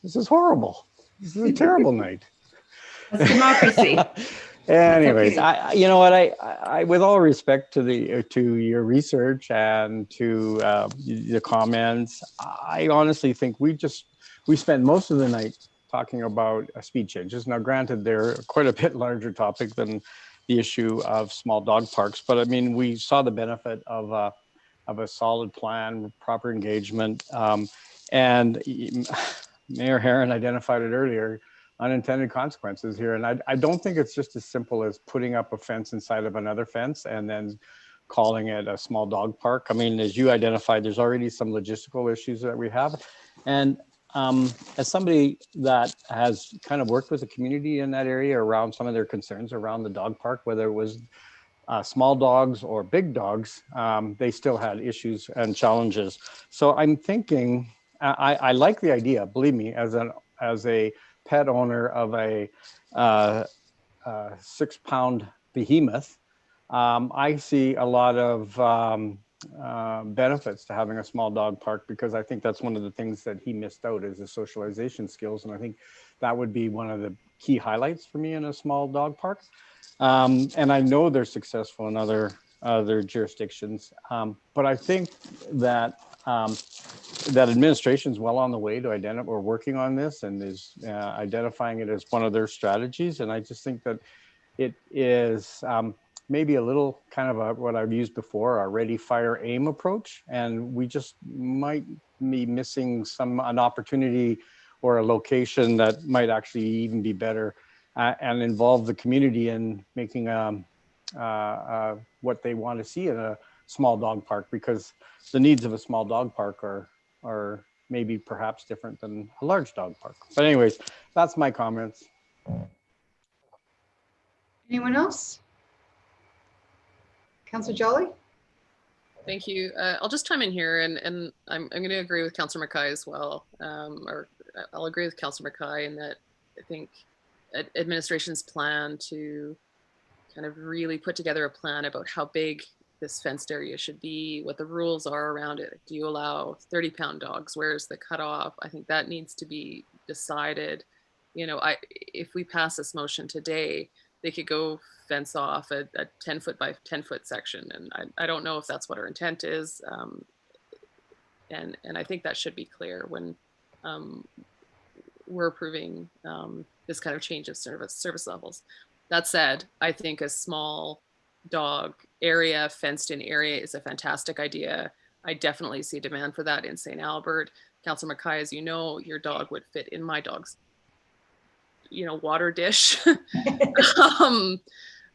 This is horrible. This is a terrible night. That's democracy. Anyways, you know what? I with all respect to your research and to the comments, I honestly think we spent most of the night talking about speed changes. Now, granted, they're quite a bit larger topic than the issue of small dog parks, but I mean, we saw the benefit of a solid plan, proper engagement, and Mayor Herron identified it earlier, unintended consequences here. And I don't think it's just as simple as putting up a fence inside of another fence and then calling it a small dog park. I mean, as you identified, there's already some logistical issues that we have. And as somebody that has kind of worked with the community in that area around some of their concerns around the dog park, whether it was small dogs or big dogs, they still had issues and challenges. So I'm thinking, I like the idea, believe me, as a pet owner of a 6-pound behemoth, I see a lot of benefits to having a small dog park, because I think that's one of the things that he missed out is the socialization skills. And I think that would be one of the key highlights for me in a small dog park. And I know they're successful in other jurisdictions. But I think that that administration is well on the way to identify or working on this and is identifying it as one of their strategies. And I just think that it is maybe a little kind of what I've used before, a ready, fire, aim approach. And we just might me missing an opportunity or a location that might actually even be better and involve the community in making what they want to see in a small dog park, because the needs of a small dog park are maybe perhaps different than a large dog park. But anyways, that's my comments. Anyone else? Councillor Jolly? Thank you. I'll just chime in here, and I'm going to agree with Councillor Mackay as well. Or I'll agree with Councillor Mackay in that I think administration's plan to kind of really put together a plan about how big this fenced area should be, what the rules are around it. Do you allow 30-pound dogs? Where's the cutoff? I think that needs to be decided. You know, if we pass this motion today, they could go fence off a 10-foot by 10-foot section. And I don't know if that's what our intent is. And I think that should be clear when we're approving this kind of change of service levels. That said, I think a small dog area, fenced in area is a fantastic idea. I definitely see demand for that in St. Albert. Councillor Mackay, as you know, your dog would fit in my dog's, water dish. And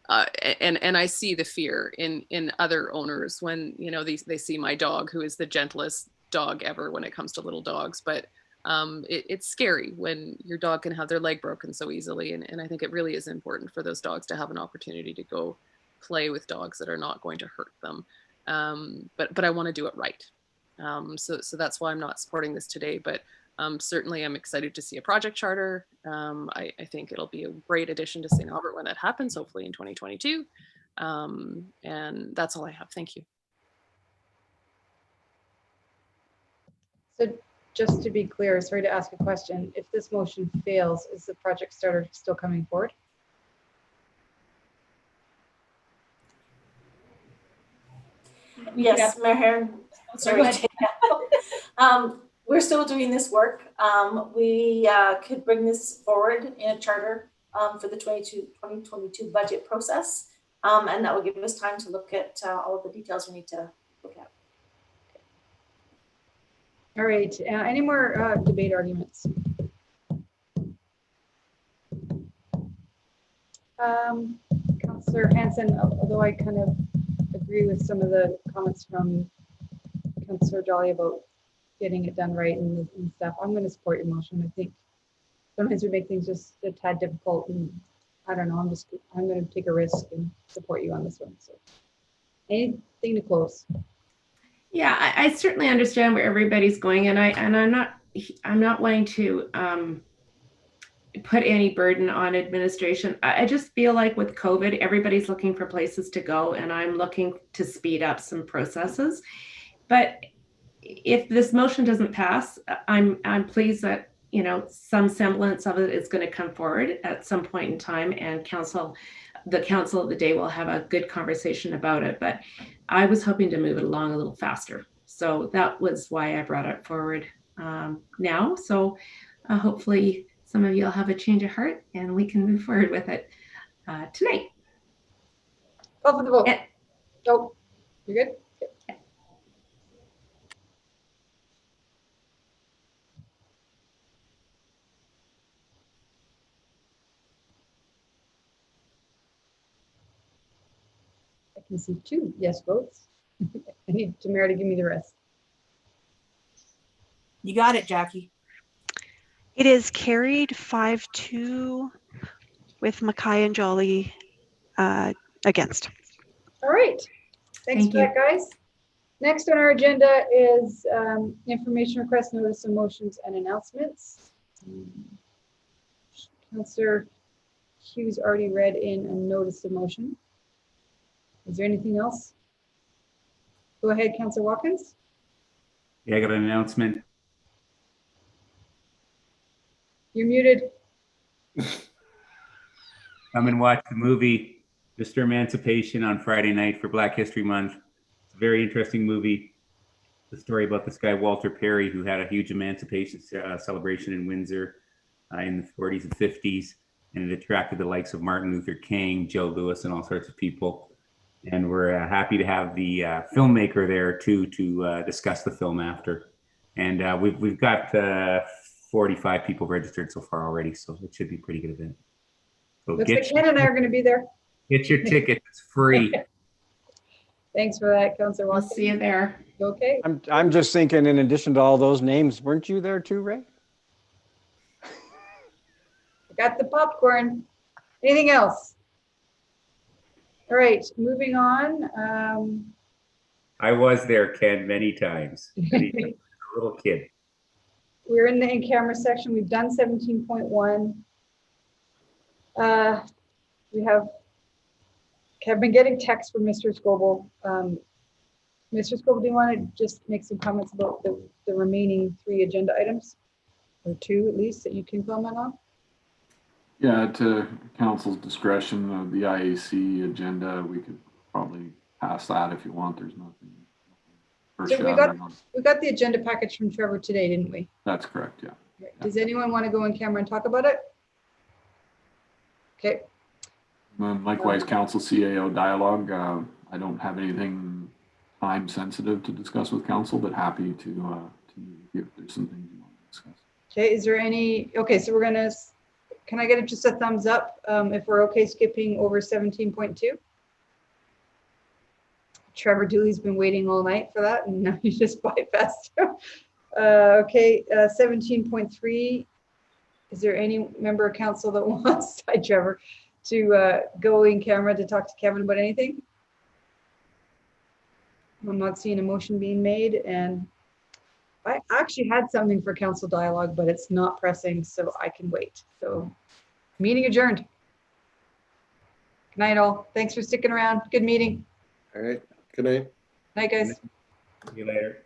I see the fear in other owners when, they see my dog, who is the gentlest dog ever when it comes to little dogs. But it's scary when your dog can have their leg broken so easily. And I think it really is important for those dogs to have an opportunity to go play with dogs that are not going to hurt them. But I want to do it right. So that's why I'm not supporting this today. But certainly I'm excited to see a project charter. I think it'll be a great addition to St. Albert when that happens, hopefully in 2022. And that's all I have. Thank you. So just to be clear, sorry to ask a question. If this motion fails, is the project starter still coming forward? Yes, Mayor Herron. Sorry. We're still doing this work. We could bring this forward in a charter for the 2022 budget process. And that will give us time to look at all of the details we need to look at. All right, any more debate arguments? Councillor Hanson, although I kind of agree with some of the comments from Councillor Jolly about getting it done right and stuff, I'm going to support your motion. I think sometimes we make things just a tad difficult, and I don't know, I'm going to take a risk and support you on this one. So anything to close? Yeah, I certainly understand where everybody's going, and I'm not wanting to put any burden on administration. I just feel like with COVID, everybody's looking for places to go, and I'm looking to speed up some processes. But if this motion doesn't pass, I'm pleased that some semblance of it is going to come forward at some point in time, and the council of the day will have a good conversation about it. But I was hoping to move it along a little faster, so that was why I brought it forward now. So hopefully some of you will have a change of heart and we can move forward with it tonight. Call for the vote. Oh, you're good? Okay. I can see 2 yes votes. I need Tamara to give me the rest. You got it, Jackie. It is carried 5-2 with Mackay and Jolly against. All right. Thanks for that, guys. Next on our agenda is information request, notice of motions and announcements. Councillor Hughes already read in a notice of motion. Is there anything else? Go ahead, Councillor Watkins. Yeah, I got an announcement. You're muted. Come and watch the movie Mr. Emancipation on Friday night for Black History Month. It's a very interesting movie. The story about this guy, Walter Perry, who had a huge emancipation celebration in Windsor in the 40s and 50s. And it attracted the likes of Martin Luther King, Joe Louis, and all sorts of people. And we're happy to have the filmmaker there too to discuss the film after. And we've got 45 people registered so far already, so it should be a pretty good event. So Looks like Ken and I are going to be there. get your ticket. It's free. Thanks for that, Councillor We'll Watson. see you there. Okay. I'm just thinking, in addition to all those names, weren't you there too, Ray? Got the popcorn. Anything else? All right, moving on. I was there, Ken, many times. Many times. A little kid. We're in the in-camera section. We've done 17.1. We have been getting texts from Mr. Scoble. Mr. Scoble, do you want to just make some comments about the remaining 3 agenda items? Or 2 at least that you can comment on? Yeah, to council's discretion of the IAC agenda, we could probably pass that if you want. There's nothing. So we got the agenda package from Trevor today, didn't we? That's correct, yeah. Does anyone want to go on camera and talk about it? Okay. And likewise, council CAO dialogue. I don't have anything time sensitive to discuss with council, but happy to if there's some things you want to discuss. Okay, is there any, okay, so we're gonna, can I get just a thumbs up if we're okay skipping over 17.2? Trevor Dooley's been waiting all night for that and now he just bypassed. Okay, 17.3. Is there any member of council that wants, hi Trevor, to go in camera to talk to Kevin about anything? I'm not seeing a motion being made, and I actually had something for council dialogue, but it's not pressing, so I can wait. So meeting adjourned. Good night all. Thanks for sticking around. Good meeting. All right. Good night. Night, guys. See you later.